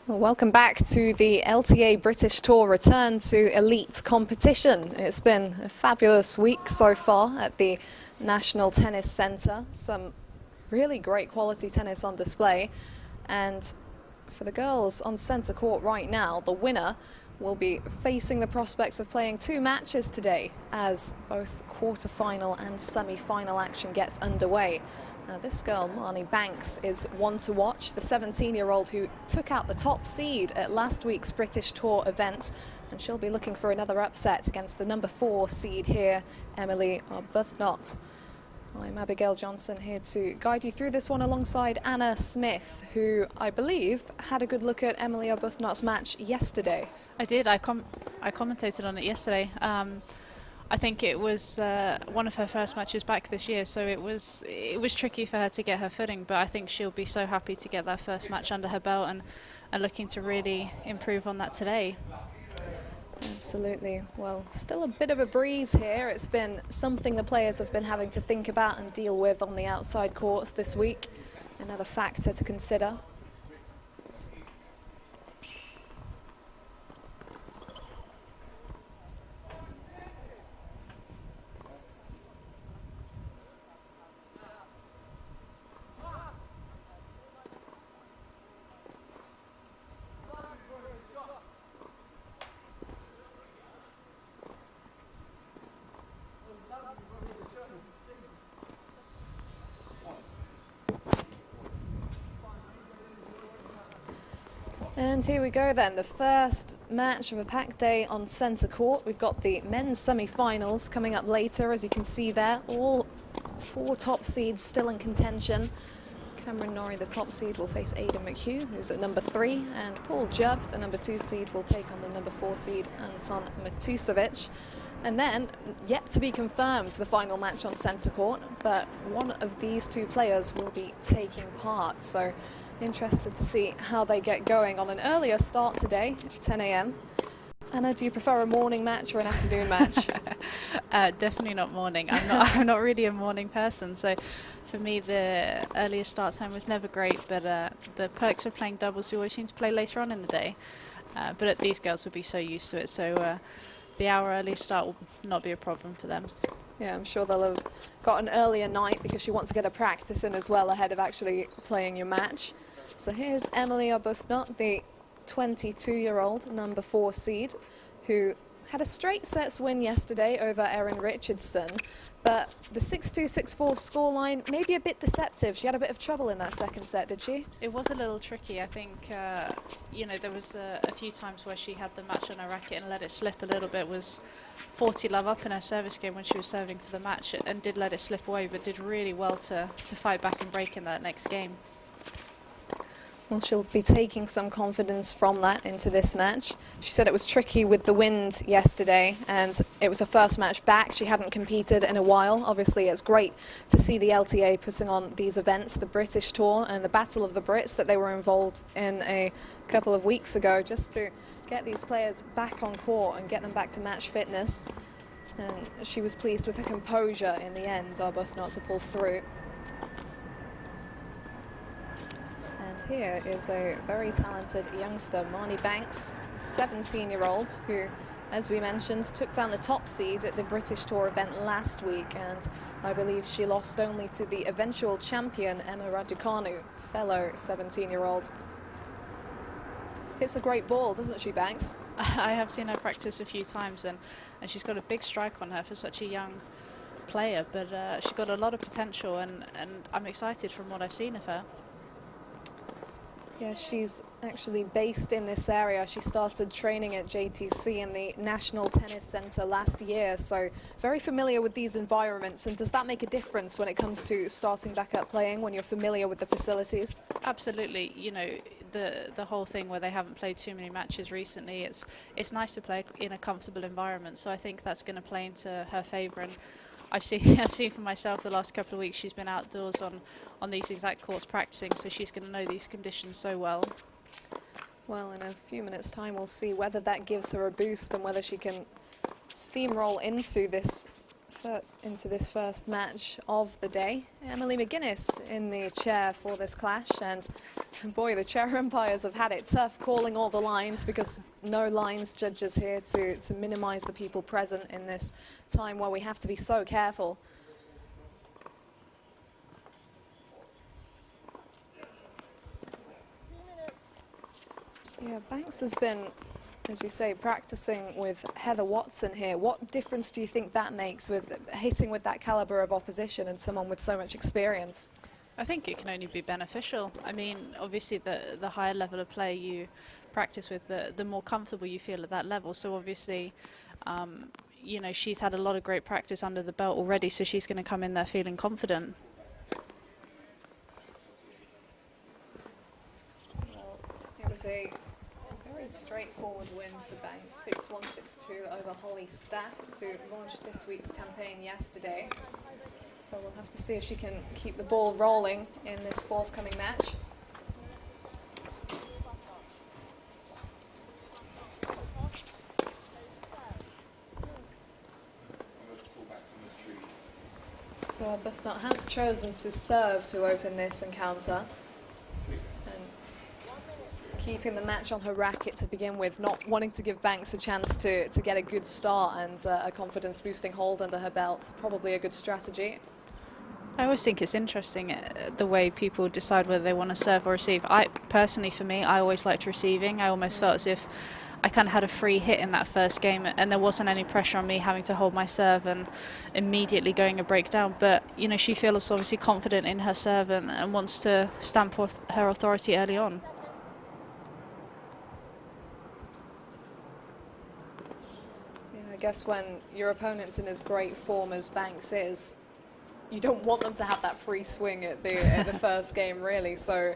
Well, welcome back to the LTA British Tour return to elite competition. It's been a fabulous week so far at the National Tennis Centre. Some really great quality tennis on display. And for the girls on centre court right now, the winner will be facing the prospects of playing two matches today as both quarter-final and semi-final action gets underway. Now this girl, Marnie Banks, is one to watch, the 17-year-old who took out the top seed at last week's British Tour event, and she'll be looking for another upset against the number 4 seed here, Emily Arbuthnot. I'm Abigail Johnson here to guide you through this one alongside Anna Smith, who I believe had a good look at Emily Arbuthnot's match yesterday. I did. I commentated on it yesterday. I think it was one of her first matches back this year, so it was tricky for her to get her footing, but I think she'll be so happy to get that first match under her belt and looking to really improve on that today. Absolutely. Well, still a bit of a breeze here. It's been something the players have been having to think about and deal with on the outside courts this week. Another factor to consider. And here we go then, the first match of a packed day on centre court. We've got the men's semi-finals coming up later, as you can see there. All 4 top seeds still in contention. Cameron Norrie, the top seed, will face Aidan McHugh, who's at number 3, and Paul Jubb, the number 2 seed, will take on the number 4 seed, Anton Matusovic. And then, yet to be confirmed, the final match on centre court, but one of these 2 players will be taking part. So interested to see how they get going on an earlier start today, 10 a.m. Anna, do you prefer a morning match or an afternoon match? Definitely not morning. I'm not really a morning person, so for me the earlier start time was never great, but the perks of playing doubles, you always seem to play later on in the day. But these girls will be so used to it, so the hour early start will not be a problem for them. Yeah, I'm sure they'll have got an earlier night because you want to get a practice in as well ahead of actually playing your match. So here's Emily Arbuthnot, the 22-year-old number 4 seed, who had a straight sets win yesterday over Erin Richardson, but the 6-2, 6-4 scoreline may be a bit deceptive. She had a bit of trouble in that second set, did she? It was a little tricky. I think, there was a few times where she had the match on her racket and let it slip a little bit. Was 40 love up in her service game when she was serving for the match and did let it slip away, but did really well to fight back and break in that next game. Well, she'll be taking some confidence from that into this match. She said it was tricky with the wind yesterday, and it was her first match back. She hadn't competed in a while. Obviously, it's great to see the LTA putting on these events, the British Tour and the Battle of the Brits that they were involved in a couple of weeks ago, just to get these players back on court and get them back to match fitness. And she was pleased with her composure in the end, Arbuthnot, to pull through. Here is a very talented youngster, Marnie Banks, 17-year-old, who, as we mentioned, took down the top seed at the British Tour event last week, and I believe she lost only to the eventual champion, Emma Raducanu, fellow 17-year-old. Hits a great ball, doesn't she, Banks? I have seen her practice a few times, and she's got a big strike on her for such a young player, but she's got a lot of potential, and I'm excited from what I've seen of her. Yeah, she's actually based in this area. She started training at JTC in the National Tennis Centre last year, so very familiar with these environments. And does that make a difference when it comes to starting back up playing, when you're familiar with the facilities? Absolutely. You know, the whole thing where they haven't played too many matches recently, it's nice to play in a comfortable environment, so I think that's going to play into her favour. And I've seen for myself the last couple of weeks she's been outdoors on these exact courts practicing, so she's going to know these conditions so well. Well, in a few minutes' time we'll see whether that gives her a boost and whether she can steamroll into this into this first match of the day. Emily McGuinness in the chair for this clash, and boy, the chair umpires have had it tough calling all the lines because no lines judges here to minimise the people present in this time where we have to be so careful. Yeah, Banks has been, as you say, practicing with Heather Watson here. What difference do you think that makes with hitting with that calibre of opposition and someone with so much experience? I think it can only be beneficial. I mean, obviously the higher level of play you practice with, the more comfortable you feel at that level. So obviously, you know, she's had a lot of great practice under the belt already, so she's going to come in there feeling confident. Well, it was a very straightforward win for Banks, 6-1, 6-2 over Holly Staff to launch this week's campaign yesterday. So we'll have to see if she can keep the ball rolling in this forthcoming match. So Arbuthnot has chosen to serve to open this encounter, and keeping the match on her racket to begin with, not wanting to give Banks a chance to get a good start and a confidence-boosting hold under her belt. Probably a good strategy. I always think it's interesting the way people decide whether they want to serve or receive. Personally, for me, I always liked receiving. I almost felt as if I kind of had a free hit in that first game, and there wasn't any pressure on me having to hold my serve and immediately going a breakdown. But you know, she feels obviously confident in her serve and wants to stamp her authority early on. Yeah, I guess when your opponent's in as great form as Banks is, you don't want them to have that free swing at the first game, really. So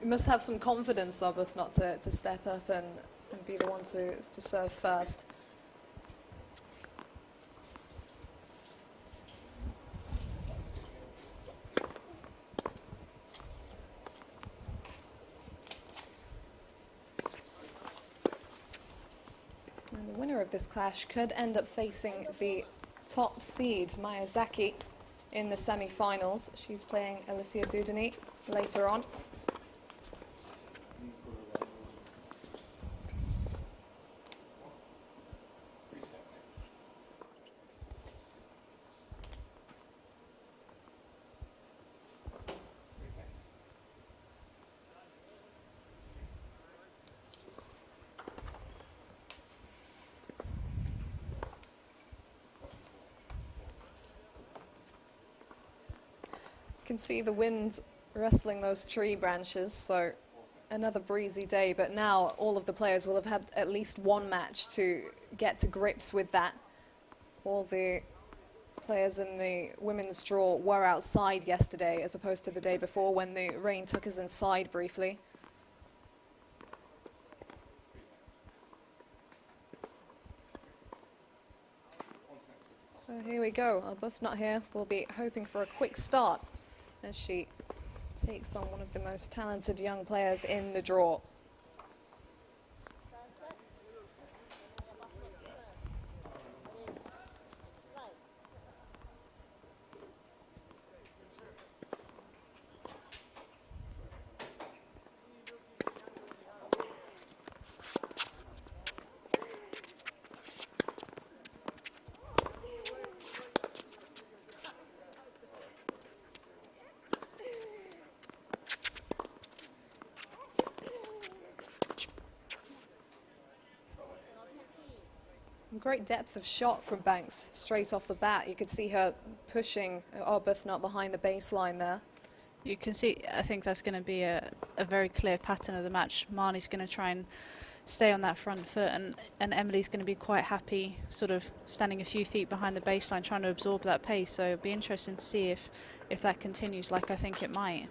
you must have some confidence, Arbuthnot, to step up and be the one to serve first. And the winner of this clash could end up facing the top seed, Miyazaki, in the semi-finals. She's playing Alicia Dudeny later on. You can see the wind rustling those tree branches, so another breezy day, but now all of the players will have had at least one match to get to grips with that. All the players in the women's draw were outside yesterday as opposed to the day before when the rain took us inside briefly. So here we go. Arbuthnot here will be hoping for a quick start as she takes on one of the most talented young players in the draw. Great depth of shot from Banks straight off the bat. You could see her pushing Arbuthnot behind the baseline there. You can see, I think that's going to be a very clear pattern of the match. Marnie's going to try and stay on that front foot, and Emily's going to be quite happy sort of standing a few feet behind the baseline trying to absorb that pace. So it'll be interesting to see if that continues like I think it might.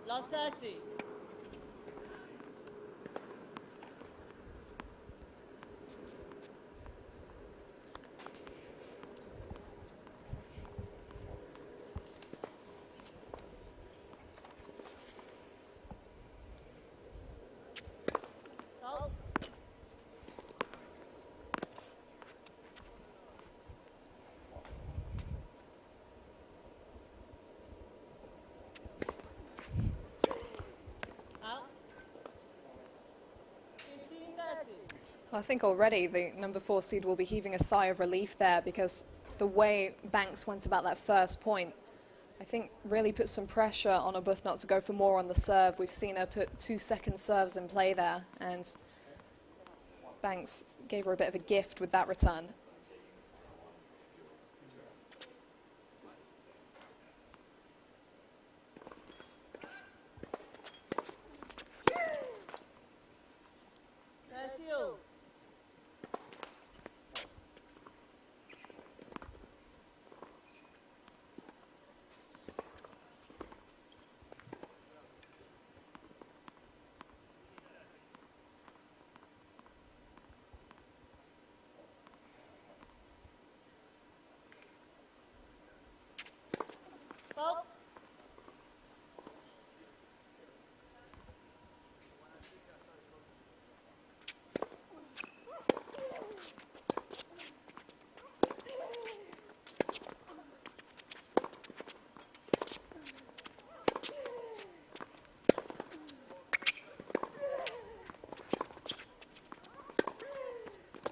Love 30. I think already the number 4 seed will be heaving a sigh of relief there, because the way Banks went about that first point, I think really put some pressure on Arbuthnot to go for more on the serve. We've seen her put 2-second serves in play there, and Banks gave her a bit of a gift with that return.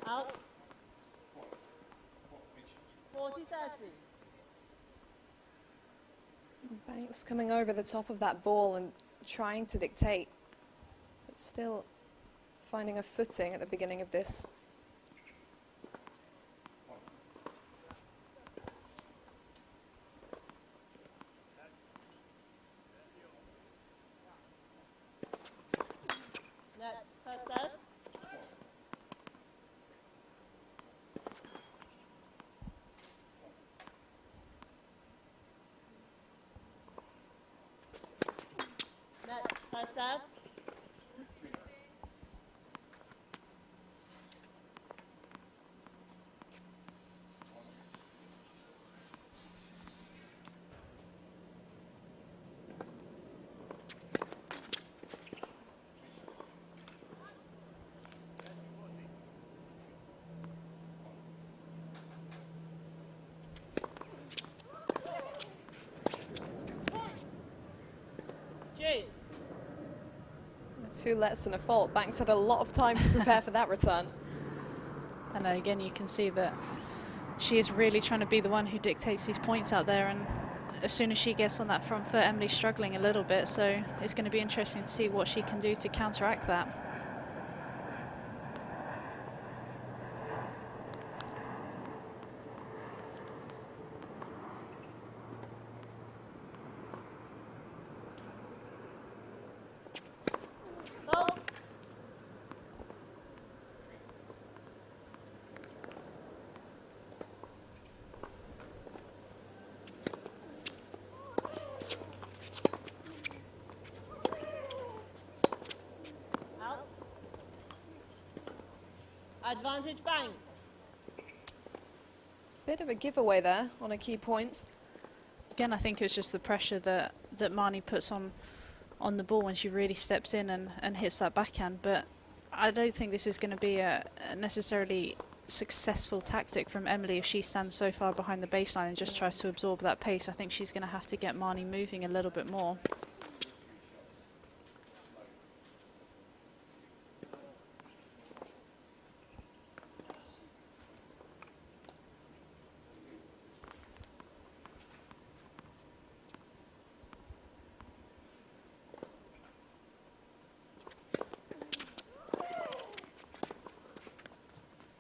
Out. 40-30. Banks coming over the top of that ball and trying to dictate, but still finding a footing at the beginning of this. Next, first serve. Next, first serve. Juice. The 2 lets and a fault. Banks had a lot of time to prepare for that return. And again, you can see that she is really trying to be the one who dictates these points out there, and as soon as she gets on that front foot, Emily's struggling a little bit, so it's going to be interesting to see what she can do to counteract that. Fault. Out. Advantage Banks. Bit of a giveaway there on a key point. Again, I think it's just the pressure that Marnie puts on the ball when she really steps in and hits that backhand, but I don't think this is going to be a necessarily successful tactic from Emily if she stands so far behind the baseline and just tries to absorb that pace. I think she's going to have to get Marnie moving a little bit more.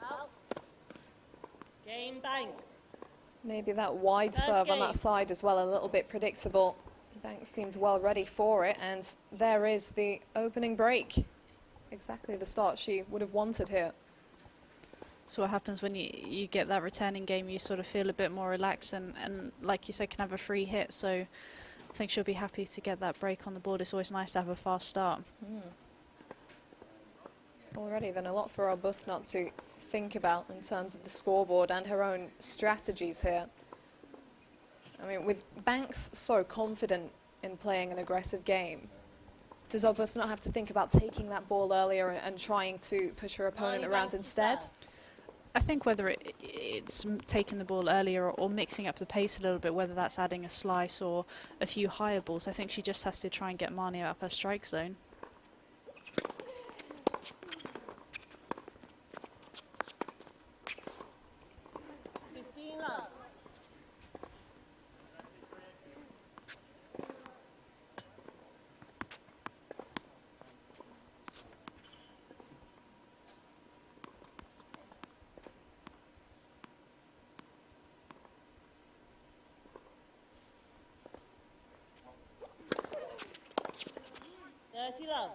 Out. Game Banks. Maybe that wide First serve on game. that side as well, a little bit predictable. Banks seems well ready for it, and there is the opening break. Exactly the start she would have wanted here. So what happens when you get that returning game, you sort of feel a bit more relaxed and like you said, can have a free hit. So I think she'll be happy to get that break on the board. It's always nice to have a fast start. Already then a lot for Arbuthnot to think about in terms of the scoreboard and her own strategies here. I mean, with Banks so confident in playing an aggressive game, does Arbuthnot have to think about taking that ball earlier and trying to push her opponent around instead? I think whether it's taking the ball earlier or mixing up the pace a little bit, whether that's adding a slice or a few higher balls, I think she just has to try and get Marnie out of her strike zone. 30 love.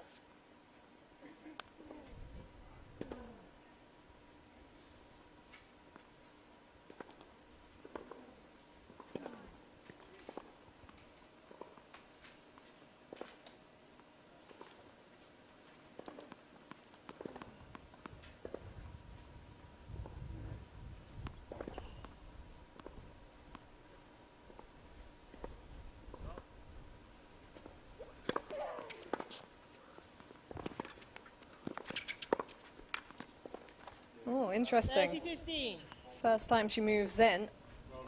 Oh, interesting. 30-15. First time she moves in,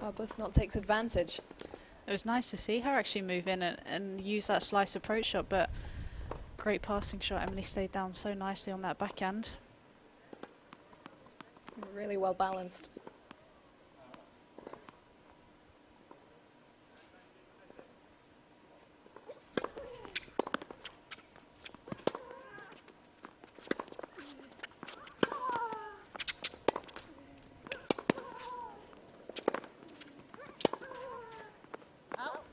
Arbuthnot takes advantage. It was nice to see her actually move in and use that slice approach shot, but great passing shot. Emily stayed down so nicely on that backhand. Really well balanced. Out.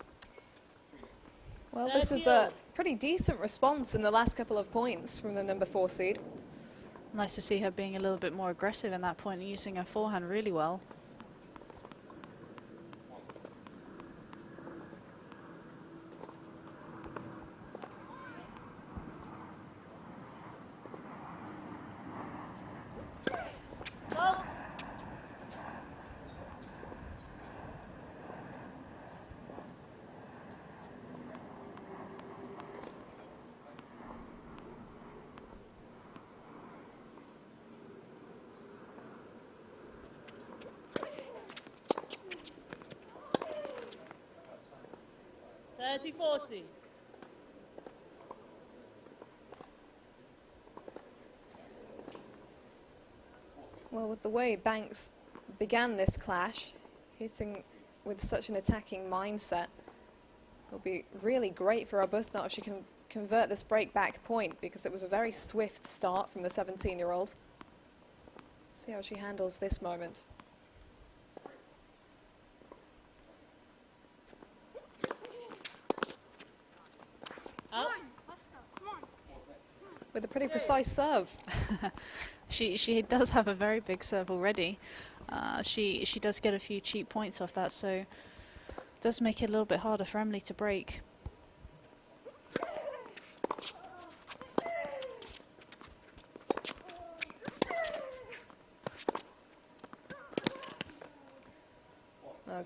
Well, this is 30 a all. pretty decent response in the last couple of points from the number 4 seed. Nice to see her being a little bit more aggressive in that point and using her forehand really well. Fault. Thirty 40. Well, with the way Banks began this clash, hitting with such an attacking mindset, it'll be really great for Arbuthnot if she can convert this break back point, because it was a very swift start from the 17-year-old. See how she handles this moment. Out. With a pretty precise serve. She does have a very big serve already. She does get a few cheap points off that, so it does make it a little bit harder for Emily to break.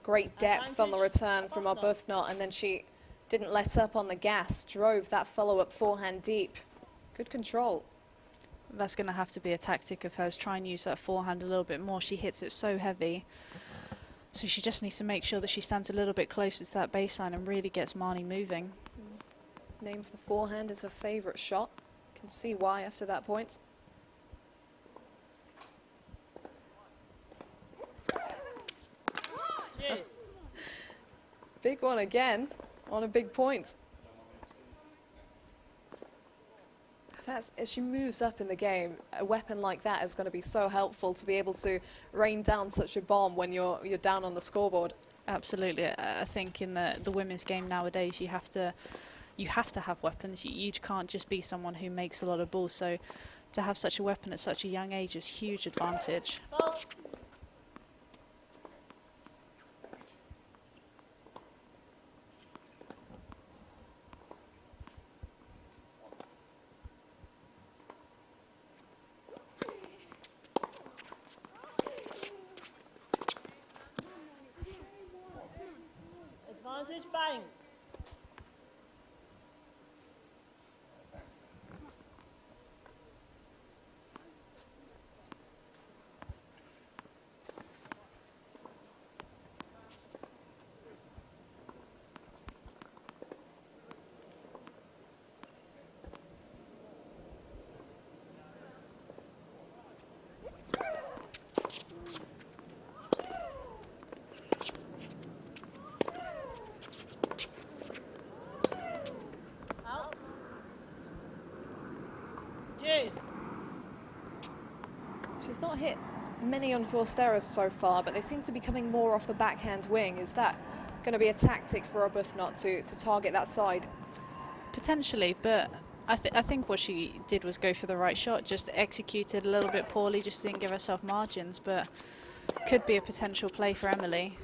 Great depth on the return from Arbuthnot, and then she didn't let up on the gas, drove that follow-up forehand deep. Good control. That's going to have to be a tactic of hers, try and use that forehand a little bit more. She hits it so heavy. So she just needs to make sure that she stands a little bit closer to that baseline and really gets Marnie moving. Names the forehand as her favourite shot. Can see why after that point. Yes. Big one again on a big point. As she moves up in the game, a weapon like that is going to be so helpful to be able to rain down such a bomb when you're down on the scoreboard. Absolutely. I think in the women's game nowadays, you have to have weapons. You can't just be someone who makes a lot of balls. So to have such a weapon at such a young age is huge advantage. Fault. Advantage Banks. Out. Juice. She's not hit many unforced errors so far, but they seem to be coming more off the backhand wing. Is that going to be a tactic for Arbuthnot to target that side? Potentially, but I think what she did was go for the right shot, just executed a little bit poorly, just didn't give herself margins, but could be a potential play for Emily.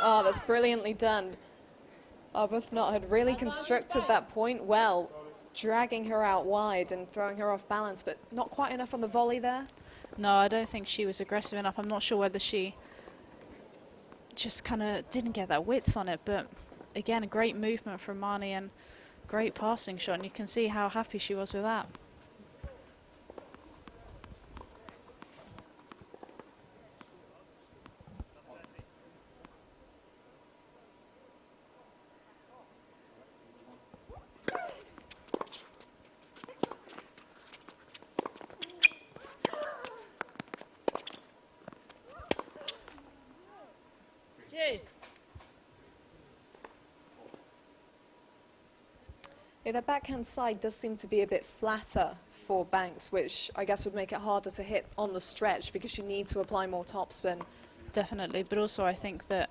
Oh, that's brilliantly done. Arbuthnot had really constructed that point well, dragging her out wide and throwing her off balance, but not quite enough on the volley there. No, I don't think she was aggressive enough. I'm not sure whether she just kind of didn't get that width on it, but again, a great movement from Marnie and great passing shot, and you can see how happy she was with that. Cheers. Yeah, that backhand side does seem to be a bit flatter for Banks, which I guess would make it harder to hit on the stretch because you need to apply more topspin. Definitely, but also I think that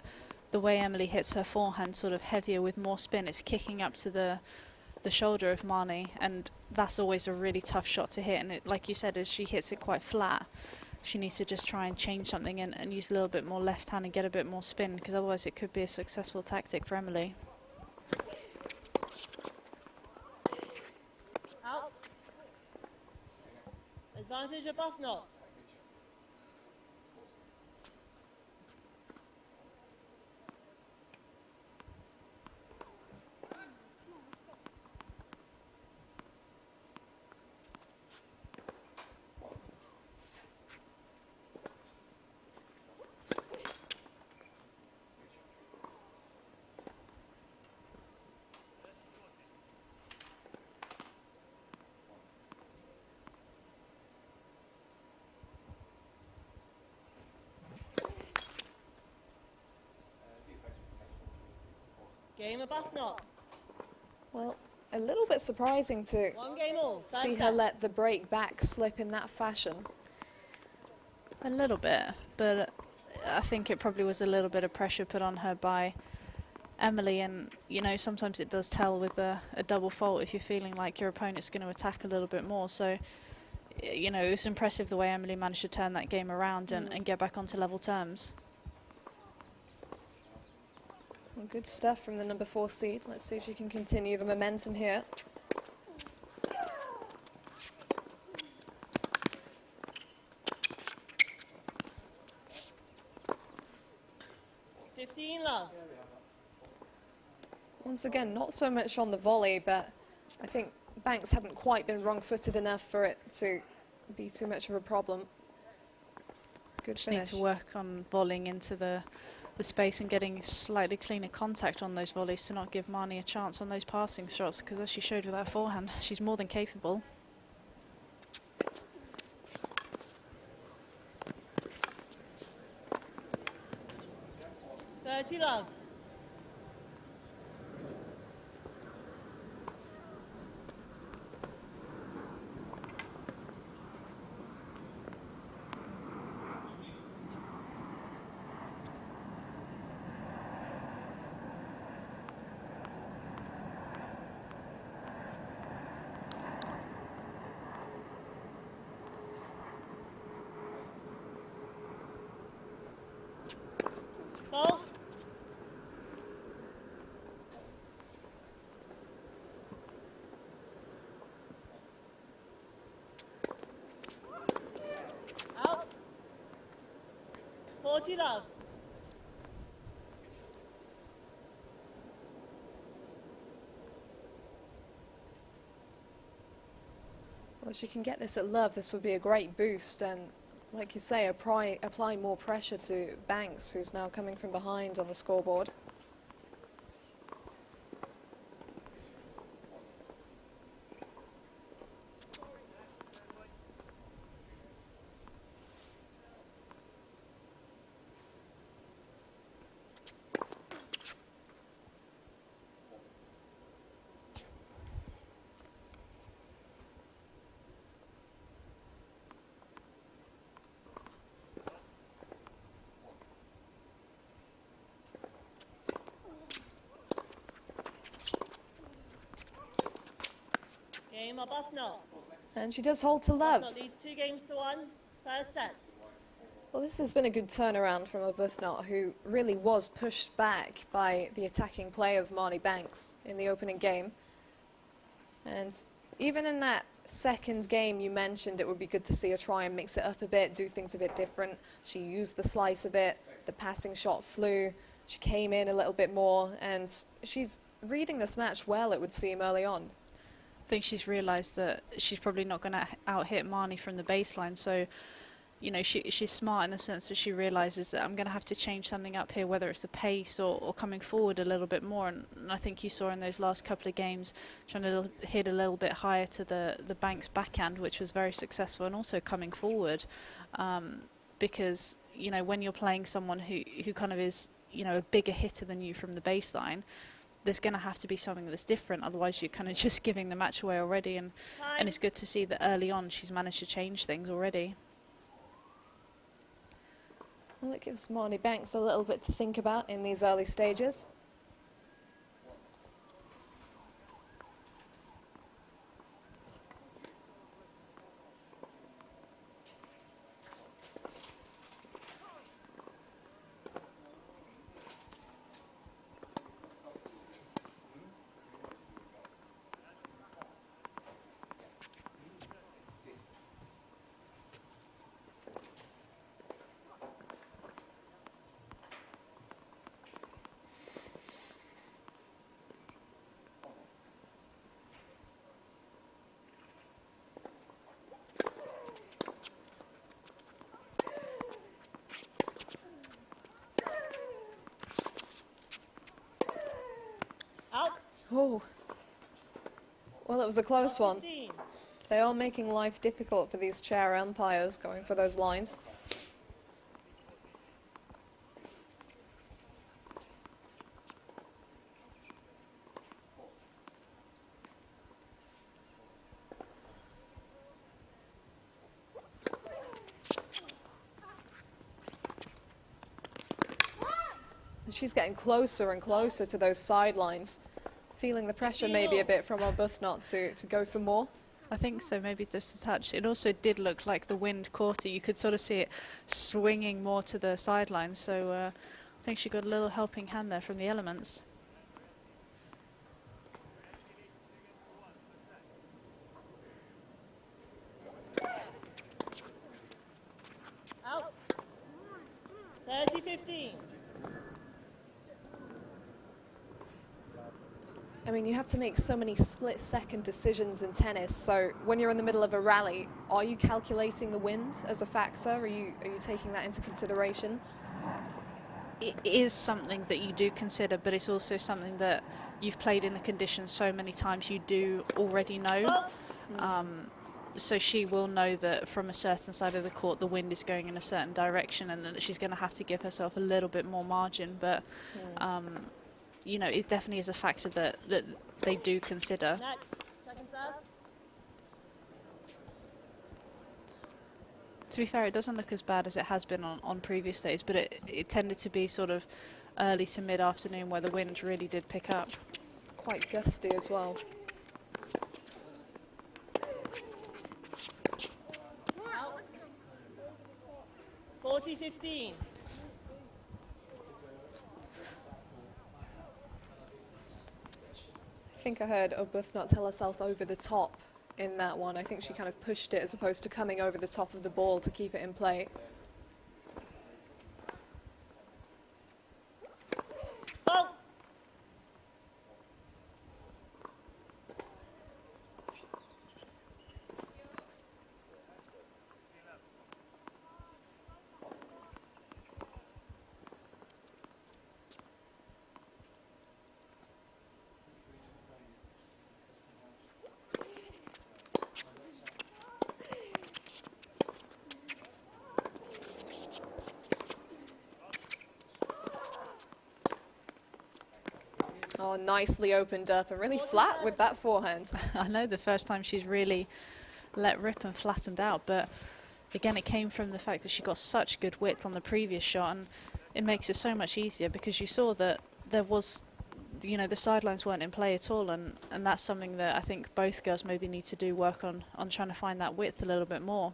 the way Emily hits her forehand sort of heavier with more spin, it's kicking up to the shoulder of Marnie, and that's always a really tough shot to hit. And it, like you said, as she hits it quite flat, she needs to just try and change something and use a little bit more left hand and get a bit more spin, because otherwise it could be a successful tactic for Emily. Out. Advantage Arbuthnot. Game Arbuthnot. Well, a little bit surprising to 1 game all. see her let the break back slip in that fashion. A little bit, but I think it probably was a little bit of pressure put on her by Emily, and you know, sometimes it does tell with a double fault if you're feeling like your opponent's going to attack a little bit more. So, you know, it was impressive the way Emily managed to turn that game around and get back onto level terms. Well, good stuff from the number 4 seed. Let's see if she can continue the momentum here. Love. Once again, not so much on the volley, but I think Banks hadn't quite been wrong-footed enough for it to be too much of a problem. Good Just need finish. to work on volleying into the space and getting slightly cleaner contact on those volleys to not give Marnie a chance on those passing shots, because as she showed with that forehand, she's more than capable. Love. Ball. Out. 40 love. Well, if she can get this at love, this would be a great boost, and like you say, apply more pressure to Banks, who's now coming from behind on the scoreboard. Arbuthnot. And she does hold to love. Arbuthnot leads 2-1, first set. Well, this has been a good turnaround from Arbuthnot, who really was pushed back by the attacking play of Marnie Banks in the opening game. And even in that second game you mentioned, it would be good to see her try and mix it up a bit, do things a bit different. She used the slice a bit, the passing shot flew, she came in a little bit more, and she's reading this match well, it would seem, early on. I think she's realised that she's probably not going to out-hit Marnie from the baseline, so you know, she's smart in the sense that she realises that I'm going to have to change something up here, whether it's the pace or coming forward a little bit more. And I think you saw in those last couple of games trying to hit a little bit higher to the Banks backhand, which was very successful, and also coming forward. Because, you know, when you're playing someone who kind of is, you know, a bigger hitter than you from the baseline, there's going to have to be something that's different. Otherwise, you're kind of just giving the match away already. And it's good to see that early on she's managed to change things already. Well, it gives Marnie Banks a little bit to think about in these early stages. Out. Oh, well, it was a close one. 15. They are making life difficult for these chair umpires going for those lines. And she's getting closer and closer to those sidelines, feeling the pressure maybe a bit from Arbuthnot to go for more. I think so, maybe just a touch. It also did look like the wind caught it. You could sort of see it swinging more to the sidelines. So I think she got a little helping hand there from the elements. Out. 30-15. I mean, you have to make so many split-second decisions in tennis. So when you're in the middle of a rally, are you calculating the wind as a factor? Are you taking that into consideration? It is something that you do consider, but it's also something that you've played in the conditions so many times you do already know. So she will know that from a certain side of the court the wind is going in a certain direction, and that she's going to have to give herself a little bit more margin. But you know, it definitely is a factor that they do consider. Next. Second serve. To be fair, it doesn't look as bad as it has been on previous days, but it tended to be sort of early to mid-afternoon where the wind really did pick up. Quite gusty as well. Out. 40-15. I think I heard Arbuthnot tell herself over the top in that one. I think she kind of pushed it as opposed to coming over the top of the ball to keep it in play. Fault. Oh, nicely opened up and really flat with that forehand. I know the first time she's really let rip and flattened out, but again, it came from the fact that she got such good width on the previous shot, and it makes it so much easier because you saw that there was you know, the sidelines weren't in play at all, and that's something that I think both girls maybe need to do work on trying to find that width a little bit more.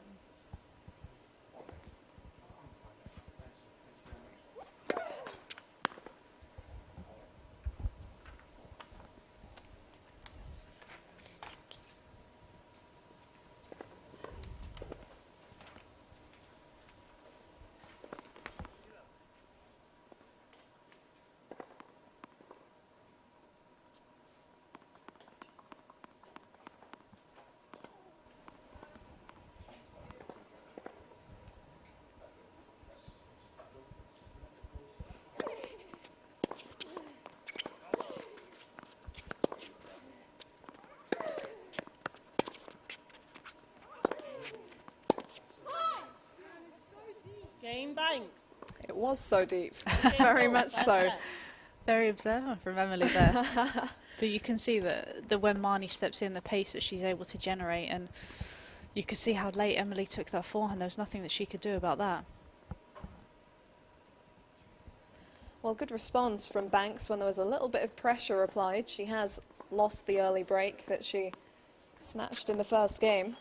Game Banks. It was so deep, very much so. Very observant from Emily there. But you can see that when Marnie steps in, the pace that she's able to generate, and you could see how late Emily took that forehand. There was nothing that she could do about that. Well, good response from Banks when there was a little bit of pressure applied. She has lost the early break that she snatched in the first game.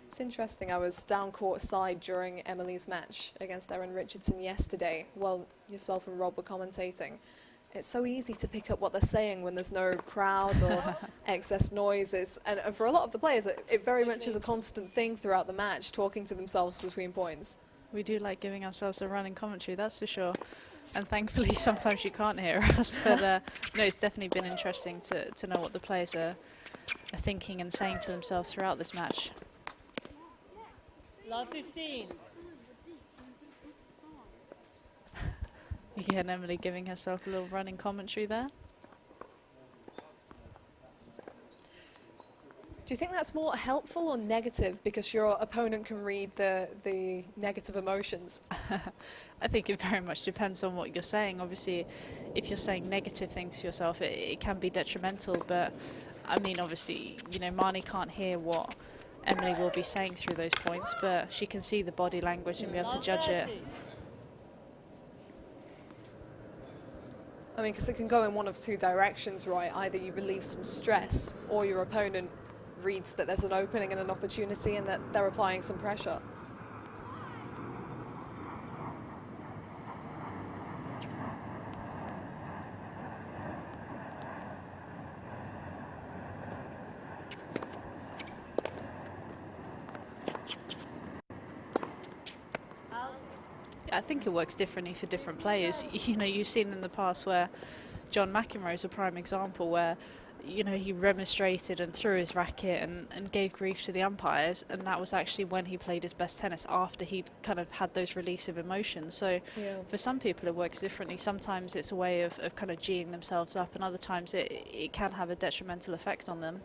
It's interesting, I was down court side during Emily's match against Erin Richardson yesterday while yourself and Rob were commentating. It's so easy to pick up what they're saying when there's no crowd or excess noises. And for a lot of the players, it very much is a constant thing throughout the match, talking to themselves between points. We do like giving ourselves a running commentary, that's for sure. And thankfully, sometimes you can't hear us. But no, it's definitely been interesting to know what the players are thinking and saying to themselves throughout this match. Love 15. Again, Emily giving herself a little running commentary there. Do you think that's more helpful or negative because your opponent can read the negative emotions? I think it very much depends on what you're saying. Obviously, if you're saying negative things to yourself, it can be detrimental. But, I mean, obviously, you know, Marnie can't hear what Emily will be saying through those points, but she can see the body language and be able to judge it. I mean, because it can go in one of two directions, right? Either you relieve some stress or your opponent reads that there's an opening and an opportunity and that they're applying some pressure. I think it works differently for different players. You know, you've seen in the past where John McEnroe is a prime example where, you know, he remonstrated and threw his racket and gave grief to the umpires, and that was actually when he played his best tennis after he'd kind of had those release of emotions. So for some people it works differently. Sometimes it's a way of kind of geeing themselves up, and other times it can have a detrimental effect on them.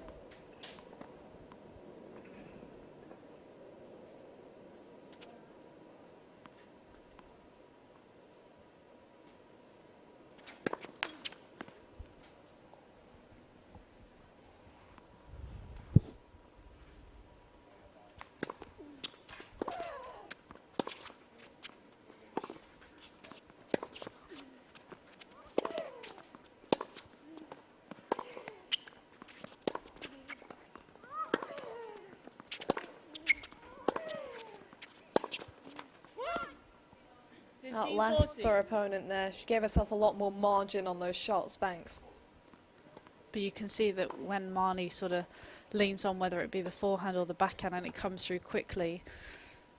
Outlasts her opponent there. She gave herself a lot more margin on those shots, Banks. But you can see that when Marnie sort of leans on, whether it be the forehand or the backhand, and it comes through quickly,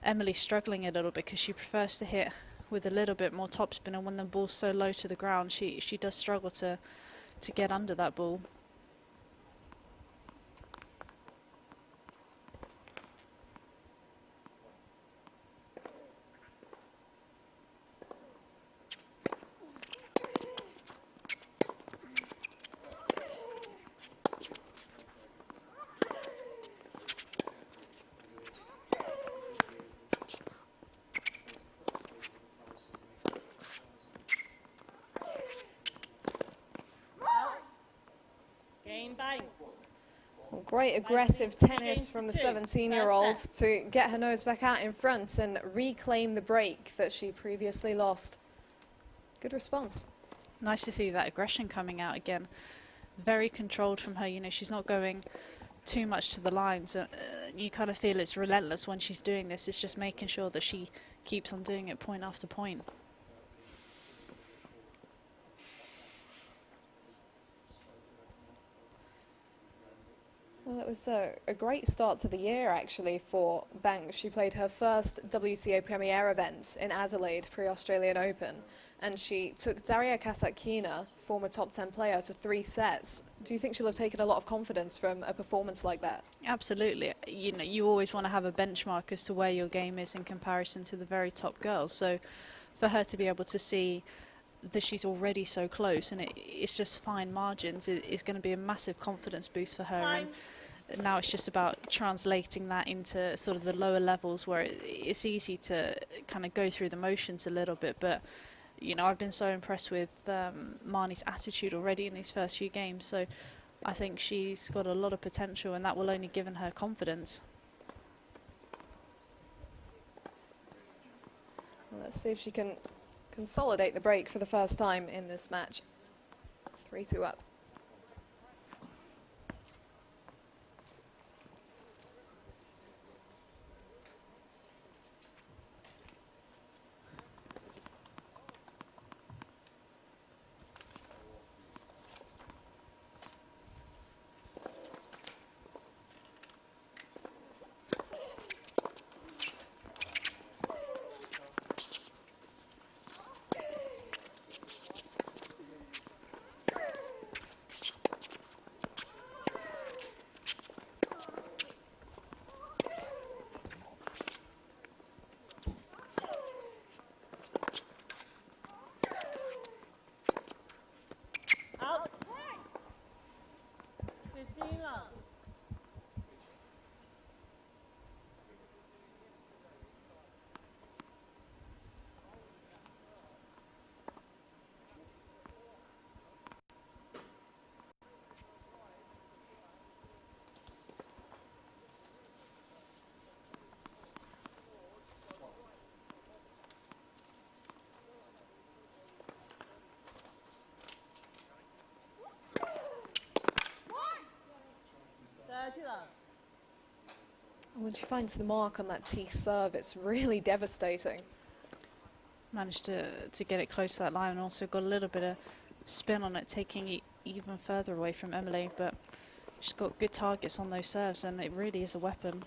Emily's struggling a little bit because she prefers to hit with a little bit more topspin, and when the ball's so low to the ground, she does struggle to get under that ball. Well, great aggressive tennis from the 17-year-old to get her nose back out in front and reclaim the break that she previously lost. Good response. Nice to see that aggression coming out again. Very controlled from her. You know, she's not going too much to the lines. You kind of feel it's relentless when she's doing this. It's just making sure that she keeps on doing it point after point. Well, it was a great start to the year, actually, for Banks. She played her first WTA Premier event in Adelaide pre-Australian Open, and she took Daria Kasatkina, former top 10 player, to 3 sets. Do you think she'll have taken a lot of confidence from a performance like that? Absolutely. You know, you always want to have a benchmark as to where your game is in comparison to the very top girls. So for her to be able to see that she's already so close and it's just fine margins, it's going to be a massive confidence boost for her. Time. And now it's just about translating that into sort of the lower levels where it's easy to kind of go through the motions a little bit. But, you know, I've been so impressed with Marnie's attitude already in these first few games. So I think she's got a lot of potential, and that will only give her confidence. Well, let's see if she can consolidate the break for the first time in this match. 3-2 up. Out. 15 love. When she finds the mark on that T serve, it's really devastating. Managed to get it close to that line, and also got a little bit of spin on it, taking it even further away from Emily. But she's got good targets on those serves, and it really is a weapon.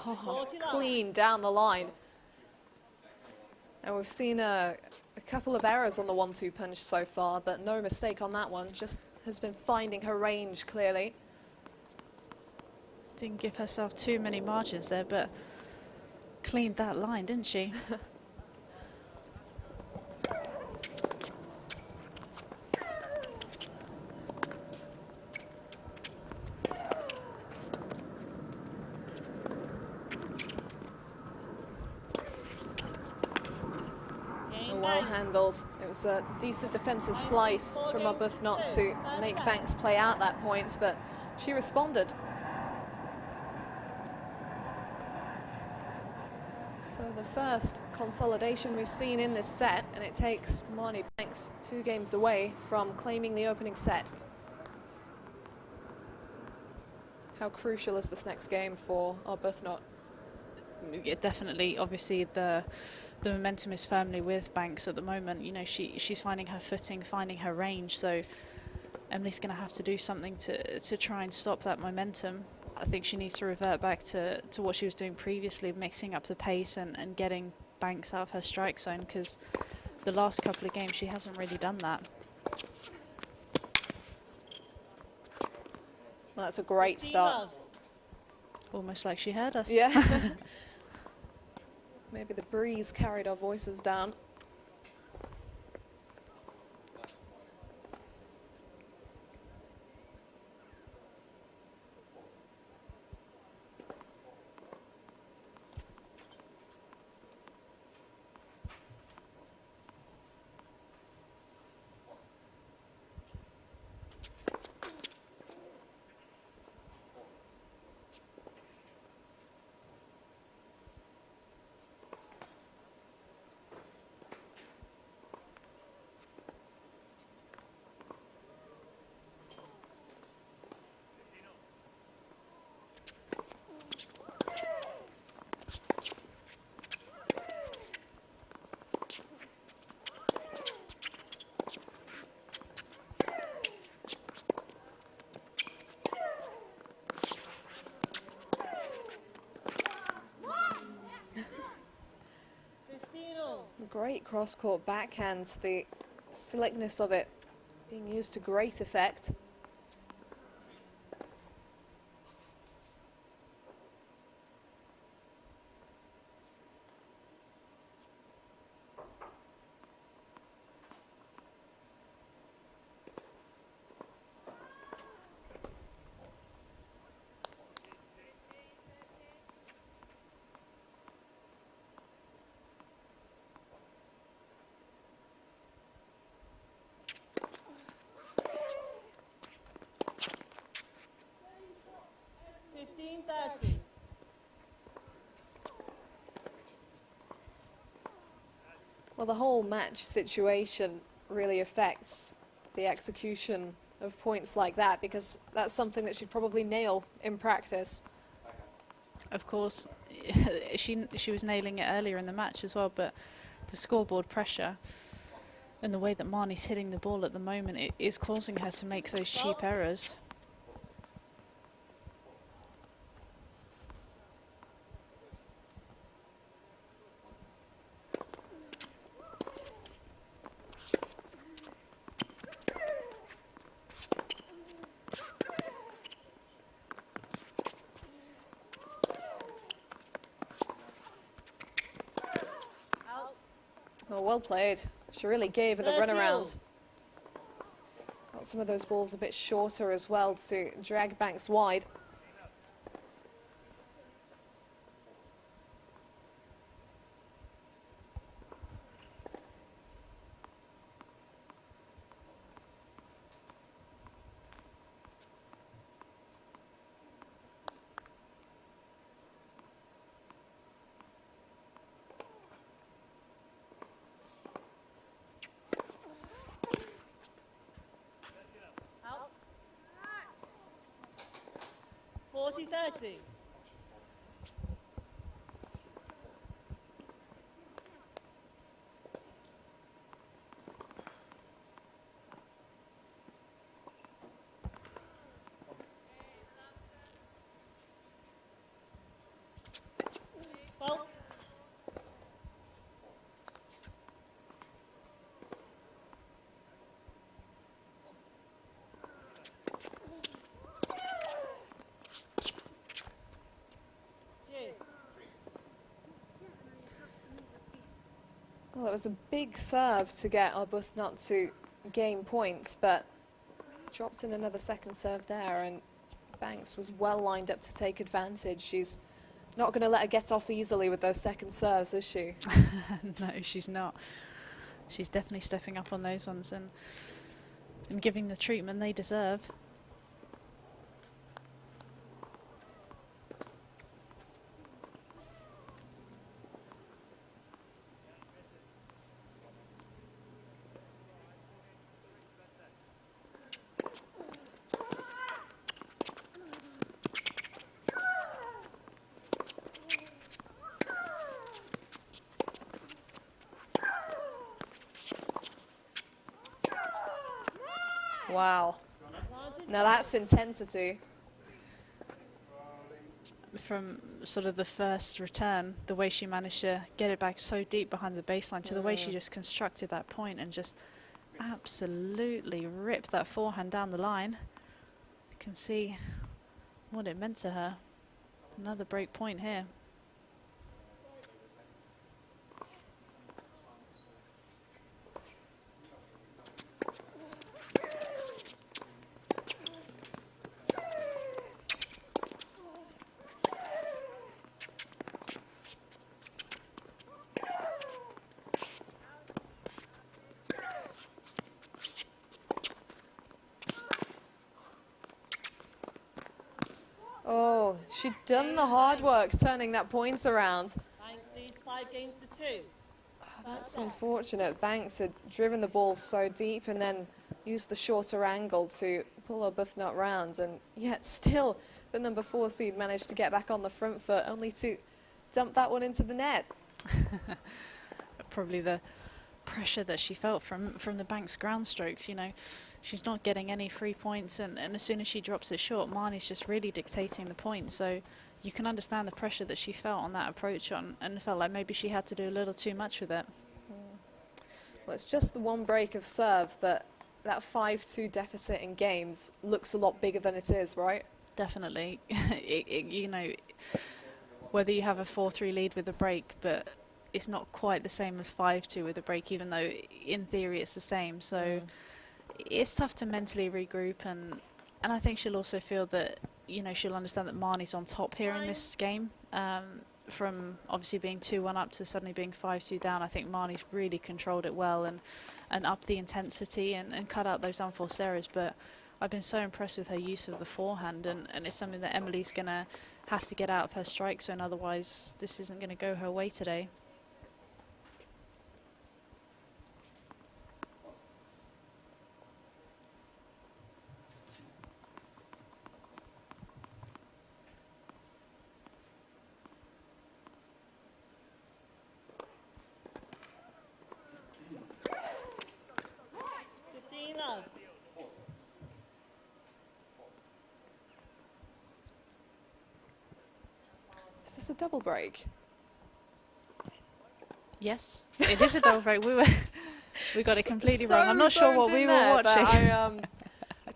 Oh, clean down the line. And we've seen a couple of errors on the 1-2 punch so far, but no mistake on that one. Just has been finding her range clearly. Didn't give herself too many margins there, but cleaned that line, didn't she? Well handled. It was a decent defensive slice from Arbuthnot to make Banks play out that point, but she responded. So the first consolidation we've seen in this set, and it takes Marnie Banks 2 games away from claiming the opening set. How crucial is this next game for Arbuthnot? Yeah, definitely. Obviously, the momentum is firmly with Banks at the moment. You know, she's finding her footing, finding her range. So Emily's going to have to do something to try and stop that momentum. I think she needs to revert back to what she was doing previously, mixing up the pace and getting Banks out of her strike zone, because the last couple of games she hasn't really done that. Well, that's a great start. Almost like she heard us. Yeah. Maybe the breeze carried our voices down. Great cross-court backhand, the slickness of it being used to great effect. Well, the whole match situation really affects the execution of points like that, because that's something that she'd probably nail in practice. Of course, she was nailing it earlier in the match as well, but the scoreboard pressure and the way that Marnie's hitting the ball at the moment, it is causing her to make those cheap errors. Oh, well played. She really gave her the runaround. Got some of those balls a bit shorter as well to drag Banks wide. Out. 40-30. Fault. Well, it was a big serve to get Arbuthnot to gain points, but dropped in another second serve there, and Banks was well lined up to take advantage. She's not going to let her get off easily with those second serves, is she? No, she's not. She's definitely stepping up on those ones and giving the treatment they deserve. Wow. Now that's intensity. From sort of the first return, the way she managed to get it back so deep behind the baseline, to the way she just constructed that point and just absolutely ripped that forehand down the line. You can see what it meant to her. Another break point here. Oh, she'd done the hard work turning that point around. Banks leads 5-2. That's unfortunate. Banks had driven the ball so deep and then used the shorter angle to pull Arbuthnot round, and yet still the number 4 seed managed to get back on the front foot, only to dump that one into the net. Probably the pressure that she felt from the Banks ground strokes. You know, she's not getting any free points, and as soon as she drops it short, Marnie's just really dictating the point. So you can understand the pressure that she felt on that approach on, and felt like maybe she had to do a little too much with it. Well, it's just the one break of serve, but that 5-2 deficit in games looks a lot bigger than it is, right? Definitely. You know, whether you have a 4-3 lead with a break, but it's not quite the same as 5-2 with a break, even though in theory it's the same. So it's tough to mentally regroup, and I think she'll also feel that, you know, she'll understand that Marnie's on top here in this game. From obviously being 2-1 up to suddenly being 5-2 down, I think Marnie's really controlled it well and upped the intensity and cut out those unforced errors. But I've been so impressed with her use of the forehand, and it's something that Emily's going to have to get out of her strike zone, otherwise this isn't going to go her way today. Love. Is this a double break? Yes, it is a double break. We got it completely so wrong. I'm not sure what we were watching. I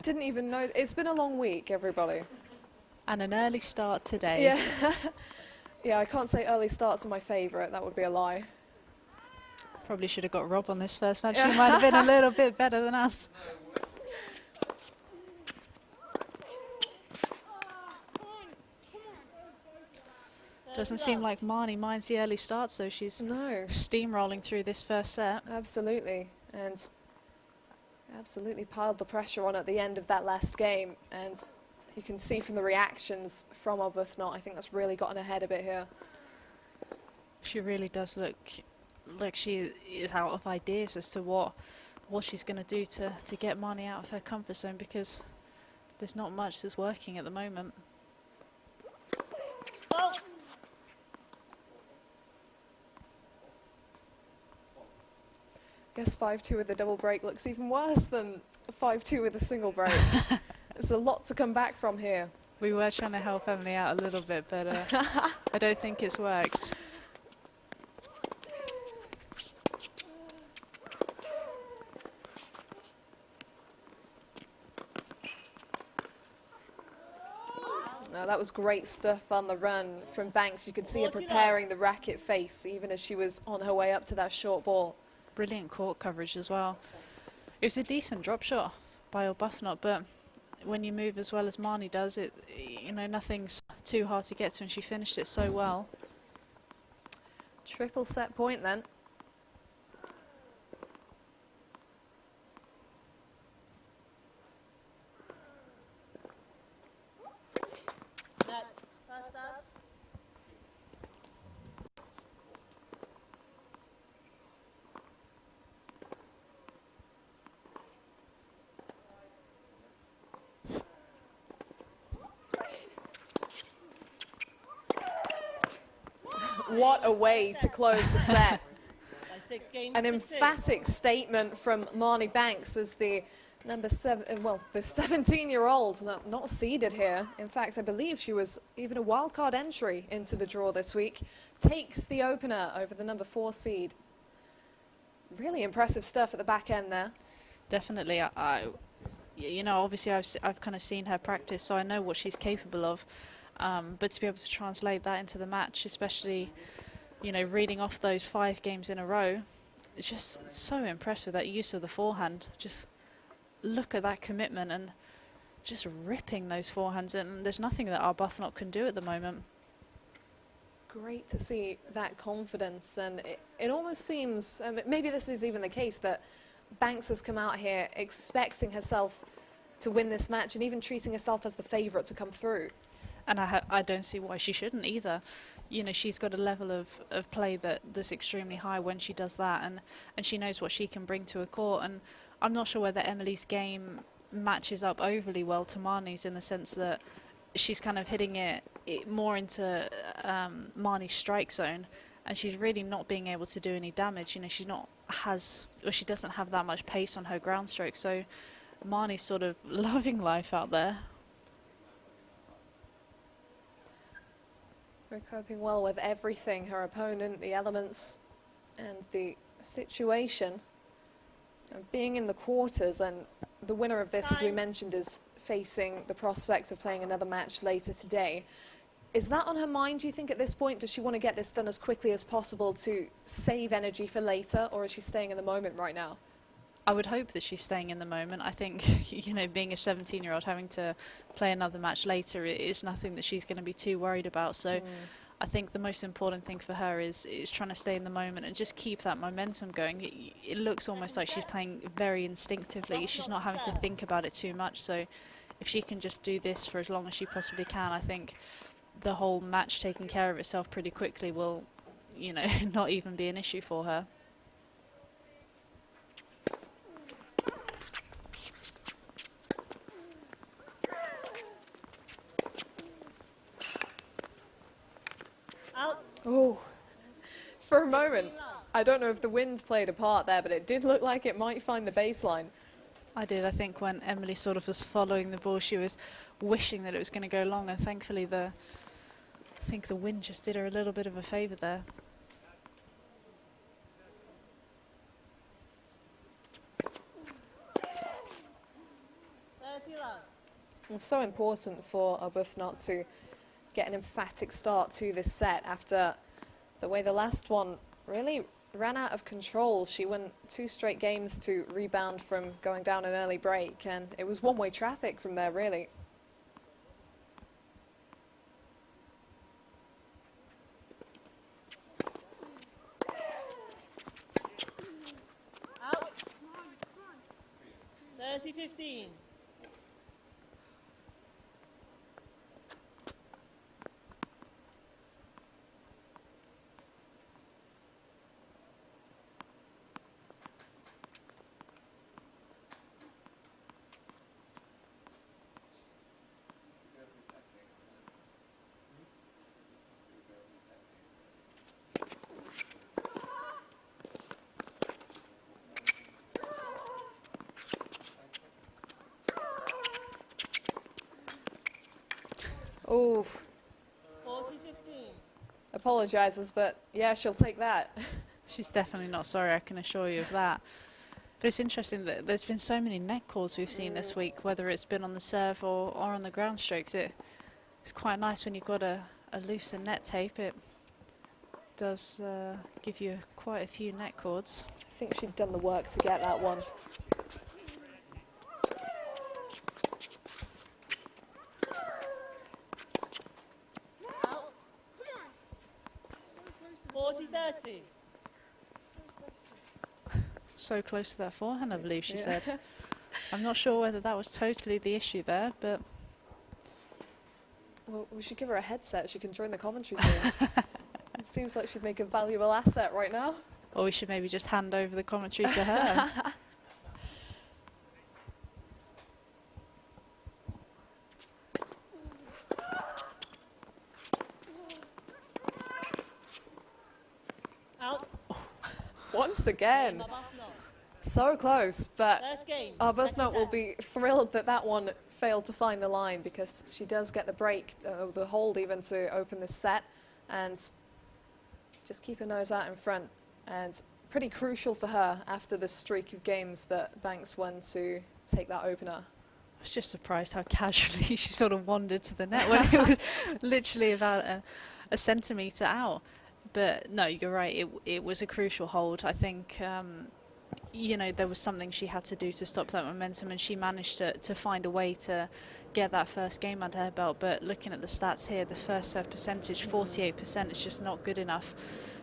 didn't even know. It's been a long week, everybody. And an early start today. Yeah. Yeah, I can't say early starts are my favourite. That would be a lie. Probably should have got Rob on this first match. He might have been a little bit better than us. Doesn't seem like Marnie minds the early starts, so she's steamrolling through this first set. Absolutely, and absolutely piled the pressure on at the end of that last game, and you can see from the reactions from Arbuthnot, I think that's really gotten ahead a bit here. She really does look like she is out of ideas as to what she's going to do to get Marnie out of her comfort zone, because there's not much that's working at the moment. Oh. I guess 5-2 with a double break looks even worse than 5-2 with a single break. There's a lot to come back from here. We were trying to help Emily out a little bit, but I don't think it's worked. That was great stuff on the run from Banks. You could see her preparing the racket face even as she was on her way up to that short ball. Brilliant court coverage as well. It was a decent drop shot by Arbuthnot, but when you move as well as Marnie does, you know, nothing's too hard to get to, and she finished it so well. Triple set point then. What a way to close the set. An emphatic statement from Marnie Banks as the number 7, well, the 17-year-old, not seeded here. In fact, I believe she was even a wildcard entry into the draw this week. Takes the opener over the number 4 seed. Really impressive stuff at the back end there. Definitely. You know, obviously I've kind of seen her practice, so I know what she's capable of. But to be able to translate that into the match, especially, you know, reading off those 5 games in a row, it's just so impressed with that use of the forehand. Just look at that commitment and just ripping those forehands, and there's nothing that Arbuthnot can do at the moment. Great to see that confidence, and it almost seems, maybe this is even the case, that Banks has come out here expecting herself to win this match and even treating herself as the favourite to come through. And I don't see why she shouldn't either. You know, she's got a level of play that's extremely high when she does that, and she knows what she can bring to a court. And I'm not sure whether Emily's game matches up overly well to Marnie's, in the sense that she's kind of hitting it more into Marnie's strike zone, and she's really not being able to do any damage. You know, she doesn't have that much pace on her ground stroke, so Marnie's sort of loving life out there. We're coping well with everything, her opponent, the elements, and the situation. Being in the quarters, and the winner of this, as we Time. mentioned, is facing the prospect of playing another match later today. Is that on her mind, do you think, at this point? Does she want to get this done as quickly as possible to save energy for later, or is she staying in the moment right now? I would hope that she's staying in the moment. I think, you know, being a 17-year-old having to play another match later is nothing that she's going to be too worried about. So I think the most important thing for her is trying to stay in the moment and just keep that momentum going. It looks almost like she's playing very instinctively. She's not having to think about it too much. So if she can just do this for as long as she possibly can, I think the whole match taking care of itself pretty quickly will, you know, not even be an issue for her. Out. Oh, for a moment, I don't know if the wind played a part there, but it did look like it might find the baseline. I did. I think when Emily sort of was following the ball, she was wishing that it was going to go long, and thankfully I think the wind just did her a little bit of a favour there. It's so important for Arbuthnot to get an emphatic start to this set after the way the last one really ran out of control. She won 2 straight games to rebound from going down an early break, and it was one-way traffic from there, really. Out. 30-15. Oh, 40-15. apologises, but yeah, she'll take that. She's definitely not sorry, I can assure you of that. But it's interesting that there's been so many net calls we've seen this week, whether it's been on the serve or on the ground strokes. It's quite nice when you've got a looser net tape. It does give you quite a few net chords. I think she'd done the work to get that one. Out. 40-30. So close to that forehand, I believe she said. I'm not sure whether that was totally the issue there, but... Well, we should give her a headset. She can join the commentary team. It seems like she'd make a valuable asset right now. Or we should maybe just hand over the commentary to her. Out. Once again. So close, but First game. Arbuthnot will be thrilled that that one failed to find the line, because she does get the break, the hold even, to open this set, and just keep her nose out in front. And pretty crucial for her after the streak of games that Banks won to take that opener. I was just surprised how casually she sort of wandered to the net when it was literally about a centimetre out. But no, you're right, it was a crucial hold. I think, you know, there was something she had to do to stop that momentum, and she managed to find a way to get that first game under her belt. But looking at the stats here, the first serve percentage, 48%, is just not good enough.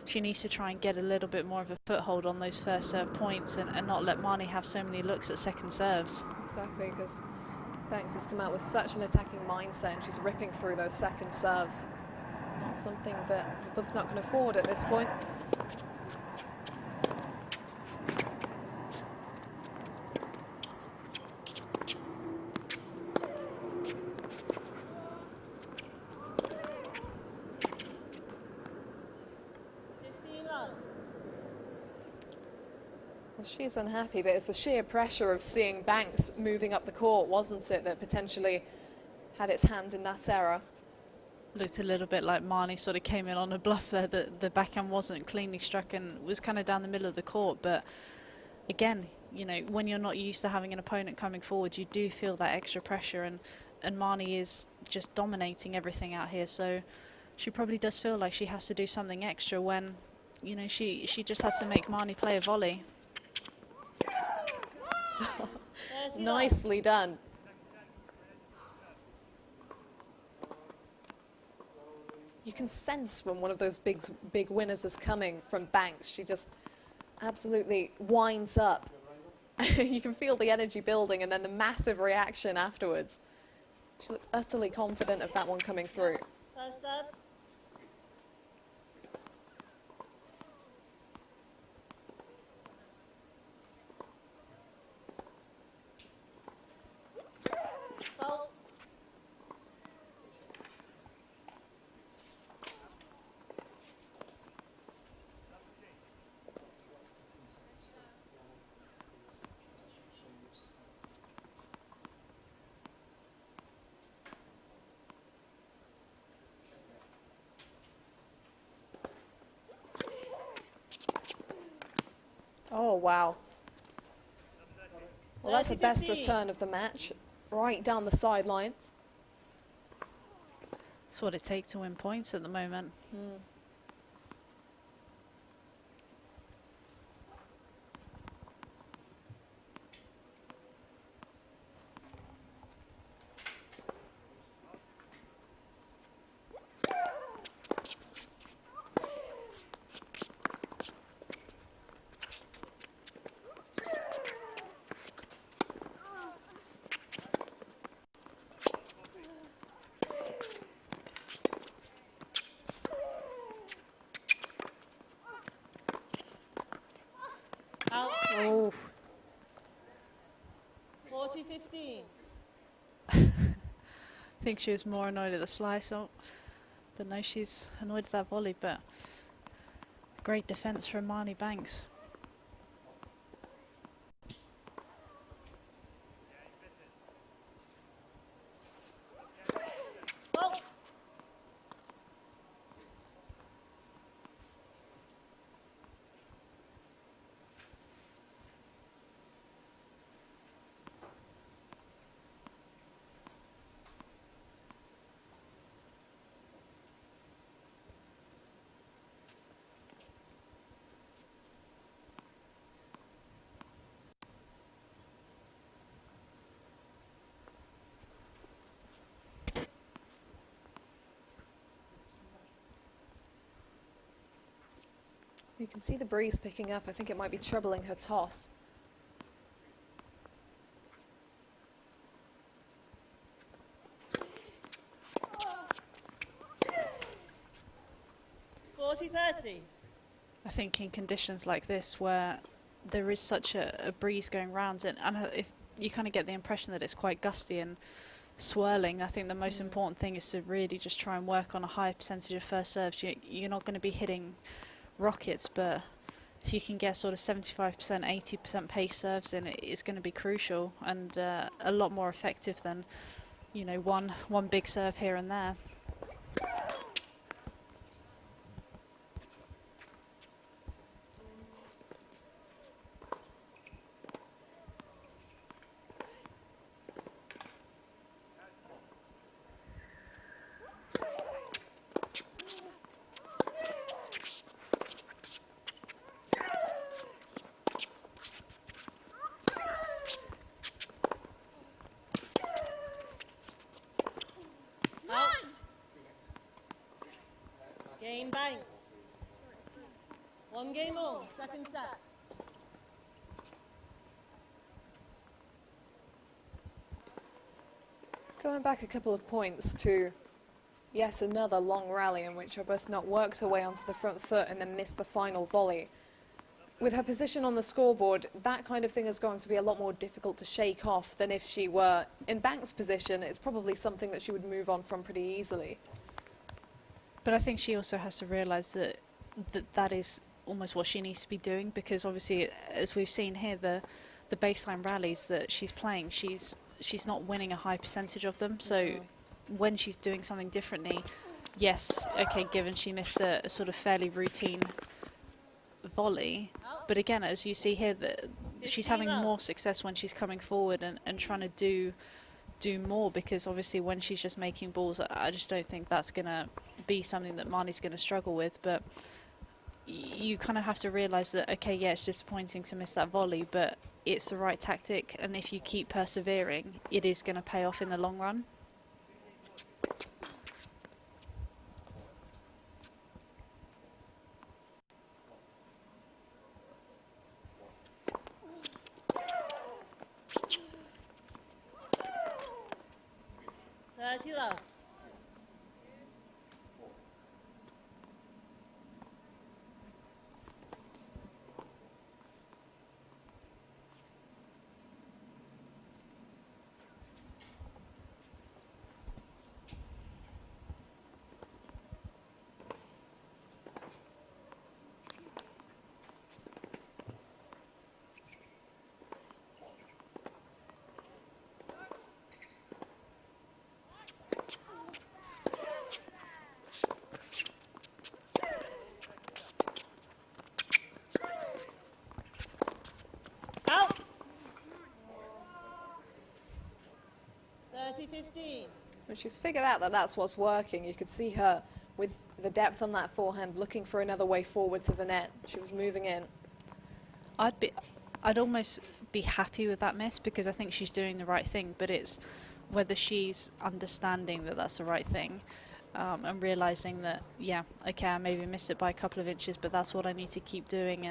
She needs to try and get a little bit more of a foothold on those first serve points and not let Marnie have so many looks at second serves. Exactly, because Banks has come out with such an attacking mindset, and she's ripping through those second serves. Not something that Arbuthnot can afford at this point. Well, she's unhappy, but it's the sheer pressure of seeing Banks moving up the court, wasn't it, that potentially had its hand in that error. Looked a little bit like Marnie sort of came in on a bluff there, that the backhand wasn't cleanly struck and was kind of down the middle of the court. But again, you know, when you're not used to having an opponent coming forward, you do feel that extra pressure, and Marnie is just dominating everything out here. So she probably does feel like she has to do something extra when, you know, she just had to make Marnie play a volley. Nicely done. You can sense when one of those big winners is coming from Banks. She just absolutely winds up. You can feel the energy building and then the massive reaction afterwards. She looked utterly confident of that one coming through. First serve. Fault. Oh, wow. Well, that's the best 30-15. return of the match, right down the sideline. That's what it takes to win points at the moment. Out. Oh, 40-15. I think she was more annoyed at the slice, but no, she's annoyed at that volley. But great defence from Marnie Banks. Fault. you can see the breeze picking up. I think it might be troubling her toss. I think in conditions like this where there is such a breeze going round, and if you kind of get the impression that it's quite gusty and swirling, I think the most important thing is to really just try and work on a high percentage of first serves. You're not going to be hitting rockets, but if you can get sort of 75%, 80% pace serves, then it's going to be crucial and a lot more effective than, you know, one big serve here and there. Out. Game Banks. One game all. Second set. Going back a couple of points to yet another long rally in which Arbuthnot worked her way onto the front foot and then missed the final volley. With her position on the scoreboard, that kind of thing is going to be a lot more difficult to shake off than if she were in Banks' position. It's probably something that she would move on from pretty easily. But I think she also has to realise that that is almost what she needs to be doing, because obviously, as we've seen here, the baseline rallies that she's playing, she's not winning a high percentage of them. So when she's doing something differently, yes, okay, given she missed a sort of fairly routine volley, but again, as you see here, she's 15 having love. more success when she's coming forward and trying to do more, because obviously when she's just making balls, I just don't think that's going to be something that Marnie's going to struggle with. But you kind of have to realise that, okay, yeah, it's disappointing to miss that volley, but it's the right tactic, and if you keep persevering, it is going to pay off in the long run. Love. Out. 30-15. When she's figured out that that's what's working, you could see her with the depth on that forehand looking for another way forward to the net. She was moving in. I'd almost be happy with that miss, because I think she's doing the right thing, but it's whether she's understanding that that's the right thing, and realising that, yeah, okay, I maybe missed it by a couple of inches, but that's what I need to keep doing,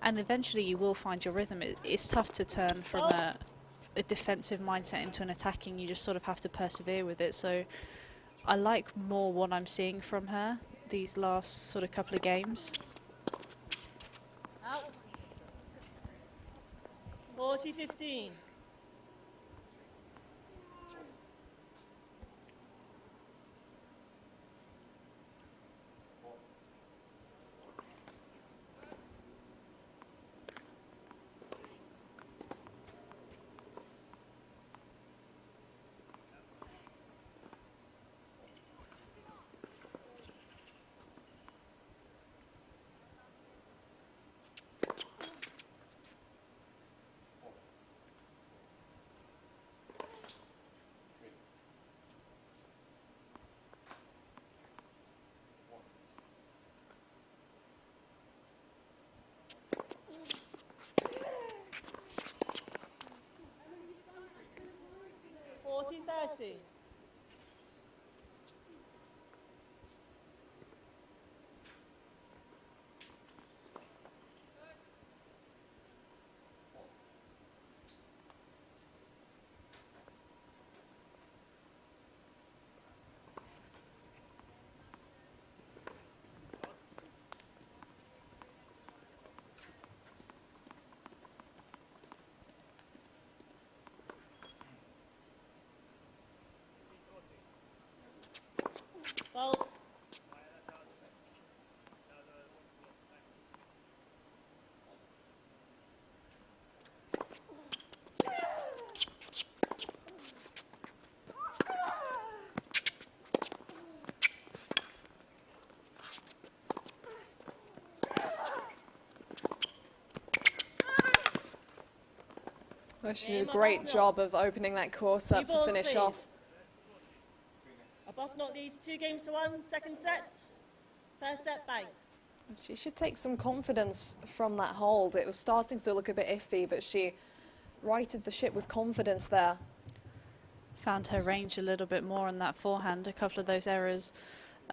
and eventually you will find your rhythm. It's tough to turn from a defensive mindset into an attacking. You just sort of have to persevere with it. So I like more what I'm seeing from her these last sort of couple of games. Out. 40-15. Thirty. Well, Well, she did a great job of opening that course up to finish off. Above leads 2-1, second set. First set, Banks. She should take some confidence from that hold. It was starting to look a bit iffy, but she righted the ship with confidence there. Found her range a little bit more on that forehand. A couple of those errors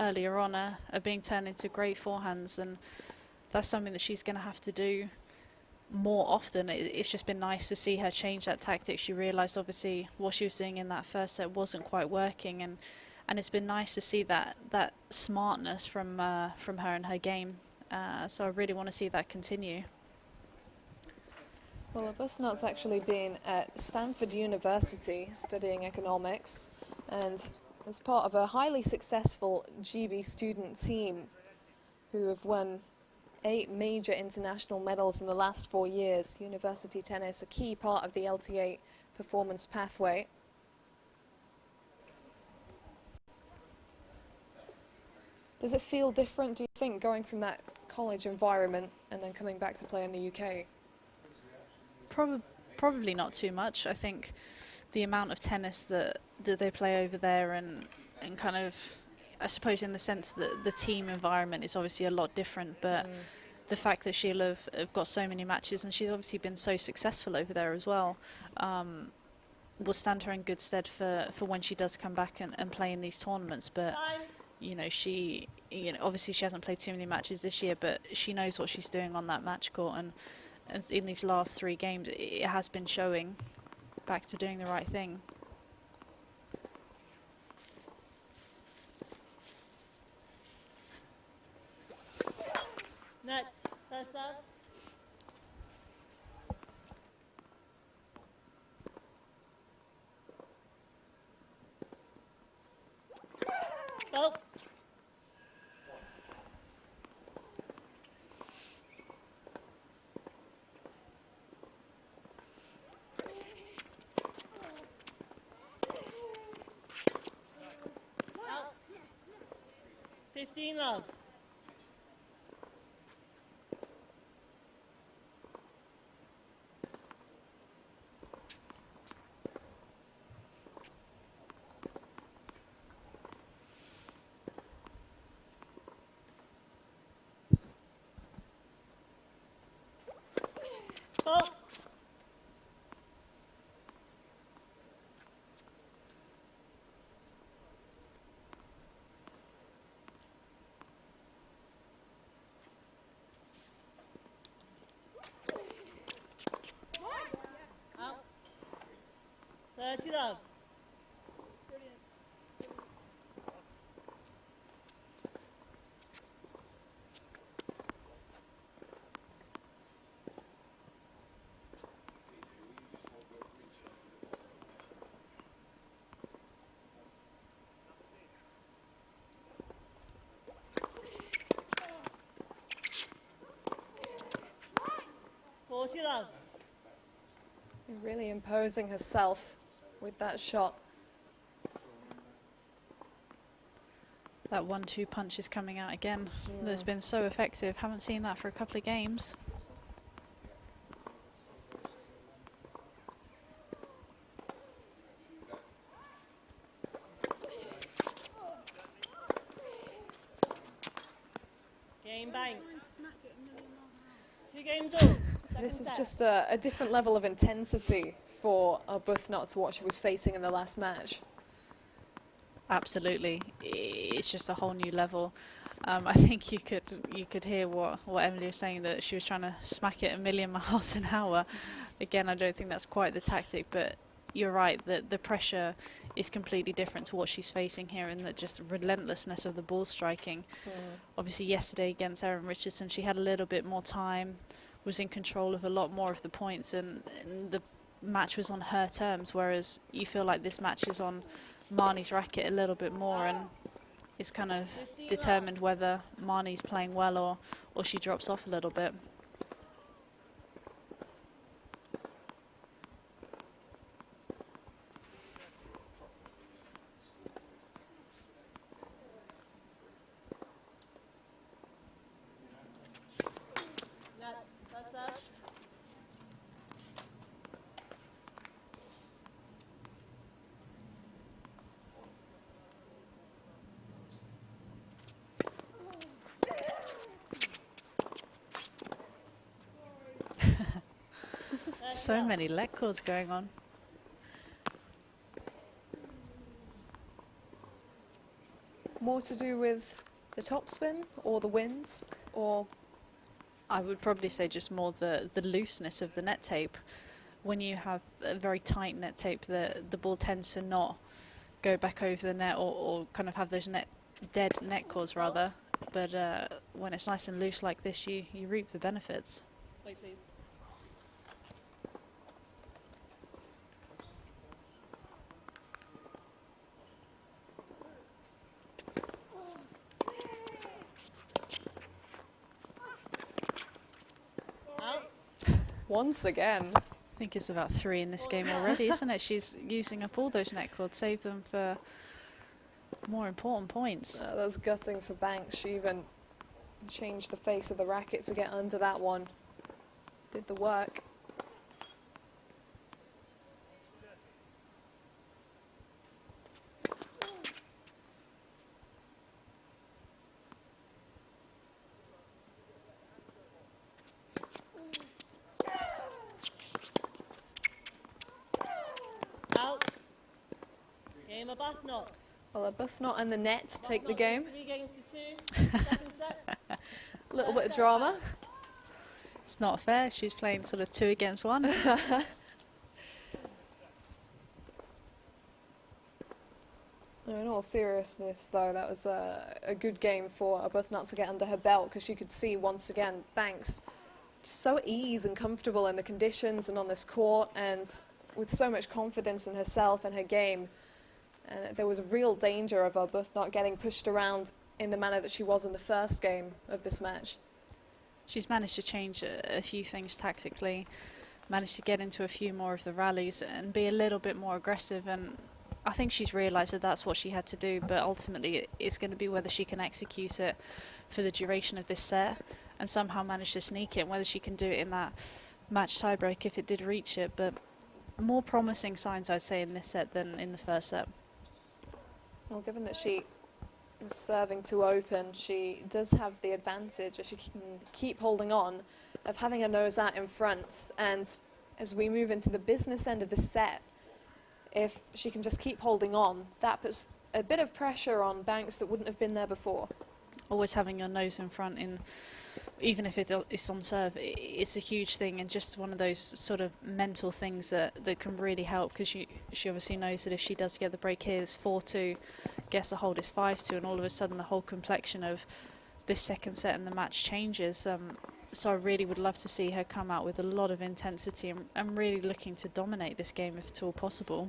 earlier on are being turned into great forehands, and that's something that she's going to have to do more often. It's just been nice to see her change that tactic. She realised obviously what she was doing in that first set wasn't quite working, and it's been nice to see that smartness from her in her game. So I really want to see that continue. Well, Arbuthnot's actually been at Stanford University studying economics, and as part of a highly successful GB student team who have won 8 major international medals in the last 4 years. University tennis, a key part of the LTA performance pathway. Does it feel different, do you think, going from that college environment and then coming back to play in the UK? Probably not too much. I think the amount of tennis that they play over there, and kind of, I suppose in the sense that the team environment is obviously a lot different, but the fact that she'll have got so many matches, and she's obviously been so successful over there as well, will stand her in good stead for when she does come back and play in these tournaments. But you know, obviously she hasn't played too many matches this year, but she knows what she's doing on that match court, and in these last 3 games it has been showing back to doing the right thing. Net, first serve. Ball. Out. 15 love. Ball. Out. 30 love. Love. Really imposing herself with that shot. That 1-2 punch is coming out again. That's been so effective. Haven't seen that for a couple of games. Game Banks. 2 games all. This is just a different level of intensity for Arbuthnot to what she was facing in the last match. Absolutely, it's just a whole new level. I think you could hear what Emily was saying, that she was trying to smack it a million miles an hour. Again, I don't think that's quite the tactic, but you're right that the pressure is completely different to what she's facing here, and that just relentlessness of the ball striking. Obviously, yesterday against Erin Richardson, she had a little bit more time, was in control of a lot more of the points, and the match was on her terms, whereas you feel like this match is on Marnie's racket a little bit more, and it's kind of determined whether Marnie's playing well or she drops off a little bit. So many leg cords going on. More to do with the topspin or the winds, or? I would probably say just more the looseness of the net tape. When you have a very tight net tape, the ball tends to not go back over the net, or kind of have those dead net cords rather. But when it's nice and loose like this, you reap the benefits. Wait, please. Once again. I think it's about 3 in this game already, isn't it? She's using up all those net cords, save them for more important points. That's gutting for Banks. She even changed the face of the racket to get under that one. Did the work. Arbuthnot. Well, Arbuthnot and the net take the game. 3 games to 2. Second set. A little bit of drama. It's not fair. She's playing sort of 2 against 1. In all seriousness, though, that was a good game for Arbuthnot to get under her belt, because you could see once again Banks just so ease and comfortable in the conditions and on this court, and with so much confidence in herself and her game. And there was real danger of Arbuthnot getting pushed around in the manner that she was in the first game of this match. She's managed to change a few things tactically, managed to get into a few more of the rallies and be a little bit more aggressive, and I think she's realised that that's what she had to do, but ultimately it's going to be whether she can execute it for the duration of this set and somehow manage to sneak it, whether she can do it in that match tiebreak if it did reach it. But more promising signs, I'd say, in this set than in the first set. Well, given that she was serving to open, she does have the advantage, if she can keep holding on, of having her nose out in front. And as we move into the business end of the set, if she can just keep holding on, that puts a bit of pressure on Banks that wouldn't have been there before. Always having your nose in front, even if it's on serve, it's a huge thing, and just one of those sort of mental things that can really help, because she obviously knows that if she does get the break here, it's 4-2, guess the hold is 5-2, and all of a sudden the whole complexion of this second set and the match changes. So I really would love to see her come out with a lot of intensity and really looking to dominate this game if at all possible.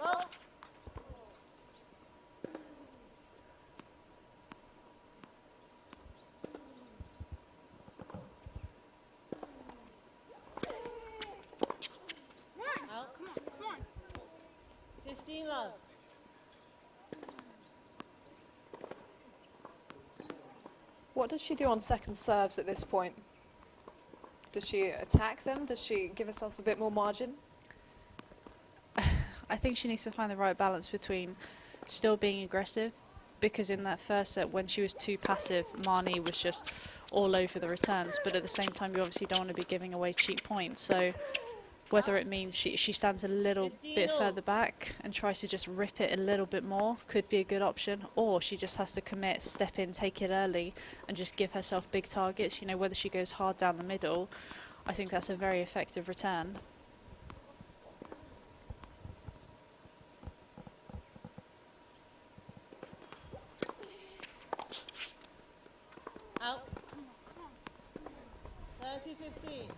Out. Out. 15 love. What does she do on second serves at this point? Does she attack them? Does she give herself a bit more margin? I think she needs to find the right balance between still being aggressive, because in that first set when she was too passive, Marnie was just all over the returns, but at the same time you obviously don't want to be giving away cheap points. So whether it means she stands a little bit further back and tries to just rip it a little bit more could be a good option, or she just has to commit, step in, take it early and just give herself big targets. You know, whether she goes hard down the middle, I think that's a very effective return. Out. 30-15.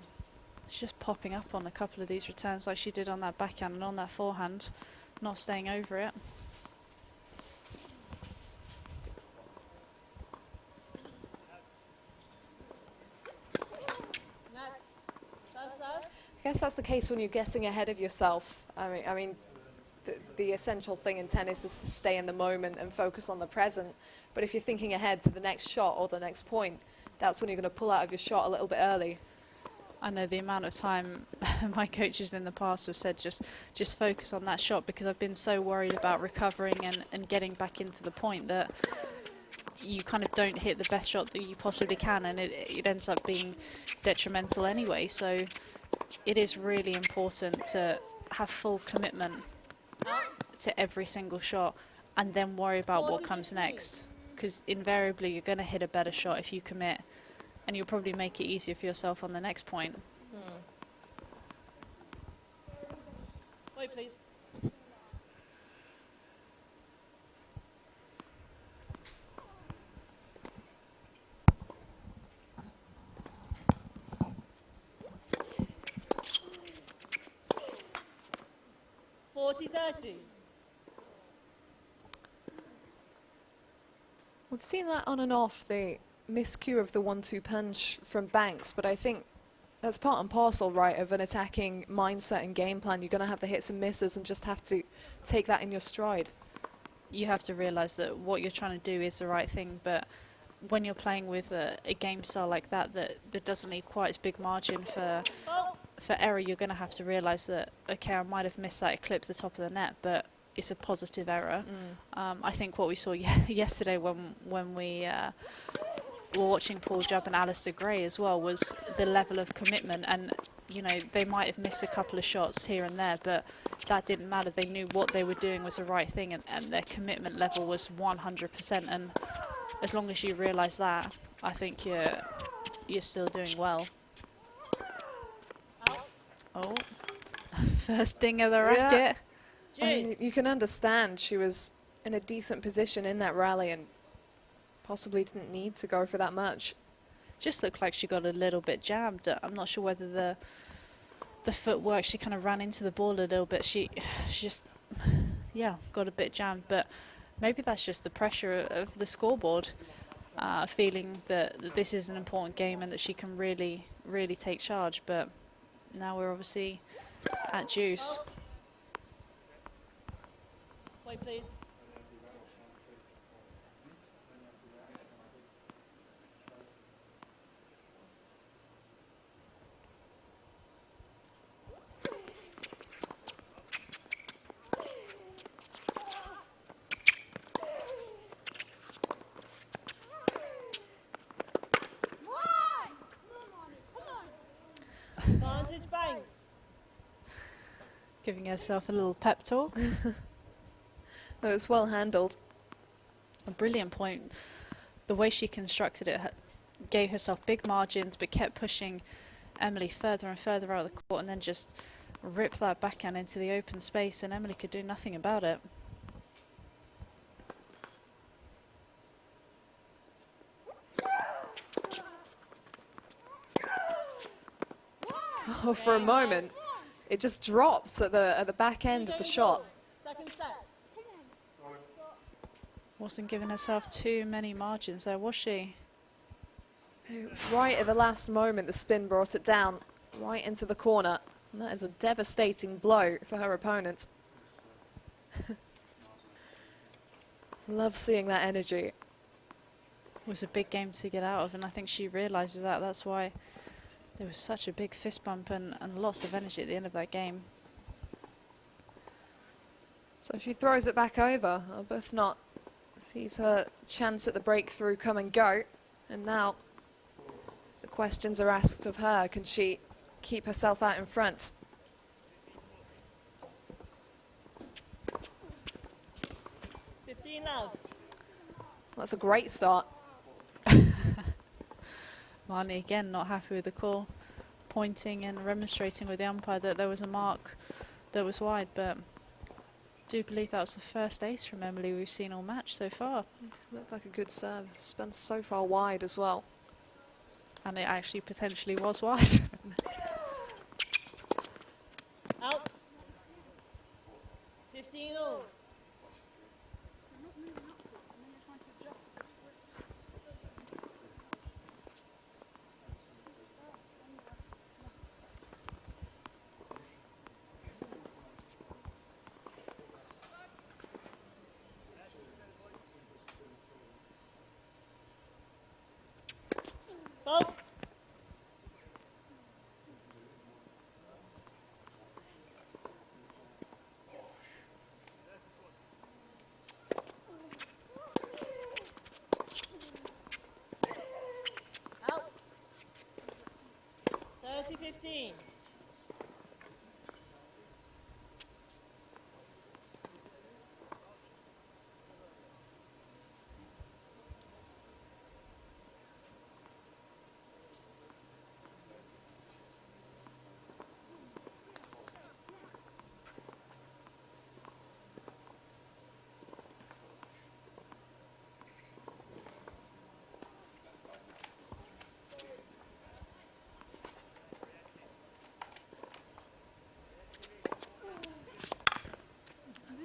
She's just popping up on a couple of these returns like she did on that backhand and on that forehand, not staying over it. Net. First serve. I guess that's the case when you're getting ahead of yourself. I mean, the essential thing in tennis is to stay in the moment and focus on the present. But if you're thinking ahead to the next shot or the next point, that's when you're going to pull out of your shot a little bit early. I know the amount of time my coaches in the past have said just focus on that shot, because I've been so worried about recovering and getting back into the point that you kind of don't hit the best shot that you possibly can, and it ends up being detrimental anyway. So it is really important to have full commitment to every single shot and then worry about what comes next, because invariably you're going to hit a better shot if you commit, and you'll probably make it easier for yourself on the next point. Wait, please. $40-30. We've seen that on and off, the miscue of the 1-2 punch from Banks, but I think that's part and parcel, right, of an attacking mindset and game plan. You're going to have the hits and misses and just have to take that in your stride. You have to realise that what you're trying to do is the right thing, but when you're playing with a game style like that doesn't leave quite as big margin for error, you're going to have to realise that, okay, I might have missed that eclipse the top of the net, but it's a positive error. I think what we saw yesterday when we watching Paul Jubb and Alistair Gray as well was the level of commitment. And you know, they might have missed a couple of shots here and there, but that didn't matter. They knew what they were doing was the right thing, and their commitment level was 100%. And as long as you realise that, I think you're still doing well. Out. Oh, first ding of the racket. I mean, Juice. you can understand she was in a decent position in that rally and possibly didn't need to go for that much. Just looked like she got a little bit jammed. I'm not sure whether the footwork, she kind of ran into the ball a little bit. She just, yeah, got a bit jammed. But maybe that's just the pressure of the scoreboard, feeling that this is an important game and that she can really, really take charge. But now we're obviously at juice. Play, please. Advantage Banks. Giving herself a little pep talk. It was well handled. A brilliant point. The way she constructed it gave herself big margins, but kept pushing Emily further and further out of the court, and then just ripped that backhand into the open space, and Emily could do nothing about it. Oh, for a moment, it just dropped at the back end of the shot. Second set. Wasn't giving herself too many margins there, was she? Right at the last moment, the spin brought it down right into the corner. And that is a devastating blow for her opponent. Love seeing that energy. It was a big game to get out of, and I think she realises that. That's why there was such a big fist bump and lots of energy at the end of that game. So she throws it back over. Arbuthnot sees her chance at the breakthrough come and go. And now the questions are asked of her. Can she keep herself out in front? Love. That's a great start. Marnie again not happy with the call, pointing and remonstrating with the umpire that there was a mark that was wide, but do believe that was the first ace from Emily we've seen all match so far. Looked like a good serve. Spun so far wide as well. And it actually potentially was wide. Out. 15 all. Fault. Out. 30-15.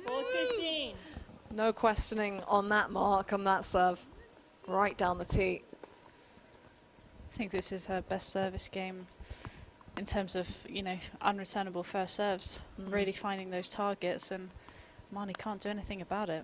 Four's 15. No questioning on that mark, on that serve. Right down the tee. I think this is her best service game in terms of, you know, unreturnable first serves, really finding those targets, and Marnie can't do anything about it.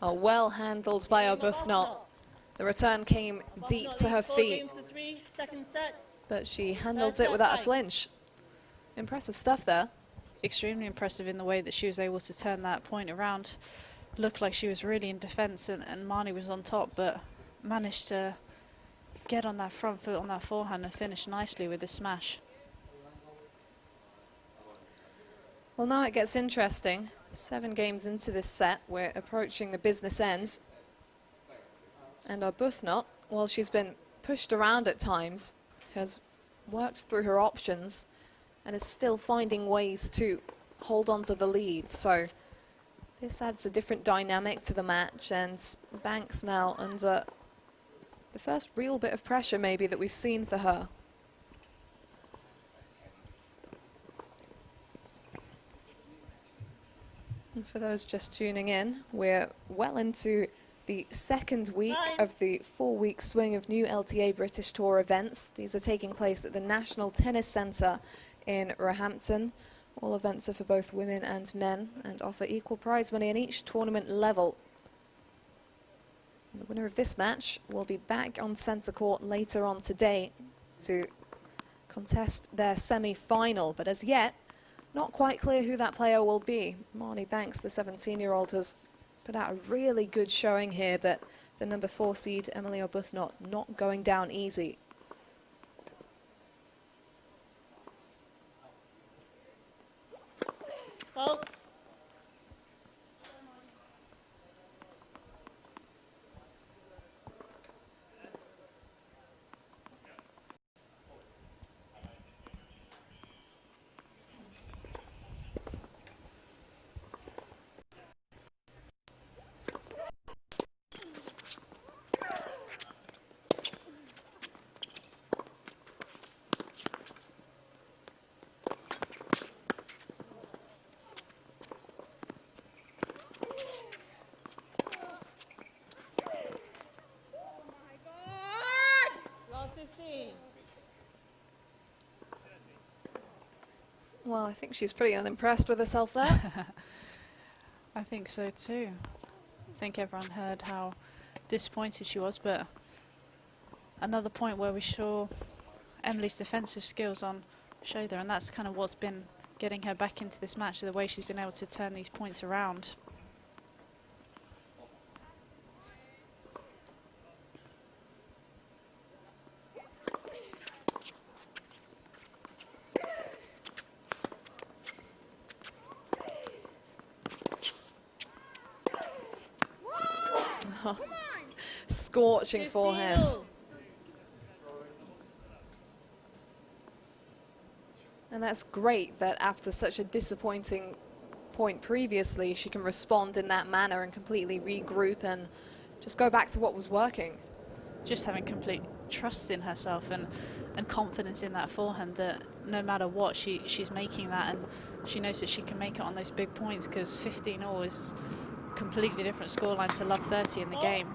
Oh, well handled by Arbuthnot. The return came deep to her feet, Games to 3, second set. but she handled First it set without a right. flinch. Impressive stuff there. Extremely impressive in the way that she was able to turn that point around. Looked like she was really in defence, and Marnie was on top, but managed to get on that front foot on that forehand and finish nicely with the smash. Well, now it gets interesting. 7 games into this set, we're approaching the business end. And Arbuthnot, while she's been pushed around at times, has worked through her options and is still finding ways to hold on to the lead. So this adds a different dynamic to the match, and Banks now under the first real bit of pressure maybe that we've seen for her. And for those just tuning in, we're well into the second week of the 4-week swing of new LTA British Tour events. These are taking place at the National Tennis Centre in Roehampton. All events are for both women and men and offer equal prize money in each tournament level. And the winner of this match will be back on centre court later on today to contest their semi-final. But as yet, not quite clear who that player will be. Marnie Banks, the 17-year-old, has put out a really good showing here, but the number 4 seed, Emily Arbuthnot, not going down easy. Fault. Last 15. Well, I think she's pretty unimpressed with herself there. I think so too. I think everyone heard how disappointed she was, but another point where we saw Emily's defensive skills on show there, and that's kind of what's been getting her back into this match, the way she's been able to turn these points around. Scorching 15 forehands. all. And that's great that after such a disappointing point previously, she can respond in that manner and completely regroup and just go back to what was working. Just having complete trust in herself and confidence in that forehand, that no matter what, she's making that, and she knows that she can make it on those big points, because 15-all is a completely different scoreline to love 30 in the game.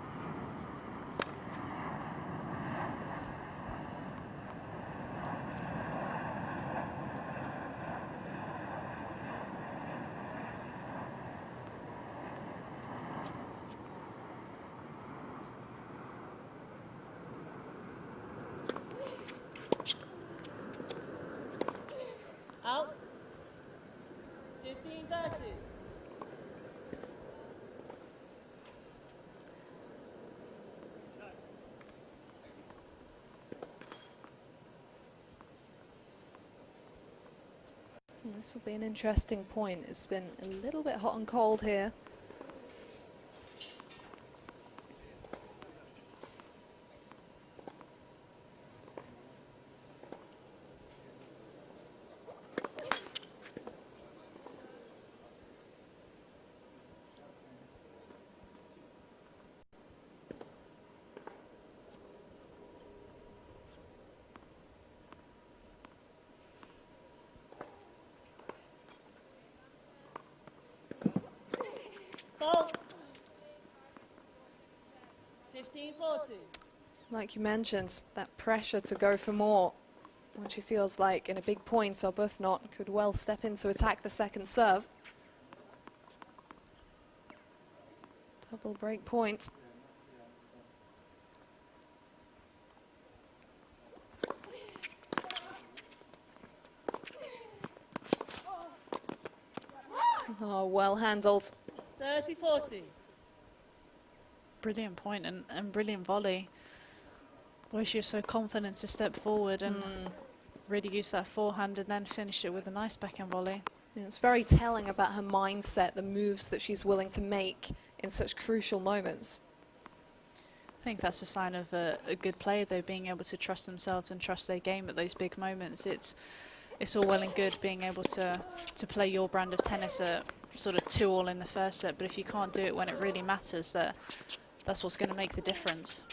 Out. 15-30. This will be an interesting point. It's been a little bit hot and cold here. Fault. 15-40. Like you mentioned, that pressure to go for more when she feels like in a big point Arbuthnot could well step in to attack the second serve. Double break point. Oh, well handled. 30-40. Brilliant point and brilliant volley. The way she was so confident to step forward and really use that forehand and then finish it with a nice backhand volley. Yeah, it's very telling about her mindset, the moves that she's willing to make in such crucial moments. I think that's a sign of a good player, though, being able to trust themselves and trust their game at those big moments. It's all well and good being able to play your brand of tennis at sort of 2-all in the first set, but if you can't do it when it really matters, that's what's going to make the difference.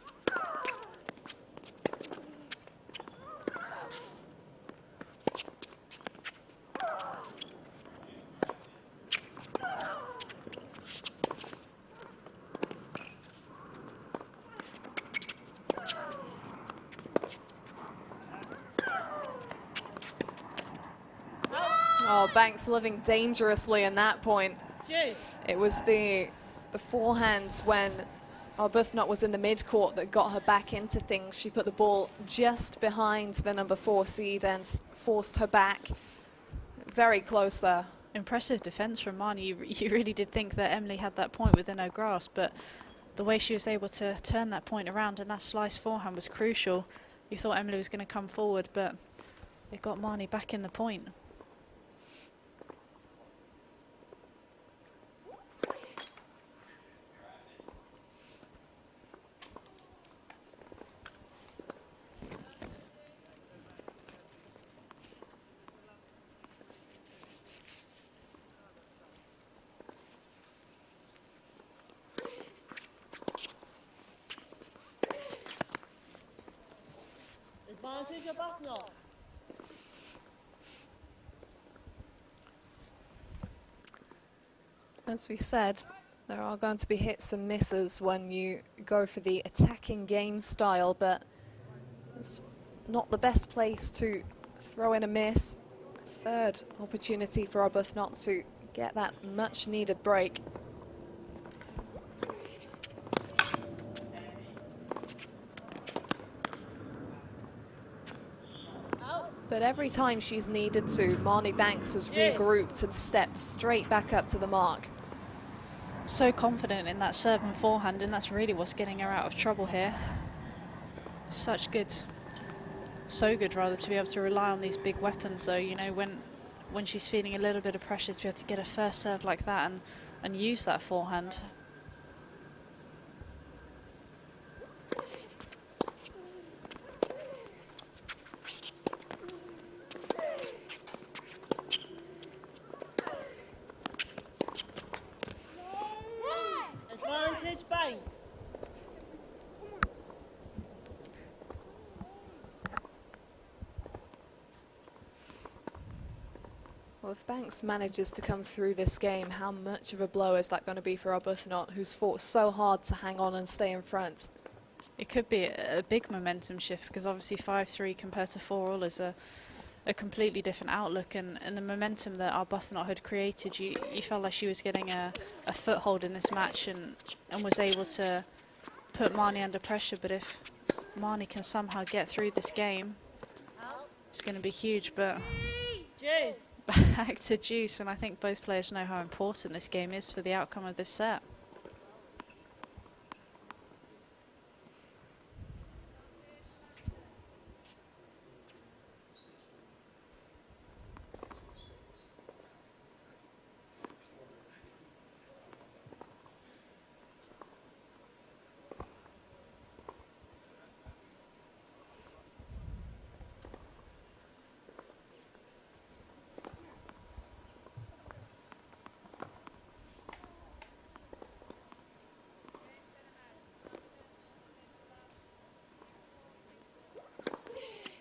Oh, Banks living dangerously in that point. Juice. It was the forehand when Arbuthnot was in the mid-court that got her back into things. She put the ball just behind the number 4 seed and forced her back. Very close there. Impressive defence from Marnie. You really did think that Emily had that point within her grasp, but the way she was able to turn that point around and that slice forehand was crucial. You thought Emily was going to come forward, but it got Marnie back in the point. Advantage of Arbuthnot. As we said, there are going to be hits and misses when you go for the attacking game style, but it's not the best place to throw in a miss. Third opportunity for Arbuthnot to get that much needed break. But every time she's needed to, Marnie Banks has regrouped and stepped straight back up to the mark. So confident in that serve and forehand, and that's really what's getting her out of trouble here. So good rather, to be able to rely on these big weapons, though. You know, when she's feeling a little bit of pressure, to be able to get a first serve like that and use that forehand. Advantage Banks. Well, if Banks manages to come through this game, how much of a blow is that going to be for Arbuthnot, who's fought so hard to hang on and stay in front? It could be a big momentum shift, because obviously 5-3 compared to 4-all is a completely different outlook, and the momentum that Arbuthnot had created, you felt like she was getting a foothold in this match and was able to put Marnie under pressure. But if Marnie can somehow get through this game, it's going to be huge. But Juice. back to juice, and I think both players know how important this game is for the outcome of this set.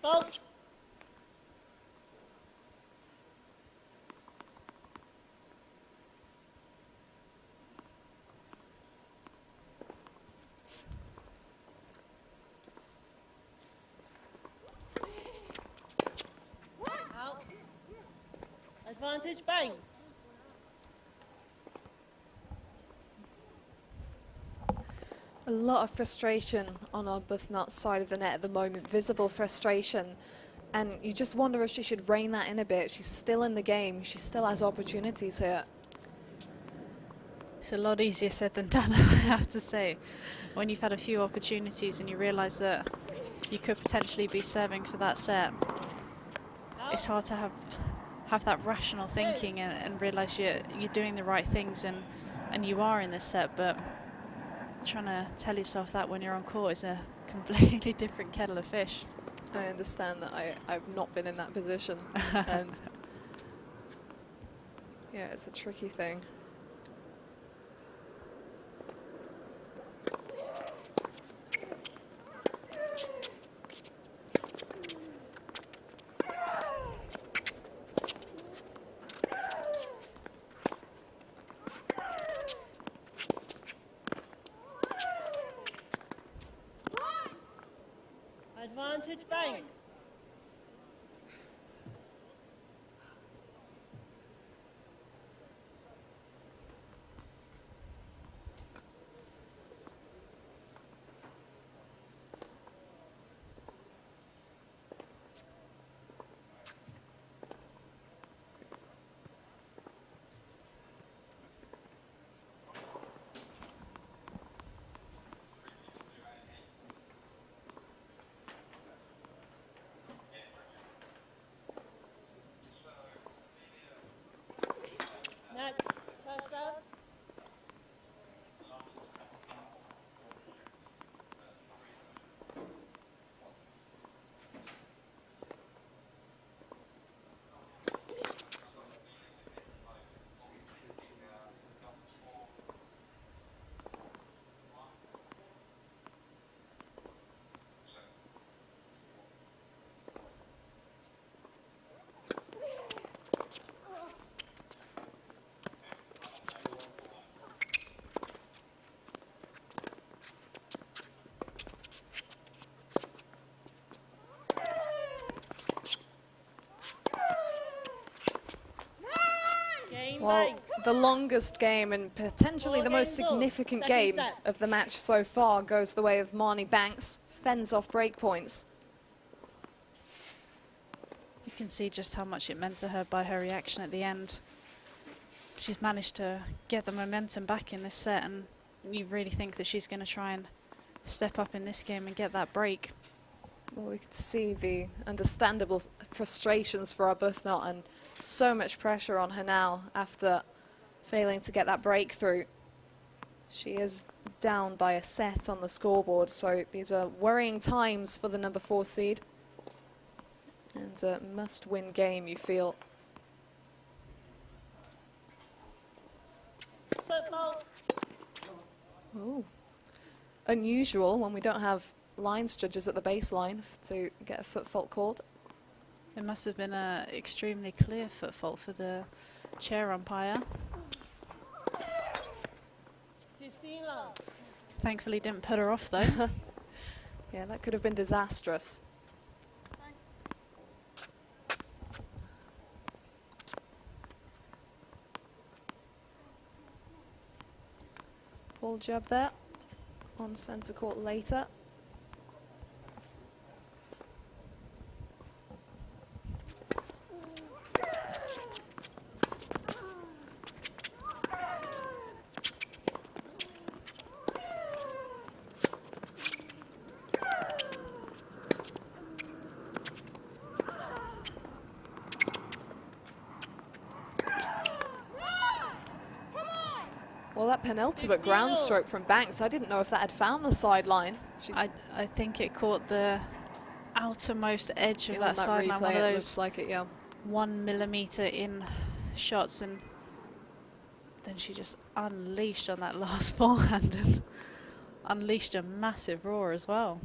Fault. Out. Advantage Banks. A lot of frustration on Arbuthnot's side of the net at the moment, visible frustration. And you just wonder if she should rein that in a bit. She's still in the game. She still has opportunities here. It's a lot easier said than done, I have to say. When you've had a few opportunities and you realise that you could potentially be serving for that set, it's hard to have that rational thinking and realise you're doing the right things and you are in this set, but trying to tell yourself that when you're on court is a completely different kettle of fish. I understand that I've not been in that position. And yeah, it's a tricky thing. Advantage Banks. Net, first serve. Game Well, Banks. the longest game and potentially the most significant game of the match so far goes the way of Marnie Banks, fends off break points. You can see just how much it meant to her by her reaction at the end. She's managed to get the momentum back in this set, and you really think that she's going to try and step up in this game and get that break. Well, we could see the understandable frustrations for Arbuthnot and so much pressure on her now after failing to get that breakthrough. She is down by a set on the scoreboard, so these are worrying times for the number 4 seed. And a must-win game, you feel. Football. Oh, unusual when we don't have lines judges at the baseline to get a foot fault called. It must have been an extremely clear foot fault for the chair umpire. 15 love. Thankfully didn't put her off though. Yeah, that could have been disastrous. Ball jab there on centre court later. Well, that penultimate ground stroke from Banks, I didn't know if that had found the sideline. I think it caught the outermost edge of On that sideline, replay, one of it those looks like it, yeah. 1 millimetre in shots, and then she just unleashed on that last forehand and unleashed a massive roar as well.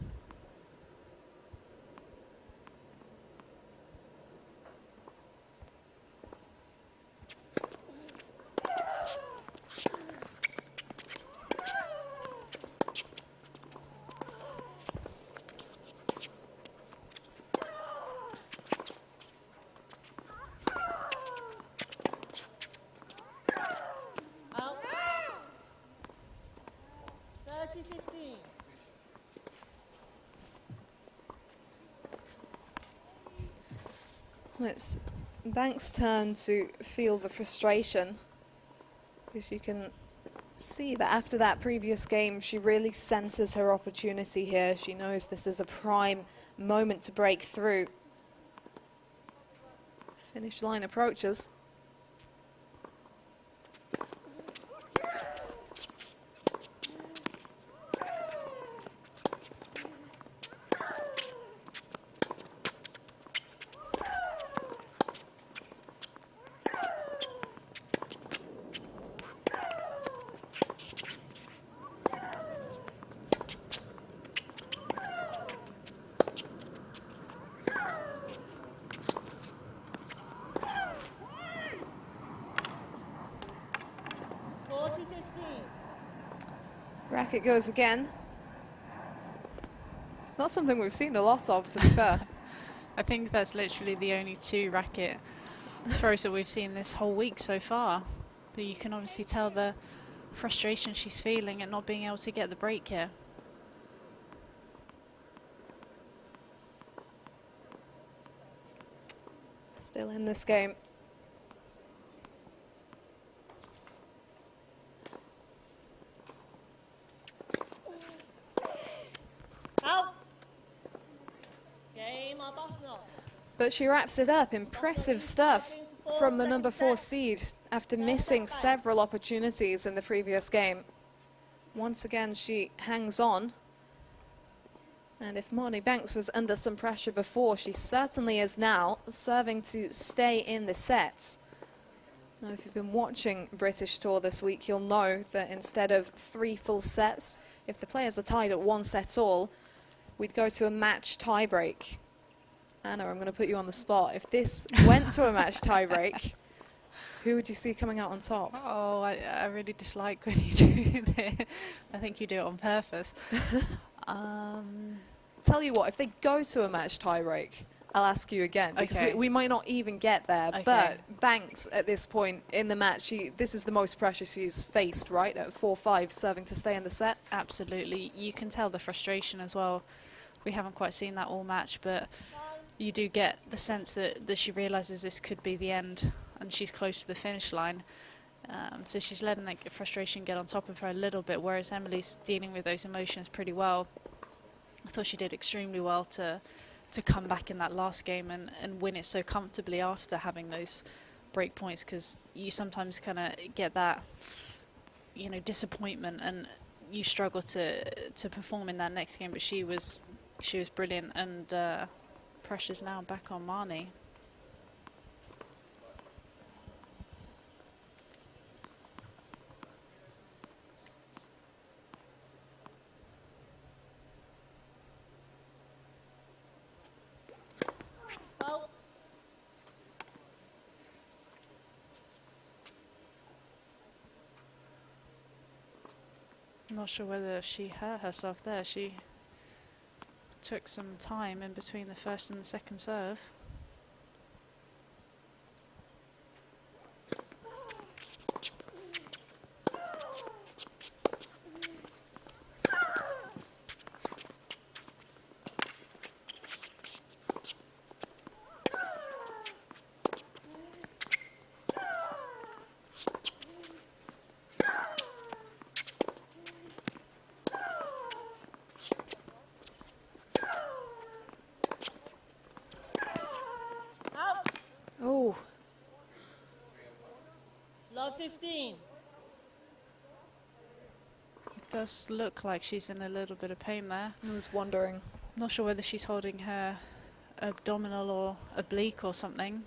Out. 30-15. It's Banks' turn to feel the frustration, because you can see that after that previous game, she really senses her opportunity here. She knows this is a prime moment to break through. Finish line approaches. Racket goes again. Not something we've seen a lot of, to be fair. I think that's literally the only 2 racket throws that we've seen this whole week so far. But you can obviously tell the frustration she's feeling at not being able to get the break here. Still in this game. Out. Game on Bucknell. But she wraps it up. Impressive stuff from the number 4 seed after missing several opportunities in the previous game. Once again, she hangs on. And if Marnie Banks was under some pressure before, she certainly is now, serving to stay in the sets. Now, if you've been watching British Tour this week, you'll know that instead of 3 full sets, if the players are tied at 1 set all, we'd go to a match tiebreak. Anna, I'm going to put you on the spot. If this went to a match tiebreak, who would you see coming out on top? Oh, I really dislike when you do this. I think you do it on purpose. Tell you what, if they go to a match tiebreak, I'll ask you again, because Okay. we might not even get there. Okay. But Banks, at this point in the match, this is the most pressure she's faced, right? At 4-5, serving to stay in the set. Absolutely. You can tell the frustration as well. We haven't quite seen that all match, but you do get the sense that she realises this could be the end and she's close to the finish line. So she's letting that frustration get on top of her a little bit, whereas Emily's dealing with those emotions pretty well. I thought she did extremely well to come back in that last game and win it so comfortably after having those break points, because you sometimes kind of get that, you know, disappointment and you struggle to perform in that next game. But she was brilliant, and pressure's now back on Marnie. Out. I'm not sure whether she hurt herself there. She took some time in between the first and the second serve. Out. Oh, Love 15. It does look like she's in a little bit of pain there. I was wondering. Not sure whether she's holding her abdominal or oblique or something.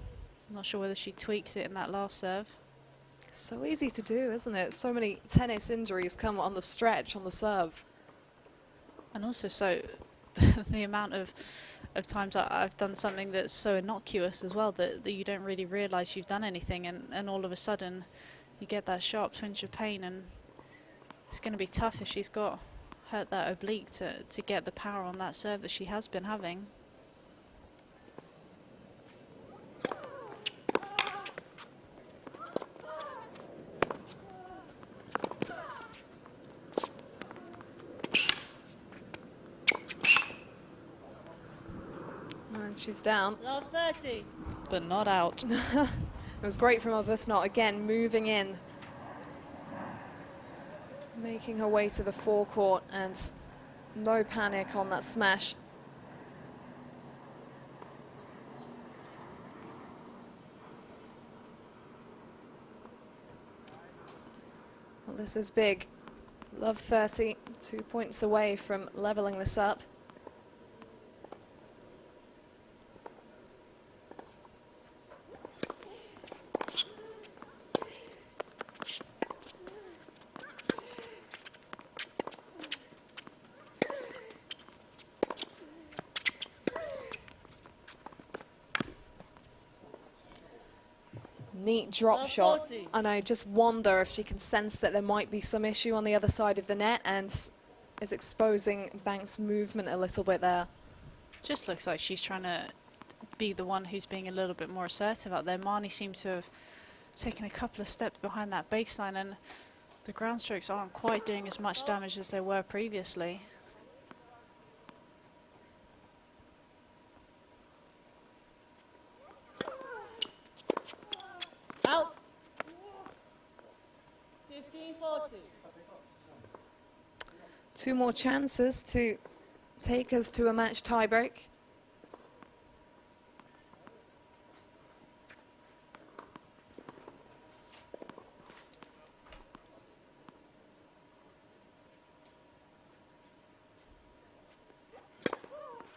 Not sure whether she tweaks it in that last serve. So easy to do, isn't it? So many tennis injuries come on the stretch, on the serve. And also, so the amount of times I've done something that's so innocuous as well that you don't really realise you've done anything, and all of a sudden you get that sharp twinge of pain, and it's going to be tough if she's got hurt that oblique to get the power on that serve that she has been having. She's down. Love 30. But not out. It was great from Arbuthnot, again, moving in. Making her way to the forecourt, and no panic on that smash. Well, this is big. Love 30, 2 points away from leveling this up. Neat drop shot, 40. and I just wonder if she can sense that there might be some issue on the other side of the net and is exposing Banks' movement a little bit there. Just looks like she's trying to be the one who's being a little bit more assertive out there. Marnie seems to have taken a couple of steps behind that baseline, and the ground strokes aren't quite doing as much damage as they were previously. Out. 15-40. 2 more chances to take us to a match tiebreak.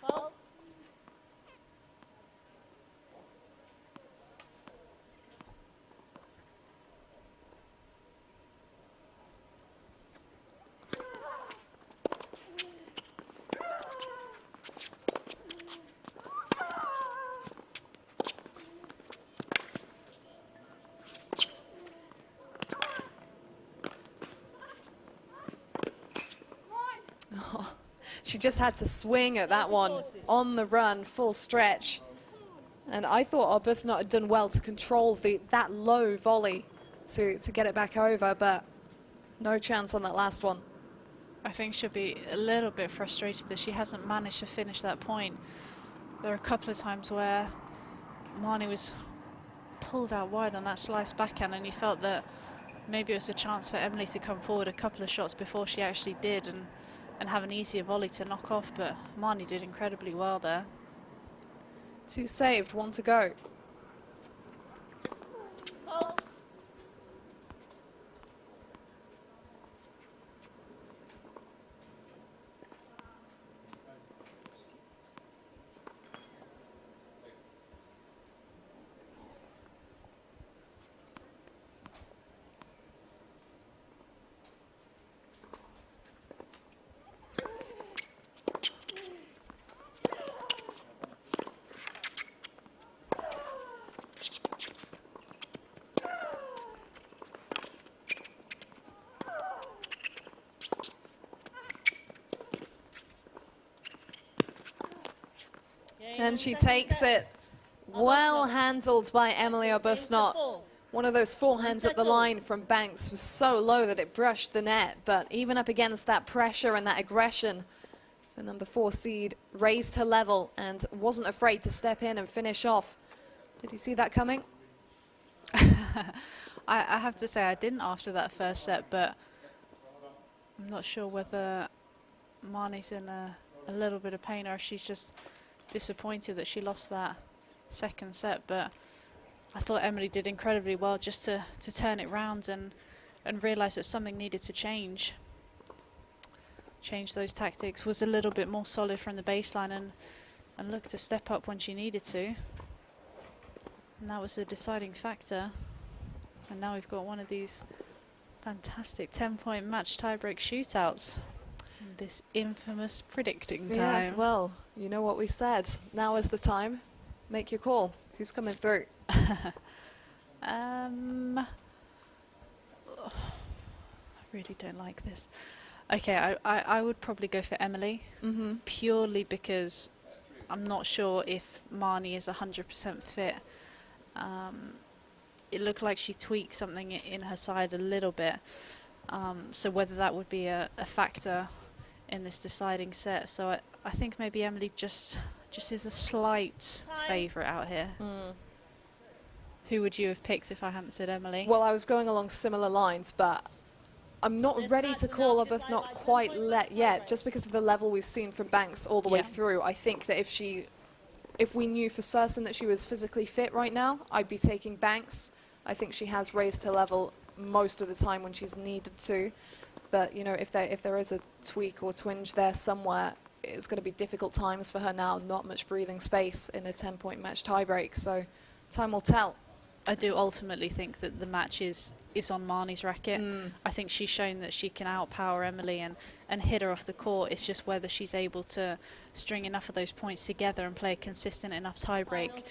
Fault. She just had to swing at that one on the run, full stretch. And I thought Arbuthnot had done well to control that low volley to get it back over, but no chance on that last one. I think she'll be a little bit frustrated that she hasn't managed to finish that point. There are a couple of times where Marnie was pulled out wide on that slice backhand, and you felt that maybe it was a chance for Emily to come forward a couple of shots before she actually did and have an easier volley to knock off, but Marnie did incredibly well there. 2 saved, 1 to go. Fault. And she takes it. Well handled by Emily Arbuthnot. One of those forehands at the line from Banks was so low that it brushed the net, but even up against that pressure and that aggression, the number 4 seed raised her level and wasn't afraid to step in and finish off. Did you see that coming? I have to say I didn't after that first set, but I'm not sure whether Marnie's in a little bit of pain or if she's just disappointed that she lost that second set. But I thought Emily did incredibly well just to turn it round and realise that something needed to change. Change those tactics, was a little bit more solid from the baseline and looked to step up when she needed to. And that was the deciding factor. And now we've got one of these fantastic 10-point match tiebreak shootouts. This infamous predicting time. Yes, well, you know what we said. Now is the time. Make your call. Who's coming through? I really don't like this. Okay, I would probably go for Emily, purely because I'm not sure if Marnie is 100% fit. It looked like she tweaked something in her side a little bit, so whether that would be a factor in this deciding set. So I think maybe Emily just just is a slight favourite out here. Who would you have picked if I hadn't said Emily? Well, I was going along similar lines, but I'm not ready to call Elizabeth not quite yet, just because of the level we've seen from Banks all the way through. I think that if we knew for certain that she was physically fit right now, I'd be taking Banks. I think she has raised her level most of the time when she's needed to. But, you know, if there is a tweak or twinge there somewhere, it's going to be difficult times for her now. Not much breathing space in a 10-point match tiebreak. So time will tell. I do ultimately think that the match is on Marnie's racket. I think she's shown that she can outpower Emily and hit her off the court. It's just whether she's able to string enough of those points together and play a consistent enough tiebreak.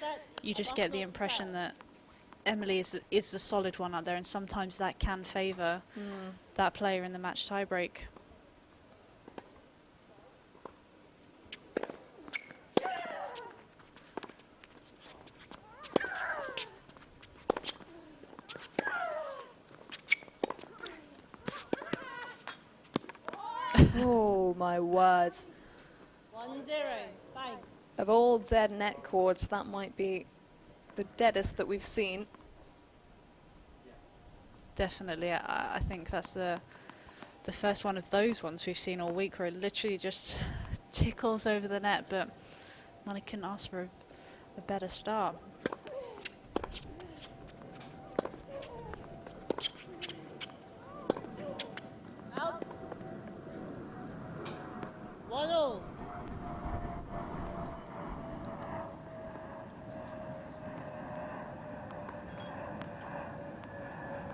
You just get the impression that Emily is the solid one out there, and sometimes that can favour that player in the match tiebreak. Oh, my words. 1-0, Banks. Of all dead net cords, that might be the deadest that we've seen. Definitely, I think that's the first one of those ones we've seen all week where it literally just tickles over the net, but Marnie couldn't ask for a better start. Out. 1-1.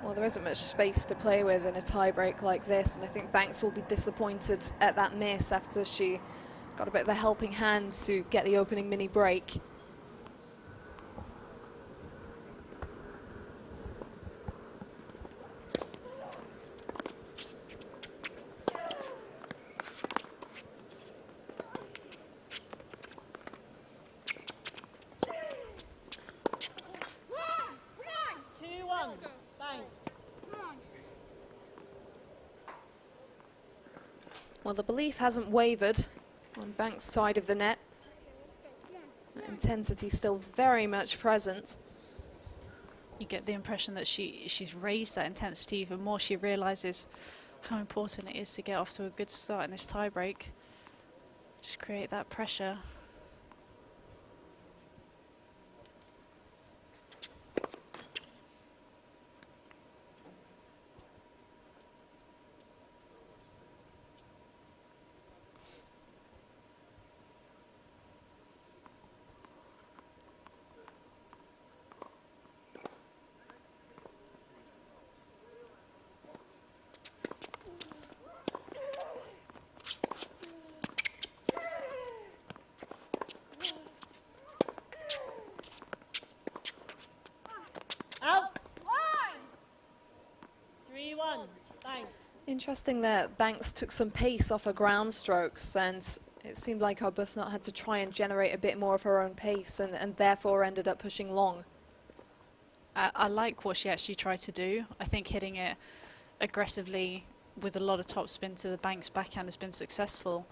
Well, there isn't much space to play with in a tiebreak like this, and I think Banks will be disappointed at that miss after she got a bit of a helping hand to get the opening mini break. Well, the belief hasn't wavered on Banks' side of the net. That intensity still very much present. You get the impression that she's raised that intensity even more. She realises how important it is to get off to a good start in this tiebreak. Just create that pressure. Out. 3-1, Banks. Interesting that Banks took some pace off her ground strokes, and it seemed like Arbuthnot had to try and generate a bit more of her own pace and therefore ended up pushing long. I like what she actually tried to do. I think hitting it aggressively with a lot of topspin to the Banks backhand has been successful.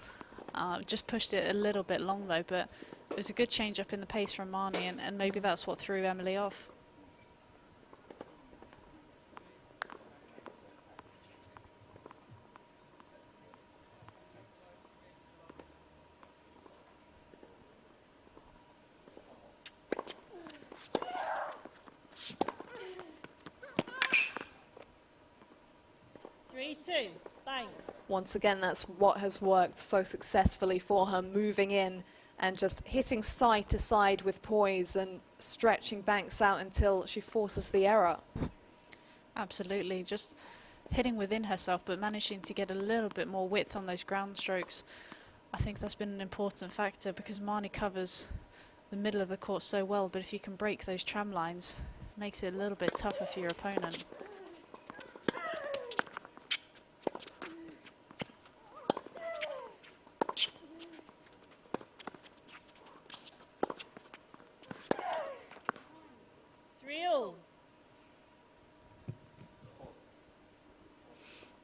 Just pushed it a little bit long though, but it was a good change up in the pace from Marnie, and maybe that's what threw Emily off. Banks. Once again, that's what has worked so successfully for her, moving in and just hitting side to side with poise and stretching Banks out until she forces the error. Absolutely, just hitting within herself but managing to get a little bit more width on those ground strokes. I think that's been an important factor because Marnie covers the middle of the court so well, but if you can break those tram lines, it makes it a little bit tougher for your opponent.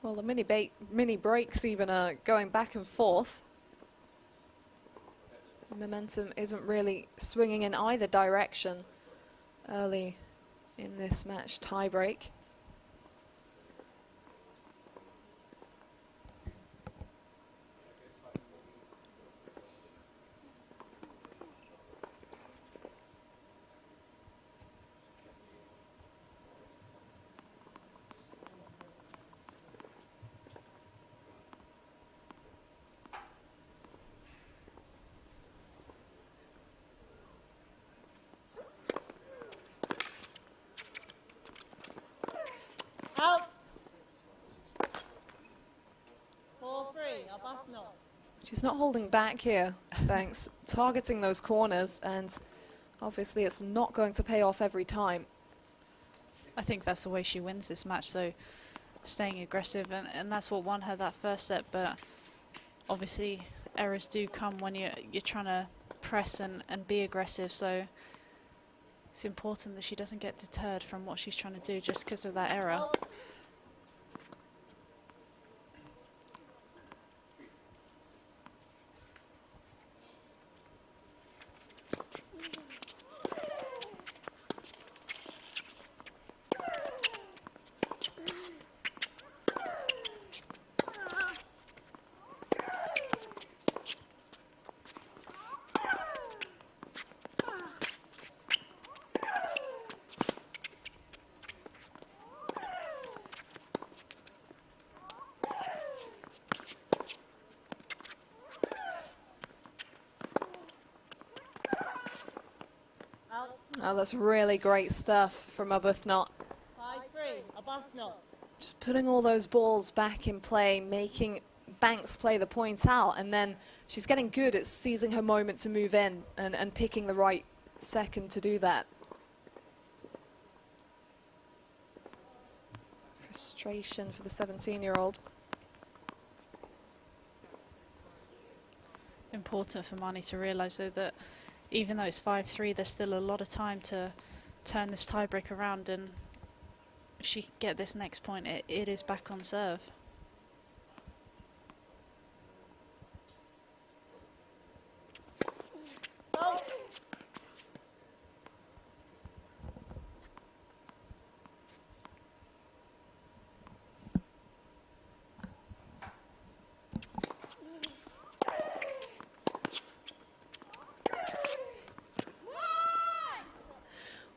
Well, the mini breaks even are going back and forth. The momentum isn't really swinging in either direction early in this match tiebreak. Out. 4-3, Arbuthnot. She's not holding back here, Banks, targeting those corners, and obviously it's not going to pay off every time. I think that's the way she wins this match, though, staying aggressive, and that's what won her that first set. But obviously errors do come when you're trying to press and be aggressive, so it's important that she doesn't get deterred from what she's trying to do just because of that error. Out. Oh, that's really great stuff from Arbuthnot. 5-3, Arbuthnot. Just putting all those balls back in play, making Banks play the points out, and then she's getting good at seizing her moment to move in and picking the right second to do that. Frustration for the 17-year-old. Important for Mani to realise, though, that even though it's 5-3, there's still a lot of time to turn this tiebreak around, and if she can get this next point, it is back on serve. Out.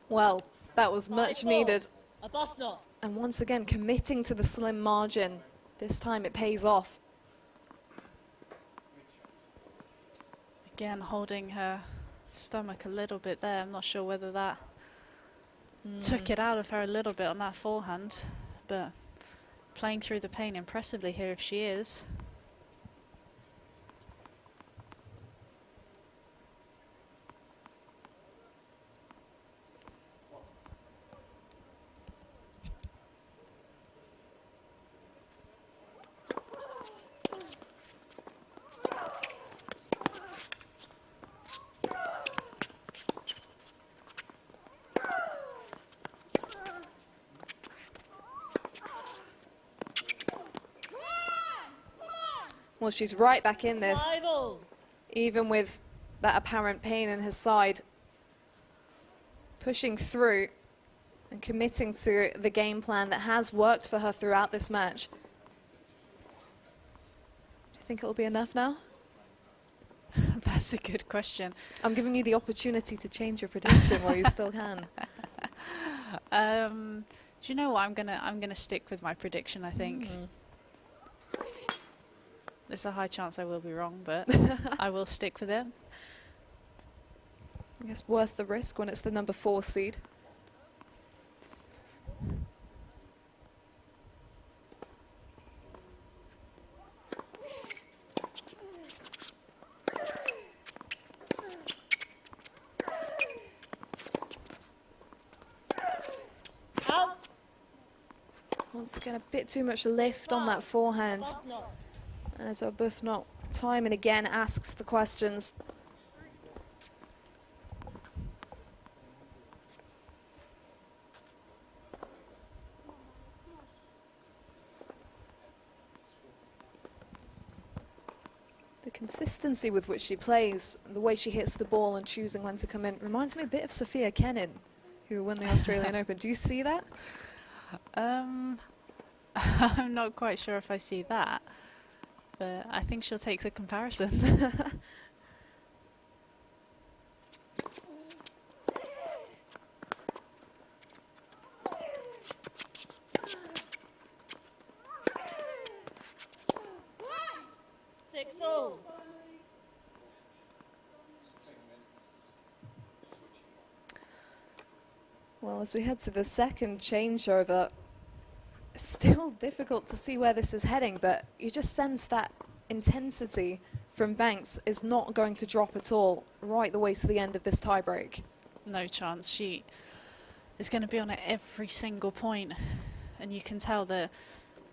Well, that was much 5-4, needed. Arbuthnot. And once again, committing to the slim margin. This time it pays off. Again, holding her stomach a little bit there. I'm not sure whether that took it out of her a little bit on that forehand, but playing through the pain impressively here if she is. Well, she's right back in this, 5-all. even with that apparent pain in her side. Pushing through and committing to the game plan that has worked for her throughout this match. Do you think it'll be enough now? That's a good question. I'm giving you the opportunity to change your prediction while you still can. Do you know what? I'm gonna stick with my prediction, I think. There's a high chance I will be wrong, but I will stick with it. I guess worth the risk when it's the number 4 seed. Out. Once again, a bit too much lift on that forehand. Arbuthnot. As Arbuthnot time and again asks the questions. The consistency with which she plays, the way she hits the ball and choosing when to come in, reminds me a bit of Sophia Kenin, who won the Australian Open. Do you see that? I'm not quite sure if I see that, but I think she'll take the comparison. 6-all. Well, as we head to the second changeover, still difficult to see where this is heading, but you just sense that intensity from Banks is not going to drop at all right the way to the end of this tiebreak. No chance. She is going to be on it every single point, and you can tell that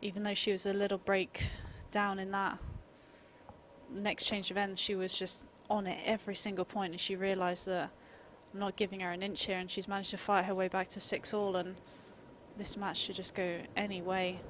even though she was a little break down in that next change of ends, she was just on it every single point, and she realised that I'm not giving her an inch here, and she's managed to fight her way back to 6-all, and this match should just go any way.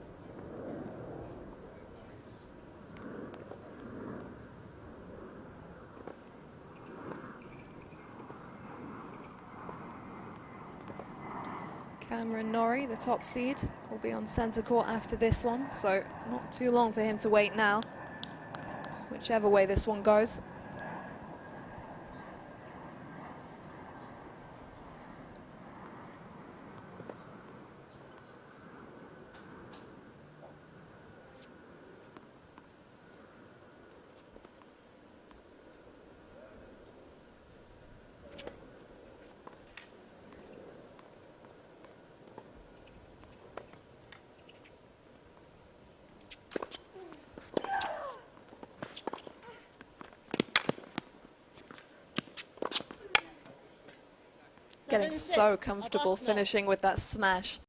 Cameron Norrie, the top seed, will be on centre court after this one, so not too long for him to wait now, whichever way this one goes. Getting so comfortable finishing with that smash.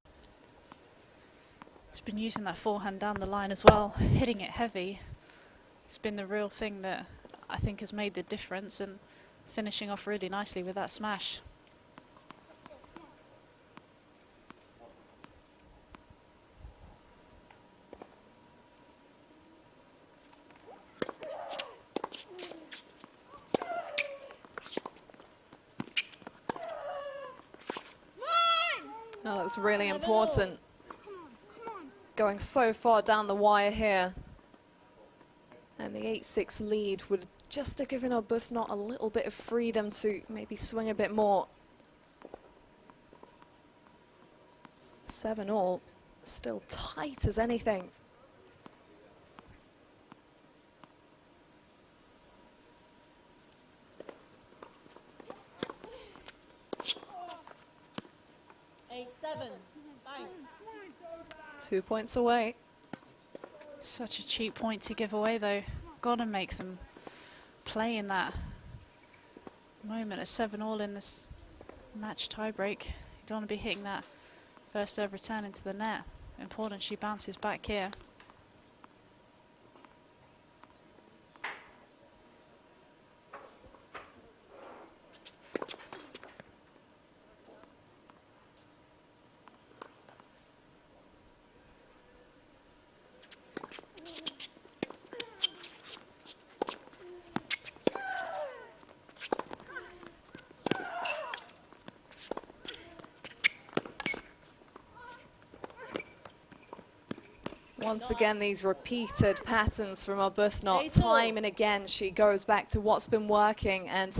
She's been using that forehand down the line as well, hitting it heavy. It's been the real thing that I think has made the difference, and finishing off really nicely with that smash. Oh, that was really important. Going so far down the wire here. And the 8-6 lead would just have given Arbuthnot a little bit of freedom to maybe swing a bit more. 7-all, still tight as anything. Seven. Thanks. 2 points away. Such a cheap point to give away, though. Got to make them play in that moment. A 7-all in this match tiebreak. You don't want to be hitting that first serve return into the net. Important she bounces back here. Once again, these repeated patterns from Arbuthnot. Time and again, she goes back to what's been working and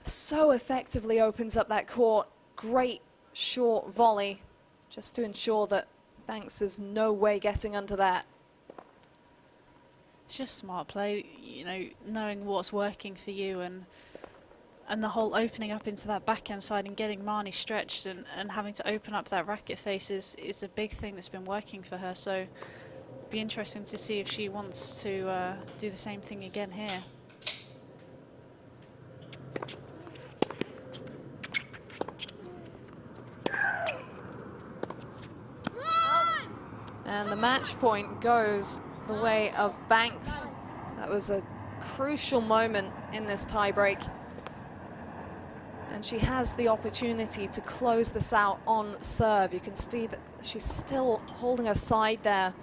so effectively opens up that court. Great short volley, just to ensure that Banks is no way getting under that. It's just smart play, you know, knowing what's working for you, and the whole opening up into that backhand side and getting Marnie stretched and having to open up that racket face is a big thing that's been working for her. So it'd be interesting to see if she wants to do the same thing again here. And the match point goes the way of Banks. That was a crucial moment in this tiebreak. And she has the opportunity to close this out on serve. You can see that she's still holding her side there,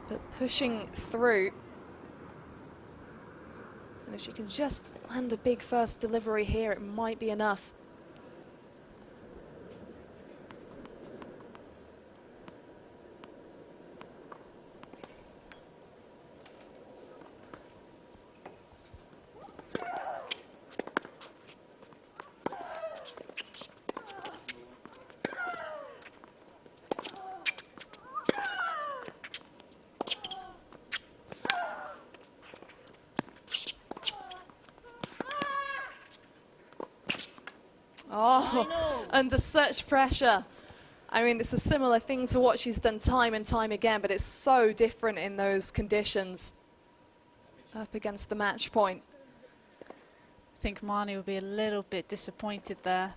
but pushing through. If she can just land a big first delivery here, it might be enough. Oh, under such pressure. I mean, it's a similar thing to what she's done time and time again, but it's so different in those conditions. Up against the match point. I think Marnie will be a little bit disappointed there.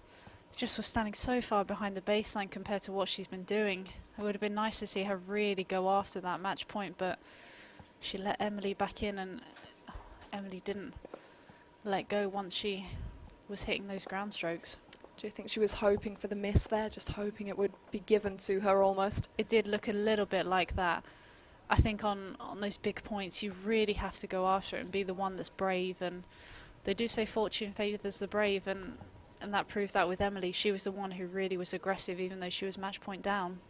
Just was standing so far behind the baseline compared to what she's been doing. It would have been nice to see her really go after that match point, but she let Emily back in, and Emily didn't let go once she was hitting those ground strokes. Do you think she was hoping for the miss there, just hoping it would be given to her almost? It did look a little bit like that. I think on those big points, you really have to go after it and be the one that's brave. And they do say fortune favours the brave, and that proved that with Emily. She was the one who really was aggressive, even though she was match point down.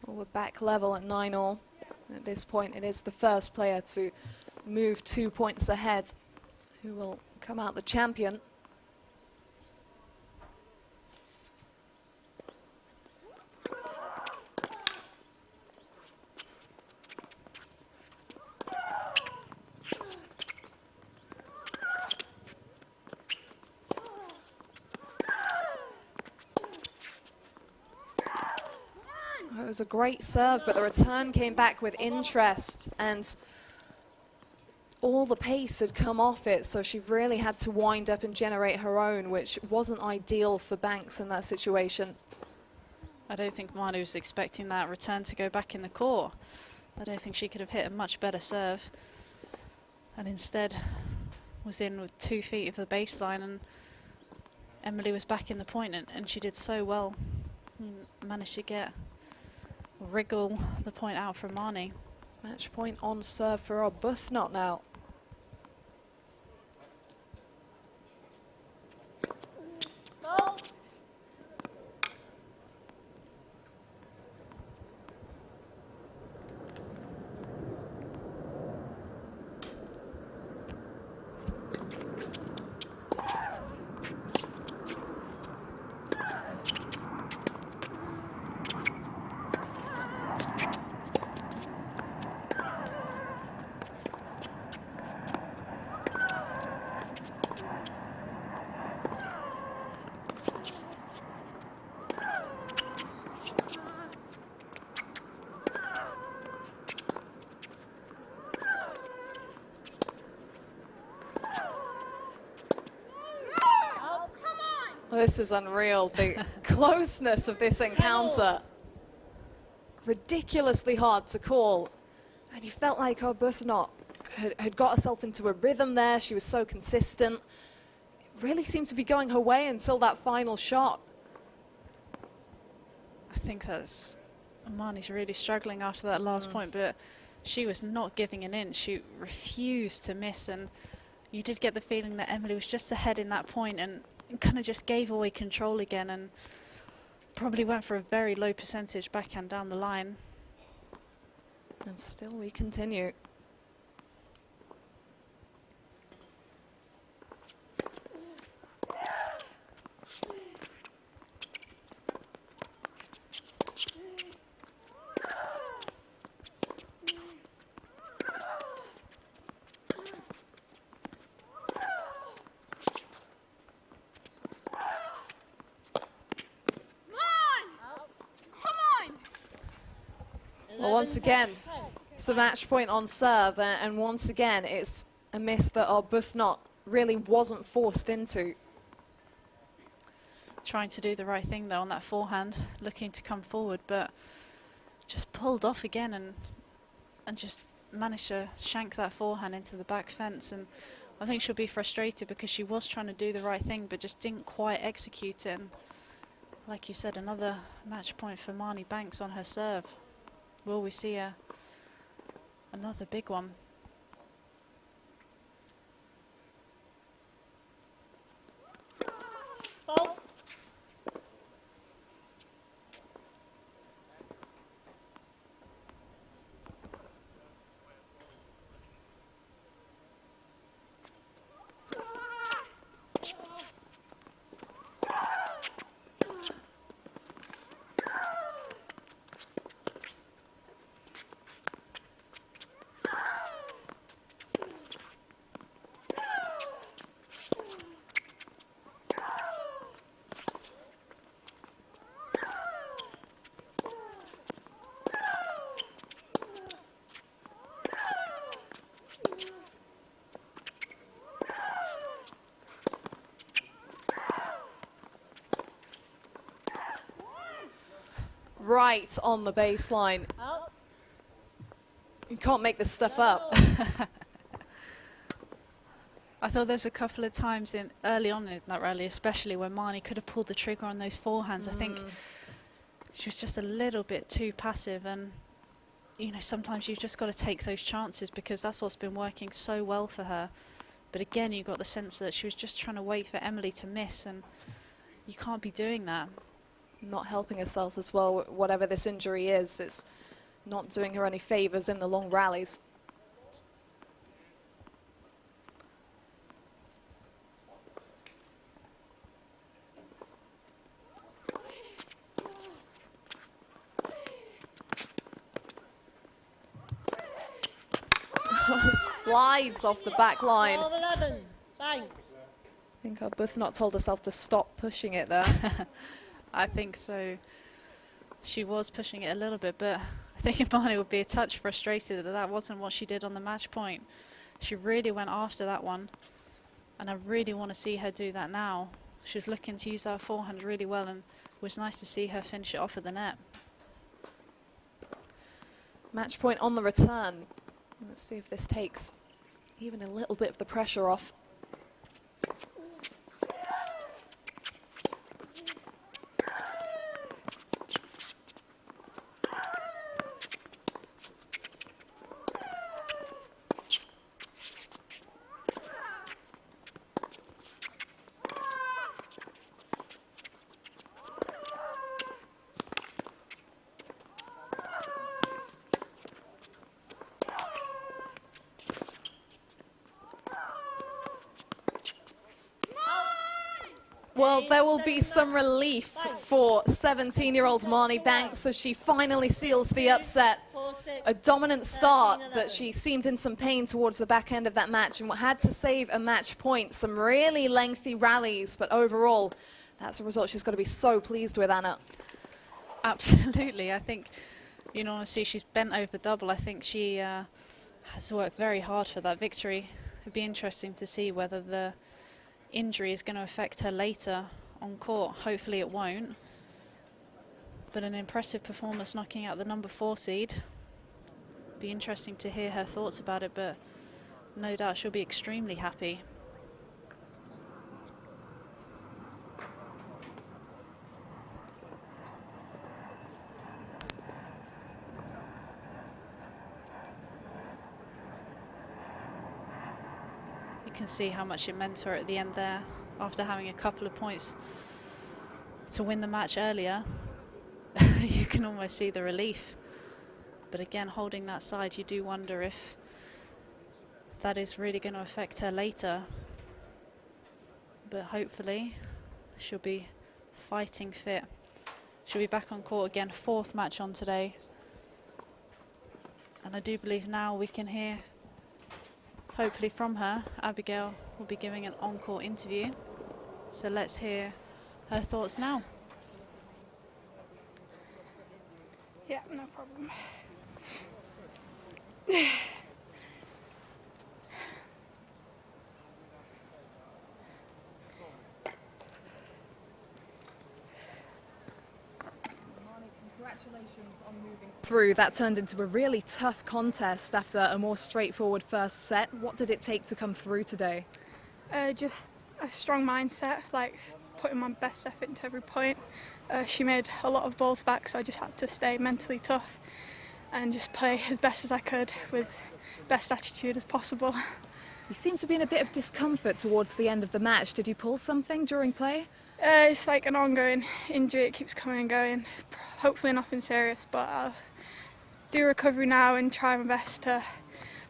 Well, we're back level at 9-all. At this point, it is the first player to move 2 points ahead who will come out the champion. It was a great serve, but the return came back with interest, and all the pace had come off it, so she really had to wind up and generate her own, which wasn't ideal for Banks in that situation. I don't think Marnie was expecting that return to go back in the court. I don't think she could have hit a much better serve, and instead was in with 2 feet of the baseline, and Emily was back in the point, and she did so well. Managed to wriggle the point out from Marnie. Match point on serve for Arbuthnot now. Well, this is unreal, the closeness of this encounter. Ridiculously hard to call. And you felt like Arbuthnot had got herself into a rhythm there. She was so consistent. It really seemed to be going her way until that final shot. I think that's Marnie's really struggling after that last point, but she was not giving an inch. She refused to miss, and you did get the feeling that Emily was just ahead in that point and kind of just gave away control again, and probably went for a very low percentage backhand down the line. And still we continue. Well, once again, it's a match point on serve, and once again, it's a miss that Arbuthnot really wasn't forced into. Trying to do the right thing, though, on that forehand, looking to come forward, but just pulled off again and just managed to shank that forehand into the back fence. And I think she'll be frustrated because she was trying to do the right thing, but just didn't quite execute it. And like you said, another match point for Marnie Banks on her serve. Will we see another big one? right on the baseline. Out. You can't make this stuff up. I thought there's a couple of times early on in that rally, especially when Marnie could have pulled the trigger on those forehands. I think she was just a little bit too passive, and you know, sometimes you've just got to take those chances because that's what's been working so well for her. But again, you got the sense that she was just trying to wait for Emily to miss, and you can't be doing that. Not helping herself as well, whatever this injury is. It's not doing her any favours in the long rallies. Slides off the back line. 12-11. Thanks. I think Arbuthnot told herself to stop pushing it there. I think so. She was pushing it a little bit, but I think Marnie would be a touch frustrated that that wasn't what she did on the match point. She really went after that one, and I really want to see her do that now. She was looking to use her forehand really well, and it was nice to see her finish it off at the net. Match point on the return. Let's see if this takes even a little bit of the pressure off. Well, there will be some relief for 17-year-old Marnie Banks as she finally seals the upset. A dominant start, but she seemed in some pain towards the back end of that match and had to save a match point. Some really lengthy rallies, but overall, that's a result she's got to be so pleased with, Anna. Absolutely. I think, you know, honestly, she's bent over double. I think she has worked very hard for that victory. It'd be interesting to see whether the injury is going to affect her later on court. Hopefully it won't. But an impressive performance knocking out the number 4 seed. Be interesting to hear her thoughts about it, but no doubt she'll be extremely happy. You can see how much it meant to her at the end there, after having a couple of points to win the match earlier. You can almost see the relief. But again, holding that side, you do wonder if that is really going to affect her later. But hopefully she'll be fighting fit. She'll be back on court again, 4th match on today. And I do believe now we can hear, hopefully from her. Abigail will be giving an encore interview. So let's hear her thoughts now. Yeah, no problem. Congratulations on moving through. That turned into a really tough contest after a more straightforward first set. What did it take to come through today? Just a strong mindset, like putting my best effort into every point. She made a lot of balls back, so I just had to stay mentally tough and just play as best as I could with best attitude as possible. You seem to be in a bit of discomfort towards the end of the match. Did you pull something during play? It's like an ongoing injury, it keeps coming and going. Hopefully nothing serious, but I'll do recovery now and try my best to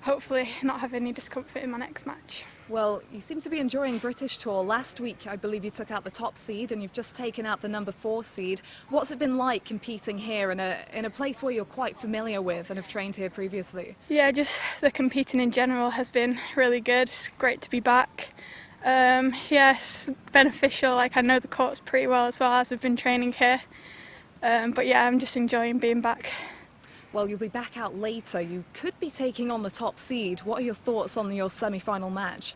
hopefully not have any discomfort in my next match. Well, you seem to be enjoying British Tour. Last week, I believe you took out the top seed and you've just taken out the number 4 seed. What's it been like competing here in a place where you're quite familiar with and have trained here previously? Yeah, just the competing in general has been really good. It's great to be back. Yeah, it's beneficial. Like, I know the courts pretty well as well as I've been training here. But yeah, I'm just enjoying being back. Well, you'll be back out later. You could be taking on the top seed. What are your thoughts on your semi-final match?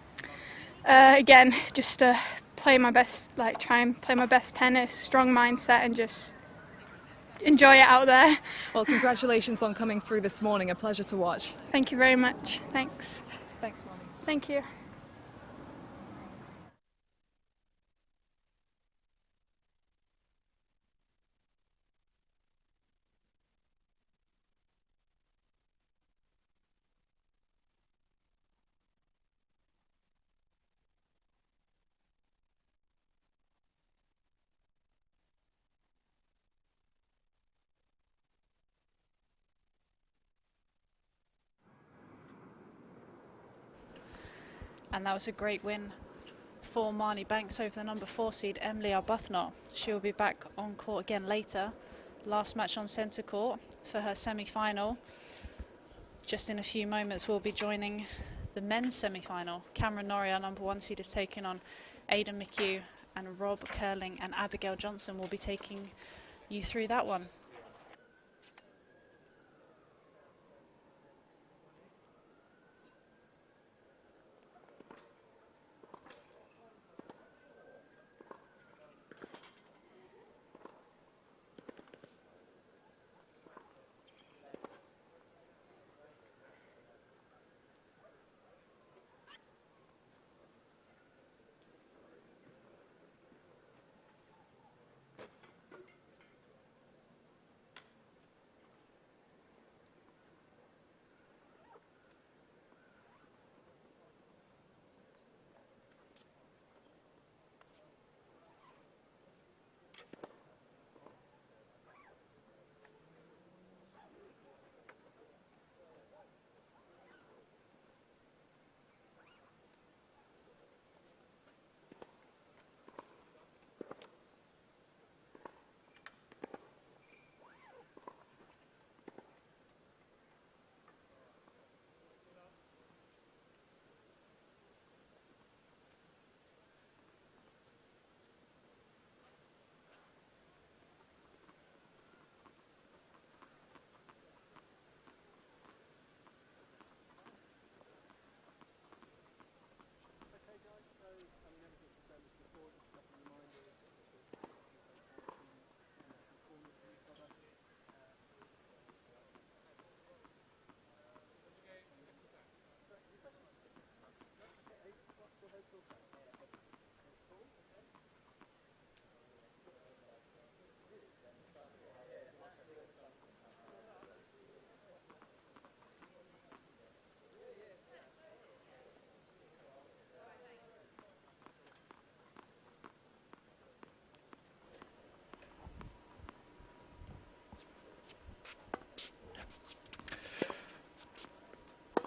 Again, just to play my best, like try and play my best tennis, strong mindset, and just enjoy it out there. Well, congratulations on coming through this morning. A pleasure to watch. Thank you very much. Thanks. Thanks, Molly. Thank you. And that was a great win for Marnie Banks over the number 4 seed, Emily Arbuthnot. She will be back on court again later. Last match on centre court for her semi-final. Just in a few moments, we'll be joining the men's semi-final. Cameron Norrie, our number 1 seed, is taking on Aidan McHugh, and Rob Curling and Abigail Johnson will be taking you through that one.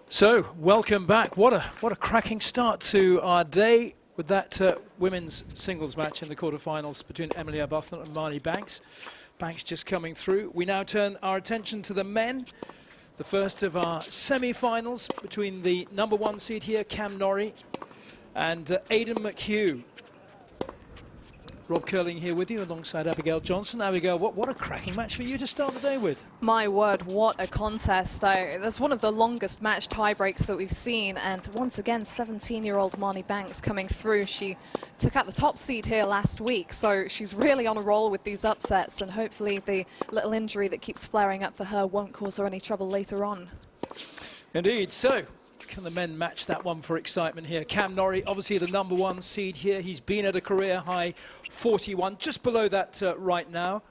So, welcome back. What a cracking start to our day with that women's singles match in the quarterfinals between Emily Arbuthnot and Marnie Banks. Banks just coming through. We now turn our attention to the men. The first of our semi-finals between the number 1 seed here, Cam Norrie, and Aidan McHugh. Rob Curling here with you alongside Abigail Johnson. Abigail, what a cracking match for you to start the day with. My word, what a contest. That's one of the longest match tie-breaks that we've seen, and once again 17-year-old Marnie Banks coming through. She took out the top seed here last week, so she's really on a roll with these upsets, and hopefully the little injury that keeps flaring up for her won't cause her any trouble later on. Indeed. So, can the men match that one for excitement here? Cam Norrie, obviously the number 1 seed here. He's been at a career high 41, just below that right now.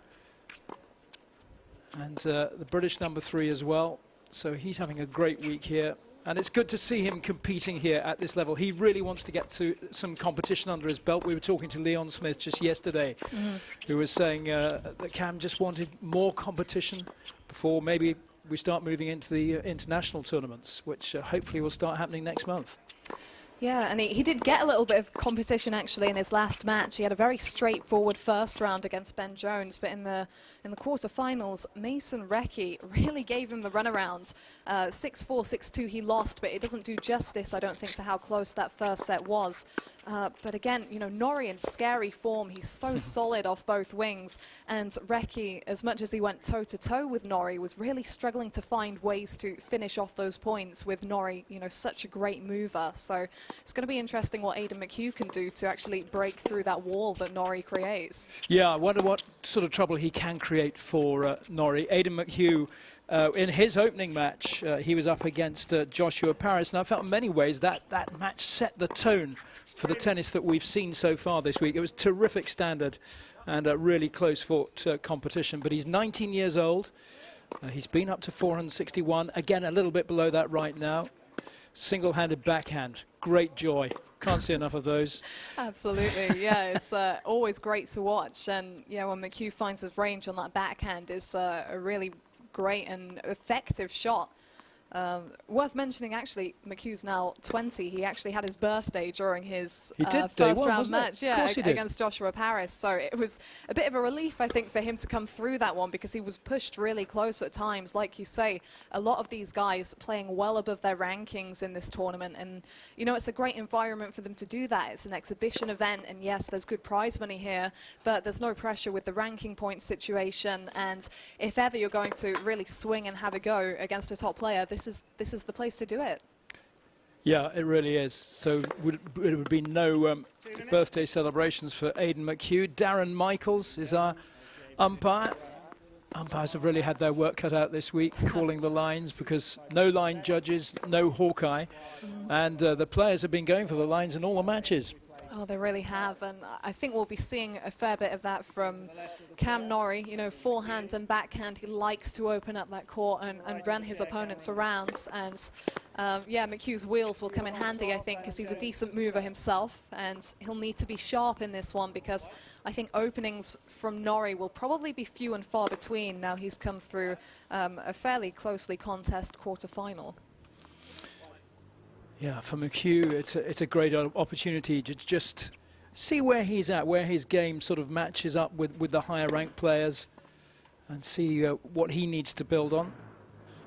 And the British number 3 as well. So he's having a great week here. And it's good to see him competing here at this level. He really wants to get to some competition under his belt. We were talking to Leon Smith just yesterday, who was saying that Cam just wanted more competition before maybe we start moving into the international tournaments, which hopefully will start happening next month. Yeah, and he did get a little bit of competition actually in his last match. He had a very straightforward first round against Ben Jones, but in the quarterfinals, Mason Recchi really gave him the runaround. 6-4, 6-2 he lost, but it doesn't do justice, I don't think, to how close that first set was. But again, you know, Norrie in scary form. He's so solid off both wings. And Recchi, as much as he went toe-to-toe with Norrie, was really struggling to find ways to finish off those points with Norrie, you know, such a great mover. So it's going to be interesting what Aidan McHugh can do to actually break through that wall that Norrie creates. Yeah, I wonder what sort of trouble he can create for Norrie. Aidan McHugh, in his opening match, he was up against Joshua Paris, and I felt in many ways that match set the tone for the tennis that we've seen so far this week. It was terrific standard and a really close-fought competition. But he's 19 years old. He's been up to 461. Again, a little bit below that right now. Single-handed backhand. Great joy. Can't see enough of those. Absolutely, yeah. It's always great to watch. And, yeah, when McHugh finds his range on that backhand, it's a really great and effective shot. Worth mentioning, actually, McHugh's now 20. He actually had his birthday during his first round match against Joshua Paris. So it was a bit of a relief, I think, for him to come through that one, because he was pushed really close at times. Like you say, a lot of these guys playing well above their rankings in this tournament. And, you know, it's a great environment for them to do that. It's an exhibition event. And, yes, there's good prize money here, but there's no pressure with the ranking point situation. And if ever you're going to really swing and have a go against a top player, this is the place to do it. Yeah, it really is. So it would be no birthday celebrations for Aidan McHugh. Darren Michaels is our umpire. Umpires have really had their work cut out this week, calling the lines, because no line judges, no Hawkeye, and the players have been going for the lines in all the matches. Oh, they really have, and I think we'll be seeing a fair bit of that from Cam Norrie. You know, forehand and backhand, he likes to open up that court and run his opponents around. And yeah, McHugh's wheels will come in handy, I think, because he's a decent mover himself, and he'll need to be sharp in this one, because I think openings from Norrie will probably be few and far between now he's come through a fairly closely contest quarterfinal. Yeah, for McHugh, it's a great opportunity to just see where he's at, where his game sort of matches up with the higher ranked players, and see what he needs to build on,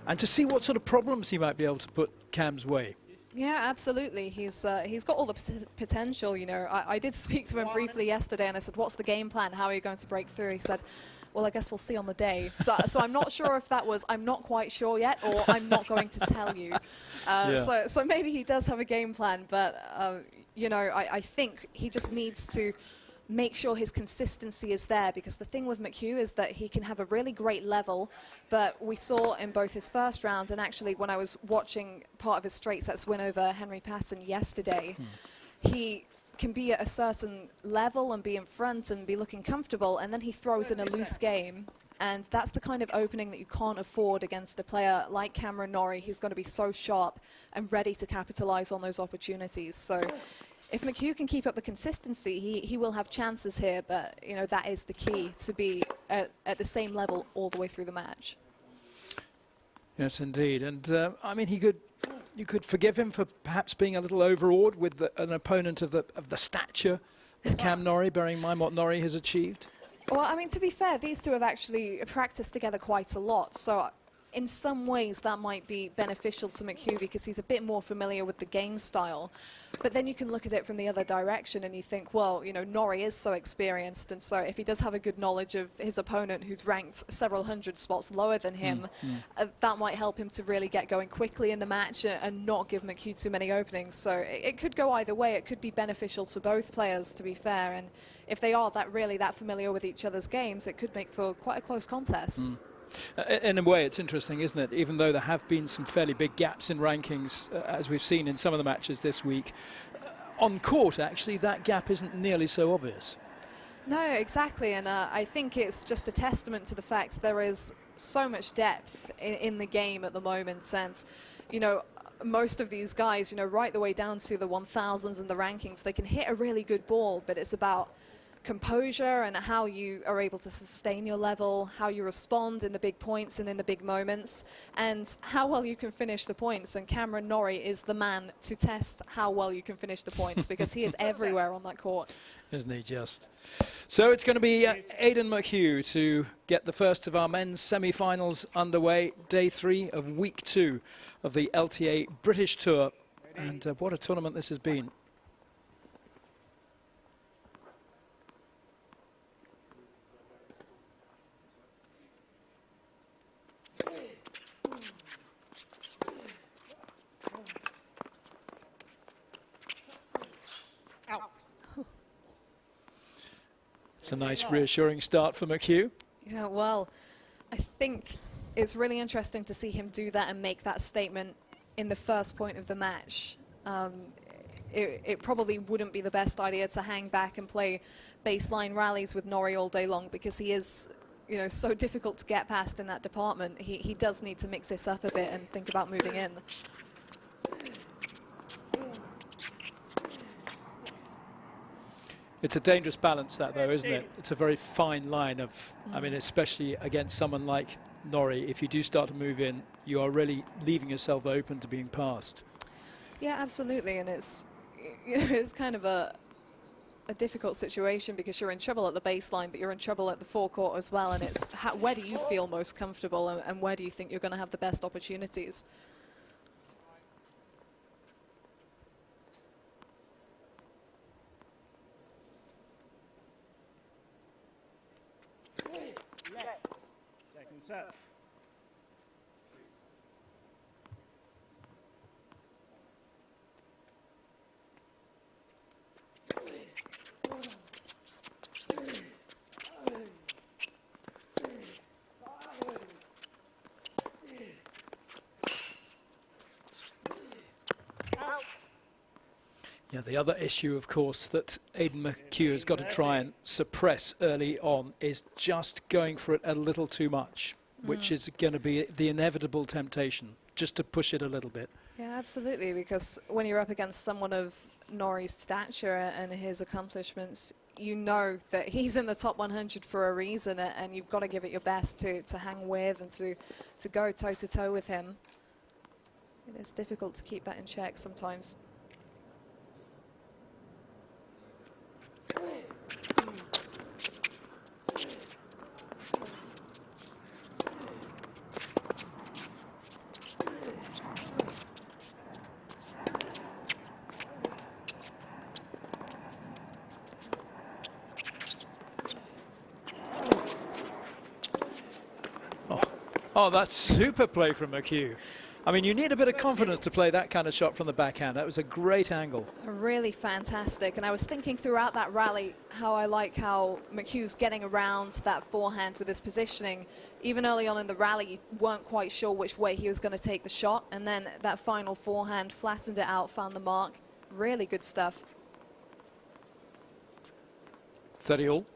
and to see what sort of problems he might be able to put Cam's way. Yeah, absolutely. He's got all the potential, you know. I did speak to him briefly yesterday, and I said, what's the game plan? How are you going to break through? He said, well, I guess we'll see on the day. So I'm not sure if that was, I'm not quite sure yet, or I'm not going to tell you. So maybe he does have a game plan, but, you know, I think he just needs to make sure his consistency is there, because the thing with McHugh is that he can have a really great level, but we saw in both his first round and actually when I was watching part of his straight sets win over Henry Patton yesterday, he can be at a certain level and be in front and be looking comfortable, and then he throws in a loose game, and that's the kind of opening that you can't afford against a player like Cameron Norrie, who's going to be so sharp and ready to capitalize on those opportunities. So if McHugh can keep up the consistency, he will have chances here, but you know, that is the key, to be at the same level all the way through the match. Yes, indeed. And I mean, you could forgive him for perhaps being a little overawed with an opponent of the stature of Cam Norrie, bearing in mind what Norrie has achieved. Well, I mean, to be fair, these two have actually practiced together quite a lot, so in some ways that might be beneficial to McHugh, because he's a bit more familiar with the game style. But then you can look at it from the other direction and you think, well, you know, Norrie is so experienced, and so if he does have a good knowledge of his opponent who's ranked several hundred spots lower than him, that might help him to really get going quickly in the match and not give McHugh too many openings. So it could go either way. It could be beneficial to both players, to be fair, and if they are really that familiar with each other's games, it could make for quite a close contest. In a way, it's interesting, isn't it? Even though there have been some fairly big gaps in rankings, as we've seen in some of the matches this week, on court, actually, that gap isn't nearly so obvious. No, exactly, and I think it's just a testament to the fact there is so much depth in the game at the moment, and, you know, most of these guys, you know, right the way down to the 1000s and the rankings, they can hit a really good ball, but it's about composure and how you are able to sustain your level, how you respond in the big points and in the big moments, and how well you can finish the points. And Cameron Norrie is the man to test how well you can finish the points, because he is everywhere on that court. Isn't he just? So it's going to be Aidan McHugh to get the first of our men's semi-finals underway, day 3 of week 2 of the LTA British Tour. And what a tournament this has been. It's a nice reassuring start for McHugh. Yeah, well, I think it's really interesting to see him do that and make that statement in the first point of the match. It probably wouldn't be the best idea to hang back and play baseline rallies with Norrie all day long, because he is, you know, so difficult to get past in that department. He does need to mix this up a bit and think about moving in. It's a dangerous balance, that, though, isn't it? It's a very fine line of, I mean, especially against someone like Norrie, if you do start to move in, you are really leaving yourself open to being passed. Yeah, absolutely, and it's, you know, it's kind of a difficult situation, because you're in trouble at the baseline, but you're in trouble at the forecourt as well, and it's where do you feel most comfortable, and where do you think you're going to have the best opportunities? Second set. Yeah, the other issue, of course, that Aidan McHugh has got to try and suppress early on is just going for it a little too much, which is going to be the inevitable temptation, just to push it a little bit. Yeah, absolutely, because when you're up against someone of Norrie's stature and his accomplishments, you know that he's in the top 100 for a reason, and you've got to give it your best to hang with and to go toe-to-toe with him. It is difficult to keep that in check sometimes. Oh, that's super play from McHugh. I mean, you need a bit of confidence to play that kind of shot from the backhand. That was a great angle. Really fantastic. And I was thinking throughout that rally how I like how McHugh's getting around that forehand with his positioning. Even early on in the rally, you weren't quite sure which way he was going to take the shot. And then that final forehand flattened it out, found the mark. Really good stuff. 30 all.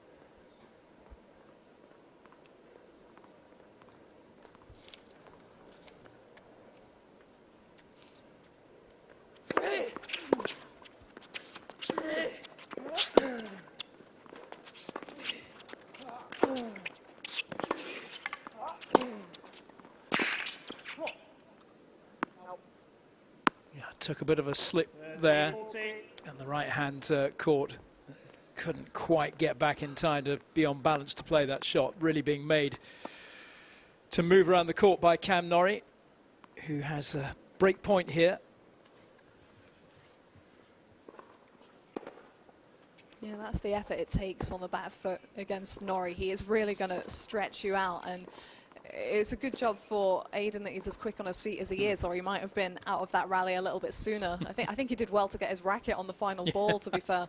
Took a bit of a slip there, and the right hand court couldn't quite get back in time to be on balance to play that shot. Really being made to move around the court by Cam Norrie, who has a break point here. Yeah, that's the effort it takes on the back foot against Norrie. He is really going to stretch you out, and it's a good job for Aidan that he's as quick on his feet as he is, or he might have been out of that rally a little bit sooner. I think he did well to get his racket on the final ball, to be fair.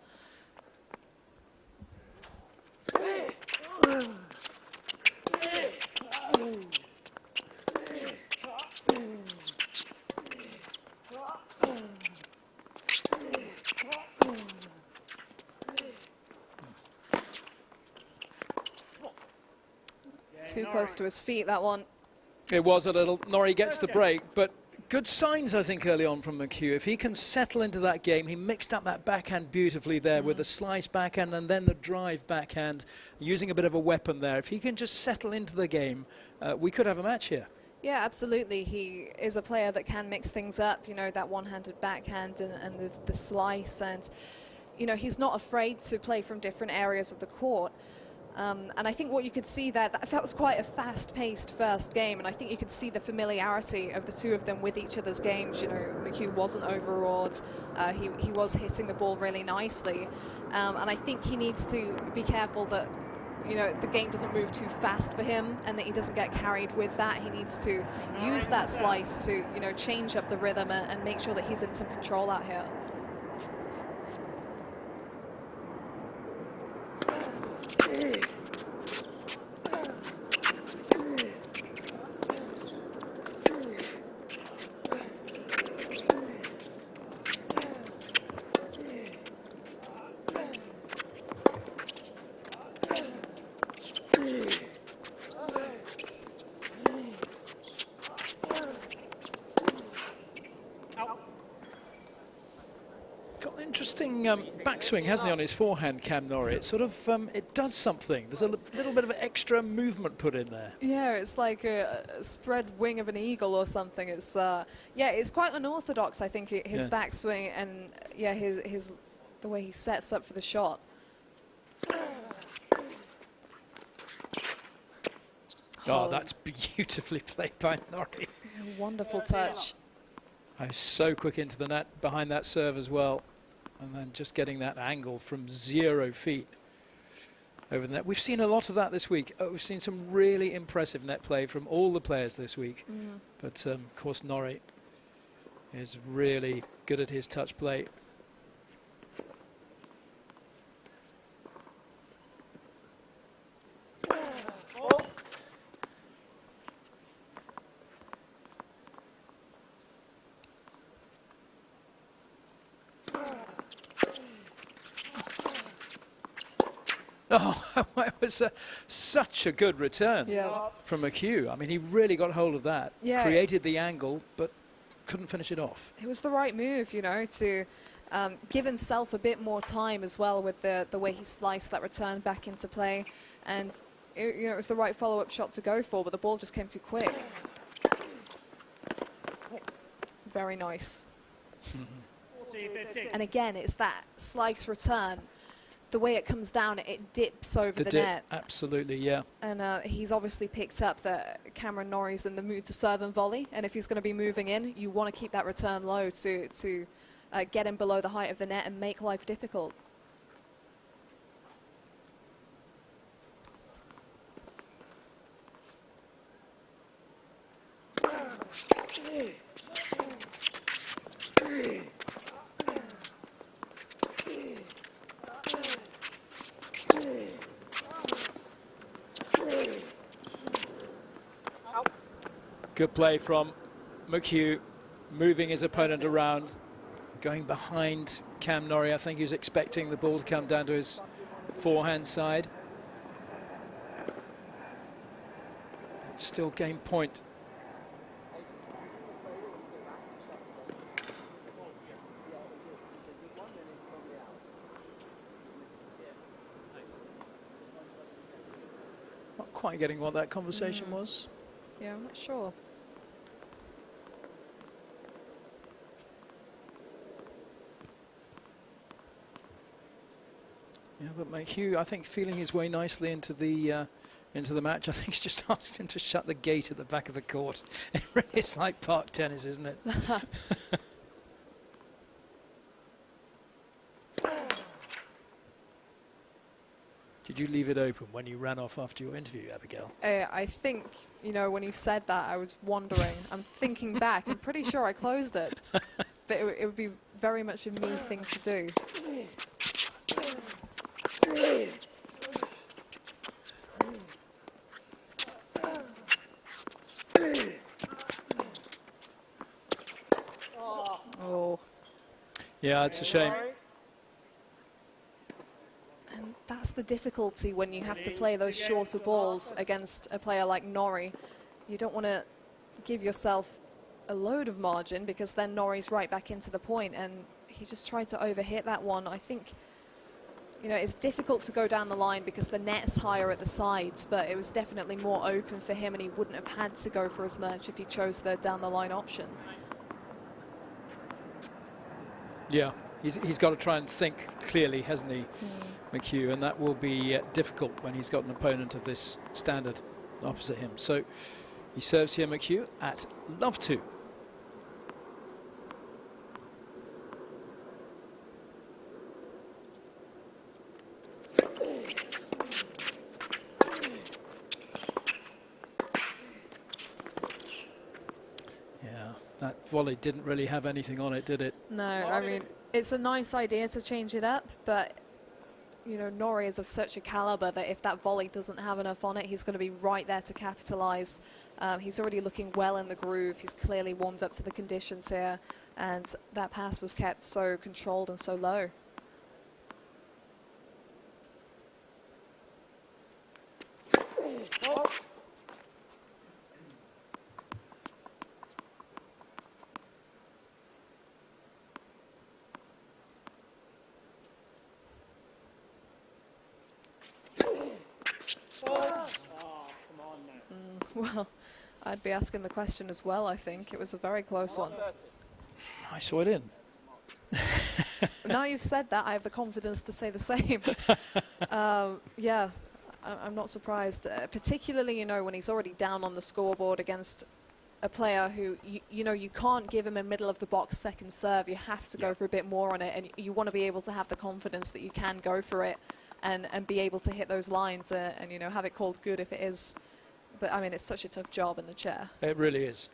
Too close to his feet, that one. It was a little. Norrie gets the break, but good signs, I think, early on from McHugh. If he can settle into that game, he mixed up that backhand beautifully there with the slice backhand and then the drive backhand, using a bit of a weapon there. If he can just settle into the game, we could have a match here. Yeah, absolutely. He is a player that can mix things up, you know, that one-handed backhand and the slice. And, you know, he's not afraid to play from different areas of the court. And I think what you could see there, that was quite a fast-paced first game, and I think you could see the familiarity of the two of them with each other's games. You know, McHugh wasn't overawed. He was hitting the ball really nicely. And I think he needs to be careful that, you know, the game doesn't move too fast for him and that he doesn't get carried with that. He needs to use that slice to, you know, change up the rhythm and make sure that he's in some control out here. Got an interesting backswing, hasn't he, on his forehand, Cam Norrie? It sort of, it does something. There's a little bit of extra movement put in there. Yeah, it's like a spread wing of an eagle or something. It's yeah, it's quite unorthodox, I think, his backswing, and yeah, the way he sets up for the shot. Oh, that's beautifully played by Norrie. Wonderful touch. He's so quick into the net behind that serve as well. And then just getting that angle from 0 feet over the net. We've seen a lot of that this week. We've seen some really impressive net play from all the players this week. But, of course, Norrie is really good at his touch play. Oh, it was such a good return from McHugh. I mean, he really got hold of that, created the angle, but couldn't finish it off. It was the right move, you know, to give himself a bit more time as well with the way he sliced that return back into play. And, you know, it was the right follow-up shot to go for, but the ball just came too quick. Very nice. 40-15. And again, it's that slice return. The way it comes down, it dips over the net. Absolutely, yeah. And he's obviously picked up that Cameron Norrie's in the mood to serve and volley. And if he's going to be moving in, you want to keep that return low to get him below the height of the net and make life difficult. Good play from McHugh, moving his opponent around, going behind Cam Norrie. I think he was expecting the ball to come down to his forehand side. It's still game point. Not quite getting what that conversation was. Yeah, I'm not sure. Yeah, but McHugh, I think, feeling his way nicely into the match. I think he's just asked him to shut the gate at the back of the court. It's like park tennis, isn't it? Did you leave it open when you ran off after your interview, Abigail? I think, you know, when you said that, I was wondering. I'm thinking back. I'm pretty sure I closed it. But it would be very much a me thing to do. Oh. Yeah, it's a shame. And that's the difficulty when you have to play those shorter balls against a player like Norrie. You don't want to give yourself a load of margin because then Norrie's right back into the point, and he just tried to overhit that one. I think, you know, it's difficult to go down the line because the net's higher at the sides, but it was definitely more open for him, and he wouldn't have had to go for as much if he chose the down the line option. Yeah, he's got to try and think clearly, hasn't he, McHugh? And that will be difficult when he's got an opponent of this standard opposite him. So he serves here, McHugh, at love to. That volley didn't really have anything on it, did it? No, I mean, it's a nice idea to change it up, but you know, Norrie is of such a caliber that if that volley doesn't have enough on it, he's going to be right there to capitalise. He's already looking well in the groove. He's clearly warmed up to the conditions here, and that pass was kept so controlled and so low. Well, I'd be asking the question as well, I think. It was a very close one. I saw it in. Now you've said that, I have the confidence to say the same. Yeah, I'm not surprised. Particularly, you know, when he's already down on the scoreboard against a player who, you know, you can't give him a middle-of-the-box second serve. You have to go for a bit more on it, and you want to be able to have the confidence that you can go for it and be able to hit those lines and, you know, have it called good if it is. But, I mean, it's such a tough job in the chair. It really is.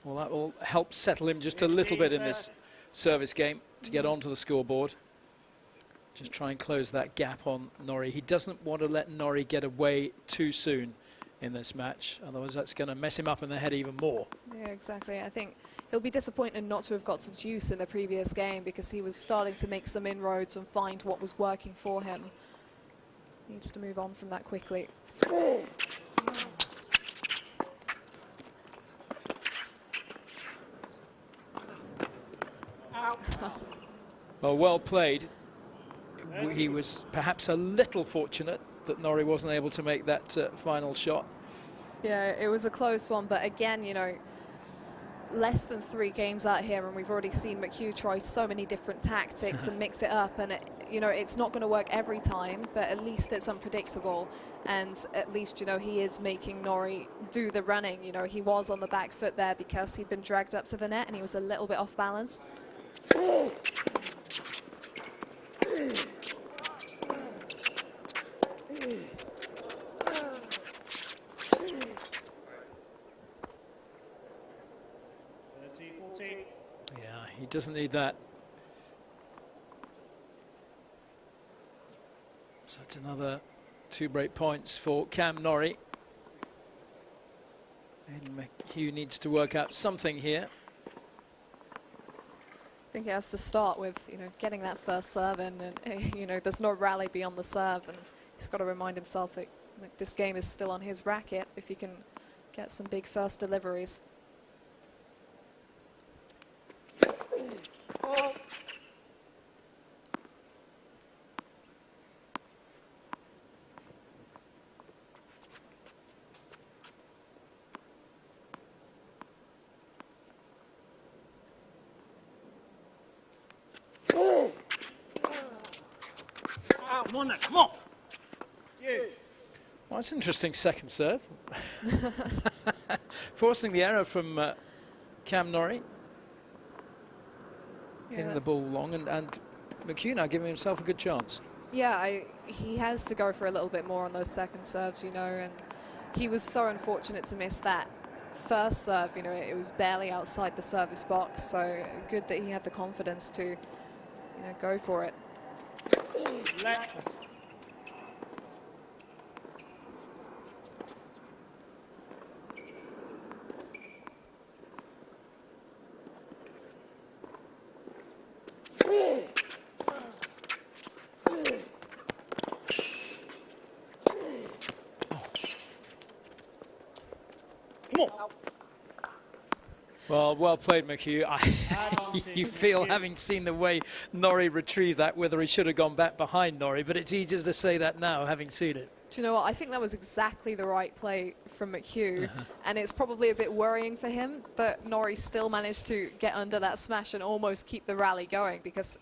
Well, that will help settle him just a little bit in this service game to get onto the scoreboard. Just try and close that gap on Norrie. He doesn't want to let Norrie get away too soon in this match, otherwise that's going to mess him up in the head even more. Yeah, exactly. I think he'll be disappointed not to have got to deuce in the previous game because he was starting to make some inroads and find what was working for him. Needs to move on from that quickly. Well, well played. He was perhaps a little fortunate that Norrie wasn't able to make that final shot. Yeah, it was a close one, but again, you know, less than 3 games out here, and we've already seen McHugh try so many different tactics and mix it up, and you know, it's not going to work every time, but at least it's unpredictable, and at least, you know, he is making Norrie do the running. You know, he was on the back foot there because he'd been dragged up to the net and he was a little bit off balance. Yeah, he doesn't need that. So that's another 2 break points for Cam Norrie. And McHugh needs to work out something here. I think he has to start with, you know, getting that first serve in, and you know, there's no rally beyond the serve, and he's got to remind himself that, like, this game is still on his racket if he can get some big first deliveries. Come on now, come on! Well, that's an interesting second serve. Forcing the error from Cam Norrie. Yeah, Hitting the ball long, and McHugh now giving himself a good chance. Yeah, he has to go for a little bit more on those second serves, you know, and he was so unfortunate to miss that first serve. You know, it was barely outside the service box, so good that he had the confidence to, you know, go for it. Left. Well, well played, McHugh. You feel, having seen the way Norrie retrieved that, whether he should have gone back behind Norrie, but it's easier to say that now, having seen it. Do you know what? I think that was exactly the right play from McHugh, and it's probably a bit worrying for him that Norrie still managed to get under that smash and almost keep the rally going, because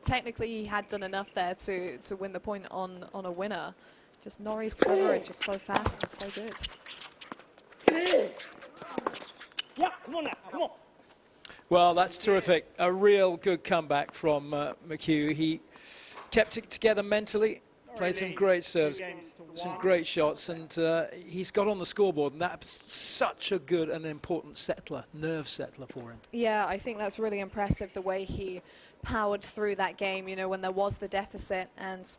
technically he had done enough there to win the point on a winner. Just Norrie's coverage is so fast and so good. Yeah, come on now, come on. Well, that's terrific. A real good comeback from McHugh. He kept it together mentally, played some great serves, some great shots, and he's got on the scoreboard, and that's such a good and important settler, nerve settler for him. Yeah, I think that's really impressive, the way he powered through that game, you know, when there was the deficit, and,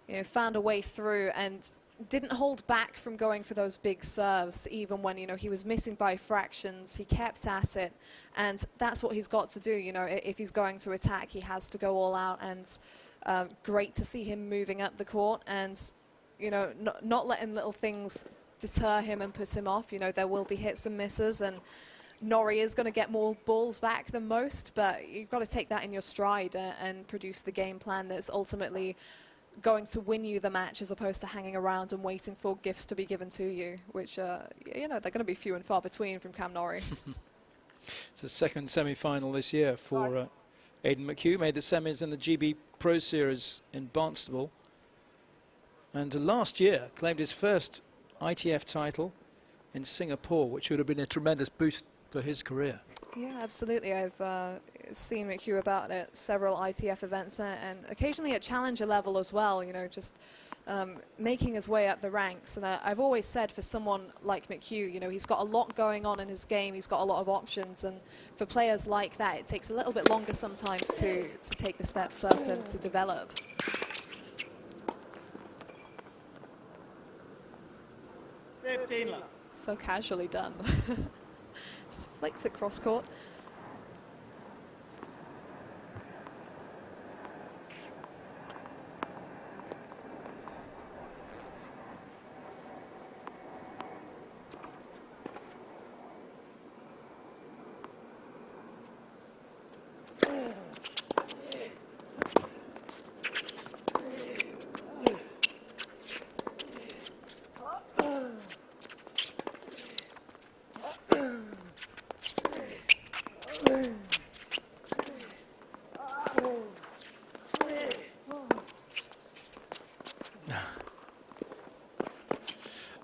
you know, found a way through and didn't hold back from going for those big serves, even when, you know, he was missing by fractions. He kept at it, and that's what he's got to do. You know, if he's going to attack, he has to go all out, and great to see him moving up the court and, you know, not letting little things deter him and put him off. You know, there will be hits and misses, and Norrie is going to get more balls back than most, but you've got to take that in your stride and produce the game plan that's ultimately going to win you the match, as opposed to hanging around and waiting for gifts to be given to you, which, you know, they're going to be few and far between from Cam Norrie. It's a second semi-final this year for Aidan McHugh. Made the semis in the GB Pro Series in Barnstable. And last year claimed his first ITF title in Singapore, which would have been a tremendous boost for his career. Yeah, absolutely. I've seen McHugh about at several ITF events and occasionally at challenger level as well, you know, just making his way up the ranks. And I've always said, for someone like McHugh, you know, he's got a lot going on in his game, he's got a lot of options, and for players like that, it takes a little bit longer sometimes to take the steps up and to develop. 15 left. So casually done. Just flicks it cross court.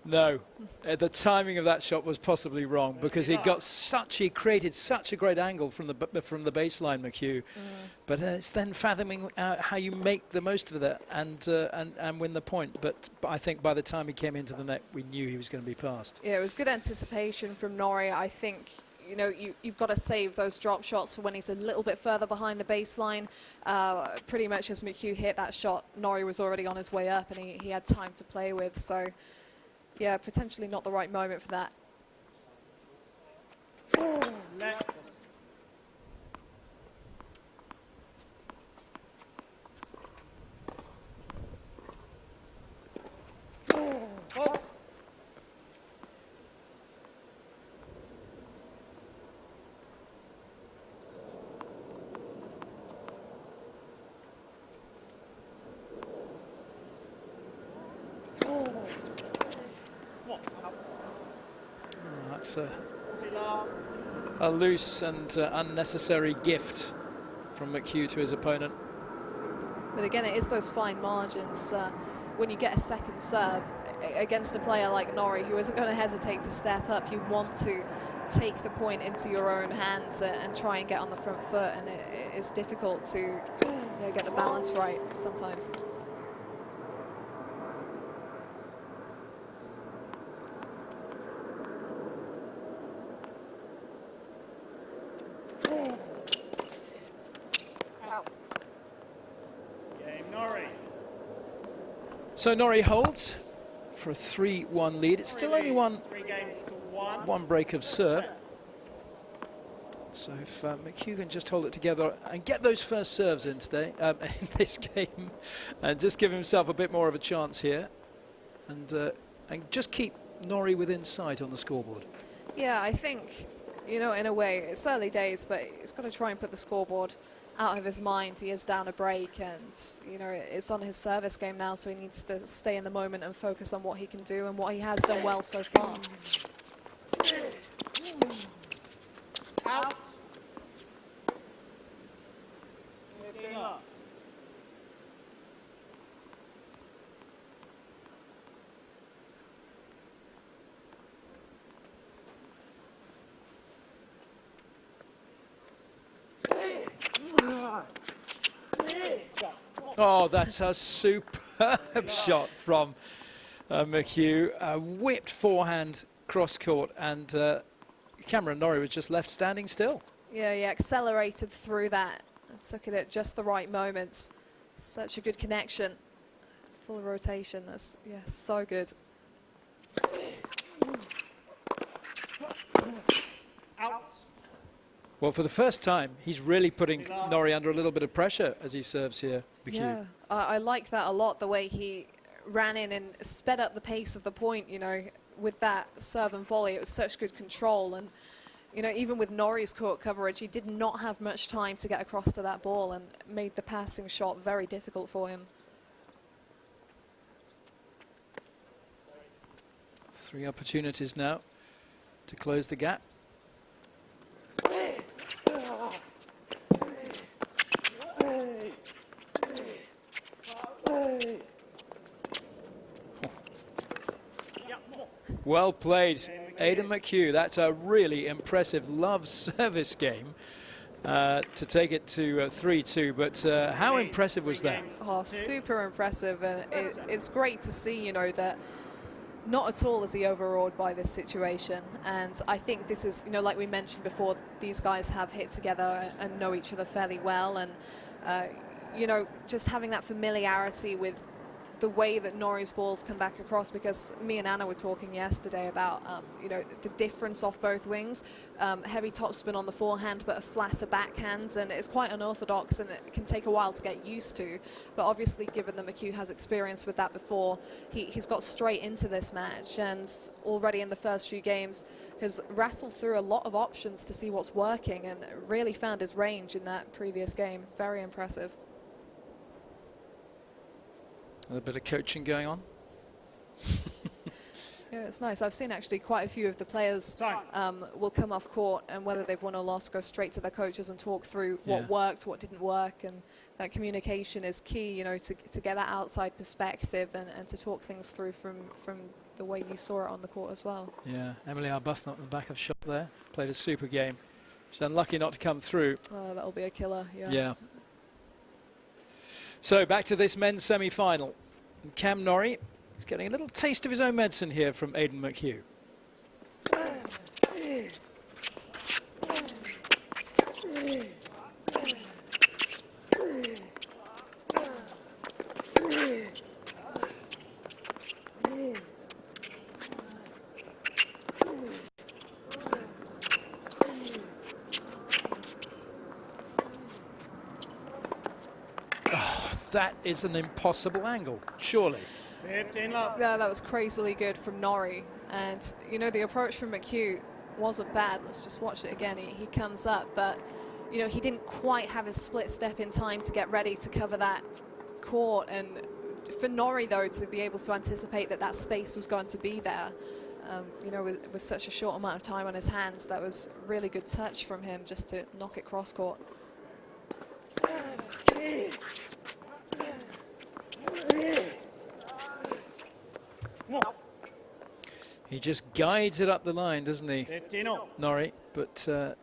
No, the timing of that shot was possibly wrong, because he created such a great angle from the baseline, McHugh. But it's then fathoming how you make the most of that and win the point. But I think by the time he came into the net, we knew he was going to be passed. Yeah, it was good anticipation from Norrie. I think, you know, you've got to save those drop shots for when he's a little bit further behind the baseline. Pretty much as McHugh hit that shot, Norrie was already on his way up, and he had time to play with. So, yeah, potentially not the right moment for that. Left. Oh. That's a loose and unnecessary gift from McHugh to his opponent. But again, it is those fine margins. When you get a second serve against a player like Norrie, who isn't going to hesitate to step up, you want to take the point into your own hands and try and get on the front foot, and it is difficult to get the balance right sometimes. So Norrie holds for a 3-1 lead. It's still only one break of serve. So if McHugh can just hold it together and get those first serves in today, in this game, and just give himself a bit more of a chance here, and just keep Norrie within sight on the scoreboard. Yeah, I think, you know, in a way, it's early days, but he's got to try and put the scoreboard out of his mind. He is down a break, and, you know, it's on his service game now, so he needs to stay in the moment and focus on what he can do and what he has done well so far. Out. Oh, that's a superb shot from McHugh. A whipped forehand cross court, and Cameron Norrie was just left standing still. Yeah, he accelerated through that and took it at just the right moments. Such a good connection. Full rotation, that's, yeah, so good. Out. Well, for the first time, he's really putting Norrie under a little bit of pressure as he serves here. McHugh. Yeah, I like that a lot, the way he ran in and sped up the pace of the point, you know, with that serve and volley. It was such good control, and you know, even with Norrie's court coverage, he did not have much time to get across to that ball and made the passing shot very difficult for him. 3 opportunities now to close the gap. Well played, Aidan McHugh. That's a really impressive love service game to take it to 3-2. But how impressive was that? Oh, super impressive, and it's great to see, you know, that not at all is he overawed by this situation. And I think this is, you know, like we mentioned before, these guys have hit together and know each other fairly well, and you know, just having that familiarity with the way that Norrie's balls come back across, because me and Anna were talking yesterday about, you know, the difference off both wings. Heavy topspin on the forehand, but a flatter backhand, and it's quite unorthodox, and it can take a while to get used to. But obviously, given that McHugh has experience with that before, he's got straight into this match, and already in the first few games has rattled through a lot of options to see what's working, and really found his range in that previous game. Very impressive. A little bit of coaching going on. Yeah, it's nice. I've seen actually quite a few of the players will come off court, and whether they've won or lost, go straight to their coaches and talk through what worked, what didn't work, and that communication is key, you know, to get that outside perspective and to talk things through from the way you saw it on the court as well. Yeah, Emily Arbuthnot in the back of shot there. Played a super game. She's unlucky not to come through. Oh, that'll be a killer, yeah. Yeah. So back to this men's semi-final. Cam Norrie is getting a little taste of his own medicine here from Aidan McHugh. That is an impossible angle, surely. 15 love. Yeah, that was crazily good from Norrie. And, you know, the approach from McHugh wasn't bad. Let's just watch it again. He comes up, but, you know, he didn't quite have his split step in time to get ready to cover that court. And for Norrie, though, to be able to anticipate that that space was going to be there, you know, with such a short amount of time on his hands, that was really good touch from him just to knock it cross court. He just guides it up the line, doesn't he, 15-0. Norrie? But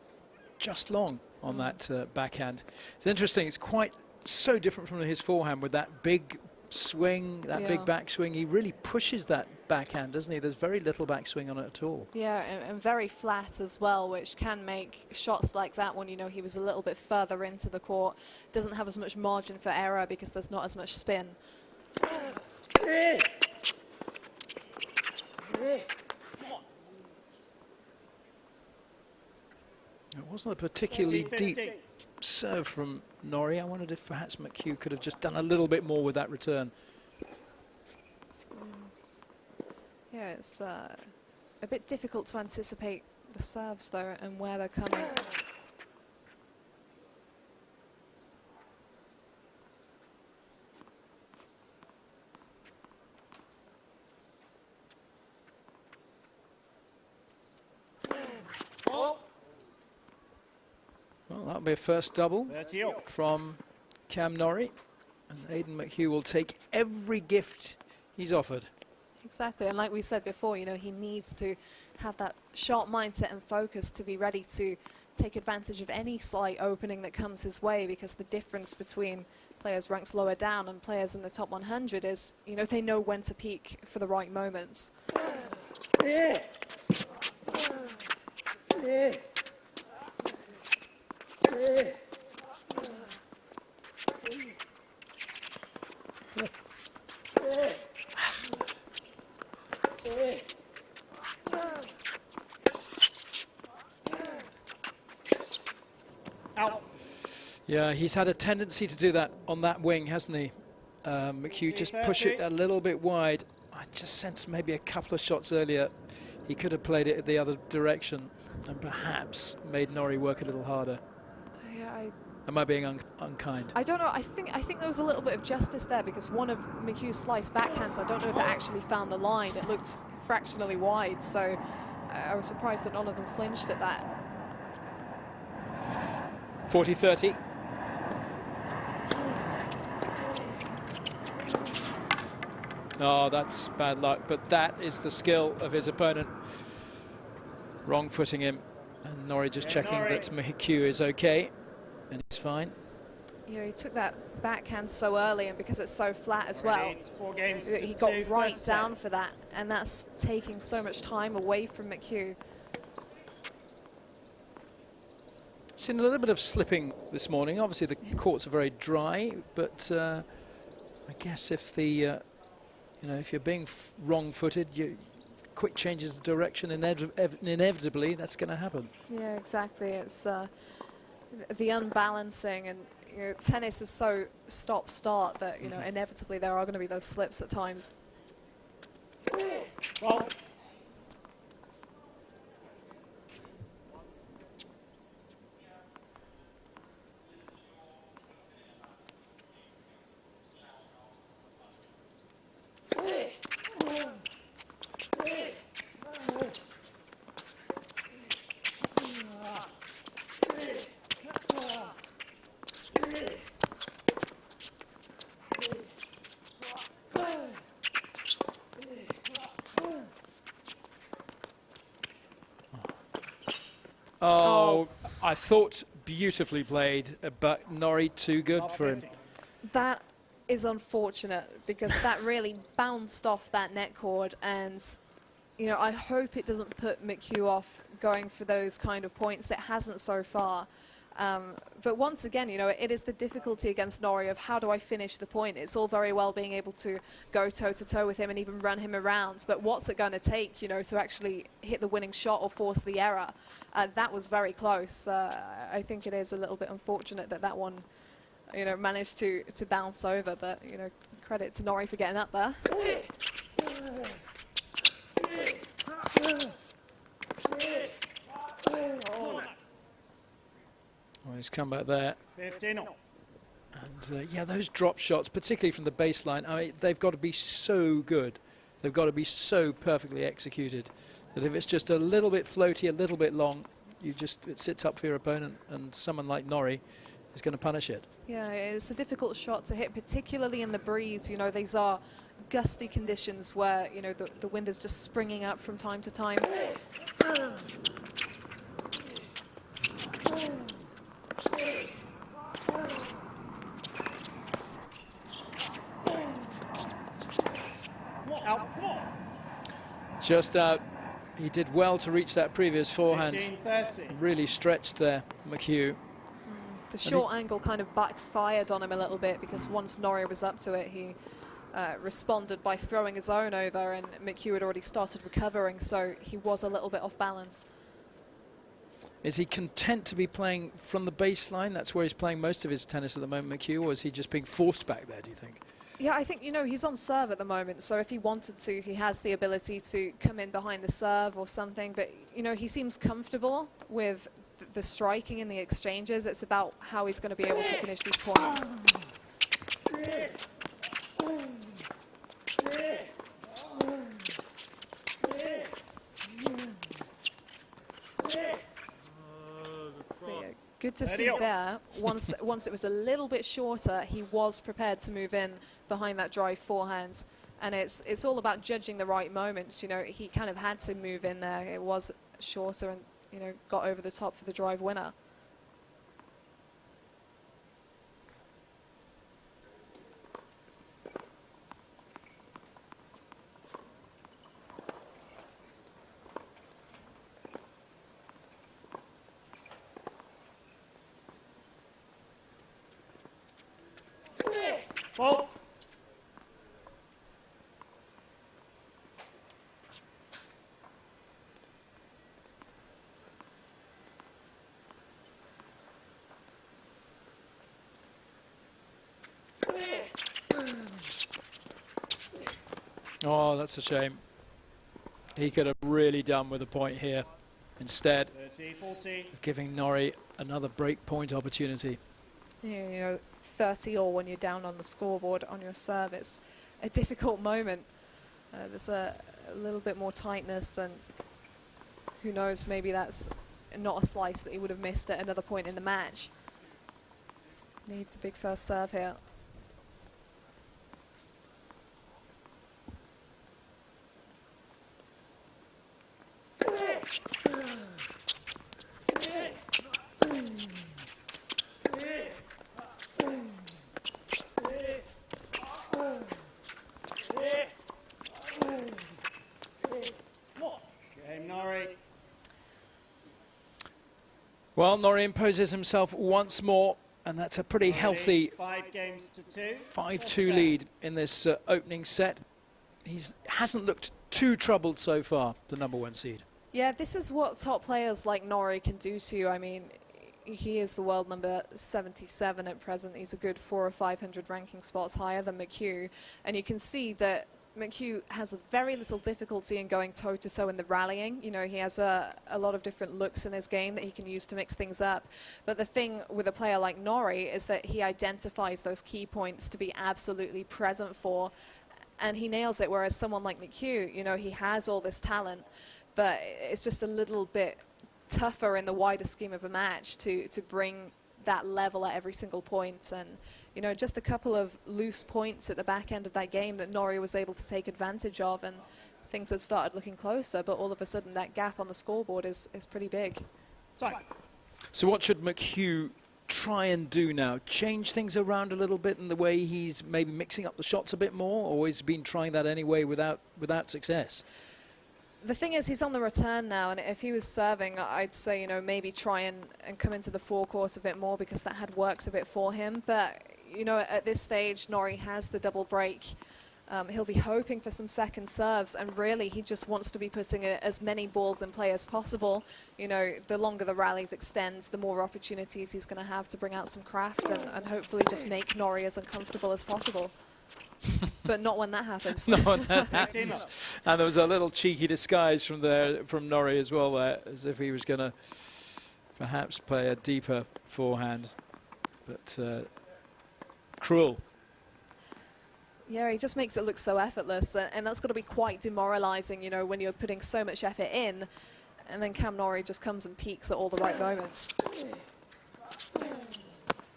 just long on that backhand. It's interesting. It's quite so different from his forehand with that big swing, that big backswing. He really pushes that backhand, doesn't he? There's very little backswing on it at all. Yeah, and very flat as well, which can make shots like that one, you know, he was a little bit further into the court. Doesn't have as much margin for error because there's not as much spin. It wasn't a particularly deep serve from Norrie. I wondered if perhaps McHugh could have just done a little bit more with that return. Yeah, it's a bit difficult to anticipate the serves, though, and where they're coming. Well, that'll be a first double 30-0. from Cam Norrie. And Aidan McHugh will take every gift he's offered. Exactly, and like we said before, you know, he needs to have that sharp mindset and focus to be ready to take advantage of any slight opening that comes his way, because the difference between players ranked lower down and players in the top 100 is, you know, they know when to peak for the right moments. Out. Yeah, he's had a tendency to do that on that wing, hasn't he? McHugh just push it a little bit wide. I just sensed maybe a couple of shots earlier he could have played it the other direction and perhaps made Norrie work a little harder. Yeah, Am I being unkind? I don't know. I think there was a little bit of justice there because one of McHugh's slice backhands, I don't know if it actually found the line. It looked fractionally wide, so I was surprised that none of them flinched at that. 40-30. Oh, that's bad luck, but that is the skill of his opponent. Wrong footing him, and Norrie just checking that McHugh is okay, and he's fine. You know, he took that backhand so early, and because it's so flat as well, he got right down for that, and that's taking so much time away from McHugh. Seen a little bit of slipping this morning. Obviously, the courts are very dry, but I guess if the you know, if you're being wrong-footed, quick changes of direction, inevitably that's going to happen. Yeah, exactly. It's the unbalancing, and you know, tennis is so stop-start that you know inevitably there are going to be those slips at times. Well. Oh, I thought beautifully played, but Norrie too good for him. That is unfortunate because that really bounced off that net cord, and you know, I hope it doesn't put McHugh off going for those kind of points. It hasn't so far. But once again, you know, it is the difficulty against Norrie of how do I finish the point. It's all very well being able to go toe-to-toe with him and even run him around, but what's it going to take, you know, to actually hit the winning shot or force the error? That was very close. I think it is a little bit unfortunate that that one, you know, managed to bounce over, but, you know, credit to Norrie for getting up there. Well, he's come back there. 15. And yeah, those drop shots, particularly from the baseline, I mean, they've got to be so good. They've got to be so perfectly executed that if it's just a little bit floaty, a little bit long, it sits up for your opponent, and someone like Norrie is going to punish it. Yeah, it's a difficult shot to hit, particularly in the breeze. You know, these are gusty conditions where, you know, the wind is just springing up from time to time. Out. Just out. He did well to reach that previous forehand. 15-30. Really stretched there, McHugh. The short angle kind of backfired on him a little bit because once Norrie was up to it, he responded by throwing his own over, and McHugh had already started recovering, so he was a little bit off balance. Is he content to be playing from the baseline? That's where he's playing most of his tennis at the moment, McHugh, or is he just being forced back there, do you think? Yeah, I think, you know, he's on serve at the moment, so if he wanted to, he has the ability to come in behind the serve or something, but, you know, he seems comfortable with the striking and the exchanges. It's about how he's going to be able to finish these points. Good to see there. Once it was a little bit shorter, he was prepared to move in behind that drive forehand. And it's all about judging the right moments. You know, he kind of had to move in there. It was shorter and, you know, got over the top for the drive winner. Fault. Oh, that's a shame. He could have really done with a point here instead 30-40. of giving Norrie another break point opportunity. Yeah, you know, 30-all when you're down on the scoreboard on your serve, it's a difficult moment. There's a little bit more tightness, and who knows, maybe that's not a slice that he would have missed at another point in the match. Needs a big first serve here. Game Norrie. Well, Norrie imposes himself once more, and that's a pretty healthy 5-2. 5-2 lead in this opening set. He hasn't looked too troubled so far, the #1 seed. Yeah, this is what top players like Norrie can do to you. I mean, he is the world number 77 at present. He's a good 400 or 500 ranking spots higher than McHugh. And you can see that McHugh has very little difficulty in going toe-to-toe in the rallying. You know, he has a lot of different looks in his game that he can use to mix things up. But the thing with a player like Norrie is that he identifies those key points to be absolutely present for, and he nails it, whereas someone like McHugh, you know, he has all this talent, but it's just a little bit tougher in the wider scheme of a match to bring that level at every single point. And, you know, just a couple of loose points at the back end of that game that Norrie was able to take advantage of, and things had started looking closer, but all of a sudden that gap on the scoreboard is pretty big. Time. So what should McHugh try and do now? Change things around a little bit in the way he's maybe mixing up the shots a bit more, or has he been trying that anyway without success? The thing is, he's on the return now, and if he was serving, I'd say, you know, maybe try and come into the forecourt a bit more, because that had worked a bit for him. But, you know, at this stage, Norrie has the double break. He'll be hoping for some second serves, and really he just wants to be putting as many balls in play as possible. You know, the longer the rallies extend, the more opportunities he's going to have to bring out some craft and hopefully just make Norrie as uncomfortable as possible. But not when that happens. Not when that happens. And there was a little cheeky disguise from Norrie as well there, as if he was going to perhaps play a deeper forehand. But cruel. Yeah, he just makes it look so effortless, and that's got to be quite demoralising, you know, when you're putting so much effort in, and then Cam Norrie just comes and peaks at all the right moments.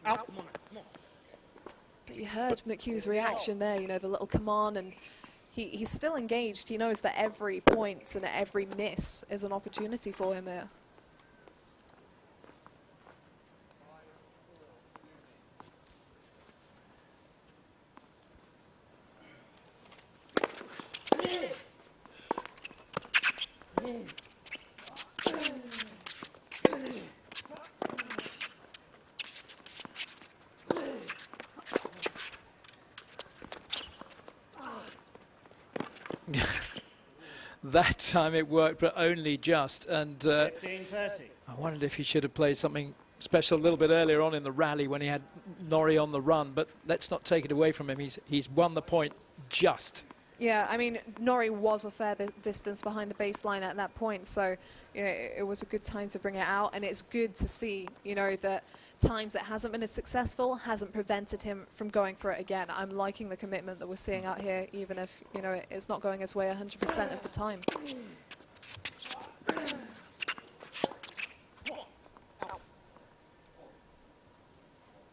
Out. But you heard McHugh's reaction there, you know, the little come on, and he's still engaged. He knows that every point and every miss is an opportunity for him here. That time it worked, but only just. And 15-30. I wondered if he should have played something special a little bit earlier on in the rally when he had Norrie on the run. But let's not take it away from him. He's won the point just. Yeah, I mean, Norrie was a fair bit distance behind the baseline at that point, so you know, it was a good time to bring it out, and it's good to see, you know, that times it hasn't been as successful hasn't prevented him from going for it again. I'm liking the commitment that we're seeing out here, even if, you know, it's not going his way 100% of the time.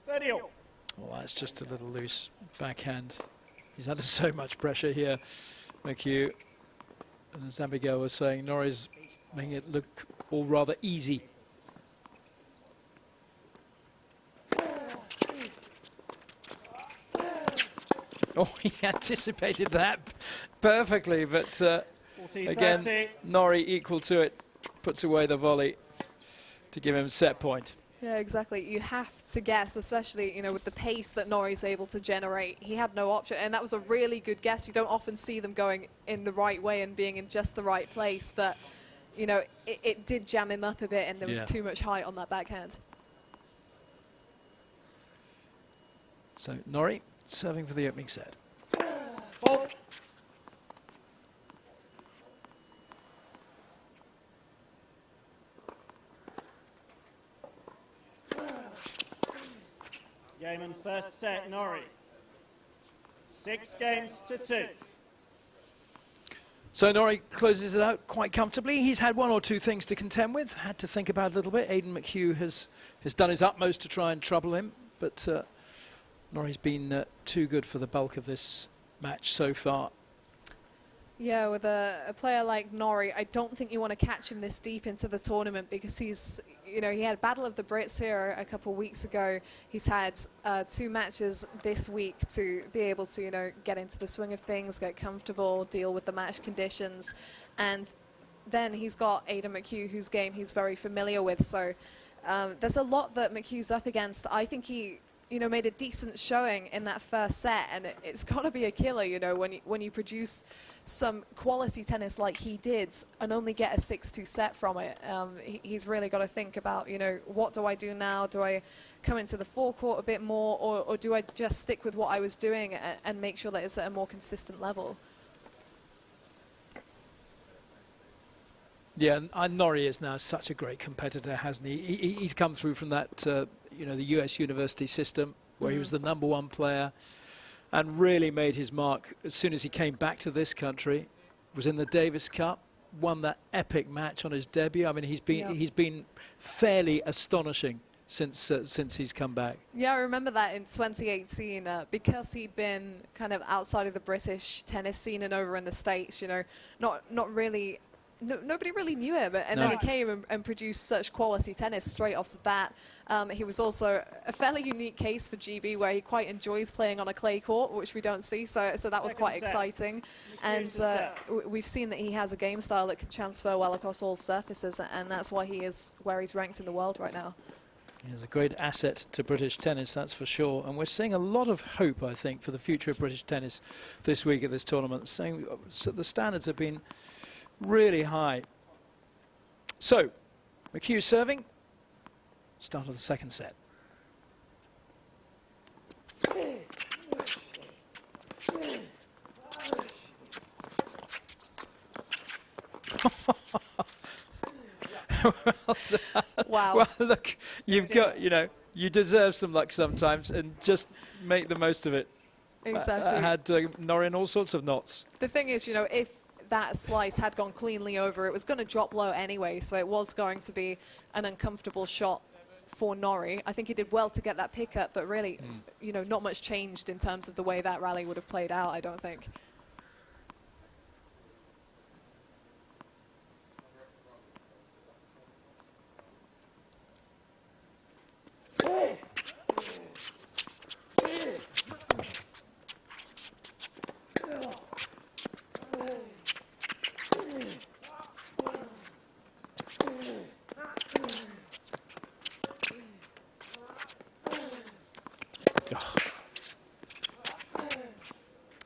Well, Well, that's just a little loose backhand. He's under so much pressure here, McHugh. And as Abigail was saying, Norrie's making it look all rather easy. Oh, he anticipated that perfectly, but again, Norrie equal to it, puts away the volley to give him set point. Yeah, exactly. You have to guess, especially, you know, with the pace that Norrie's able to generate. He had no option, and that was a really good guess. You don't often see them going in the right way and being in just the right place, but, you know, it did jam him up a bit, and there was too much height on that backhand. So Norrie serving for the opening set. Ball. Game and first set, Norrie. 6 games to 2. So Norrie closes it out quite comfortably. He's had one or two things to contend with, had to think about a little bit. Aidan McHugh has done his utmost to try and trouble him, but Norrie's been too good for the bulk of this match so far. Yeah, with a player like Norrie, I don't think you want to catch him this deep into the tournament because he's, you know, he had Battle of the Brits here a couple of weeks ago. He's had 2 matches this week to be able to, you know, get into the swing of things, get comfortable, deal with the match conditions. And then he's got Aidan McHugh, whose game he's very familiar with. So there's a lot that McHugh's up against. I think he, you know, made a decent showing in that first set, and it's got to be a killer, you know, when you produce some quality tennis like he did and only get a 6-2 set from it. He's really got to think about, you know, what do I do now? Do I come into the forecourt a bit more, or do I just stick with what I was doing and make sure that it's at a more consistent level? Yeah, and Norrie is now such a great competitor, hasn't he? He's come through from that, you know, the US university system where he was the #1 player and really made his mark as soon as he came back to this country. Was in the Davis Cup, won that epic match on his debut. I mean, he's been fairly astonishing since he's come back. Yeah, I remember that in 2018 because he'd been kind of outside of the British tennis scene and over in the States. You know, not really. Nobody really knew him, and then he came and produced such quality tennis straight off the bat. He was also a fairly unique case for GB, where he quite enjoys playing on a clay court, which we don't see, so that was quite exciting. And we've seen that he has a game style that can transfer well across all surfaces, and that's why he is where he's ranked in the world right now. He's a great asset to British tennis, that's for sure. And we're seeing a lot of hope, I think, for the future of British tennis this week at this tournament. So the standards have been really high. So, McHugh serving. Start of the second set. Wow. Well, look, you've got, you know, you deserve some luck sometimes, and just make the most of it. Exactly. I had Norrie in all sorts of knots. The thing is, you know, if that slice had gone cleanly over, it was going to drop low anyway, so it was going to be an uncomfortable shot for Norrie. I think he did well to get that pickup, but really, you know, not much changed in terms of the way that rally would have played out, I don't think.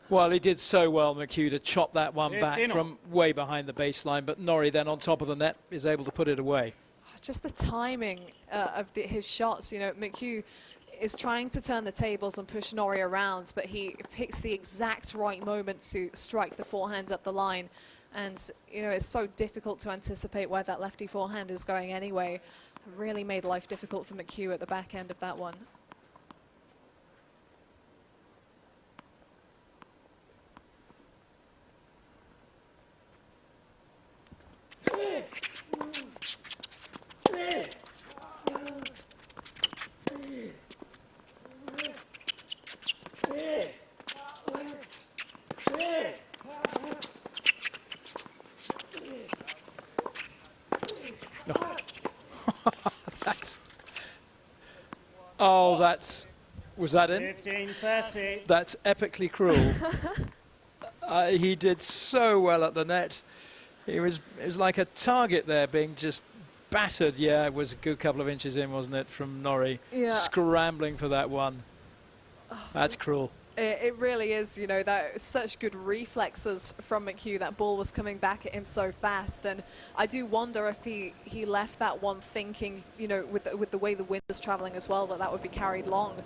Well, he did so well, McHugh, to chop that one back from way behind the baseline, but Norrie then on top of the net is able to put it away. Just the timing of his shots, you know, McHugh is trying to turn the tables and push Norrie around, but he picks the exact right moment to strike the forehand up the line. And, you know, it's so difficult to anticipate where that lefty forehand is going anyway. Really made life difficult for McHugh at the back end of that one. Was that in? 15-30. That's epically cruel. He did so well at the net. It was like a target there being just battered. Yeah, it was a good couple of inches in, wasn't it, from Norrie? Yeah. Scrambling for that one. That's cruel. It really is, you know, that such good reflexes from McHugh. That ball was coming back at him so fast, and I do wonder if he left that one thinking, you know, with the way the wind was traveling as well, that would be carried long.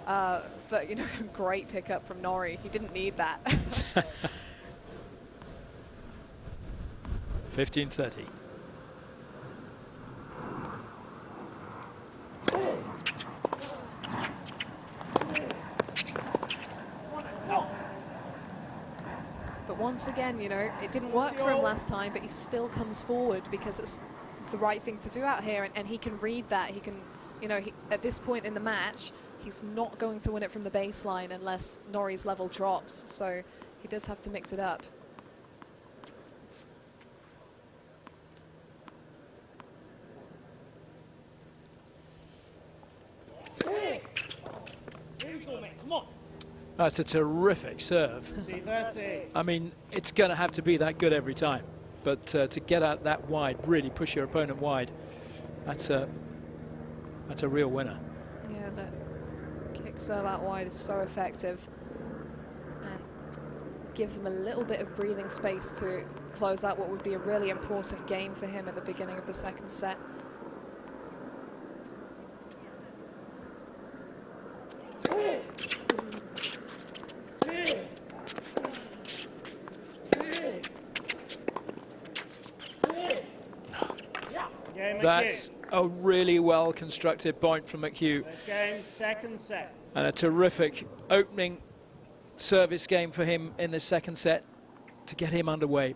But, you know, great pickup from Norrie. He didn't need that. 15-30. But once again, you know, it didn't work for him last time, but he still comes forward because it's the right thing to do out here, and he can read that. He can, you know, at this point in the match, he's not going to win it from the baseline unless Norrie's level drops, so he does have to mix it up. That's a terrific serve. I mean, it's going to have to be that good every time. But to get out that wide, really push your opponent wide, that's a real winner. Yeah, that kick serve out wide is so effective and gives him a little bit of breathing space to close out what would be a really important game for him at the beginning of the second set. That's a really well constructed point from McHugh. This game, second set. And a terrific opening service game for him in the second set to get him underway.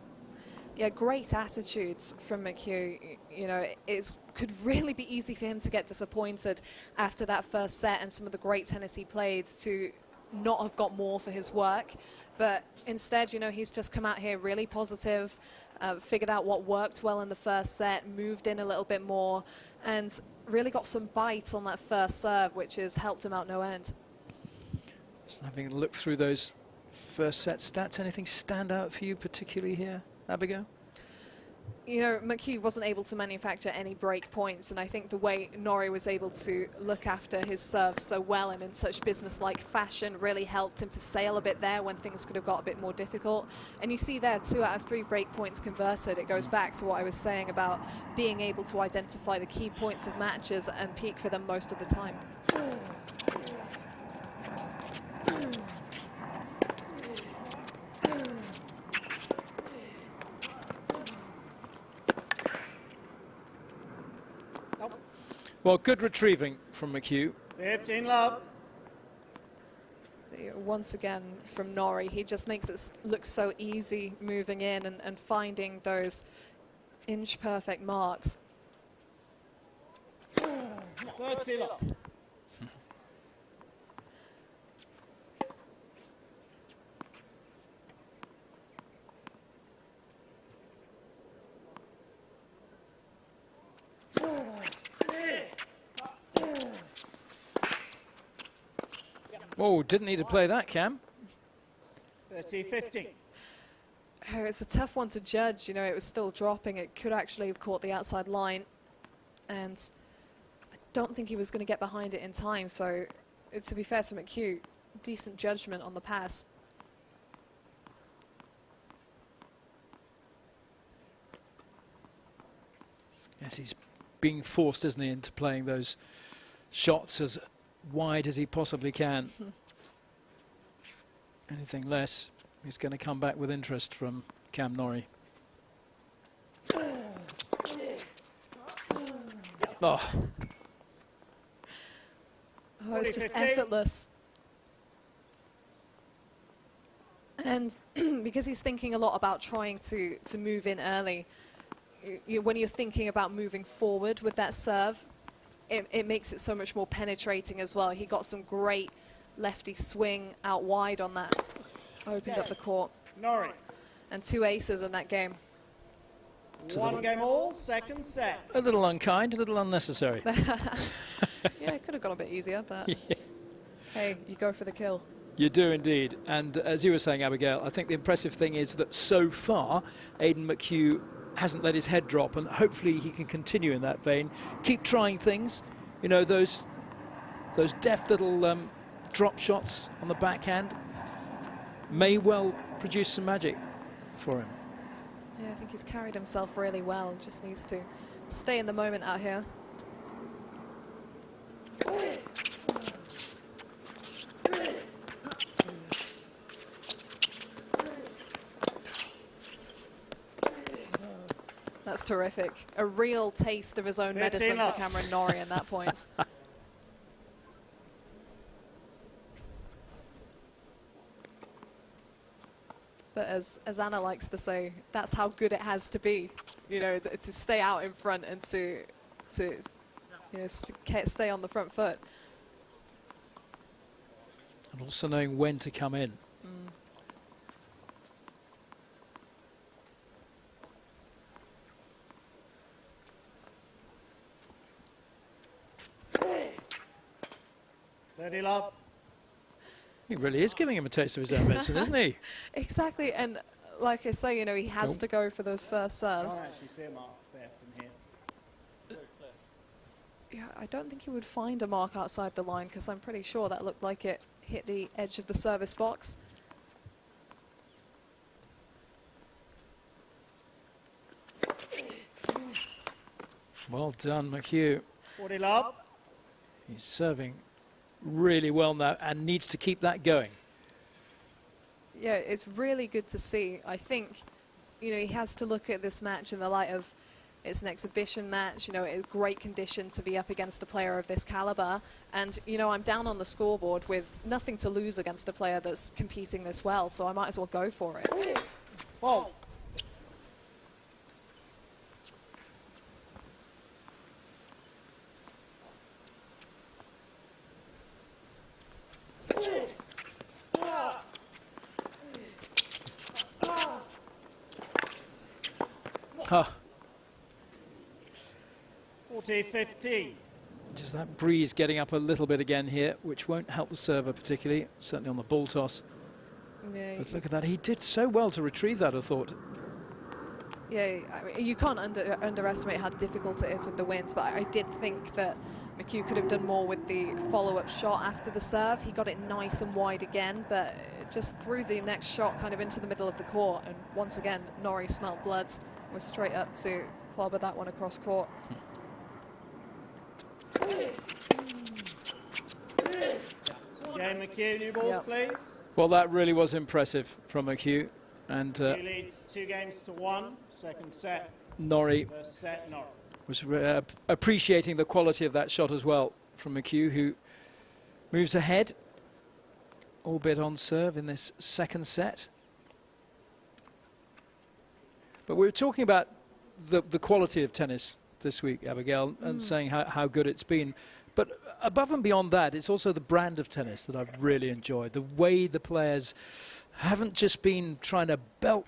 Yeah, great attitudes from McHugh. You know, it could really be easy for him to get disappointed after that first set and some of the great tennis he played to not have got more for his work. But instead, you know, he's just come out here really positive, figured out what worked well in the first set, moved in a little bit more, and really got some bite on that first serve, which has helped him out no end. Just having a look through those first set stats, anything stand out for you particularly here, Abigail? You know, McHugh wasn't able to manufacture any break points, and I think the way Norrie was able to look after his serve so well and in such business-like fashion really helped him to sail a bit there when things could have got a bit more difficult. And you see there 2 out of 3 break points converted. It goes back to what I was saying about being able to identify the key points of matches and peak for them most of the time. Well, good retrieving from McHugh. 15 love. Once again from Norrie, he just makes it look so easy moving in and finding those inch-perfect marks. 30 love. Oh, didn't need to play that, Cam. 30-15. Oh, it's a tough one to judge. You know, it was still dropping. It could actually have caught the outside line. And I don't think he was going to get behind it in time. So, to be fair to McHugh, decent judgment on the pass. Yes, he's being forced, isn't he, into playing those shots as wide as he possibly can. Anything less, he's going to come back with interest from Cam Norrie. Oh, It's just effortless. And because he's thinking a lot about trying to move in early, when you're thinking about moving forward with that serve, it makes it so much more penetrating as well. He got some great lefty swing out wide on that. Opened up the court. Norrie. And 2 aces in that game. 1 game all, second set. a little unkind, a little unnecessary. Yeah, it could have gone a bit easier, but Yeah. hey, you go for the kill. You do indeed. And as you were saying, Abigail, I think the impressive thing is that so far, Aidan McHugh hasn't let his head drop, and hopefully he can continue in that vein. Keep trying things, you know, those deft little drop shots on the backhand may well produce some magic for him. Yeah, I think he's carried himself really well. Just needs to stay in the moment out here. That's terrific. A real taste of his own medicine for Cameron Norrie at that point. But as Anna likes to say, that's how good it has to be, you know, to stay out in front and to you know, stay on the front foot. And also knowing when to come in. Steady, love. He really is giving him a taste of his own medicine, isn't he? Exactly, and like I say, you know, he has to go for those first serves. Can't actually see a mark there from here. Yeah, I don't think he would find a mark outside the line because I'm pretty sure that looked like it hit the edge of the service box. Well done, McHugh. 40, love. He's serving really well now and needs to keep that going. Yeah, it's really good to see. I think, you know, he has to look at this match in the light of it's an exhibition match, you know, it's great condition to be up against a player of this caliber. And, you know, I'm down on the scoreboard with nothing to lose against a player that's competing this well, so I might as well go for it. Ball. Huh. 40-15. Just that breeze getting up a little bit again here, which won't help the server particularly, certainly on the ball toss. Yeah, But look at that, he did so well to retrieve that, I thought. yeah, I mean, you can't underestimate how difficult it is with the wind, but I did think that McHugh could have done more with the follow-up shot after the serve. He got it nice and wide again, but just threw the next shot kind of into the middle of the court, and once again, Norrie smelt blood, was straight up to clobber that one across court. Jane McHugh, new balls, please. Well, that really was impressive from McHugh. And He leads 2-1, second set. Norrie First set, Norrie. was appreciating the quality of that shot as well from McHugh, who moves ahead, albeit on serve in this second set. But we were talking about the quality of tennis this week, Abigail, and saying how good it's been. But above and beyond that, it's also the brand of tennis that I've really enjoyed. The way the players haven't just been trying to belt,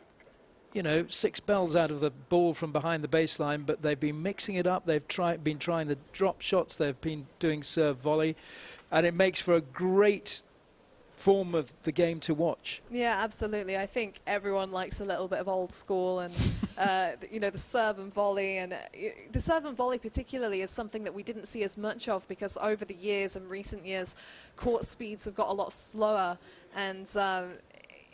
you know, 6 bells out of the ball from behind the baseline, but they've been mixing it up. They've been trying the drop shots. They've been doing serve volley. And it makes for a great form of the game to watch. Yeah, absolutely. I think everyone likes a little bit of old school and, you know, the serve and volley. And the serve and volley particularly is something that we didn't see as much of because over the years and recent years, court speeds have got a lot slower. And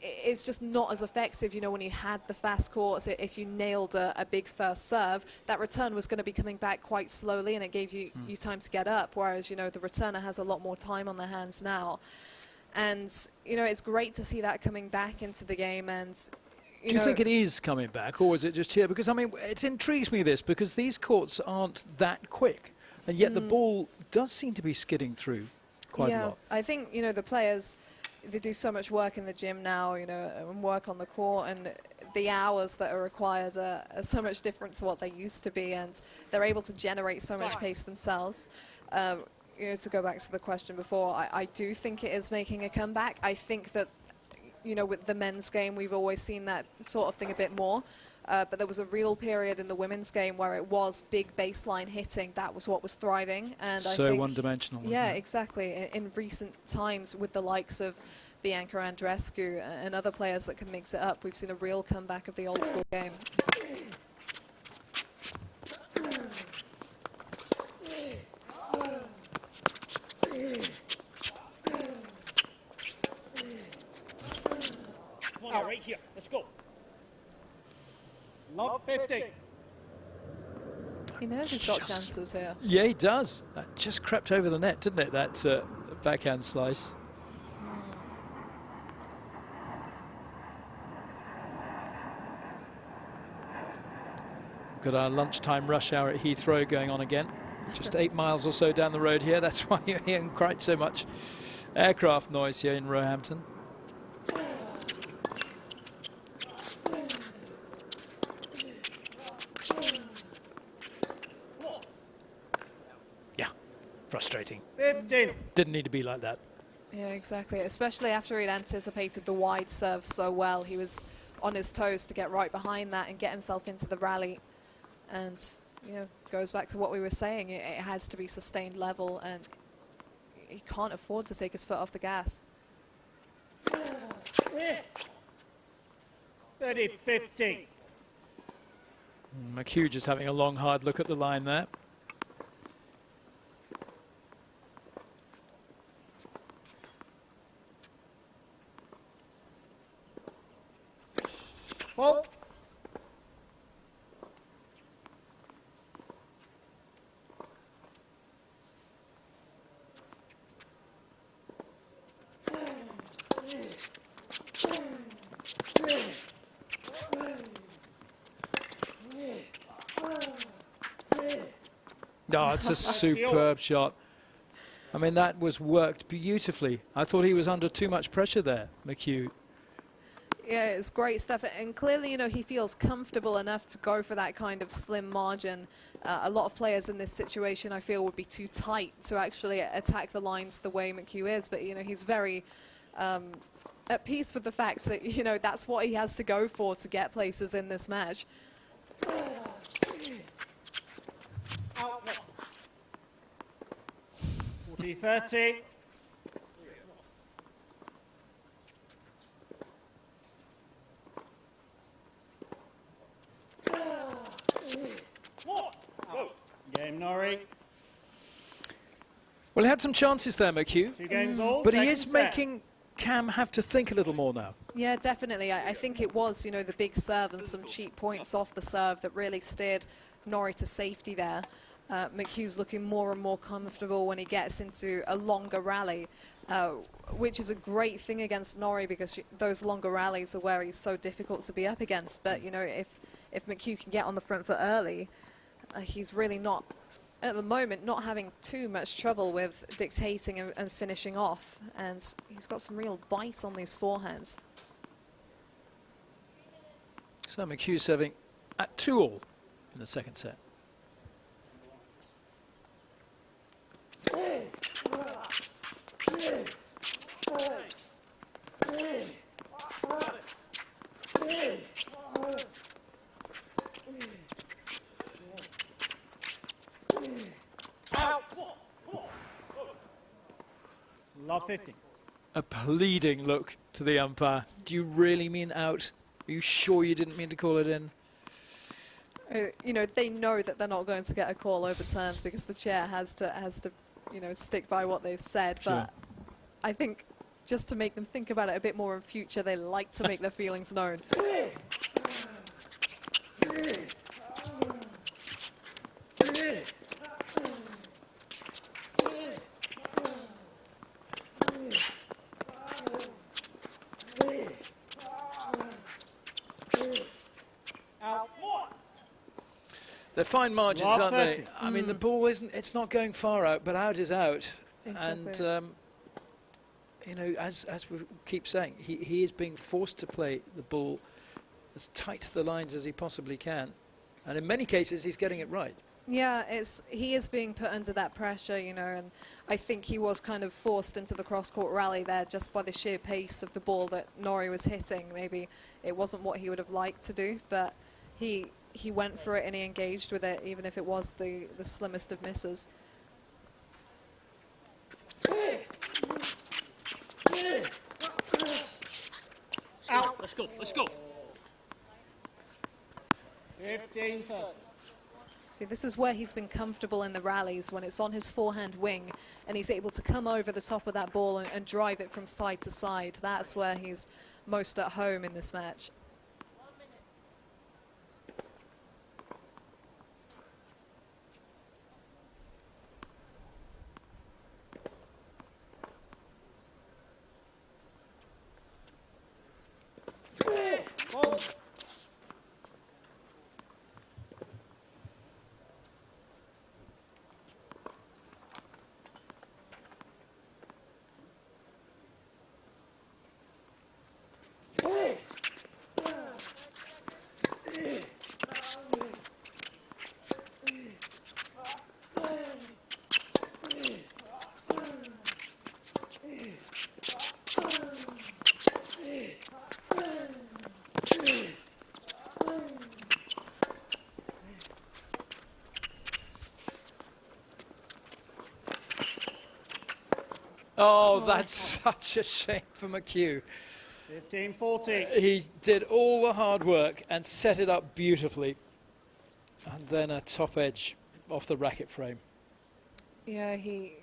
it's just not as effective, you know, when you had the fast courts. If you nailed a big first serve, that return was going to be coming back quite slowly and it gave you time to get up. Whereas, you know, the returner has a lot more time on their hands now. And, you know, it's great to see that coming back into the game. And do you think it is coming back, or is it just here? Because, I mean, it intrigues me this, because these courts aren't that quick, and yet the ball does seem to be skidding through quite a lot. I think, you know, the players, they do so much work in the gym now, you know, and work on the court, and the hours that are required are so much different to what they used to be, and they're able to generate so much pace themselves. You know, to go back to the question before, I do think it is making a comeback. I think that, you know, with the men's game, we've always seen that sort of thing a bit more. But there was a real period in the women's game where it was big baseline hitting. That was what was thriving. And So I think, one-dimensional. yeah, exactly. In recent times, with the likes of Bianca Andreescu and other players that can mix it up, we've seen a real comeback of the old school game. Love 50. He knows he's got chances here. Yeah, he does. That just crept over the net, didn't it? That backhand slice. Got our lunchtime rush hour at Heathrow going on again. Just 8 miles or so down the road here. That's why you're hearing quite so much aircraft noise here in Roehampton. Yeah, frustrating. 15. Didn't need to be like that. Yeah, exactly. Especially after he'd anticipated the wide serve so well. He was on his toes to get right behind that and get himself into the rally. And, you know, goes back to what we were saying. It has to be sustained level, and he can't afford to take his foot off the gas. 30-15. McHugh just having a long, hard look at the line there. Full. Oh, it's a superb shot. I mean, that was worked beautifully. I thought he was under too much pressure there, McHugh. Yeah, it's great stuff. And clearly, you know, he feels comfortable enough to go for that kind of slim margin. A lot of players in this situation, I feel, would be too tight to actually attack the lines the way McHugh is. But, you know, he's very at peace with the fact that, you know, that's what he has to go for to get places in this match. Out. 40-30. Game, Norrie. Well, he had some chances there, McHugh. 2 games all. But he second is set. making Cam have to think a little more now. Yeah, definitely. I think it was, you know, the big serve and some cheap points off the serve that really steered Norrie to safety there. McHugh's looking more and more comfortable when he gets into a longer rally, which is a great thing against Norrie because those longer rallies are where he's so difficult to be up against. But, you know, if McHugh can get on the front foot early, he's really not, at the moment, not having too much trouble with dictating and finishing off. And he's got some real bite on these forehands. So McHugh serving at 2-all in the second set. Love 50. A pleading look to the umpire. Do you really mean out? Are you sure you didn't mean to call it in? You know, they know that they're not going to get a call overturned because the chair has to, you know, stick by what they've said. Sure. But I think just to make them think about it a bit more in future, they like to make their feelings known. They're fine margins, Love aren't they? 30. I mean, the ball isn't, it's not going far out, but out is out. Exactly. And, you know, as we keep saying, he is being forced to play the ball as tight to the lines as he possibly can. And in many cases, he's getting it right. Yeah, he is being put under that pressure, you know, and I think he was kind of forced into the cross-court rally there just by the sheer pace of the ball that Norrie was hitting. Maybe it wasn't what he would have liked to do, but he went for it and he engaged with it, even if it was the slimmest of misses. Out. Let's go, let's go. 15-30. See, this is where he's been comfortable in the rallies, when it's on his forehand wing and he's able to come over the top of that ball and drive it from side to side. That's where he's most at home in this match. Oh, that's such a shame for McHugh. 15-14. He did all the hard work and set it up beautifully. And then a top edge off the racket frame. Yeah, he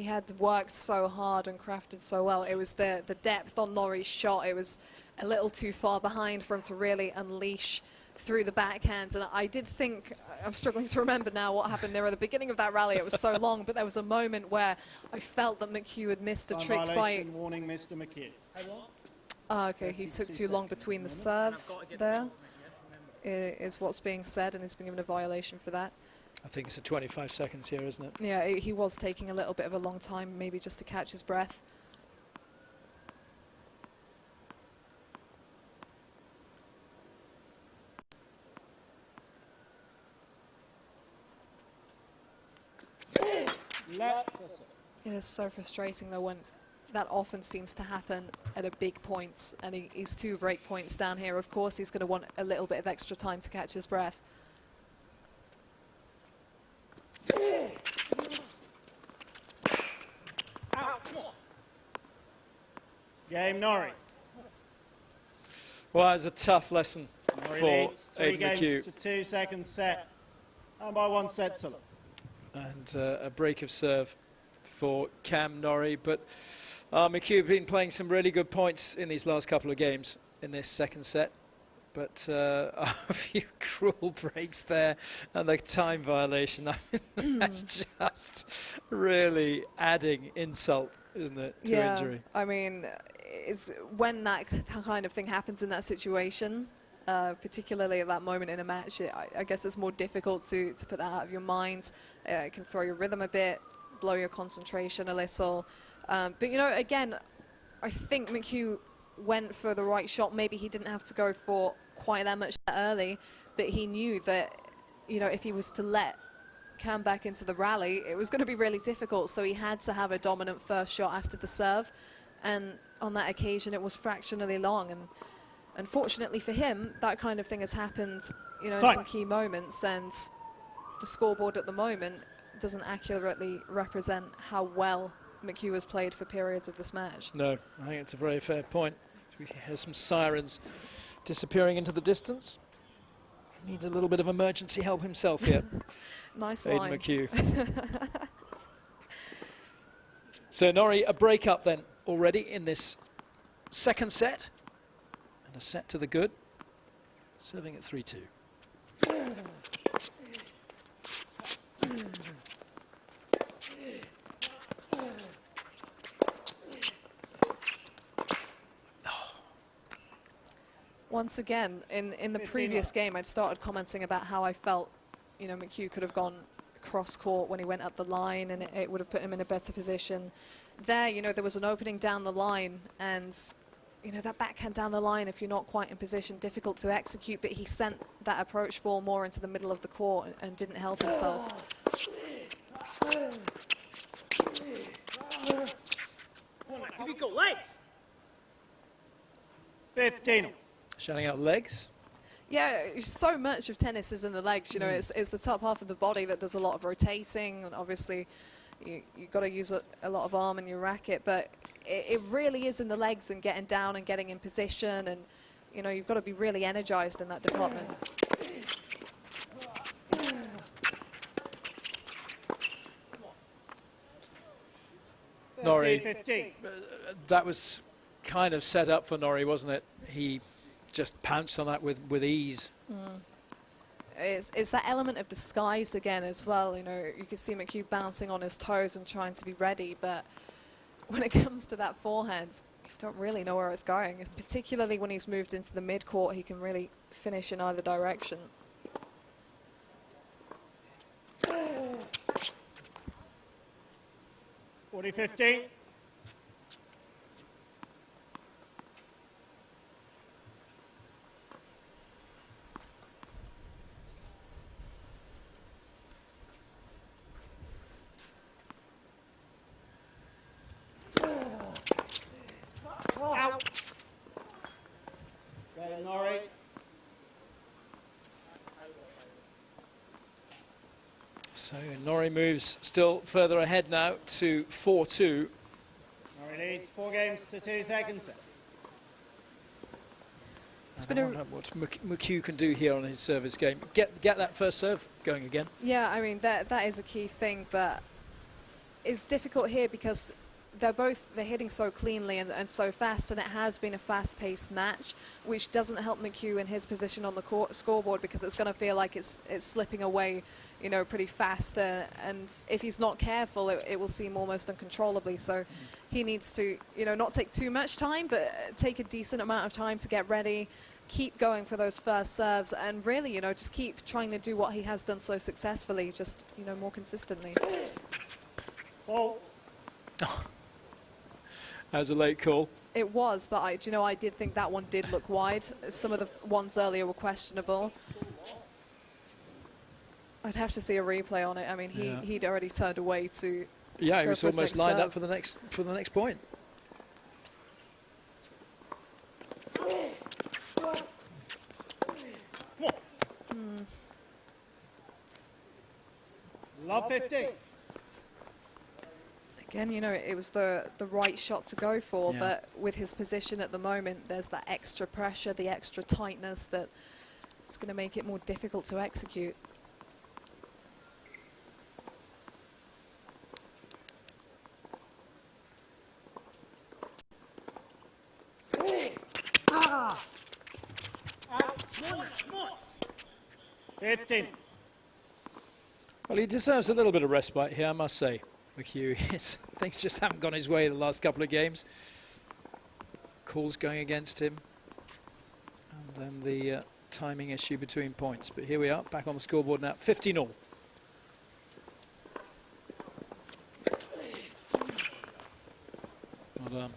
had worked so hard and crafted so well. It was the depth on Norrie's shot. It was a little too far behind for him to really unleash through the backhand. And I did think, I'm struggling to remember now what happened near the beginning of that rally. It was so long, but there was a moment where I felt that McHugh had missed a Time trick by... violation, warning Mr. McHugh. Okay, he took too long between the serves there, is what's being said, and he's been given a violation for that. I think it's a 25 seconds here, isn't it? Yeah, he was taking a little bit of a long time, maybe just to catch his breath. It is so frustrating though when that often seems to happen at a big point, and he's 2 break points down here. Of course he's going to want a little bit of extra time to catch his breath. Game Norrie. Well, it was a tough lesson Norrie for leads 3 Aidan games McHugh. to 2 second set. And by 1 set to love. And a break of serve for Cam Norrie. But McHugh been playing some really good points in these last couple of games in this second set. But a few cruel breaks there and the time violation. I mean, that's just really adding insult, isn't it, to injury? I mean, when that kind of thing happens in that situation, particularly at that moment in a match, I guess it's more difficult to put that out of your mind. It can throw your rhythm a bit, blow your concentration a little. But, you know, again, I think McHugh went for the right shot. Maybe he didn't have to go for quite that much early, but he knew that, you know, if he was to let Cam back into the rally, it was going to be really difficult. So he had to have a dominant first shot after the serve. And on that occasion, it was fractionally long. And unfortunately for him, that kind of thing has happened, you know, in some key moments. And the scoreboard at the moment doesn't accurately represent how well McHugh has played for periods of this match. No, I think it's a very fair point. We hear some sirens disappearing into the distance. He needs a little bit of emergency help himself here. Nice Aidan line. McHugh. So Norrie, a break up then already in this second set. And a set to the good. Serving at 3-2. Once again, in the previous game, I'd started commenting about how I felt, you know, McHugh could have gone cross-court when he went up the line, and it would have put him in a better position. There, you know, there was an opening down the line, and, you know, that backhand down the line, if you're not quite in position, difficult to execute, but he sent that approach ball more into the middle of the court and didn't help himself. Have you got legs? 15. Shouting out legs. Yeah, so much of tennis is in the legs. You know, it's the top half of the body that does a lot of rotating, and obviously you've got to use a lot of arm in your racket, but it really is in the legs and getting down and getting in position, and, you know, you've got to be really energized in that department. Norrie, 15. that was kind of set up for Norrie, wasn't it? He just pounced on that with ease. It's that element of disguise again as well. You know, you could see McHugh bouncing on his toes and trying to be ready, but when it comes to that forehand, you don't really know where it's going. Particularly when he's moved into the mid-court, he can really finish in either direction. Forty 15. Out. Go Norrie. So Norrie moves still further ahead now to 4-2. leads 4 games to 2 second set. It's I wonder what McHugh can do here on his service game. Get that first serve going again. Yeah, I mean, that is a key thing, but it's difficult here because they're hitting so cleanly and so fast, and it has been a fast-paced match, which doesn't help McHugh in his position on the scoreboard, because it's going to feel like it's slipping away, you know, pretty fast, and if he's not careful, it will seem almost uncontrollably. So he needs to, you know, not take too much time, but take a decent amount of time to get ready, keep going for those first serves, and really, you know, just keep trying to do what he has done so successfully, just, you know, more consistently. Ball. That was a late call. It was, but do you know, I did think that one did look wide. Some of the ones earlier were questionable. I'd have to see a replay on it. I mean, he'd already turned away to. Yeah, he go was for his almost next lined serve. up for the next point. Love 15. Again, you know, it was the right shot to go for, Yeah. but with his position at the moment, there's that extra pressure, the extra tightness that it's going to make it more difficult to execute. Out. 15. Well, he deserves a little bit of respite here, I must say, McHugh. Things just haven't gone his way the last couple of games. Calls going against him. And then the timing issue between points. But here we are, back on the scoreboard now, 50-all. Well done.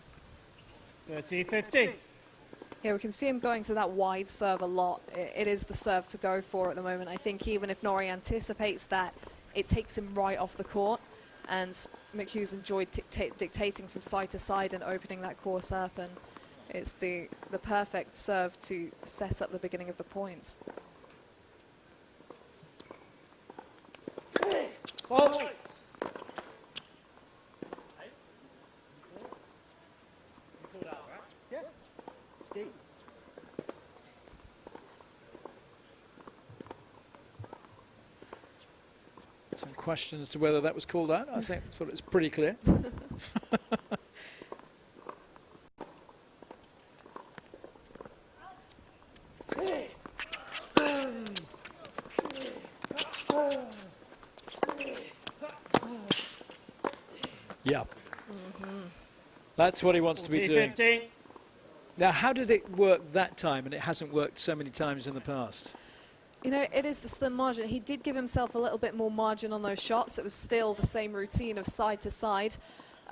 30-15. Yeah, we can see him going to that wide serve a lot. It is the serve to go for at the moment. I think even if Norrie anticipates that, it takes him right off the court. And McHugh's enjoyed dictating from side to side and opening that course up. And it's the perfect serve to set up the beginning of the points. Ball. Yeah. Steve. Some questions as to whether that was called out. I thought it was pretty clear. Yeah. That's what he wants to be doing. 15. Now, how did it work that time and it hasn't worked so many times in the past? You know, it is the slim margin. He did give himself a little bit more margin on those shots. It was still the same routine of side to side.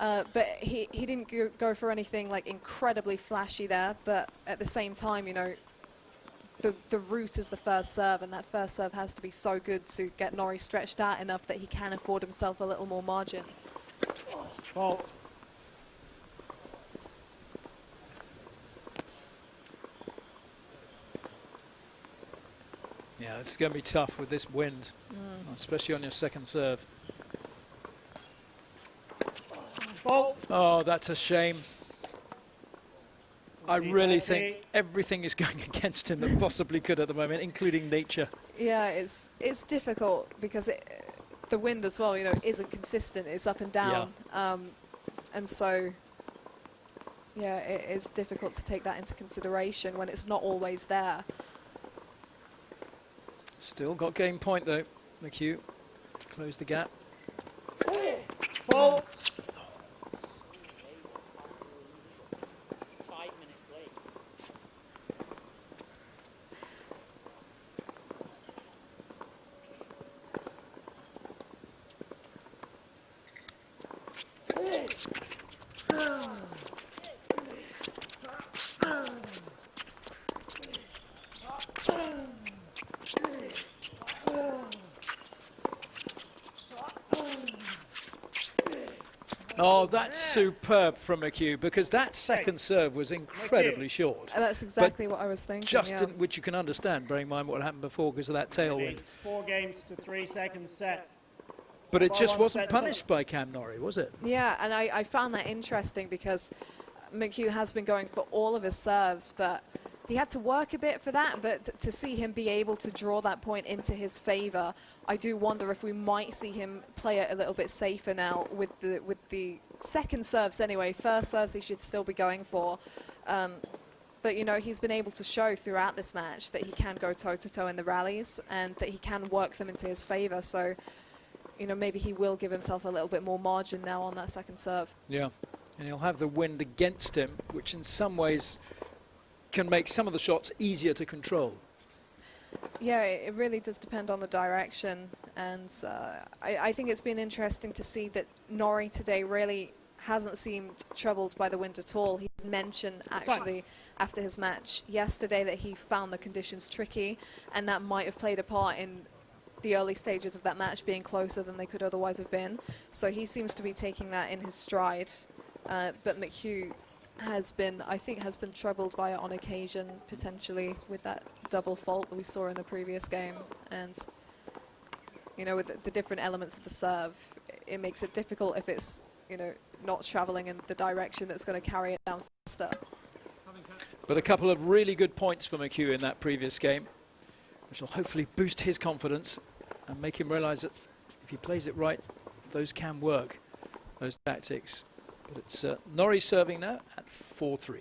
But he didn't go for anything like incredibly flashy there. But at the same time, you know, the route is the first serve, and that first serve has to be so good to get Norrie stretched out enough that he can afford himself a little more margin. Ball. Yeah, it's going to be tough with this wind, especially on your second serve. Ball. Oh, that's a shame. I really think everything is going against him that possibly could at the moment, including nature. Yeah, it's difficult because the wind as well, you know, isn't consistent. It's up and down. And so, yeah, it is difficult to take that into consideration when it's not always there. Still got game point, though, McHugh. Close the gap. Ball. Oh, that's superb from McHugh, because that second serve was incredibly short. And that's exactly what I was thinking. Just yeah. didn't, which you can understand, bearing in mind what happened before because of that tailwind. Leads 4 games to 3 second set. But it By just one wasn't set to punished by Cam Norrie, was it? Yeah, and I found that interesting because McHugh has been going for all of his serves, but he had to work a bit for that. But to see him be able to draw that point into his favour, I do wonder if we might see him play it a little bit safer now with the second serves anyway. First serves he should still be going for. But, you know, he's been able to show throughout this match that he can go toe-to-toe in the rallies and that he can work them into his favour. So, you know, maybe he will give himself a little bit more margin now on that second serve. Yeah, and he'll have the wind against him, which in some ways can make some of the shots easier to control. Yeah, it really does depend on the direction. And I think it's been interesting to see that Norrie today really hasn't seemed troubled by the wind at all. He mentioned actually after his match yesterday that he found the conditions tricky, and that might have played a part in the early stages of that match being closer than they could otherwise have been. So he seems to be taking that in his stride. But McHugh has been, I think, has been troubled by it on occasion, potentially with that double fault that we saw in the previous game. And, you know, with the different elements of the serve, it makes it difficult if it's, you know, not traveling in the direction that's going to carry it down faster. But a couple of really good points for McHugh in that previous game, which will hopefully boost his confidence and make him realise that if he plays it right, those can work, those tactics. But it's Norrie serving now at 4-3.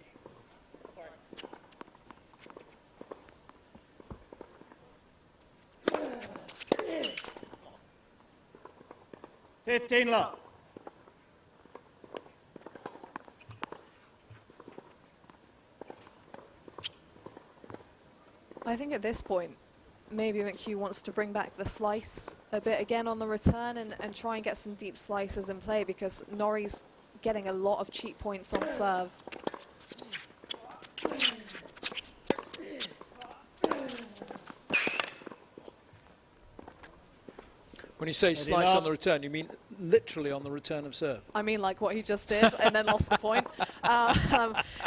15 love. I think at this point, maybe McHugh wants to bring back the slice a bit again on the return and try and get some deep slices in play, because Norrie's getting a lot of cheap points on serve. When you say slice on the return, you mean literally on the return of serve? I mean, like what he just did, and then lost the point.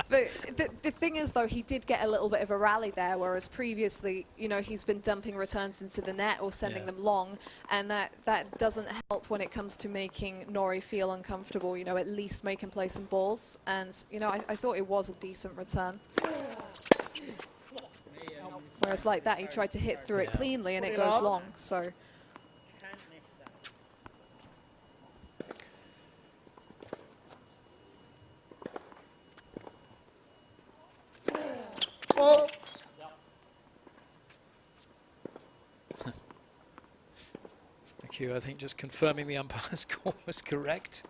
The thing is, though, he did get a little bit of a rally there, whereas previously, you know, he's been dumping returns into the net or sending them long, and that doesn't help when it comes to making Norrie feel uncomfortable, you know, at least make him play some balls. And, you know, I thought it was a decent return. Whereas like that, he tried to hit through it cleanly, and it goes long, so... McHugh, I think, just confirming the umpire's score was correct.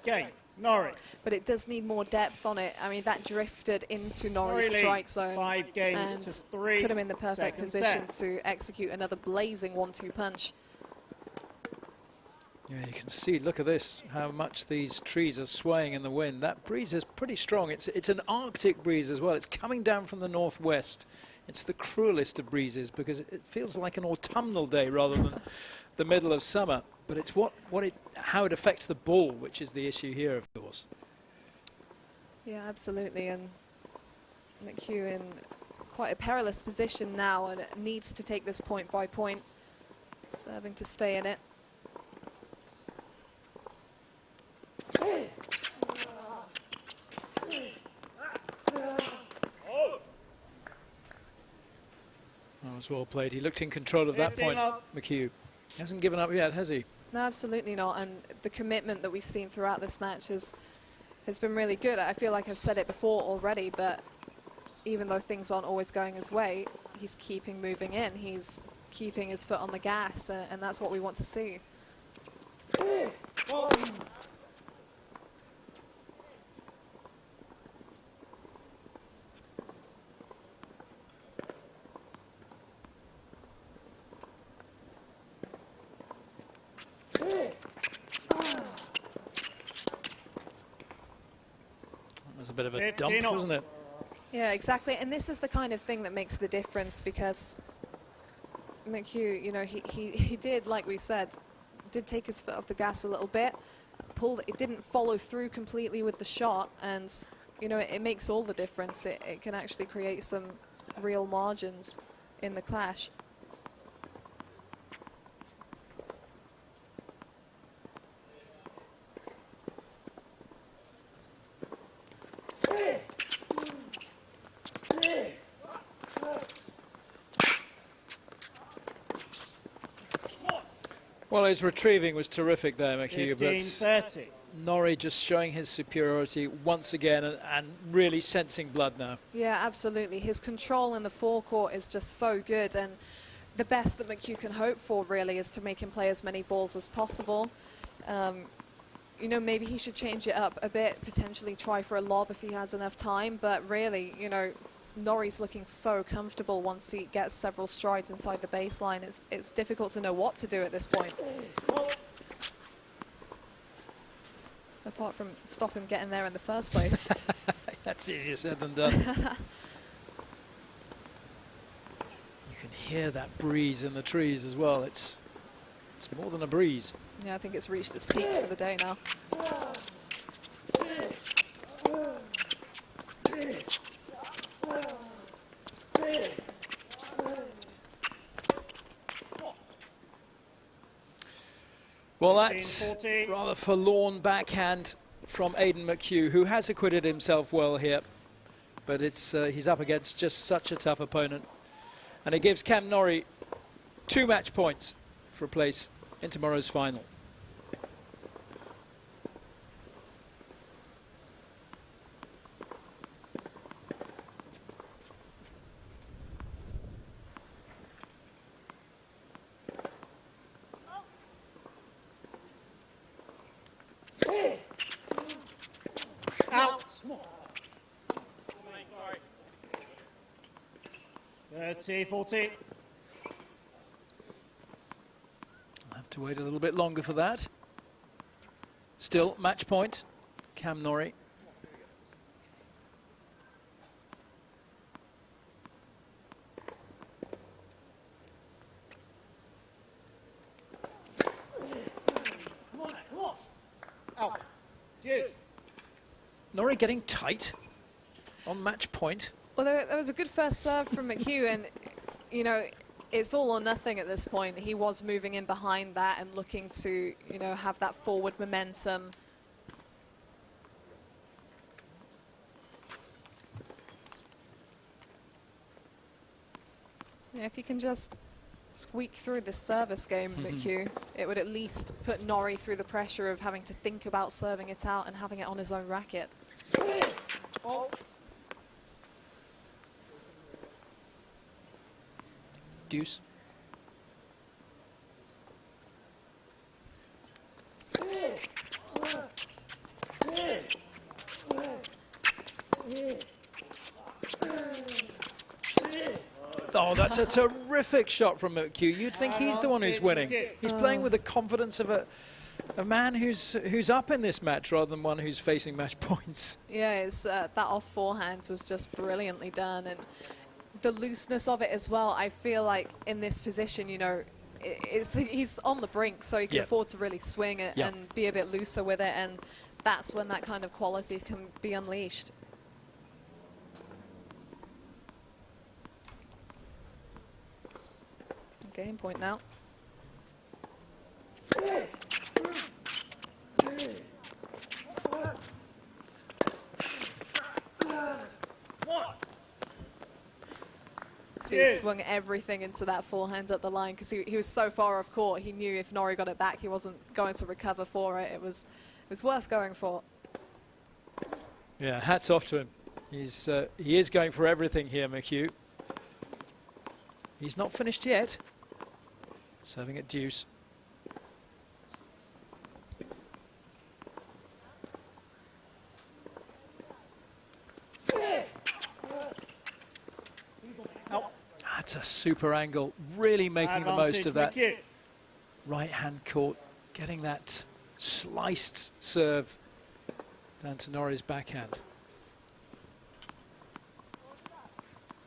Game, Norrie. But it does need more depth on it. I mean, that drifted into Norrie's Norrie strike leads zone 5 games and to 3. put him in the perfect Second position set. to execute another blazing 1-2 punch. Yeah, you can see, look at this, how much these trees are swaying in the wind. That breeze is pretty strong. It's an Arctic breeze as well. It's coming down from the northwest. It's the cruelest of breezes because it feels like an autumnal day rather than the middle of summer. But it's how it affects the ball, which is the issue here, of course. Yeah, absolutely. And McHugh in quite a perilous position now and needs to take this point by point, serving to stay in it. That was well played. He looked in control of that point, McHugh. He hasn't given up yet, has he? No, absolutely not. And the commitment that we've seen throughout this match has been really good. I feel like I've said it before already, but even though things aren't always going his way, he's keeping moving in. He's keeping his foot on the gas, and that's what we want to see. That was a bit of a dump, wasn't it? Yeah, exactly. And this is the kind of thing that makes the difference, because McHugh, you know, he did, like we said, did take his foot off the gas a little bit, it didn't follow through completely with the shot, and, you know, it makes all the difference. It can actually create some real margins. in the clash. Well, his retrieving was terrific there, McHugh, 15-30. but Norrie just showing his superiority once again and really sensing blood now. Yeah, absolutely. His control in the forecourt is just so good, and the best that McHugh can hope for really is to make him play as many balls as possible. You know, maybe he should change it up a bit, potentially try for a lob if he has enough time, but really, you know, Norrie's looking so comfortable once he gets several strides inside the baseline. It's difficult to know what to do at this point. Apart from stop him getting there in the first place. That's easier said than done. You can hear that breeze in the trees as well. It's more than a breeze. Yeah, I think it's reached its peak for the day now. Well, that's 15-14. rather forlorn backhand from Aidan McHugh, who has acquitted himself well here. But it's he's up against just such a tough opponent. And it gives Cam Norrie 2 match points for a place in tomorrow's final. Out. 30-14. I'll have to wait a little bit longer for that. Still, match point, Cam Norrie. Out. Deuce. Norrie getting tight on match point. Well, there was a good first serve from McHugh, and, you know, it's all or nothing at this point. He was moving in behind that and looking to, you know, have that forward momentum. Yeah, if you can just squeak through this service game, McHugh, it would at least put Norrie through the pressure of having to think about serving it out and having it on his own racket. Deuce. Oh, that's a terrific shot from McHugh. You'd think he's the one who's winning. He's playing with the confidence of a man who's up in this match rather than one who's facing match points. Yeah, it's, that off forehand was just brilliantly done, and the looseness of it as well. I feel like in this position, you know, he's on the brink, so he can afford to really swing it and be a bit looser with it, and that's when that kind of quality can be unleashed. Game point now. So he swung everything into that forehand at the line because he was so far off court. He knew if Norrie got it back, he wasn't going to recover for it. It was worth going for. Yeah, hats off to him. He is going for everything here, McHugh. He's not finished yet. Serving at deuce. That's a super angle, really making the most of that right-hand court, getting that sliced serve down to Norrie's backhand.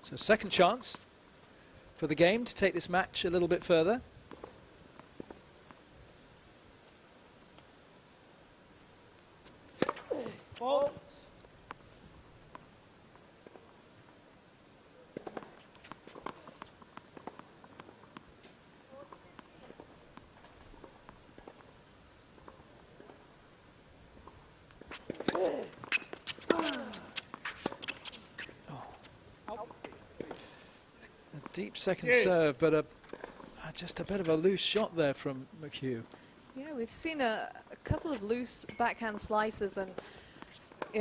So second chance for the game to take this match a little bit further. Fault. Deep second Yes. serve, but just a bit of a loose shot there from McHugh. Yeah, we've seen a couple of loose backhand slices, and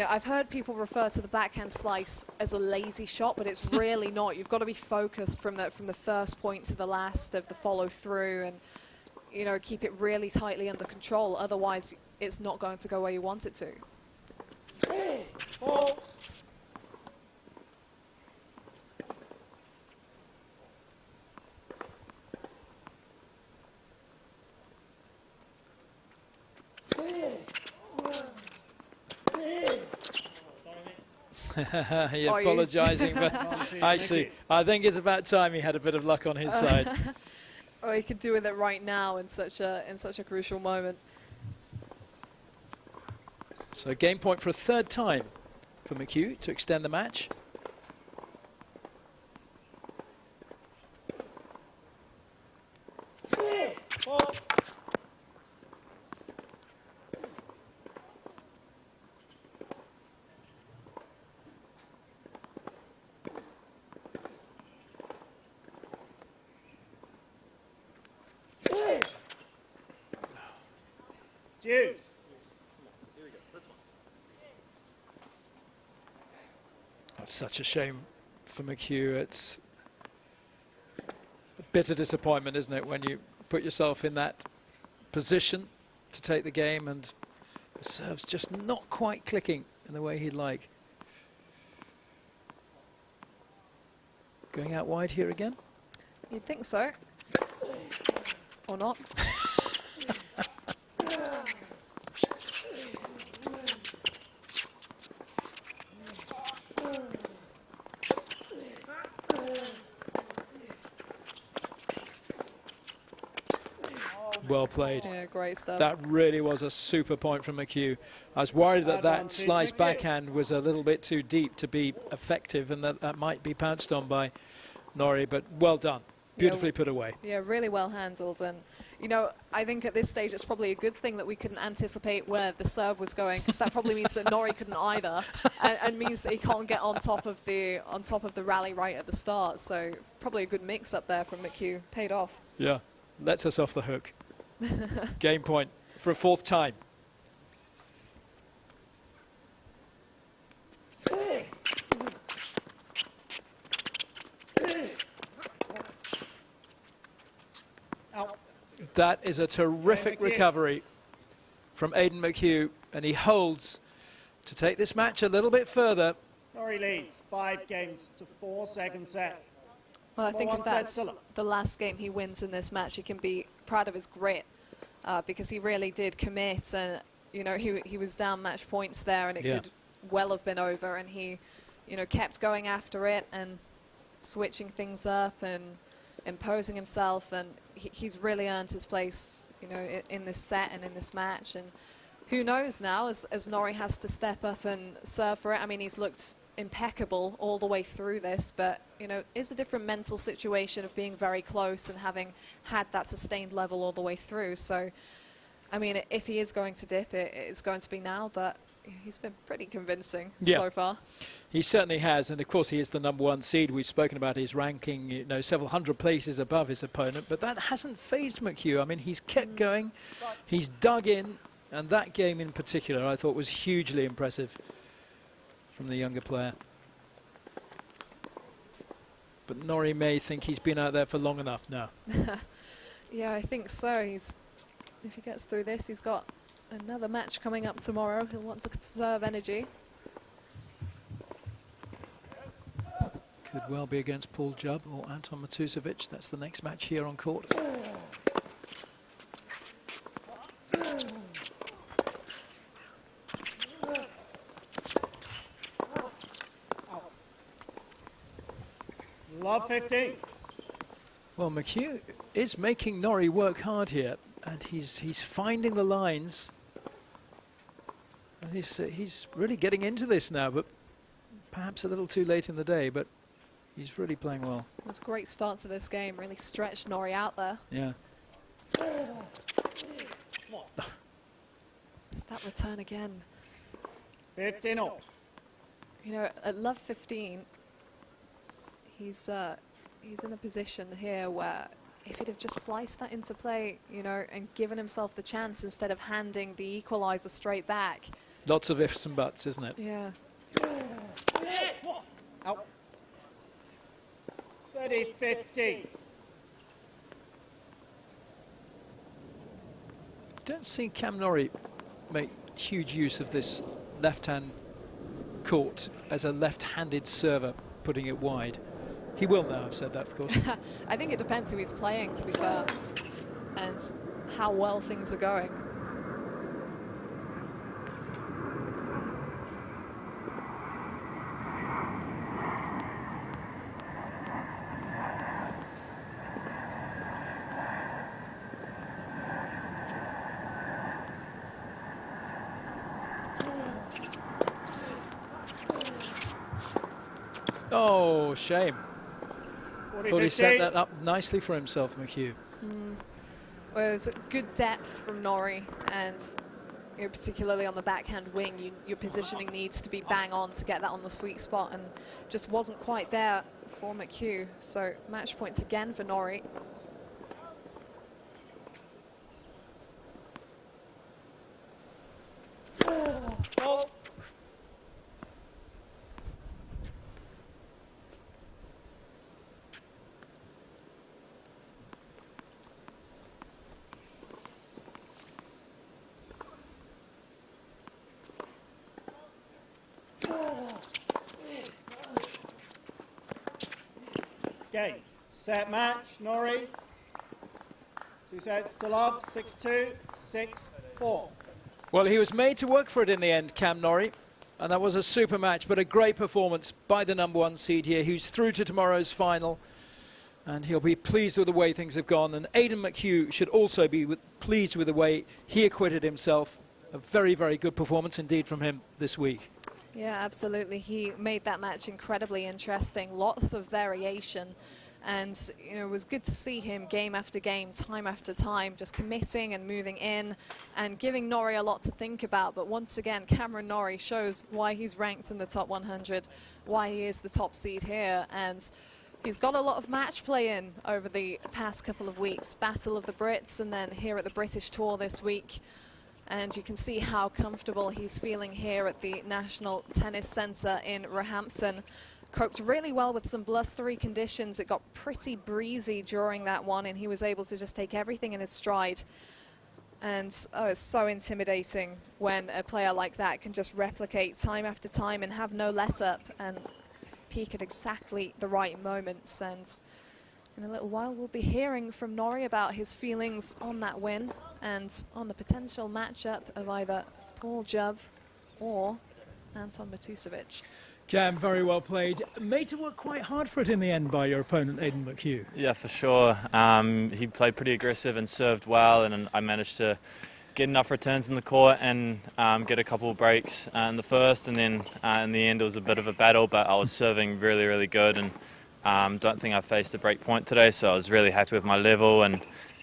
I've heard people refer to the backhand slice as a lazy shot, but it's really not. You've got to be focused from the first point to the last of the follow through, and keep it really tightly under control. Otherwise, it's not going to go where you want it to. 4. He Are you? apologising, but actually, I think it's about time he had a bit of luck on his side. Or he could do with it right now in such a crucial moment. So game point for a third time for McHugh to extend the match. Hughes. That's such a shame for McHugh. It's a bitter disappointment, isn't it, when you put yourself in that position to take the game and the serve's just not quite clicking in the way he'd like. Going out wide here again? You'd think so. Or not. Well played. Yeah, great stuff. That really was a super point from McHugh. I was worried that that slice backhand was a little bit too deep to be effective and that might be pounced on by Norrie, but well done. Beautifully put away. Yeah, really well handled. And, I think at this stage it's probably a good thing that we couldn't anticipate where the serve was going, because that probably means that Norrie couldn't either, and means that he can't get on top of the rally right at the start. So probably a good mix up there from McHugh. Paid off. Yeah, lets us off the hook. Game point for a fourth time. That is a terrific recovery from Aidan McHugh, and he holds to take this match a little bit further. Norrie leads 5-4, second set. Well, I think One if set that's still. the last game he wins in this match, he can be proud of his grit, because he really did commit, and he was down match points there, and it could well have been over, and he kept going after it and switching things up and imposing himself, and he's really earned his place in this set and in this match. And who knows now, as Norrie has to step up and serve for it. I mean, he's looked impeccable all the way through this, but it's a different mental situation of being very close and having had that sustained level all the way through. So I mean, if he is going to dip, it's going to be now, but he's been pretty convincing so far. He certainly has, and of course he is the #1 seed. We've spoken about his ranking, several hundred places above his opponent, but that hasn't fazed McHugh. I mean, he's kept going, he's dug in, and that game in particular I thought was hugely impressive from the younger player. But Norrie may think he's been out there for long enough now. Yeah, I think so. If he gets through this, he's got another match coming up tomorrow. He'll want to conserve energy. Could well be against Paul Jubb or Anton Matusevic. That's the next match here on court. Love 15. Well, McHugh is making Norrie work hard here, and he's finding the lines. And he's really getting into this now, but perhaps a little too late in the day, but he's really playing well. It was a great start to this game, really stretched Norrie out there. Yeah. It's that return again. 15 all. At love 15, he's he's in a position here where if he'd have just sliced that into play, you know, and given himself the chance instead of handing the equaliser straight back. Lots of ifs and buts, isn't it? Yeah. Out. 30-50. Don't see Cam Norrie make huge use of this left-hand court as a left-handed server, putting it wide. He will now, I've said that, of course. I think it depends who he's playing, to be fair, and how well things are going. Oh, shame. 40, Thought he 50. set that up nicely for himself, McHugh. Well, it was good depth from Norrie, and you know, particularly on the backhand wing, your positioning needs to be bang on to get that on the sweet spot, and just wasn't quite there for McHugh. So match points again for Norrie. Ball. Game, set match, Norrie. 2 sets to love, 6-2, 6-4. Well, he was made to work for it in the end, Cam Norrie, and that was a super match, but a great performance by the #1 seed here, who's through to tomorrow's final, and he'll be pleased with the way things have gone. And Aidan McHugh should also be pleased with the way he acquitted himself. A very, very good performance indeed from him this week. Yeah, absolutely. He made that match incredibly interesting. Lots of variation. And, you know, it was good to see him game after game, time after time, just committing and moving in and giving Norrie a lot to think about. But once again, Cameron Norrie shows why he's ranked in the top 100, why he is the top seed here. And he's got a lot of match play in over the past couple of weeks. Battle of the Brits and then here at the British Tour this week. And you can see how comfortable he's feeling here at the National Tennis Centre in Roehampton. Coped really well with some blustery conditions. It got pretty breezy during that one, and he was able to just take everything in his stride. And oh, it's so intimidating when a player like that can just replicate time after time and have no let-up and peak at exactly the right moments. And in a little while, we'll be hearing from Norrie about his feelings on that win and on the potential matchup of either Paul Jubb or Anton Matusevic. Cam, very well played. Made to work quite hard for it in the end by your opponent, Aidan McHugh. Yeah, for sure. He played pretty aggressive and served well, and I managed to get enough returns in the court and get a couple of breaks in the first, and then in the end it was a bit of a battle, but I was serving really, really good, and don't think I faced a break point today, so I was really happy with my level. And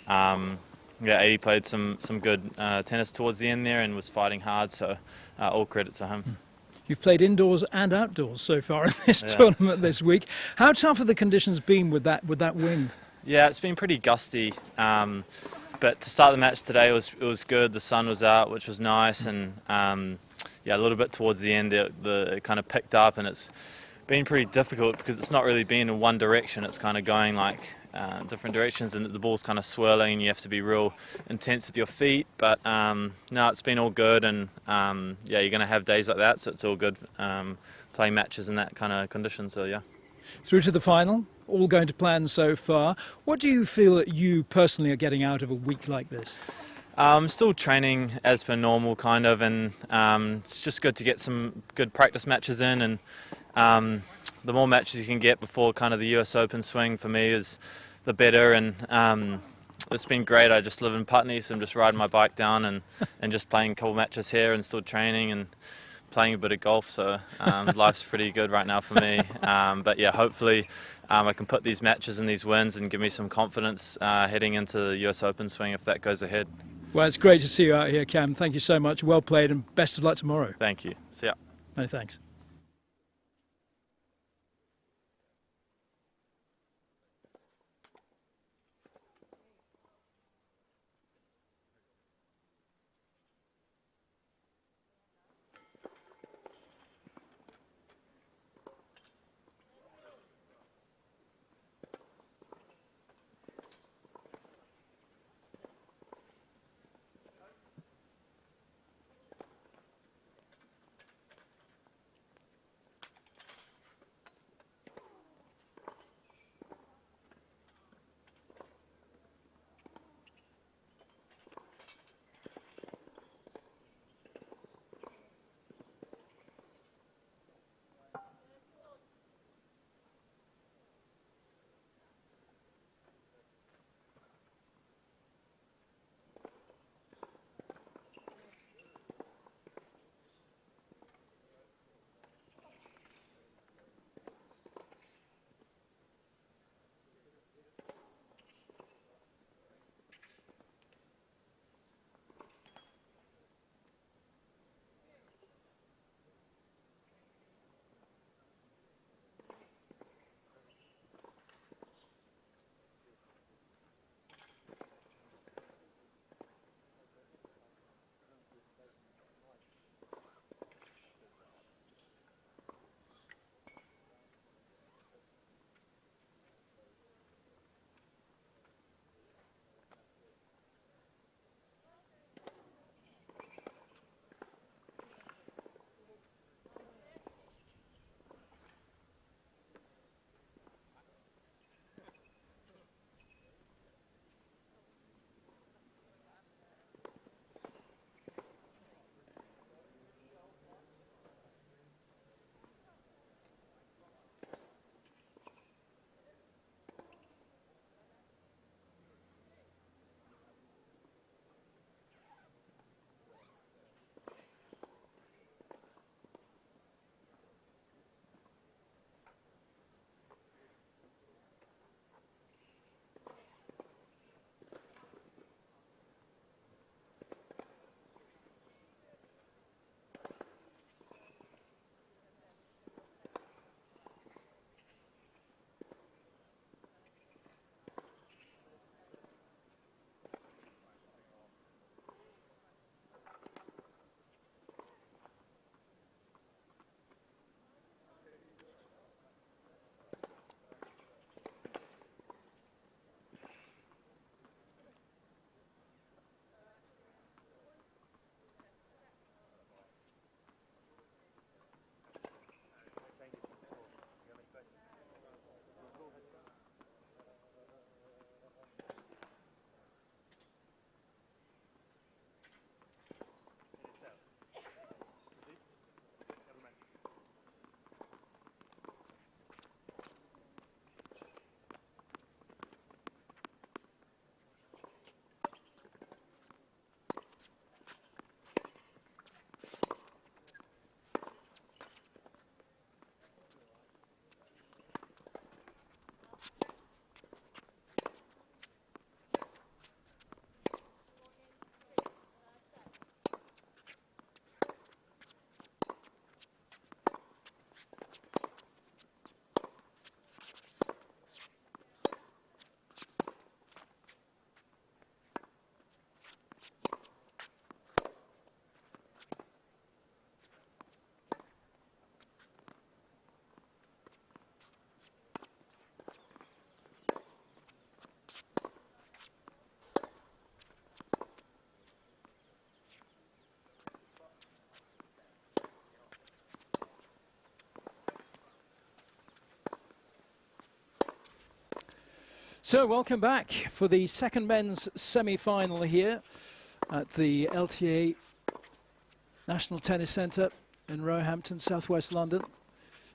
yeah, Aidy played some good tennis towards the end there and was fighting hard, so all credit to him. You've played indoors and outdoors so far in this tournament this week. How tough have the conditions been with that wind? Yeah, it's been pretty gusty, but to start the match today it was good. The sun was out, which was nice, and yeah, a little bit towards the end it kind of picked up, and it's been pretty difficult because it's not really been in one direction. It's kind of going like different directions, and the ball's kind of swirling, and you have to be real intense with your feet. But no, it's been all good, and yeah, you're going to have days like that, so it's all good playing matches in that kind of condition. So yeah. Through to the final, all going to plan so far. What do you feel that you personally are getting out of a week like this? I'm still training as per normal, kind of, and it's just good to get some good practice matches in, and the more matches you can get before kind of the US Open swing for me is the better. And it's been great. I just live in Putney, so I'm just riding my bike down and just playing a couple matches here and still training and playing a bit of golf. So life's pretty good right now for me. But yeah, hopefully I can put these matches and these wins and give me some confidence heading into the US Open swing if that goes ahead. Well, it's great to see you out here, Cam. Thank you so much. Well played, and best of luck tomorrow. Thank you. See ya. Many thanks. So welcome back for the second men's semi-final here at the LTA National Tennis Centre in Roehampton, southwest London.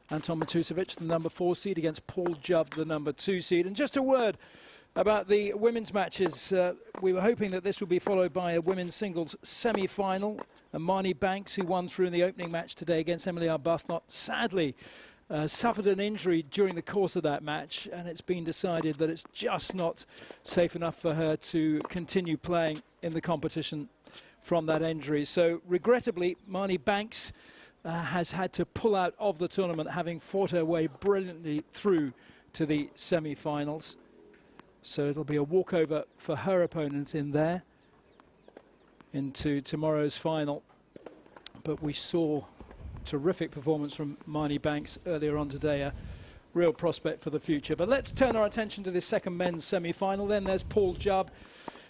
Anton Matusevic, the number 4 seed, against Paul Jubb, the number 2 seed. And just a word about the women's matches. We were hoping that this would be followed by a women's singles semi-final. Marnie Banks, who won through in the opening match today against Emily Arbuthnot, sadly suffered an injury during the course of that match, and it's been decided that it's just not safe enough for her to continue playing in the competition from that injury. So regrettably, Marnie Banks has had to pull out of the tournament, having fought her way brilliantly through to the semi-finals. So it'll be a walkover for her opponent in there into tomorrow's final. But we saw terrific performance from Marnie Banks earlier on today, a real prospect for the future. But let's turn our attention to this second men's semi-final. Then there's Paul Jubb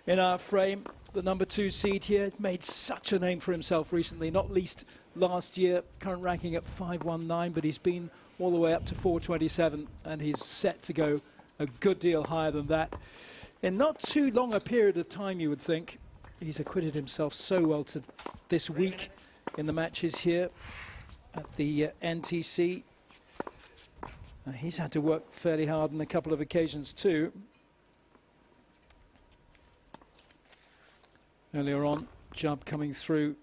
in our frame, the number 2 seed here. Made such a name for himself recently, not least last year. Current ranking at 519, but he's been all the way up to 427, and he's set to go a good deal higher than that. In not too long a period of time, you would think. He's acquitted himself so well to this week in the matches here at the NTC. He's had to work fairly hard on a couple of occasions too. Earlier on, Jubb coming through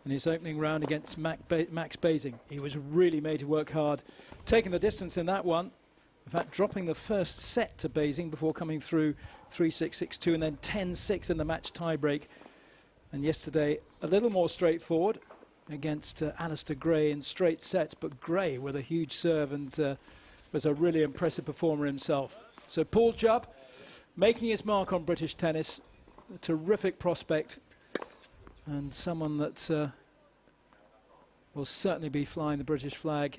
in his opening round against Max Basing. He was really made to work hard, taking the distance in that one. In fact, dropping the first set to Basing before coming through 3-6, 6-2, and then 10-6 in the match tiebreak. And yesterday, a little more straightforward against Alistair Gray in straight sets, but Gray with a huge serve and was a really impressive performer himself. So Paul Jubb making his mark on British tennis, a terrific prospect, and someone that will certainly be flying the British flag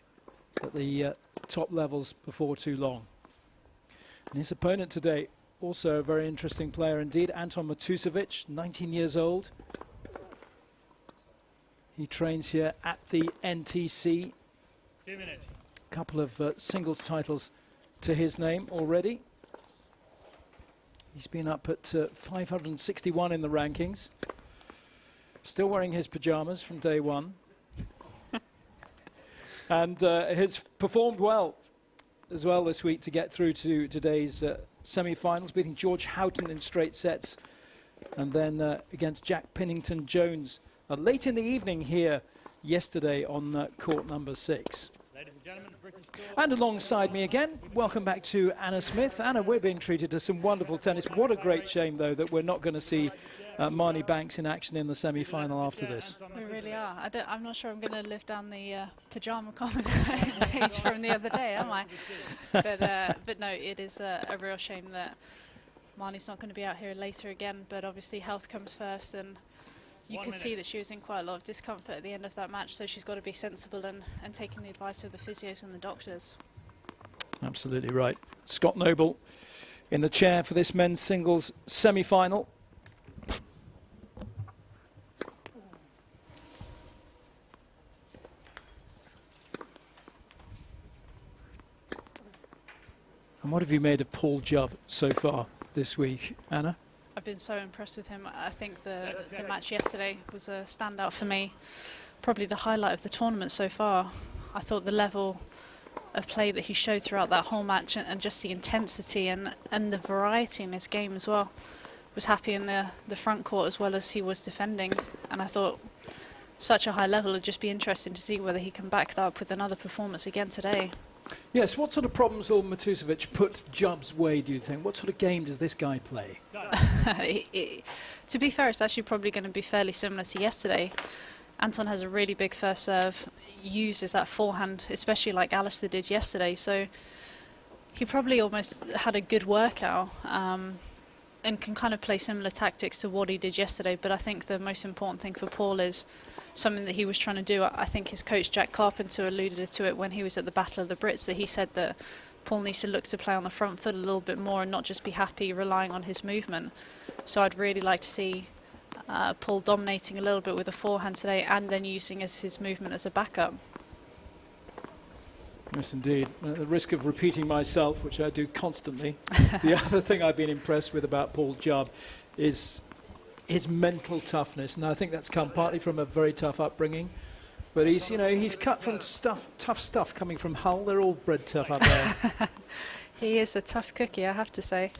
at the top levels before too long. And his opponent today, also a very interesting player indeed, Anton Matusevic, 19 years old. He trains here at the NTC. 2 minutes. A couple of singles titles to his name already. He's been up at 561 in the rankings. Still wearing his pyjamas from day one. And has performed well as well this week to get through to today's semi-finals, beating George Houghton in straight sets. And then against Jack Pinnington-Jones late in the evening here yesterday on court number 6. Ladies and gentlemen, British Tour. And alongside me again, welcome back to Anna Smith. Anna, we're being treated to some wonderful tennis. What a great shame, though, that we're not going to see Marnie Banks in action in the semi-final after this. We really are. I'm not sure I'm going to live down the pyjama comment page from the other day, am I? But no, it is a real shame that Marnie's not going to be out here later again. But obviously, health comes first, and you could see that she was in quite a lot of discomfort at the end of that match, so she's got to be sensible and taking the advice of the physios and the doctors. Absolutely right. Scott Noble in the chair for this men's singles semi-final. And what have you made of Paul Jubb so far this week, Anna? I've been so impressed with him. I think the match yesterday was a standout for me. Probably the highlight of the tournament so far. I thought the level of play that he showed throughout that whole match and just the intensity and the variety in his game as well. Was happy in the front court as well as he was defending. And I thought such a high level, it'd just be interesting to see whether he can back that up with another performance again today. Yes, what sort of problems will Matusevic put Jubb's way, do you think? What sort of game does this guy play? To be fair, it's actually probably going to be fairly similar to yesterday. Anton has a really big first serve, uses that forehand, especially like Alistair did yesterday. So he probably almost had a good workout and can kind of play similar tactics to what he did yesterday. But I think the most important thing for Paul is something that he was trying to do. I think his coach Jack Carpenter alluded to it when he was at the Battle of the Brits, that he said that Paul needs to look to play on the front foot a little bit more and not just be happy relying on his movement. So I'd really like to see Paul dominating a little bit with the forehand today and then using his movement as a backup. Yes, indeed. At the risk of repeating myself, which I do constantly, the other thing I've been impressed with about Paul Jubb is his mental toughness, and I think that's come partly from a very tough upbringing. But he's cut from tough stuff coming from Hull. They're all bred tough up there. He is a tough cookie, I have to say.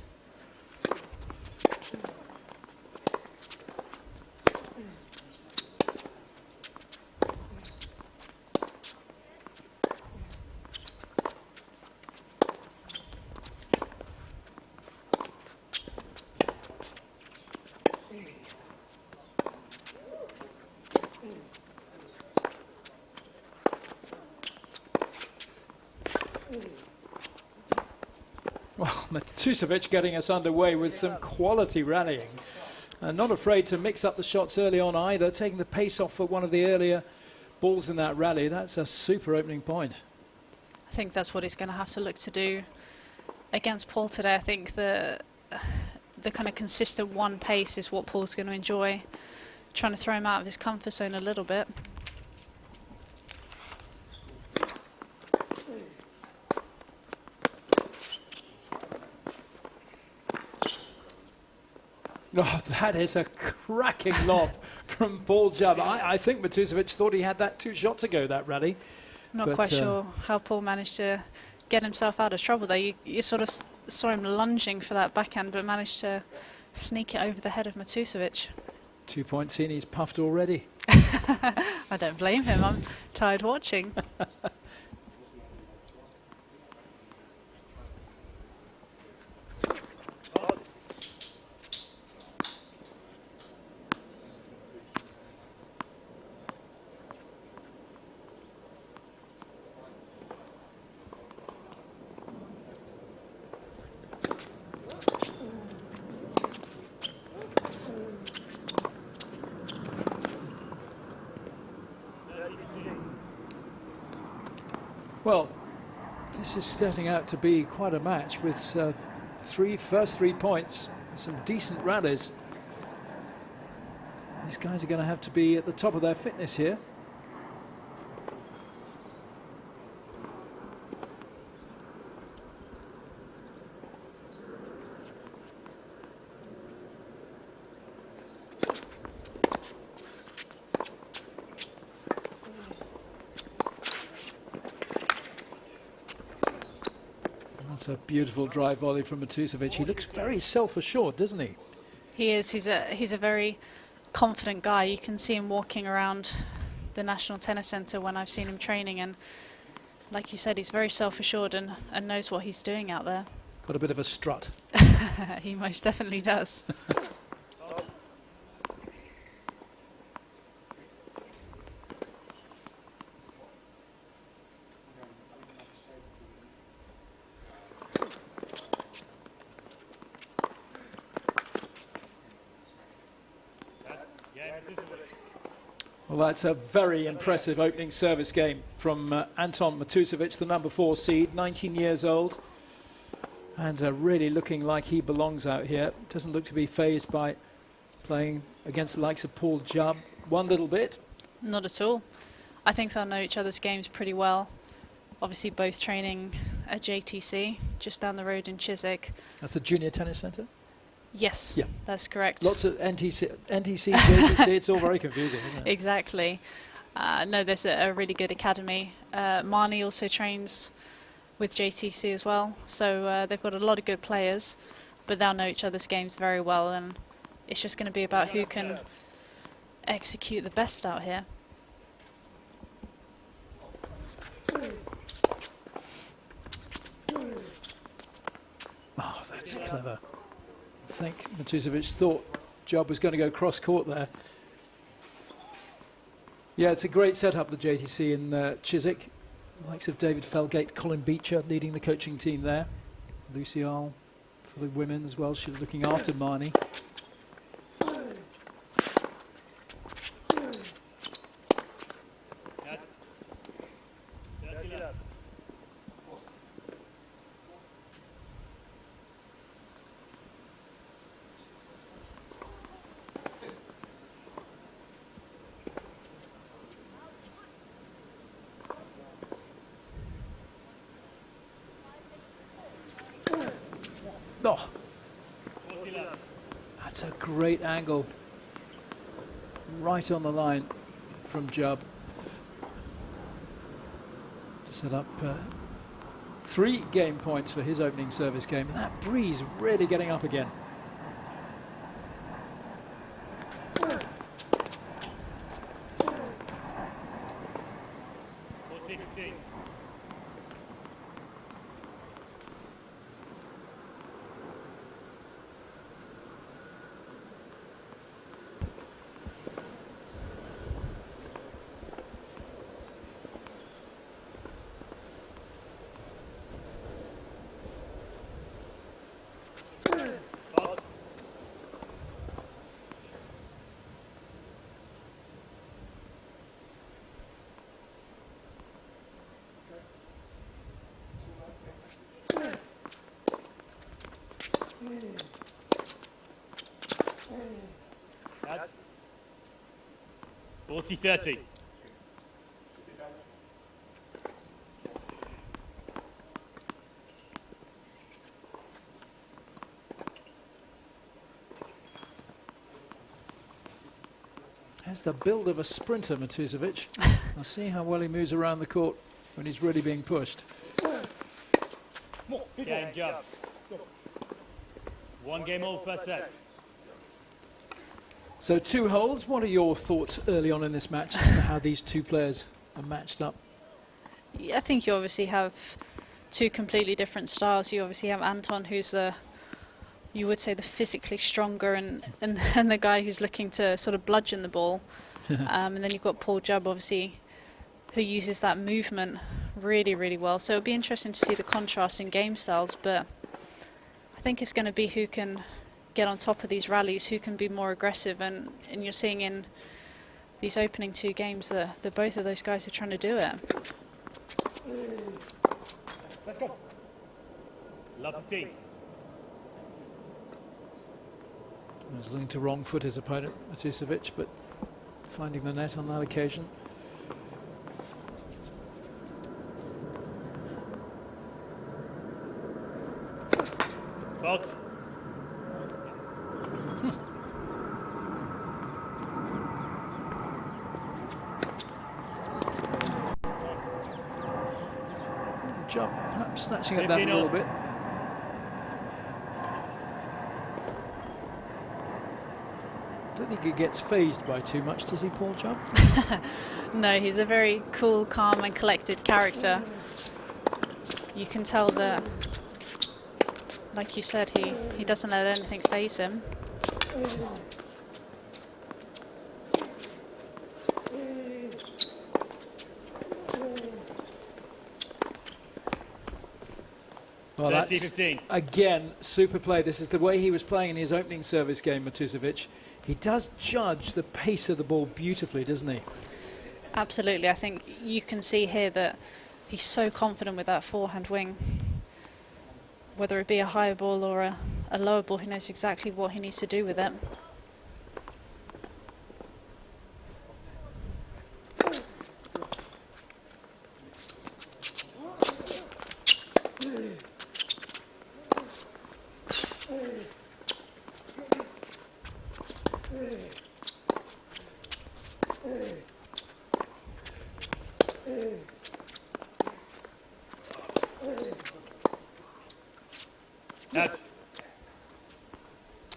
Well, Matusovic getting us underway with some quality rallying. And not afraid to mix up the shots early on either, taking the pace off for one of the earlier balls in that rally. That's a super opening point. I think that's what he's going to have to look to do against Paul today. I think the kind of consistent one pace is what Paul's going to enjoy, trying to throw him out of his comfort zone a little bit. Oh, that is a cracking lob from Paul Jubb. I think Matusovic thought he had that 2 shots ago, that rally. Not quite sure how Paul managed to get himself out of trouble there. You sort of saw him lunging for that backhand, but managed to sneak it over the head of Matusovic. 2 points in, he's puffed already. I don't blame him, I'm tired watching. Well, this is starting out to be quite a match with first 3 points, some decent rallies. These guys are going to have to be at the top of their fitness here. That's a beautiful drive volley from Matusovic. He looks very self-assured, doesn't he? He is. He's a very confident guy. You can see him walking around the National Tennis Centre when I've seen him training, and like you said, he's very self-assured and knows what he's doing out there. Got a bit of a strut. He most definitely does. Well, that's a very impressive opening service game from Anton Matusovic, the number 4 seed, 19 years old, and really looking like he belongs out here. Doesn't look to be fazed by playing against the likes of Paul Jubb one little bit. Not at all. I think they'll know each other's games pretty well. Obviously both training at JTC, just down the road in Chiswick. That's the Junior Tennis Centre? Yes, yeah, that's correct. Lots of NTC, JTC, it's all very confusing, isn't it? Exactly. No, there's a really good academy. Marnie also trains with JTC as well, so they've got a lot of good players, but they'll know each other's games very well, and it's just going to be about who can execute the best out here. Oh, that's clever. I think Matusovic thought Jubb was going to go cross-court there. Yeah, it's a great setup, the JTC in Chiswick. The likes of David Felgate, Colin Beecher leading the coaching team there. Lucy Arl for the women as well. She's looking after Marnie. Oh, that's a great angle. Right on the line from Jubb. To set up 3 game points for his opening service game. And that breeze really getting up again. That's 40-30. Has the build of a sprinter, Matusevic. I'll see how well he moves around the court when he's really being pushed. Game job. 1 game all, first set. So 2 holes. What are your thoughts early on in this match as to how these 2 players are matched up? Yeah, I think you obviously have 2 completely different styles. You obviously have Anton, who's you would say the physically stronger and the guy who's looking to sort of bludgeon the ball. And then you've got Paul Jubb, obviously, who uses that movement really, really well. So it'll be interesting to see the contrast in game styles, but I think it's going to be who can get on top of these rallies, who can be more aggressive, and you're seeing in these opening 2 games that both of those guys are trying to do it. Let's go. Love 15. He's looking to wrong foot his opponent, Matusevic, but finding the net on that occasion. Both. Jubb perhaps snatching at that a little bit. Don't think he gets phased by too much, does he, Paul Jubb? No, he's a very cool, calm and collected character. You can tell that, like you said, he doesn't let anything faze him. Well, that's, again, super play. This is the way he was playing in his opening service game, Matusevic. He does judge the pace of the ball beautifully, doesn't he? Absolutely. I think you can see here that he's so confident with that forehand wing. Whether it be a higher ball or a lower ball, he knows exactly what he needs to do with it.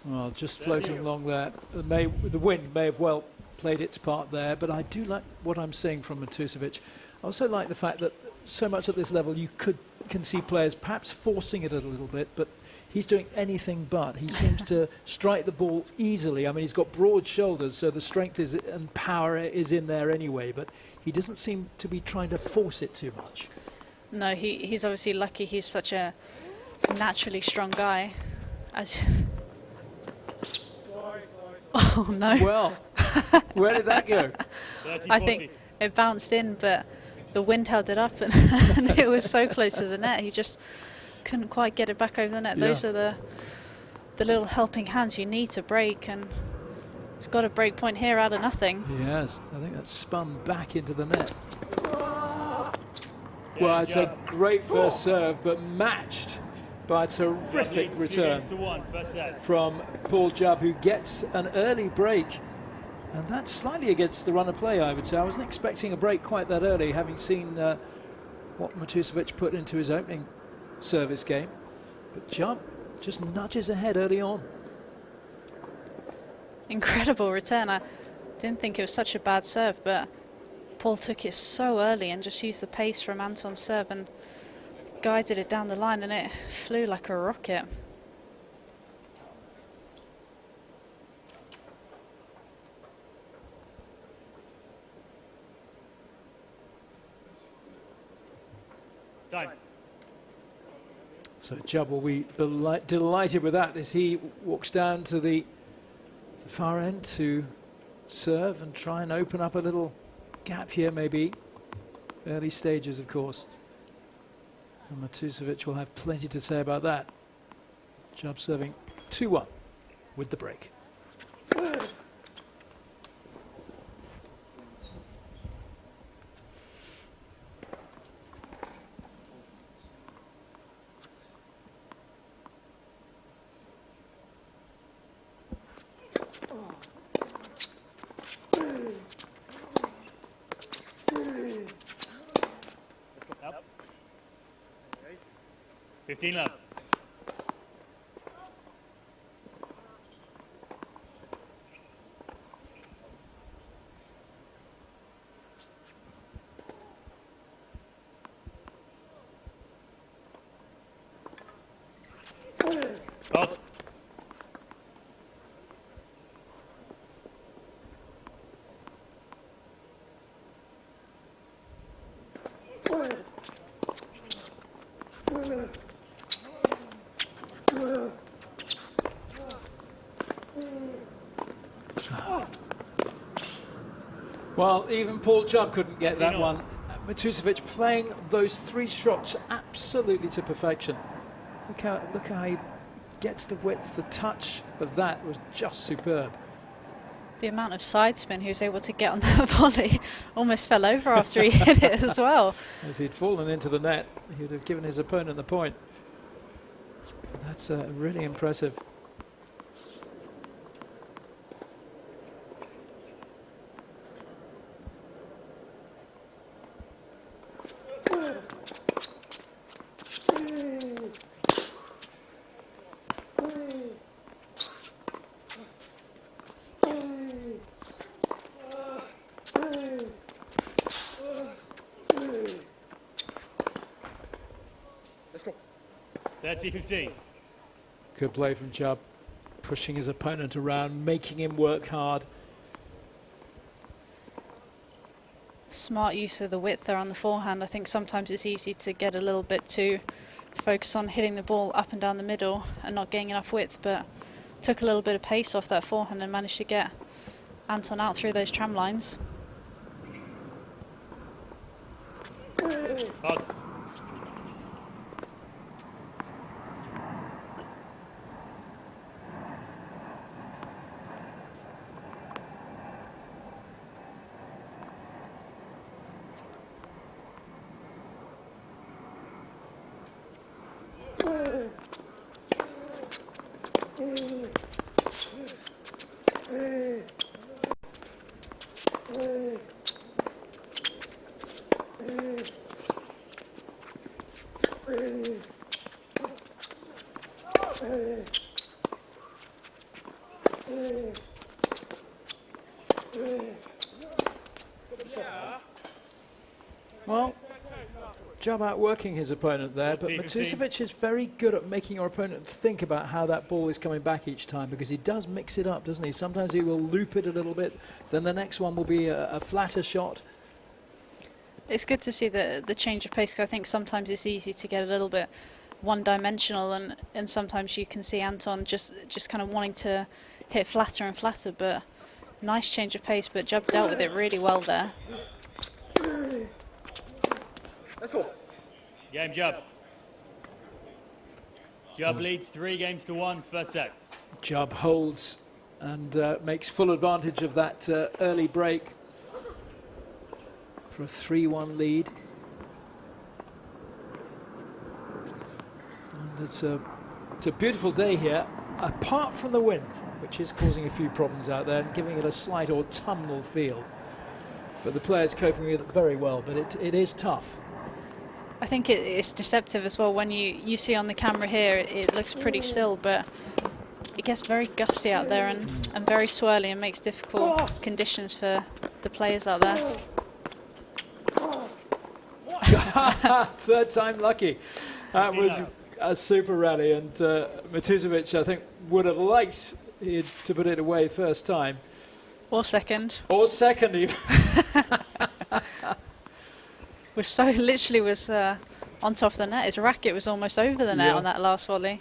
Well, just floating along there. The wind may have well played its part there, but I do like what I'm seeing from Matusevic. I also like the fact that so much at this level you can see players perhaps forcing it a little bit, but he's doing anything but. He seems to strike the ball easily. I mean, he's got broad shoulders, so the strength and power is in there anyway, but he doesn't seem to be trying to force it too much. No, he's obviously lucky. He's such a naturally strong guy. Oh no. Well, where did that go? I think it bounced in, but the wind held it up and, and it was so close to the net, he just couldn't quite get it back over the net. Yeah. Those are the little helping hands you need to break, and he's got a break point here out of nothing. He has. I think that's spun back into the net. Well, it's a great first serve, but matched by a terrific Leads 2 return games to 1, first set. from Paul Jubb, who gets an early break. And that's slightly against the run of play, I would say. I wasn't expecting a break quite that early, having seen what Matusovic put into his opening service game. But Jubb just nudges ahead early on. Incredible return. I didn't think it was such a bad serve, but Paul took it so early and just used the pace from Anton's serve and guided it down the line, and it flew like a rocket. Time. So Jubb will be delighted with that as he walks down to the far end to serve and try and open up a little gap here, maybe. Early stages, of course. And Matusovic will have plenty to say about that. Jubb serving 2-1 with the break. Up. 15 love. Balls. Well, even Paul Jubb couldn't get that one. Matusovic playing those 3 shots absolutely to perfection. Look how he gets the width, the touch of that was just superb. The amount of side spin he was able to get on that volley, almost fell over after he hit it as well. If he'd fallen into the net, he would have given his opponent the point. That's really impressive. That's 15. Good play from Jubb, pushing his opponent around, making him work hard. Smart use of the width there on the forehand. I think sometimes it's easy to get a little bit too focused on hitting the ball up and down the middle and not getting enough width, but took a little bit of pace off that forehand and managed to get Anton out through those tram lines. Hard. Well, Jubb outworking his opponent there, but Matusovic is very good at making your opponent think about how that ball is coming back each time, because he does mix it up, doesn't he? Sometimes he will loop it a little bit, then the next one will be a flatter shot. It's good to see the change of pace, because I think sometimes it's easy to get a little bit one-dimensional, and sometimes you can see Anton just kind of wanting to hit flatter and flatter, but nice change of pace, but Jubb dealt with it really well there. Let's go. Game Jubb. Jubb leads 3 games to 1, first set. Jubb holds and makes full advantage of that early break for a 3-1 lead. It's a beautiful day here, apart from the wind, which is causing a few problems out there and giving it a slight autumnal feel. But the players coping with it very well, but it is tough. I think it's deceptive as well. When you see on the camera here, it looks pretty still, but it gets very gusty out there and very swirly and makes difficult conditions for the players out there. Third time lucky. That was a super rally, and Matuzovic, I think, would have liked to put it away first time. Or second. Or second, even. Literally was on top of the net. His racket was almost over the net on that last volley.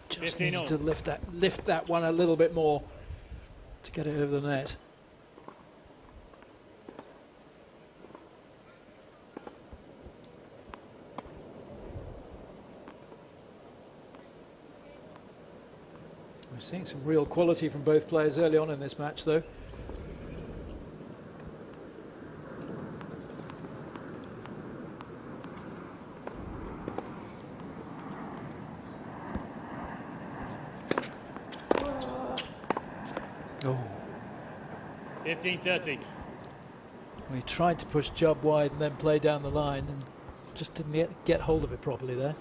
Just needed to lift that one a little bit more to get it over the net. We're seeing some real quality from both players early on in this match, though. Oh. 15-30. We tried to push Jubb wide and then play down the line and just didn't get hold of it properly there.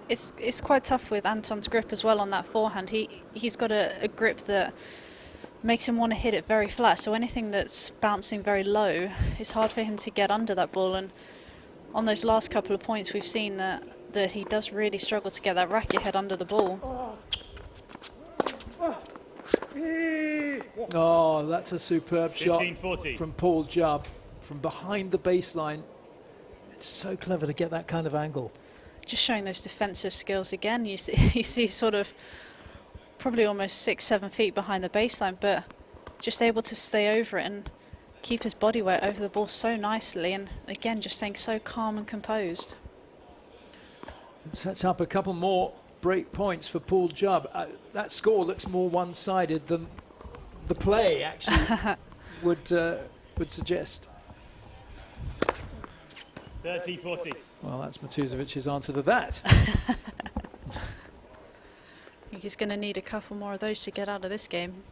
It's quite tough with Anton's grip as well on that forehand. He's got a grip that makes him want to hit it very flat, so anything that's bouncing very low, it's hard for him to get under that ball. And on those last couple of points, we've seen that he does really struggle to get that racket head under the ball. Oh, that's a superb shot 15-40. from Paul Jubb from behind the baseline. It's so clever to get that kind of angle. Just showing those defensive skills again. You see sort of probably almost 6-7 feet behind the baseline, but just able to stay over it and keep his body weight over the ball so nicely, and again just staying so calm and composed. It sets up a couple more break points for Paul Jubb. That score looks more one-sided than the play actually would suggest. 30-40. Well, that's Matuzovic's answer to that. I think he's going to need a couple more of those to get out of this game.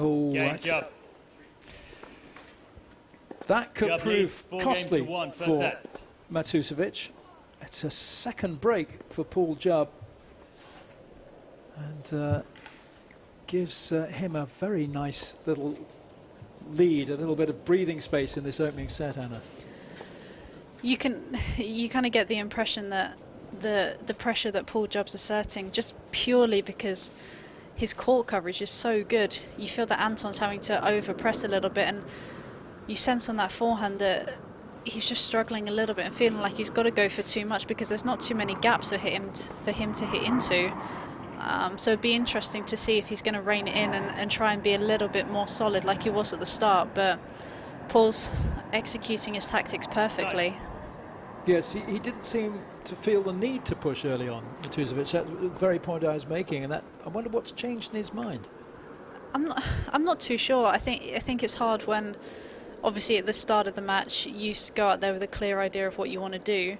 Oh, that could prove costly for Matuzovic. It's a second break for Paul Jubb, and gives him a very nice little lead, a little bit of breathing space in this opening set, Anna. You kind of get the impression that the pressure that Paul Jubb's asserting, just purely because his court coverage is so good, you feel that Anton's having to over-press a little bit, and you sense on that forehand that he's just struggling a little bit and feeling like he's got to go for too much because there's not too many gaps for him to hit into. So it'd be interesting to see if he's going to rein it in and try and be a little bit more solid like he was at the start, but Paul's executing his tactics perfectly. Yes, he didn't seem to feel the need to push early on, Matuzovic. That's the very point I was making, and that I wonder what's changed in his mind. I'm not too sure. I think it's hard when, obviously at the start of the match, you go out there with a clear idea of what you want to do,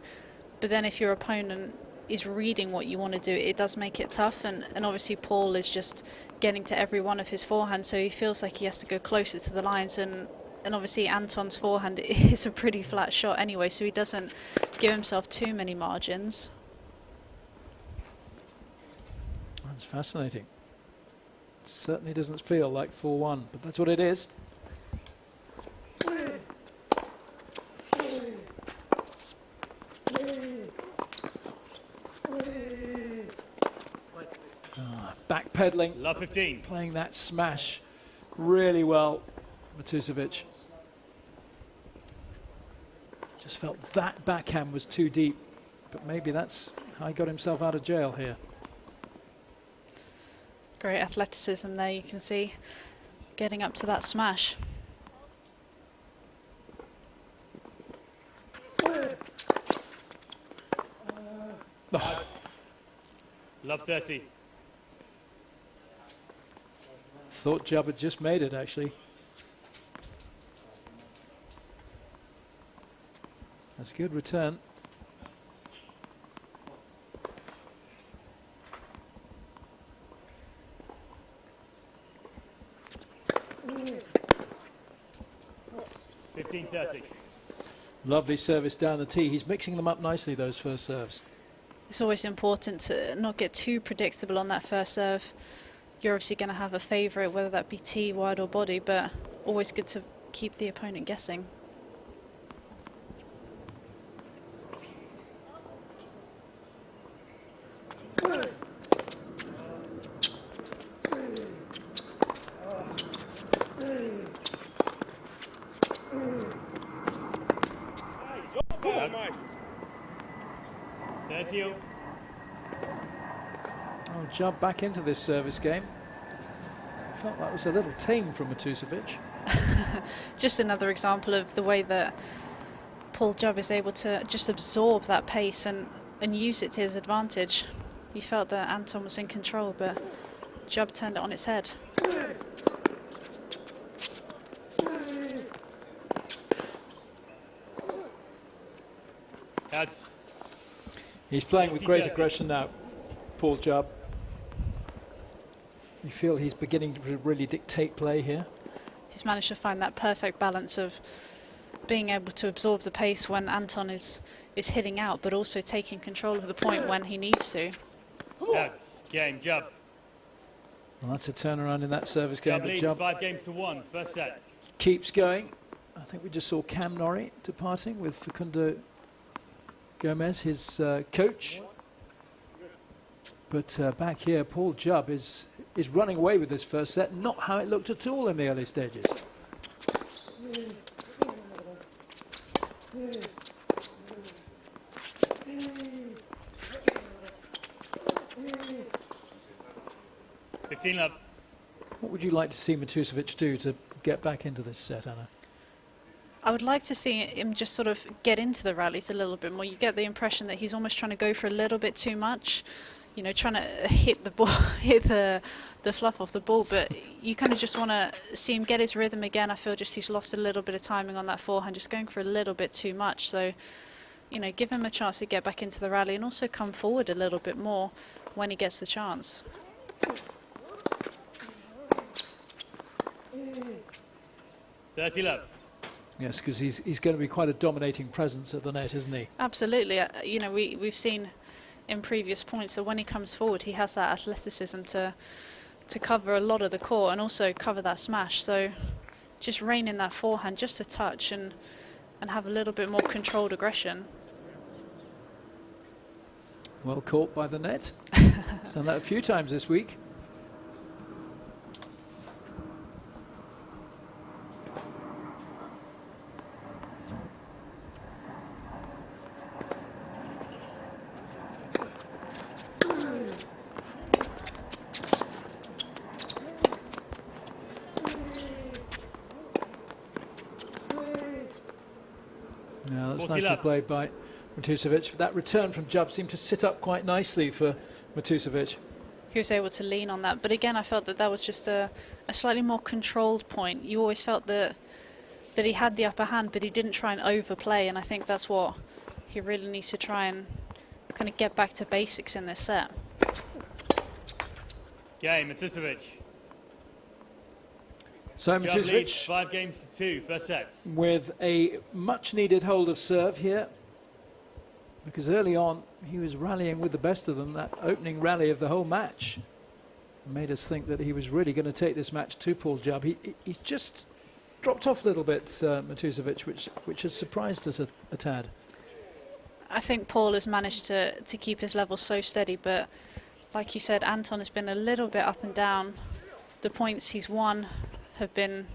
but then if your opponent is reading what you want to do, it does make it tough, and obviously Paul is just getting to every one of his forehands, so he feels like he has to go closer to the lines, and obviously Anton's forehand is a pretty flat shot anyway, so he doesn't give himself too many margins. That's fascinating. It certainly doesn't feel like 4-1, but that's what it is. Back pedaling, Love 15. playing that smash really well, Matusovic. Just felt that backhand was too deep, but maybe that's how he got himself out of jail here. Great athleticism there, you can see, getting up to that smash. Oh, Love 30. thought Jubb had just made it, actually. That's a good return. Lovely service down the tee. He's mixing them up nicely, those first serves. It's always important to not get too predictable on that first serve. You're obviously going to have a favourite, whether that be tee, wide or body, but always good to keep the opponent guessing. Oh, Jubb back into this service game. Felt that was a little tame from Matusovic. Just another example of the way that Paul Jubb is able to just absorb that pace and use it to his advantage. He felt that Anton was in control, but Jubb turned it on its head. He's playing with great aggression now, Paul Jubb. You feel he's beginning to really dictate play here? He's managed to find that perfect balance of being able to absorb the pace when Anton is hitting out, but also taking control of the point when he needs to. That's game, Jubb. Well, that's a turnaround in that service game. Jubb leads 5 games to 1, first set. Keeps going. I think we just saw Cam Norrie departing with Facundo Gomez, his coach. But back here, Paul Jubb is running away with this first set, not how it looked at all in the early stages. Love. What would you like to see Matusovic do to get back into this set, Anna? I would like to see him just sort of get into the rallies a little bit more. You get the impression that he's almost trying to go for a little bit too much, you know, trying to hit the ball, hit the fluff off the ball, but you kind of just want to see him get his rhythm again. I feel just he's lost a little bit of timing on that forehand, just going for a little bit too much. So, you know, give him a chance to get back into the rally and also come forward a little bit more when he gets the chance. Love. Yes, because he's going to be quite a dominating presence at the net, isn't he? Absolutely. You know, we've seen in previous points that when he comes forward, he has that athleticism to cover a lot of the court and also cover that smash. So just rein in that forehand just a touch and have a little bit more controlled aggression. Well caught by the net. He's done that a few times this week. Now that's nicely played by Matusovic. That return from Jubb seemed to sit up quite nicely for Matusovic. He was able to lean on that, but again I felt that was just a slightly more controlled point. You always felt that he had the upper hand, but he didn't try and overplay, and I think that's what he really needs to try and kind of get back to basics in this set. Game, Matusovic. So Jubb leads Matusovic 5 games to 2, first set. with a much needed hold of serve here, because early on he was rallying with the best of them. That opening rally of the whole match made us think that he was really going to take this match to Paul Jubb. He just dropped off a little bit, Matusovic, which has surprised us a tad. I think Paul has managed to keep his level so steady, but like you said, Anton has been a little bit up and down. The points he's won have been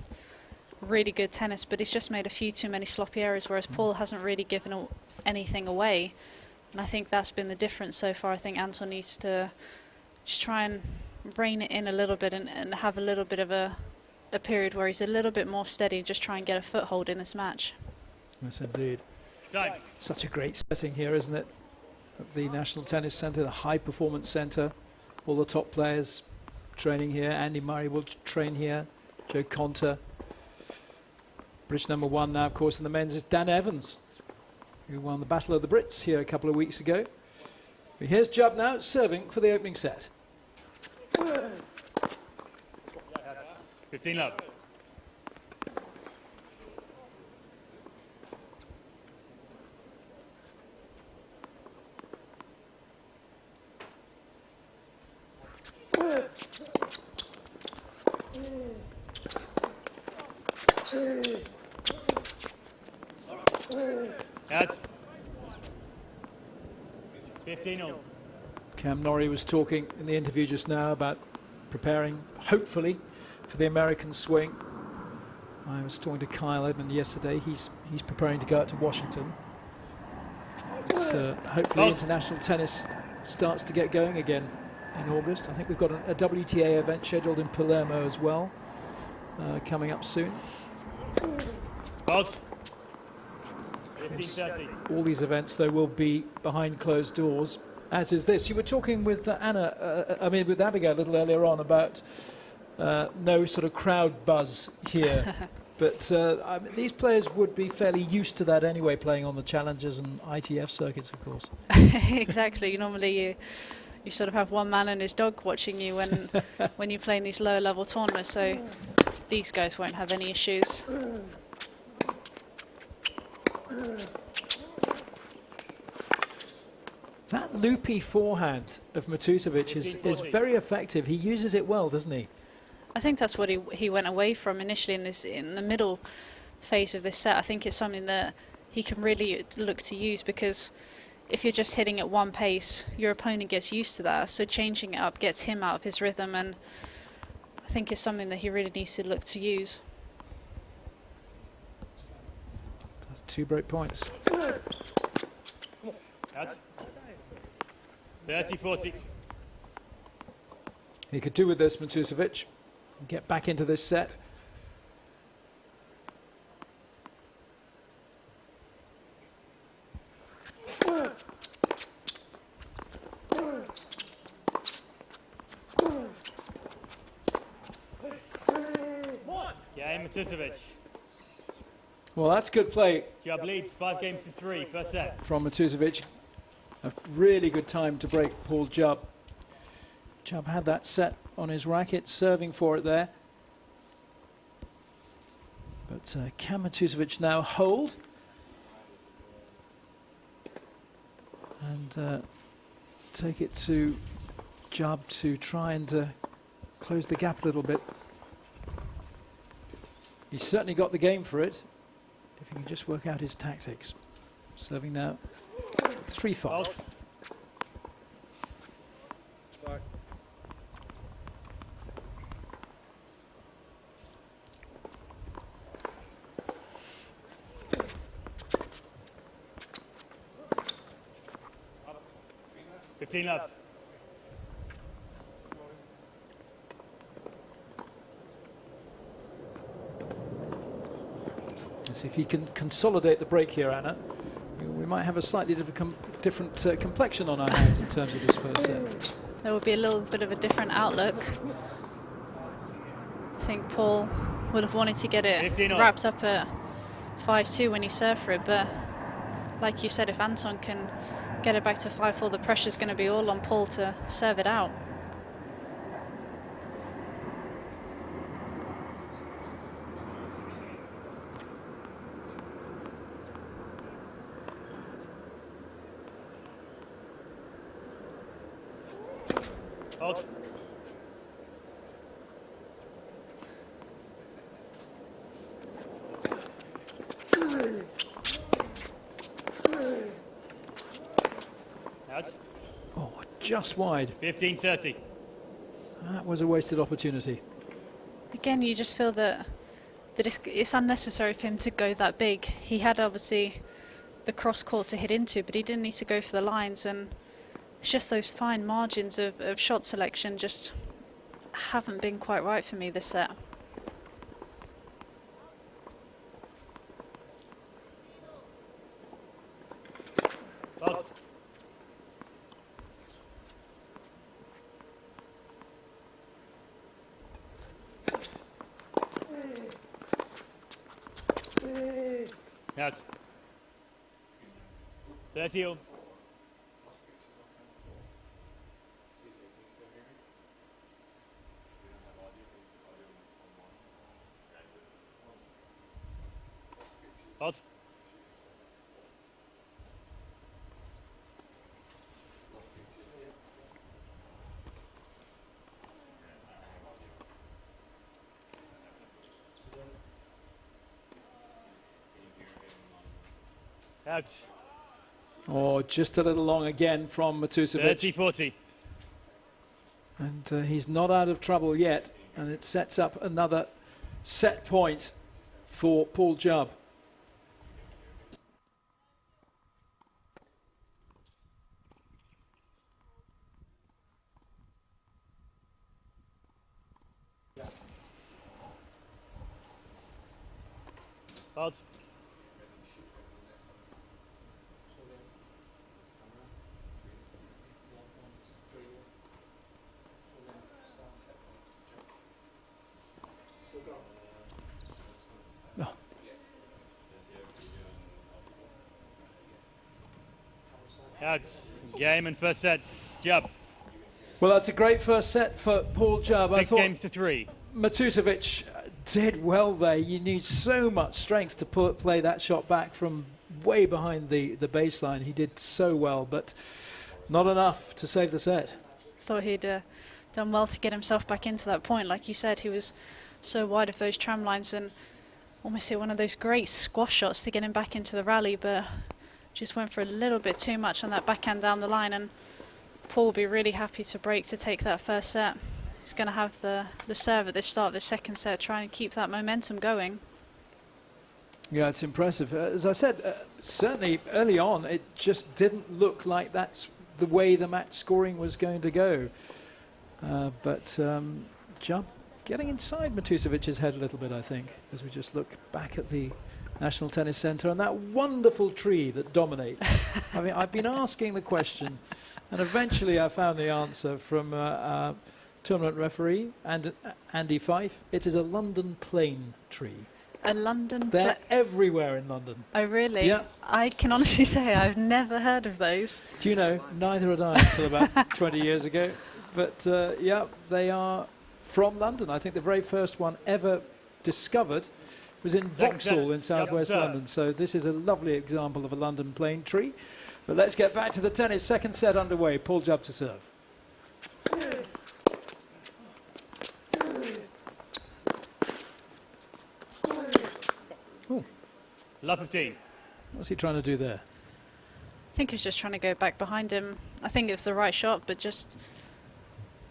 really good tennis, but he's just made a few too many sloppy errors, whereas Paul hasn't really given anything away. And I think that's been the difference so far. I think Anton needs to just try and rein it in a little bit and have a little bit of a period where he's a little bit more steady, just try and get a foothold in this match. Yes, indeed. Time. Such a great setting here, isn't it? At the National Tennis Centre, the high performance centre. All the top players training here. Andy Murray will train here. Joe Conter. British number 1 now, of course, in the men's is Dan Evans, who won the Battle of the Brits here a couple of weeks ago. But here's Jubb now serving for the opening set. 15 love. Out. 15-all. Cam Norrie was talking in the interview just now about preparing, hopefully, for the American swing. I was talking to Kyle Edmund yesterday. He's preparing to go out to Washington. Hopefully international tennis starts to get going again in August. I think we've got a WTA event scheduled in Palermo as well, coming up soon. Bolt. 15-30. All these events, though, will be behind closed doors, as is this. You were talking with with Abigail a little earlier on about no sort of crowd buzz here. But I mean, these players would be fairly used to that anyway, playing on the Challengers and ITF circuits, of course. Exactly. Normally you sort of have one man and his dog watching you when you play in these lower level tournaments, so these guys won't have any issues. That loopy forehand of Matutovic is very effective. He uses it well, doesn't he? I think that's what he went away from initially in the middle phase of this set. I think it's something that he can really look to use, because if you're just hitting at one pace, your opponent gets used to that. So changing it up gets him out of his rhythm, and I think it's something that he really needs to look to use. That's 2 break points. Out. 30-40. He could do with this, Matutovic. Get back into this set. Game Matutovic. Well, that's good play Jubb leads 5-3, first set. from Matutovic. A really good time to break Paul Jubb. Jubb had that set on his racket, serving for it there. But can Matutovic now hold? And take it to Jubb to try and close the gap a little bit. He's certainly got the game for it, if he can just work out his tactics. Serving now 3-5. 15 love. Let's see if he can consolidate the break here, Anna. We might have a slightly different complexion on our hands in terms of this first set. There will be a little bit of a different outlook. I think Paul would have wanted to get it wrapped up at 5-2 when he served for it, but like you said, if Anton can get it back to 5-4, the pressure's going to be all on Paul to serve it out. Hold. just wide. 15-30. That was a wasted opportunity. Again, you just feel that it's unnecessary for him to go that big. He had obviously the cross court to hit into, but he didn't need to go for the lines, and it's just those fine margins of shot selection just haven't been quite right for me this set. Fast. Out. 30 all. Out. Out. Oh, just a little long again from Matusovic. 30-40. And he's not out of trouble yet. And it sets up another set point for Paul Jubb. Out. Oh. Out. Game and first set. Jubb. Well, that's a great first set for Paul Jubb. 6 games to 3. Matusovic did well there. You need so much strength to play that shot back from way behind the baseline. He did so well, but not enough to save the set. Thought he'd done well to get himself back into that point. Like you said, he was so wide of those tram lines and almost hit one of those great squash shots to get him back into the rally, but just went for a little bit too much on that backhand down the line, and Paul will be really happy to break to take that first set. He's going to have the serve at the start of the second set, try and keep that momentum going. Yeah, it's impressive. As I said, certainly early on, it just didn't look like that's the way the match scoring was going to go. But Jubb getting inside Matusovic's head a little bit, I think, as we just look back at the National Tennis Centre and that wonderful tree that dominates. I mean, I've been asking the question, and eventually I found the answer from tournament referee and Andy Fife. It is a London plane tree. A London... They're everywhere in London. Oh, really? Yeah. I can honestly say I've never heard of those. Do you know, neither had I until about 20 years ago. But, yeah, they are from London. I think the very first one ever discovered was in Vauxhall in southwest London. So this is a lovely example of a London plane tree. But let's get back to the tennis. Second set underway. Paul Jubb to serve. Love 15. What's he trying to do there? I think he was just trying to go back behind him. I think it was the right shot, but just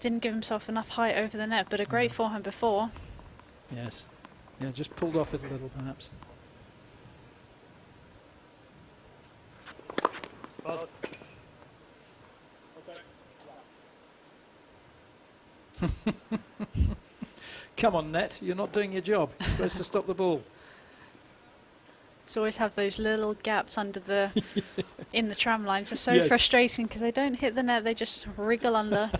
didn't give himself enough height over the net. But a great forehand before. Yes. Yeah, just pulled off it a little, perhaps. Come on, net. You're not doing your job. You're supposed to stop the ball. So always have those little gaps under the in the tram lines. They're so frustrating because they don't hit the net, they just wriggle under.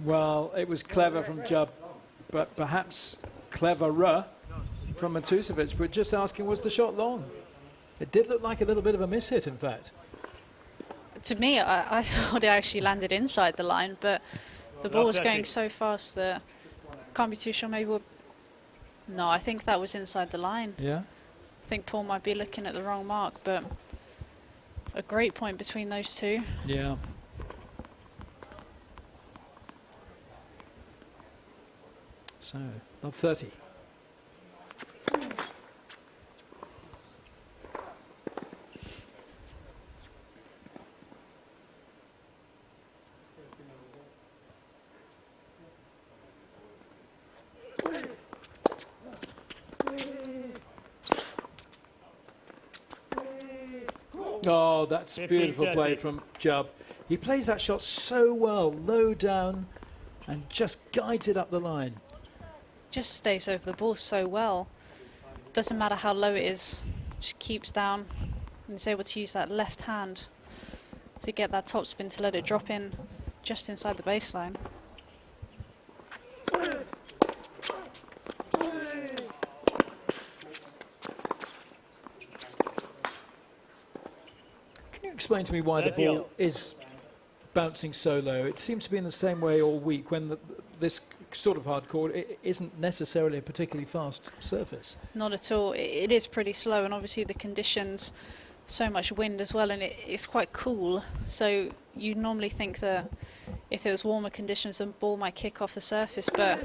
Well, it was clever from Jubb, but perhaps cleverer from Matusovic. But just asking, was the shot long? It did look like a little bit of a miss-hit, in fact. To me, I thought it actually landed inside the line, but the ball was going so fast that I can't be too sure. Maybe we'll No, I think that was inside the line. Yeah? I think Paul might be looking at the wrong mark, but a great point between those two. Yeah. So, love 30. Oh, that's beautiful play from Jubb. He plays that shot so well, low down, and just guides it up the line. Just stays over the ball so well. Doesn't matter how low it is, just keeps down and is able to use that left hand to get that topspin to let it drop in just inside the baseline. Can you explain to me why the ball is bouncing so low? It seems to be in the same way all week when this sort of hard court isn't necessarily a particularly fast surface. Not at all. It is pretty slow, and obviously the conditions, so much wind as well, and it's quite cool. So you'd normally think that if it was warmer conditions, the ball might kick off the surface, but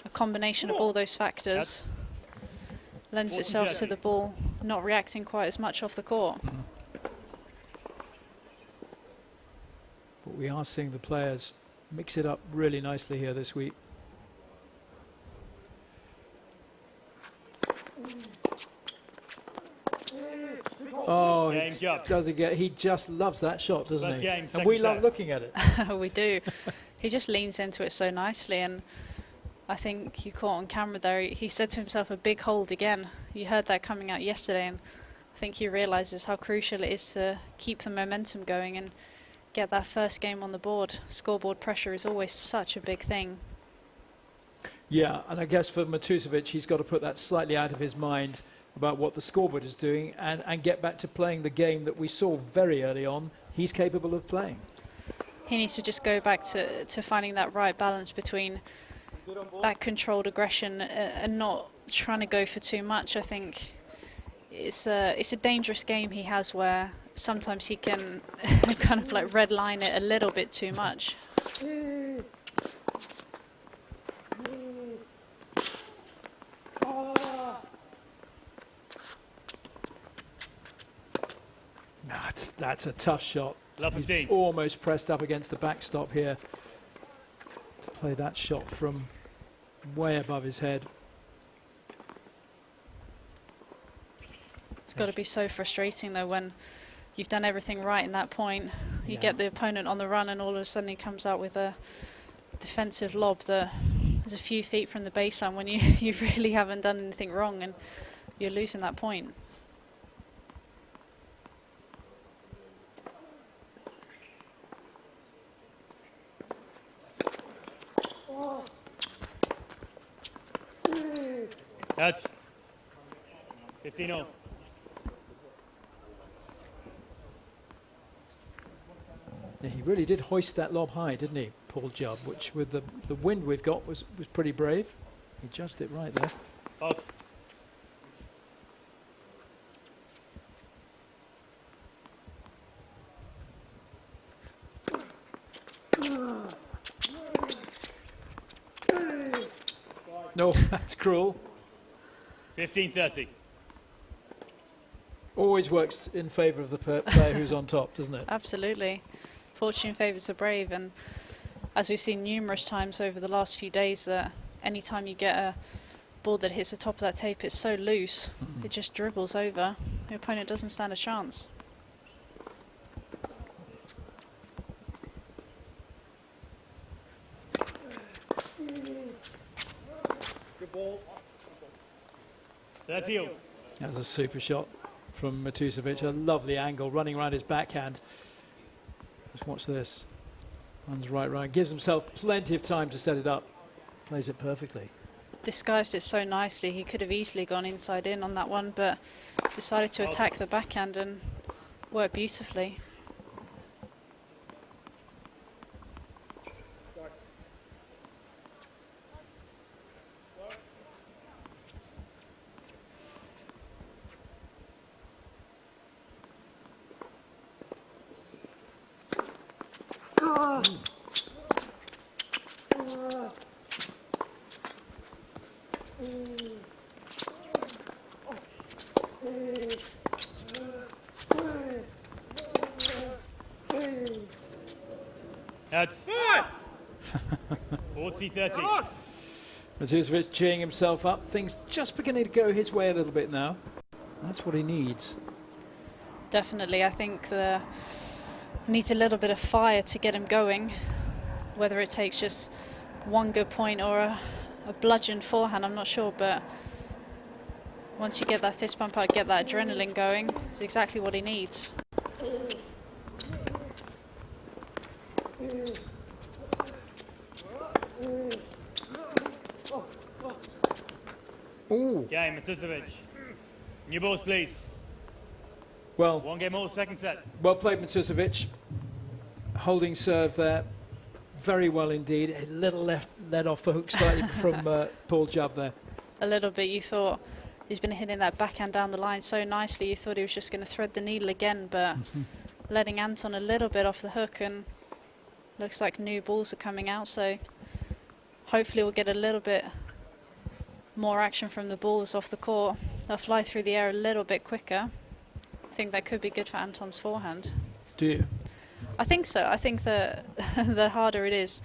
a combination of all those factors lends itself to the ball not reacting quite as much off the court. But we are seeing the players mix it up really nicely here this week. Oh, he just loves that shot, doesn't he? And we love looking at it. We do. He just leans into it so nicely, and I think you caught on camera there, he said to himself, a big hold again. You heard that coming out yesterday, and I think he realises how crucial it is to keep the momentum going and get that first game on the board. Scoreboard pressure is always such a big thing. Yeah, and I guess for Matusovic, he's got to put that slightly out of his mind about what the scoreboard is doing and get back to playing the game that we saw very early on he's capable of playing. He needs to just go back to finding that right balance between that controlled aggression and not trying to go for too much. I think it's a dangerous game he has where sometimes he can kind of like red line it a little bit too much. That's a tough shot. He's almost pressed up against the backstop here to play that shot from way above his head. It's got to be so frustrating though when you've done everything right in that point. You get the opponent on the run and all of a sudden he comes out with a defensive lob that is a few feet from the baseline when you really haven't done anything wrong and you're losing that point. That's 15-0. Yeah, he really did hoist that lob high, didn't he, Paul Jubb, which with the wind we've got was pretty brave. He judged it right there. Out. No, that's cruel. 15-30. Always works in favour of the player who's on top, doesn't it? Absolutely. Fortune favours the brave, and as we've seen numerous times over the last few days, that any time you get a ball that hits the top of that tape, it's so loose, it just dribbles over. The opponent doesn't stand a chance. Good ball. That's you. That was a super shot from Matusovic. A lovely angle, running around his backhand. Just watch this. Runs right round. Gives himself plenty of time to set it up. Plays it perfectly. Disguised it so nicely. He could have easily gone inside in on that one, but decided to attack the backhand and work beautifully. Out. 40-30. Matusovic cheering himself up. Things just beginning to go his way a little bit now. That's what he needs. Definitely, I think he needs a little bit of fire to get him going. Whether it takes just one good point or a bludgeon forehand, I'm not sure, but once you get that fist pump out, get that adrenaline going, it's exactly what he needs. Ooh. Game, Matusovic. New balls, please. Well, 1 game all, second set. well played, Matusovic. Holding serve there. Very well indeed. A little let off the hook slightly from Paul Jubb there. A little bit. You thought he's been hitting that backhand down the line so nicely, you thought he was just going to thread the needle again, but letting Anton a little bit off the hook, and looks like new balls are coming out, so hopefully we'll get a little bit more action from the balls off the court. They'll fly through the air a little bit quicker. I think that could be good for Anton's forehand. Do you? I think so. I think that the harder it is,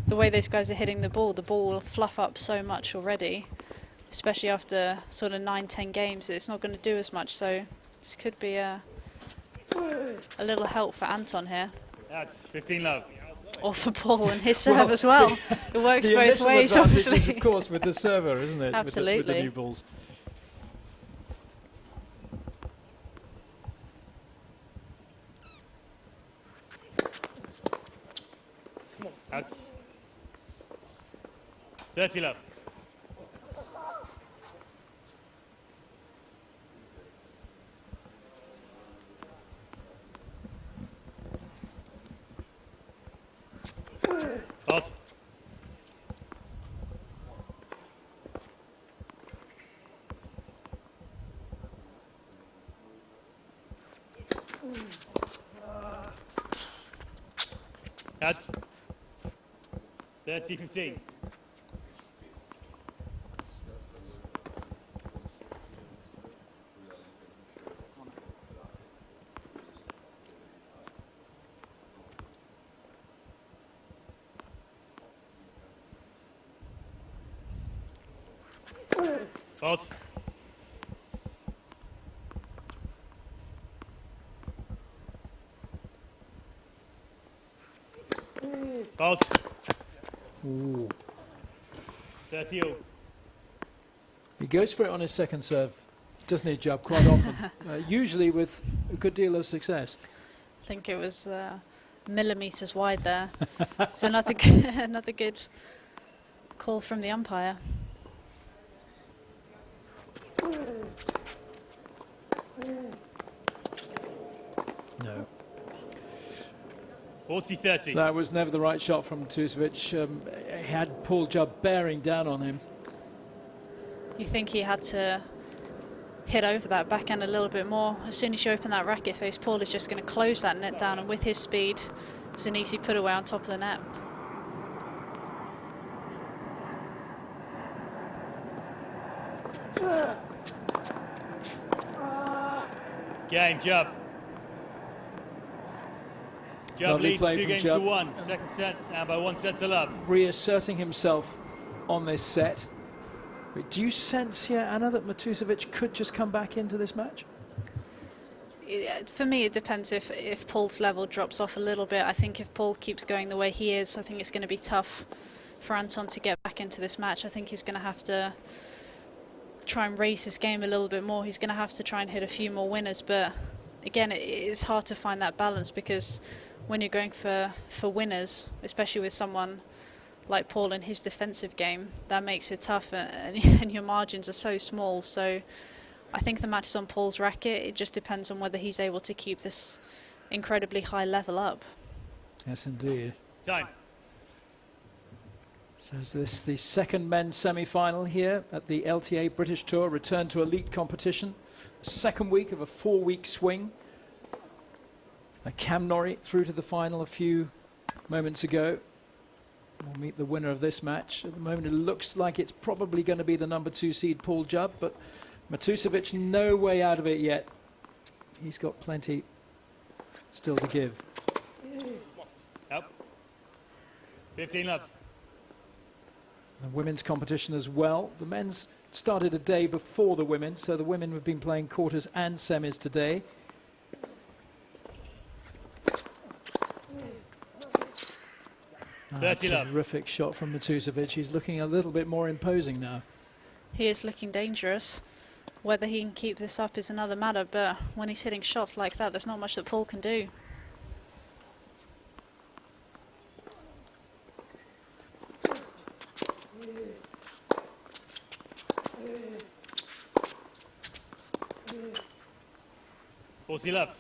the way those guys are hitting the ball will fluff up so much already, especially after sort of 9-10 games. It's not going to do as much, so this could be a little help for Anton here. That's 15 love. Or for Paul and his serve as well. It works both ways, obviously. Is, of course, with the server, isn't it? Absolutely. With the new balls. Out. 30 love. Out. Out. 30-15. Out. Out. Ooh. 30-0. He goes for it on his second serve, doesn't he, Jubb, quite often. Usually with a good deal of success. I think it was millimetres wide there. So another good call from the umpire. No. 40-30. That was never the right shot from Matusovic. He had Paul Jubb bearing down on him. You think he had to hit over that backhand a little bit more. As soon as you open that racket face, Paul is just going to close that net down, and with his speed, it's an easy put away on top of the net. Game, Jubb. Jubb Lovely leads play 2 from games Jubb. to 1. Second set, and by 1 set to love. Reasserting himself on this set. But do you sense here, Anna, that Matusovic could just come back into this match? For me, it depends if Paul's level drops off a little bit. I think if Paul keeps going the way he is, I think it's going to be tough for Anton to get back into this match. I think he's going to have to try and raise his game a little bit more. He's going to have to try and hit a few more winners, but again, it's hard to find that balance, because when you're going for winners, especially with someone like Paul in his defensive game, that makes it tough, and your margins are so small. So I think the match is on Paul's racket. It just depends on whether he's able to keep this incredibly high level up. Yes, indeed. Time. So is this the second men's semi-final here at the LTA British Tour, return to elite competition. Second week of a 4-week swing. Cam Norrie through to the final a few moments ago. We'll meet the winner of this match. At the moment it looks like it's probably going to be the number 2 seed Paul Jubb, but Matusovic no way out of it yet. He's got plenty still to give. Up. 15 love. The women's competition as well. The men's started a day before the women, so the women have been playing quarters and semis today. That's 30 a love. terrific shot from Matusovic. He's looking a little bit more imposing now. He is looking dangerous. Whether he can keep this up is another matter, but when he's hitting shots like that, there's not much that Paul can do. Love.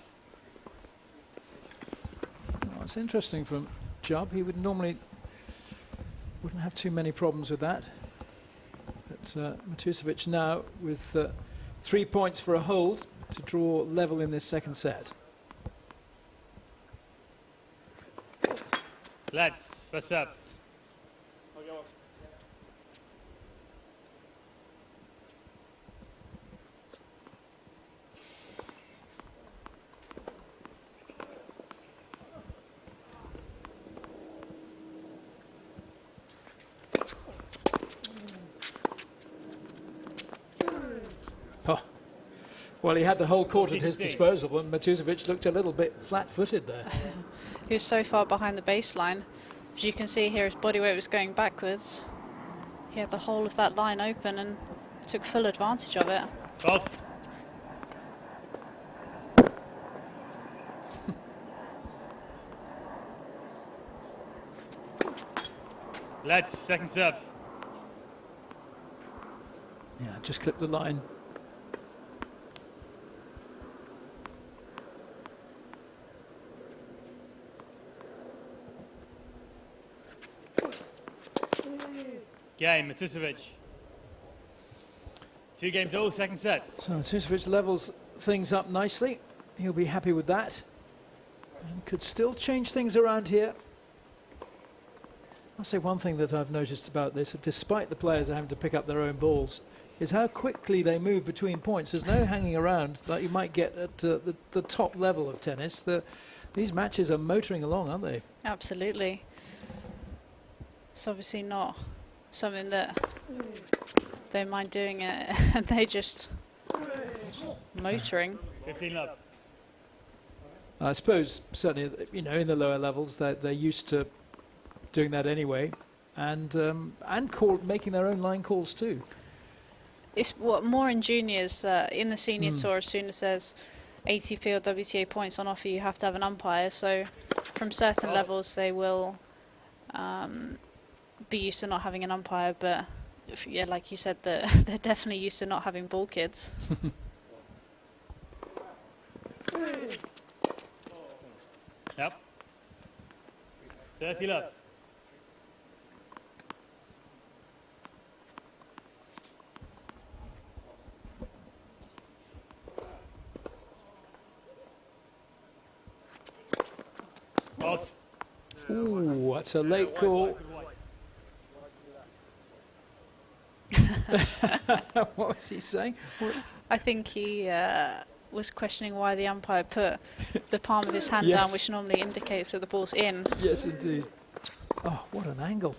Well, it's interesting from Jubb. He would normally wouldn't have too many problems with that. But Matusovic now with 3 points for a hold to draw level in this second set. Lads, first up. Oh. Well, he had the whole court at his disposal, and Matusovic looked a little bit flat-footed there. He was so far behind the baseline. As you can see here, his body weight was going backwards. He had the whole of that line open and took full advantage of it. Fault. Lads, second serve. Yeah, just clipped the line. Game, Matusovic. 2 games all, second set. So Matusovic levels things up nicely. He'll be happy with that. And could still change things around here. I'll say one thing that I've noticed about this, despite the players having to pick up their own balls, is how quickly they move between points. There's no hanging around like you might get at the top level of tennis. These matches are motoring along, aren't they? Absolutely. It's obviously not something that they mind doing it, and they just motoring. 15 love. I suppose certainly, you know, in the lower levels they're used to doing that anyway, and making their own line calls too. It's what more in juniors. In the senior tour, as soon as there's ATP or WTA points on offer, you have to have an umpire. So from certain levels, they will be used to not having an umpire. But yeah, like you said, they're definitely used to not having ball kids. Yep. 30 love. Fault. Ooh, that's a late call. What was he saying? I think he was questioning why the umpire put the palm of his hand Yes. down, which normally indicates that the ball's in. Yes, indeed. Oh, what an angle.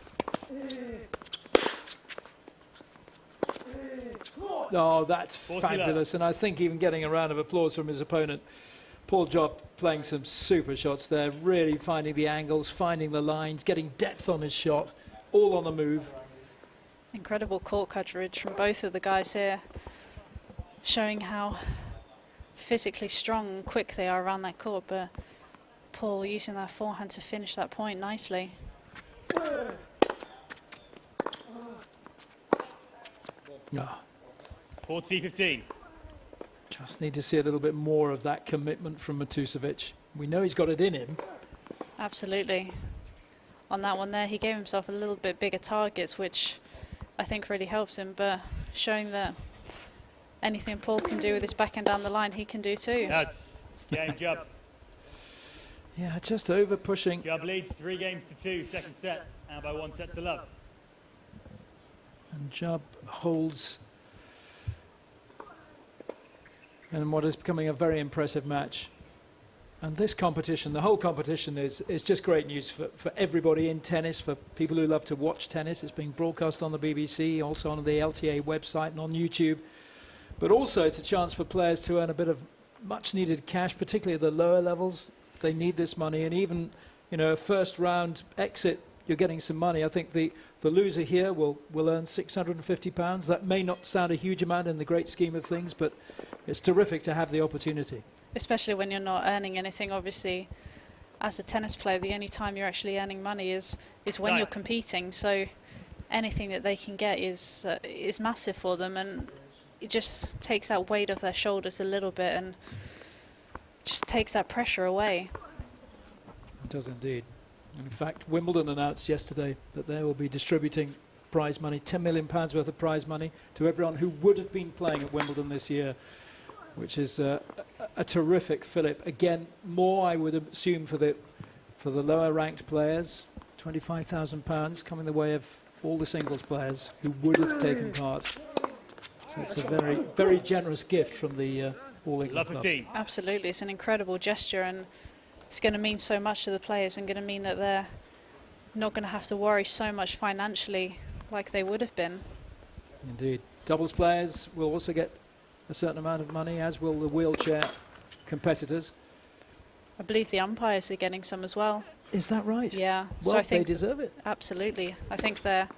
Oh, that's 40 fabulous. And I think even getting a round of applause from his opponent. Paul Jubb playing some super shots there, really finding the angles, finding the lines, getting depth on his shot, all on the move. Incredible court coverage from both of the guys here, showing how physically strong and quick they are around that court, but Paul using that forehand to finish that point nicely. No, 40-15. just need to see a little bit more of that commitment from Matusovic. We know he's got it in him. Absolutely. On that one there, he gave himself a little bit bigger targets, which I think really helps him, but showing that anything Paul can do with his backhand down the line, he can do too. That's game, Jubb. Yeah, just over pushing. Jubb leads 3 games to 2, second set, and by 1 set to love. And Jubb holds in what is becoming a very impressive match. And this competition, the whole competition, is just great news for everybody in tennis, for people who love to watch tennis. It's being broadcast on the BBC, also on the LTA website and on YouTube. But also it's a chance for players to earn a bit of much-needed cash, particularly at the lower levels. They need this money. And even, you know, a first-round exit, you're getting some money. I think the loser here will earn £650. That may not sound a huge amount in the great scheme of things, but it's terrific to have the opportunity. Especially when you're not earning anything. Obviously, as a tennis player, the only time you're actually earning money is when you're competing. So anything that they can get is massive for them, and it just takes that weight off their shoulders a little bit and just takes that pressure away. It does indeed. In fact, Wimbledon announced yesterday that they will be distributing prize money, £10 million worth of prize money, to everyone who would have been playing at Wimbledon this year, which is a terrific fillip. Again, more I would assume for the lower ranked players, £25,000 coming the way of all the singles players who would have taken part. So it's a very, very generous gift from the All England Club. Absolutely, it's an incredible gesture, and it's going to mean so much to the players and going to mean that they're not going to have to worry so much financially like they would have been. Indeed. Doubles players will also get a certain amount of money, as will the wheelchair competitors. I believe the umpires are getting some as well. Is that right? Yeah. Well, so I think they deserve it. Absolutely. I think they're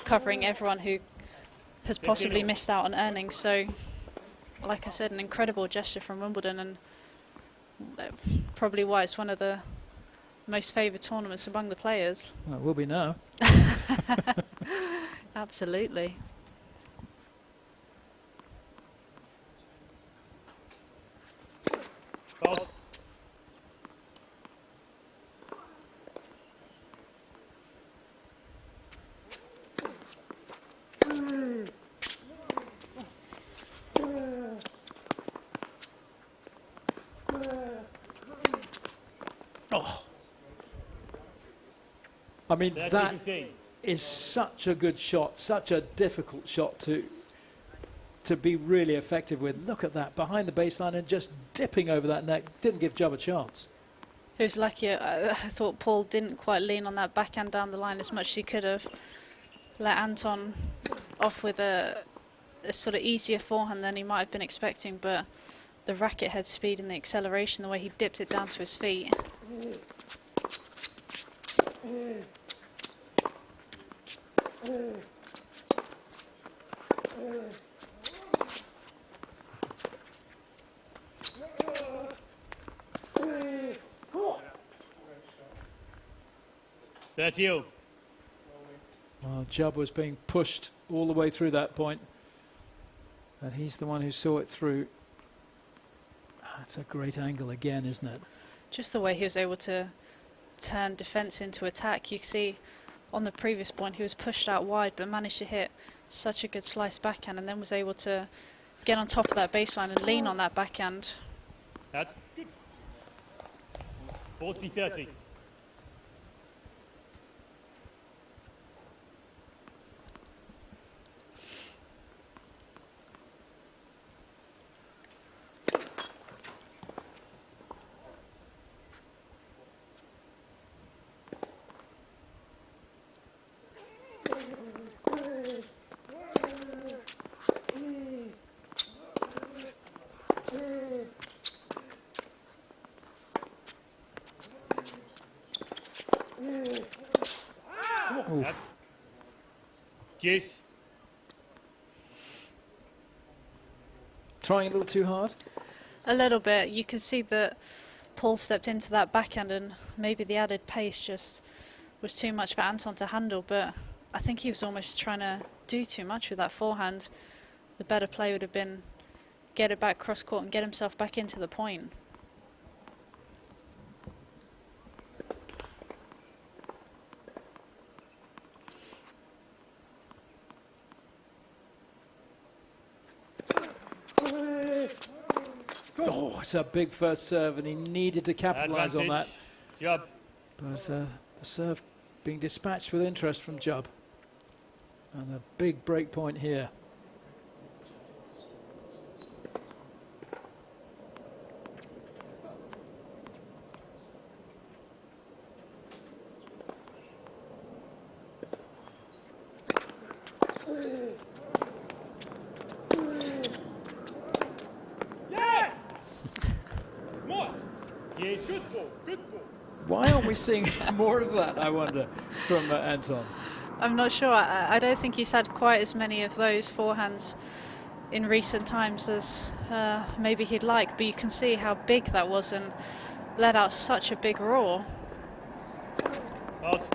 covering everyone who has possibly missed out on earnings. So, like I said, an incredible gesture from Wimbledon, and probably why it's one of the most favoured tournaments among the players. Well, it will be now. Absolutely. False. Oh. I mean, that is such a good shot, such a difficult shot to be really effective with. Look at that, behind the baseline and just dipping over that net. Didn't give Jubb a chance. He was lucky. I thought Paul didn't quite lean on that backhand down the line as much as he could have. Let Anton off with a sort of easier forehand than he might have been expecting, but the racket head speed and the acceleration, the way he dipped it down to his feet. That's you. Well, Jubb was being pushed all the way through that point, and he's the one who saw it through. That's a great angle again, isn't it? Just the way he was able to turn defence into attack. You can see on the previous point he was pushed out wide but managed to hit such a good slice backhand, and then was able to get on top of that baseline and lean on that backhand. That's 40-30. Oof. Juice. Trying a little too hard? A little bit. You can see that Paul stepped into that backhand and maybe the added pace just was too much for Anton to handle, but I think he was almost trying to do too much with that forehand. The better play would have been get it back cross court and get himself back into the point. Oh, it's a big first serve, and he needed to capitalise on that. Jubb. But the serve being dispatched with interest from Jubb. And a big break point here. is good ball, good ball. Why aren't we seeing more of that, I wonder, from Anton? I'm not sure. I don't think he's had quite as many of those forehands in recent times as maybe he'd like, but you can see how big that was and let out such a big roar. Pass.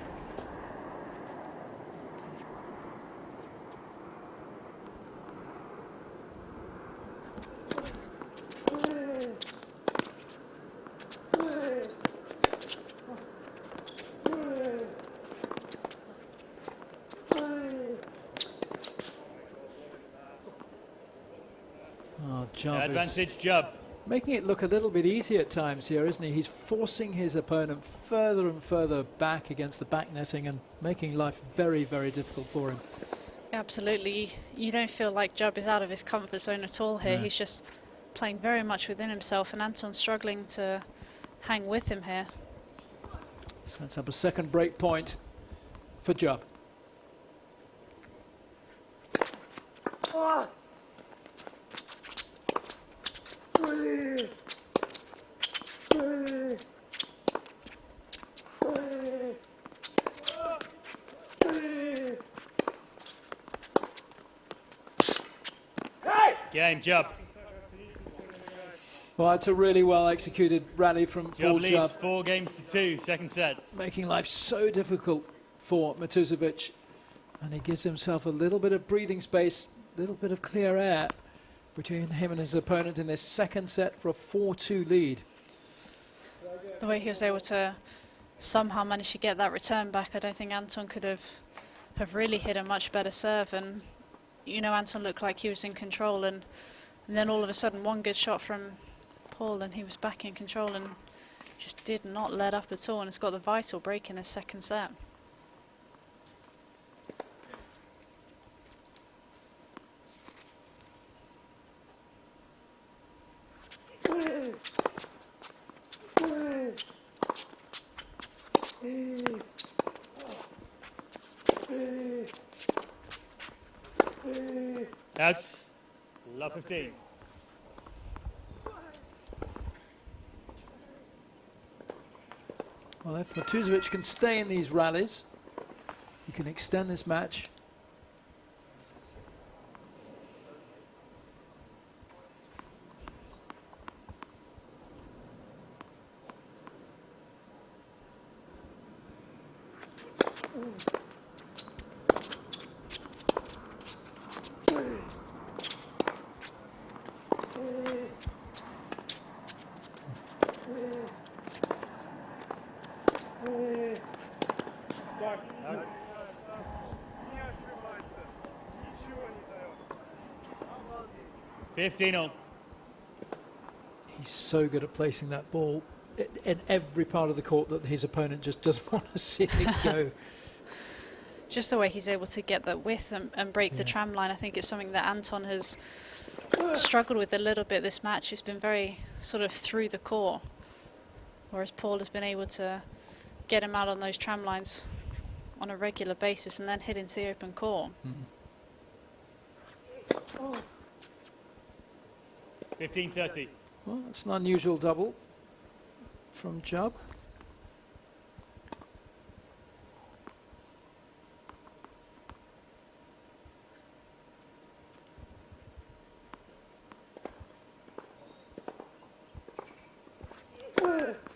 Advantage Jub. Making it look a little bit easy at times here, isn't he? He's forcing his opponent further and further back against the back netting and making life very, very difficult for him. Absolutely. You don't feel like Jub is out of his comfort zone at all here. No. He's just playing very much within himself, and Anton's struggling to hang with him here. Sets up a second break point for Jub. Game, Jub. Well, it's a really well executed rally from Paul Jub leads Jub, 4 games to 2, second set. making life so difficult for Matusovic. And he gives himself a little bit of breathing space, a little bit of clear air between him and his opponent in this second set for a 4-2 lead. The way he was able to somehow manage to get that return back, I don't think Anton could have really hit a much better serve. And you know, Anton looked like he was in control, and then all of a sudden one good shot from Paul and he was back in control and just did not let up at all, and it's got the vital break in his second set. That's love 15. Well, if Matusovic can stay in these rallies, he can extend this match. $15 He's so good at placing that ball in every part of the court that his opponent just doesn't want to see it go. Just the way he's able to get that width and break the tram line, I think it's something that Anton has struggled with a little bit this match. It's been very sort of through the court, whereas Paul has been able to get him out on those tram lines on a regular basis and then hit into the open court. 15-30. Well, that's an unusual double from Jub.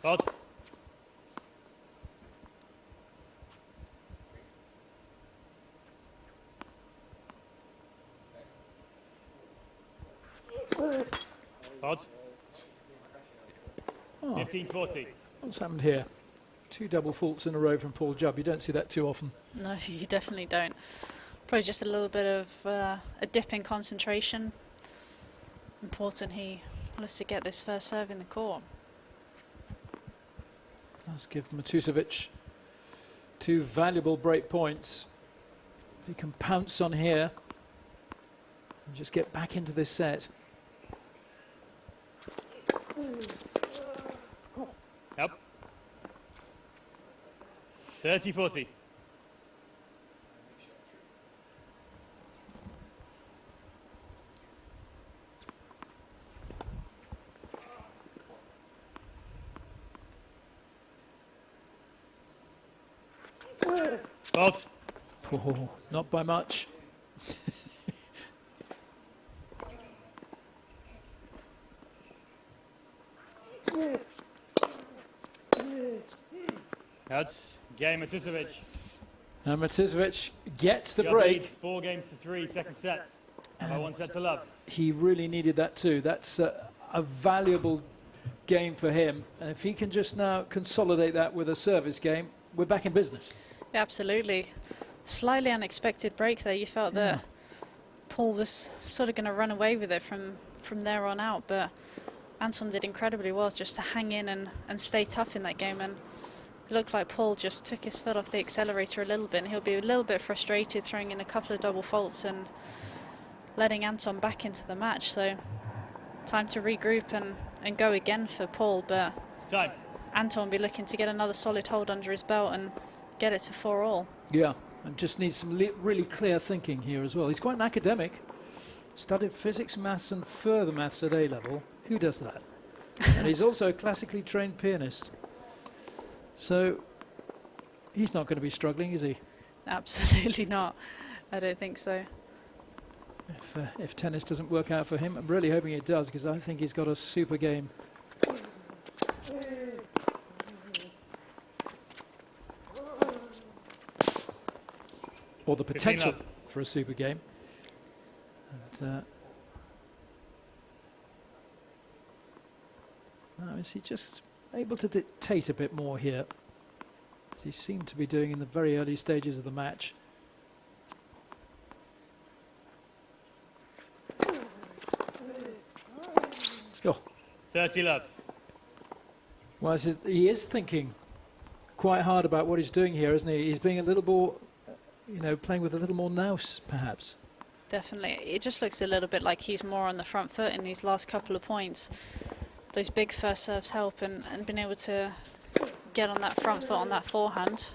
Odds. Odds. 15-40. What's happened here? 2 double faults in a row from Paul Jub. You don't see that too often. No, you definitely don't. Probably just a little bit of a dip in concentration. Important he was to get this first serve in the court. Let's give Matusovic 2 valuable break points. If he can pounce on here and just get back into this set. Yep. 30-40. Fault. Oh, not by much. That's game Matusovic. And Matusovic gets the Job break. leads 4 games to 3, second set. And by 1 set to love. He really needed that too. That's a valuable game for him. And if he can just now consolidate that with a service game, we're back in business. Absolutely. Slightly unexpected break there. You felt that Paul was sort of going to run away with it from there on out, but Anton did incredibly well just to hang in and stay tough in that game. And it looked like Paul just took his foot off the accelerator a little bit, and he'll be a little bit frustrated throwing in a couple of double faults and letting Anton back into the match. So time to regroup and go again for Paul, but Time. Anton will be looking to get another solid hold under his belt and get it to 4-all. Yeah, and just needs some really clear thinking here as well. He's quite an academic. Studied physics, maths and further maths at A-level. Who does that? And he's also a classically trained pianist. So he's not going to be struggling, is he? Absolutely not. I don't think so. If tennis doesn't work out for him, I'm really hoping it does, because I think he's got a super game. Or the potential for a super game. And, now is he just able to dictate a bit more here, as he seemed to be doing in the very early stages of the match? Oh. 30 love. Well, he is thinking quite hard about what he's doing here, isn't he? He's being a little more, playing with a little more nous, perhaps. Definitely. It just looks a little bit like he's more on the front foot in these last couple of points. Those big first serves help, and being able to get on that front foot on that forehand.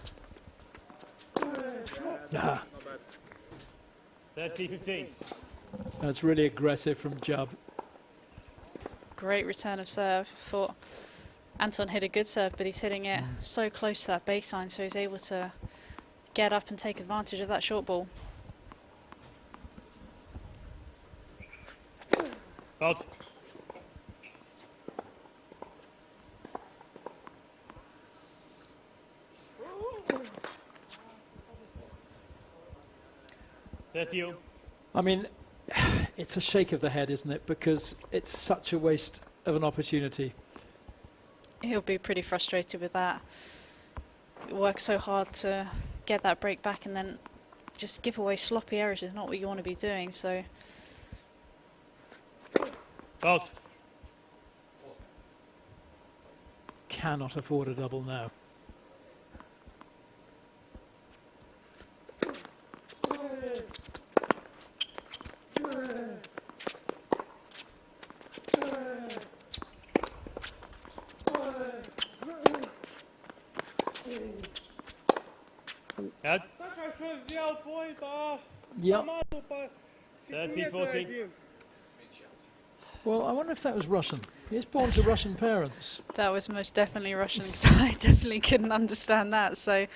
30-15. That's really aggressive from Jub. Great return of serve. Thought Anton hit a good serve, but he's hitting it so close to that baseline, so he's able to get up and take advantage of that short ball. Fault. I mean, it's a shake of the head, isn't it? Because it's such a waste of an opportunity. He'll be pretty frustrated with that. Work so hard to get that break back, and then just give away sloppy errors is not what you want to be doing. So. Fault. Cannot afford a double now. Yep. 30-40. Well, I wonder if that was Russian. He's born to Russian parents. That was most definitely Russian, because I definitely couldn't understand that. So I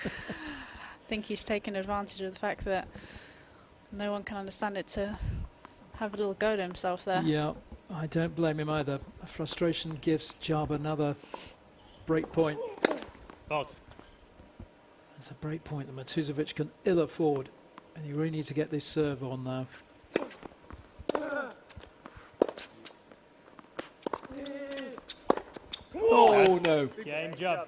think he's taken advantage of the fact that no one can understand it to have a little go to himself there. Yeah, I don't blame him either. Frustration gives Jab another break point. Fault. It's a break point that Matusovic can ill afford, and he really needs to get this serve on now. Oh no! Game Jub.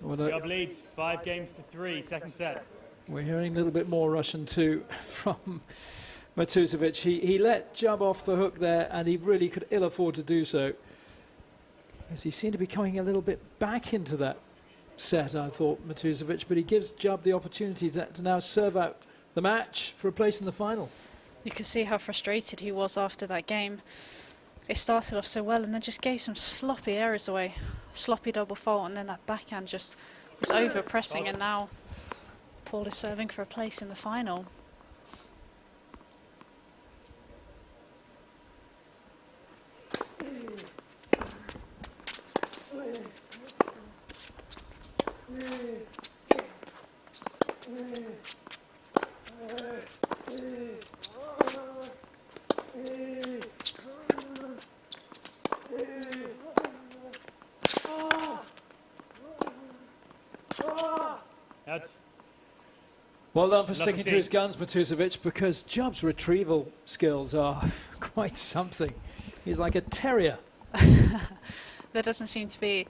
Jub leads 5 games to 3, second set. We're hearing a little bit more Russian too from Matusovic. He let Jub off the hook there, and he really could ill afford to do so, as he seemed to be coming a little bit back into that set, I thought, Matusovic, but he gives Jub the opportunity to now serve out the match for a place in the final. You could see how frustrated he was after that game. It started off so well and then just gave some sloppy errors away. Sloppy double fault, and then that backhand just was over pressing, and now Paul is serving for a place in the final. Out. Well done for Another sticking to team. his guns, Matusovic, because Jubb's retrieval skills are quite something. He's like a terrier. There doesn't seem to be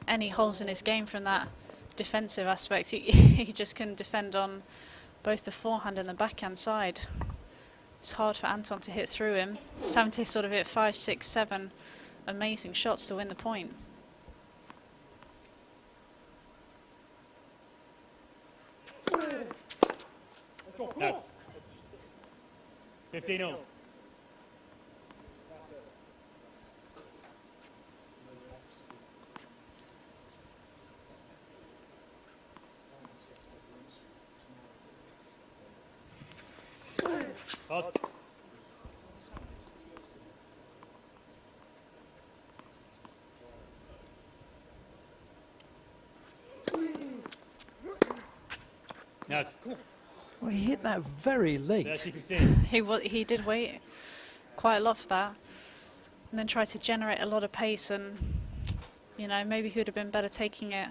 any holes in his game from that defensive aspect. He just can defend on both the forehand and the backhand side. It's hard for Anton to hit through him. He's having to sort of hit 5, 6, 7 amazing shots to win the point. Out. 15-all. Out. Out. Well, he hit that very late. 30-15. He did wait quite a lot for that, and then tried to generate a lot of pace. And you know, maybe he would have been better taking it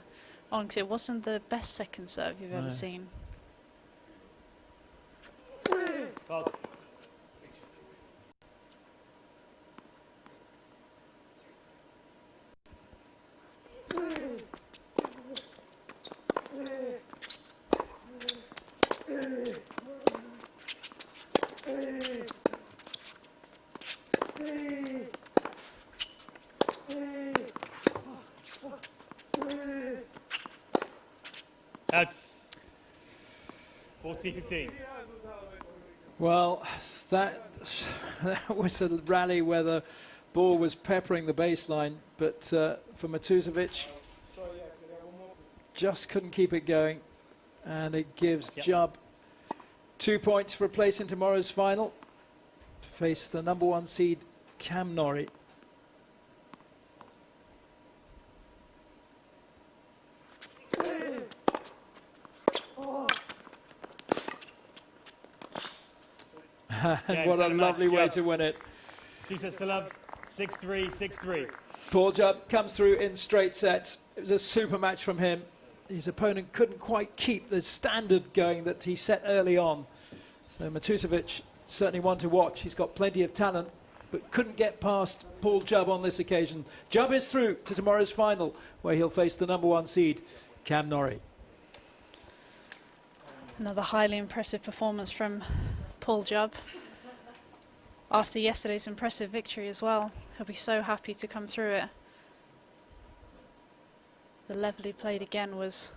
on, because it wasn't the best second serve you've ever seen. Out. Out. 40-15. Well, that was a rally where the ball was peppering the baseline, but for Matusovic, just couldn't keep it going, and it gives Jubb 2 points for a place in tomorrow's final to face the #1 seed Cam Norrie. And what a lovely way to win it. 2 sets to love. 6-3, 6-3. Paul Jubb comes through in straight sets. It was a super match from him. His opponent couldn't quite keep the standard going that he set early on. So Matusovic certainly one to watch. He's got plenty of talent, but couldn't get past Paul Jubb on this occasion. Jubb is through to tomorrow's final, where he'll face the #1 seed, Cam Norrie. Another highly impressive performance from Paul Jubb. After yesterday's impressive victory as well, he'll be so happy to come through it. The level he played again was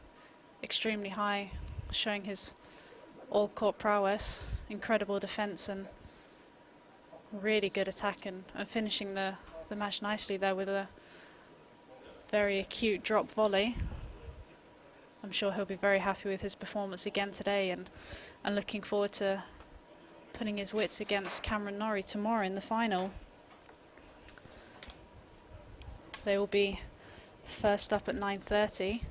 extremely high, showing his all-court prowess, incredible defence and really good attack, and finishing the match nicely there with a very acute drop volley. I'm sure he'll be very happy with his performance again today, and looking forward to putting his wits against Cameron Norrie tomorrow in the final. They will be first up at 9:30.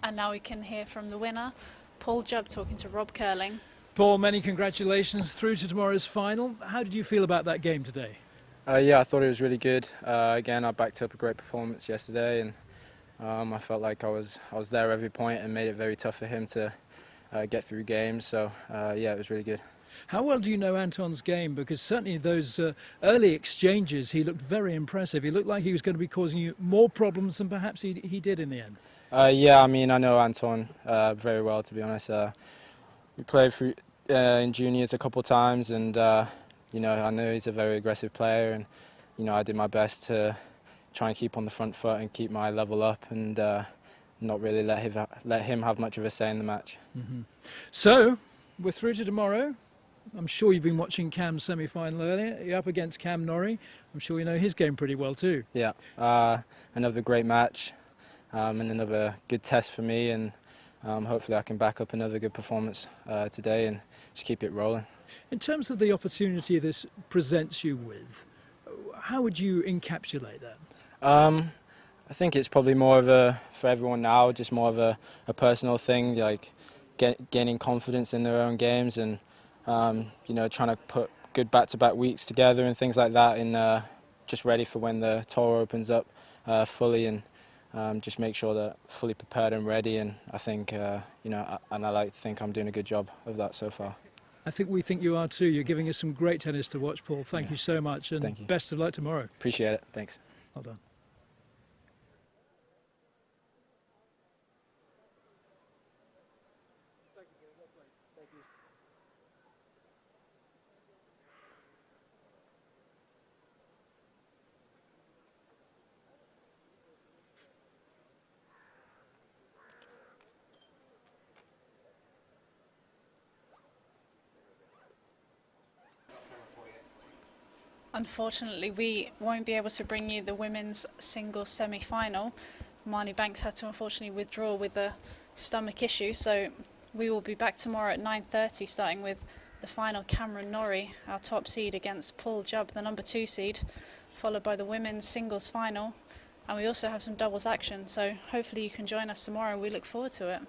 And now we can hear from the winner, Paul Jubb, talking to Rob Curling. Paul, many congratulations through to tomorrow's final. How did you feel about that game today? Yeah, I thought it was really good. Again, I backed up a great performance yesterday, and I felt like I was there every point and made it very tough for him to get through games. So yeah, it was really good. How well do you know Anton's game? Because certainly those early exchanges, he looked very impressive. He looked like he was going to be causing you more problems than perhaps he did in the end. Yeah, I mean, I know Anton very well, to be honest. We played through, in juniors a couple of times, and you know, I know he's a very aggressive player, and you know, I did my best to try and keep on the front foot and keep my level up, and not really let him have much of a say in the match. So we're through to tomorrow. I'm sure you've been watching Cam's semi-final earlier. You're up against Cam Norrie. I'm sure you know his game pretty well too. Yeah, another great match and another good test for me, and hopefully I can back up another good performance today and just keep it rolling. In terms of the opportunity this presents you with, how would you encapsulate that? I think it's probably more of a, for everyone now, just more of a personal thing, like gaining confidence in their own games and you know, trying to put good back-to-back weeks together and things like that, and just ready for when the tour opens up fully, and just make sure that fully prepared and ready. And I think you know, and I like to think I'm doing a good job of that so far. I think we think you are too. You're giving us some great tennis to watch, Paul. Thank you so much, and Thank you. best of luck tomorrow. Appreciate it. Thanks. Well done. Unfortunately, we won't be able to bring you the women's singles semi-final. Marnie Banks had to unfortunately withdraw with a stomach issue, so we will be back tomorrow at 9:30, starting with the final. Cameron Norrie, our top seed, against Paul Jubb, the number 2 seed, followed by the women's singles final. And we also have some doubles action, so hopefully you can join us tomorrow. We look forward to it.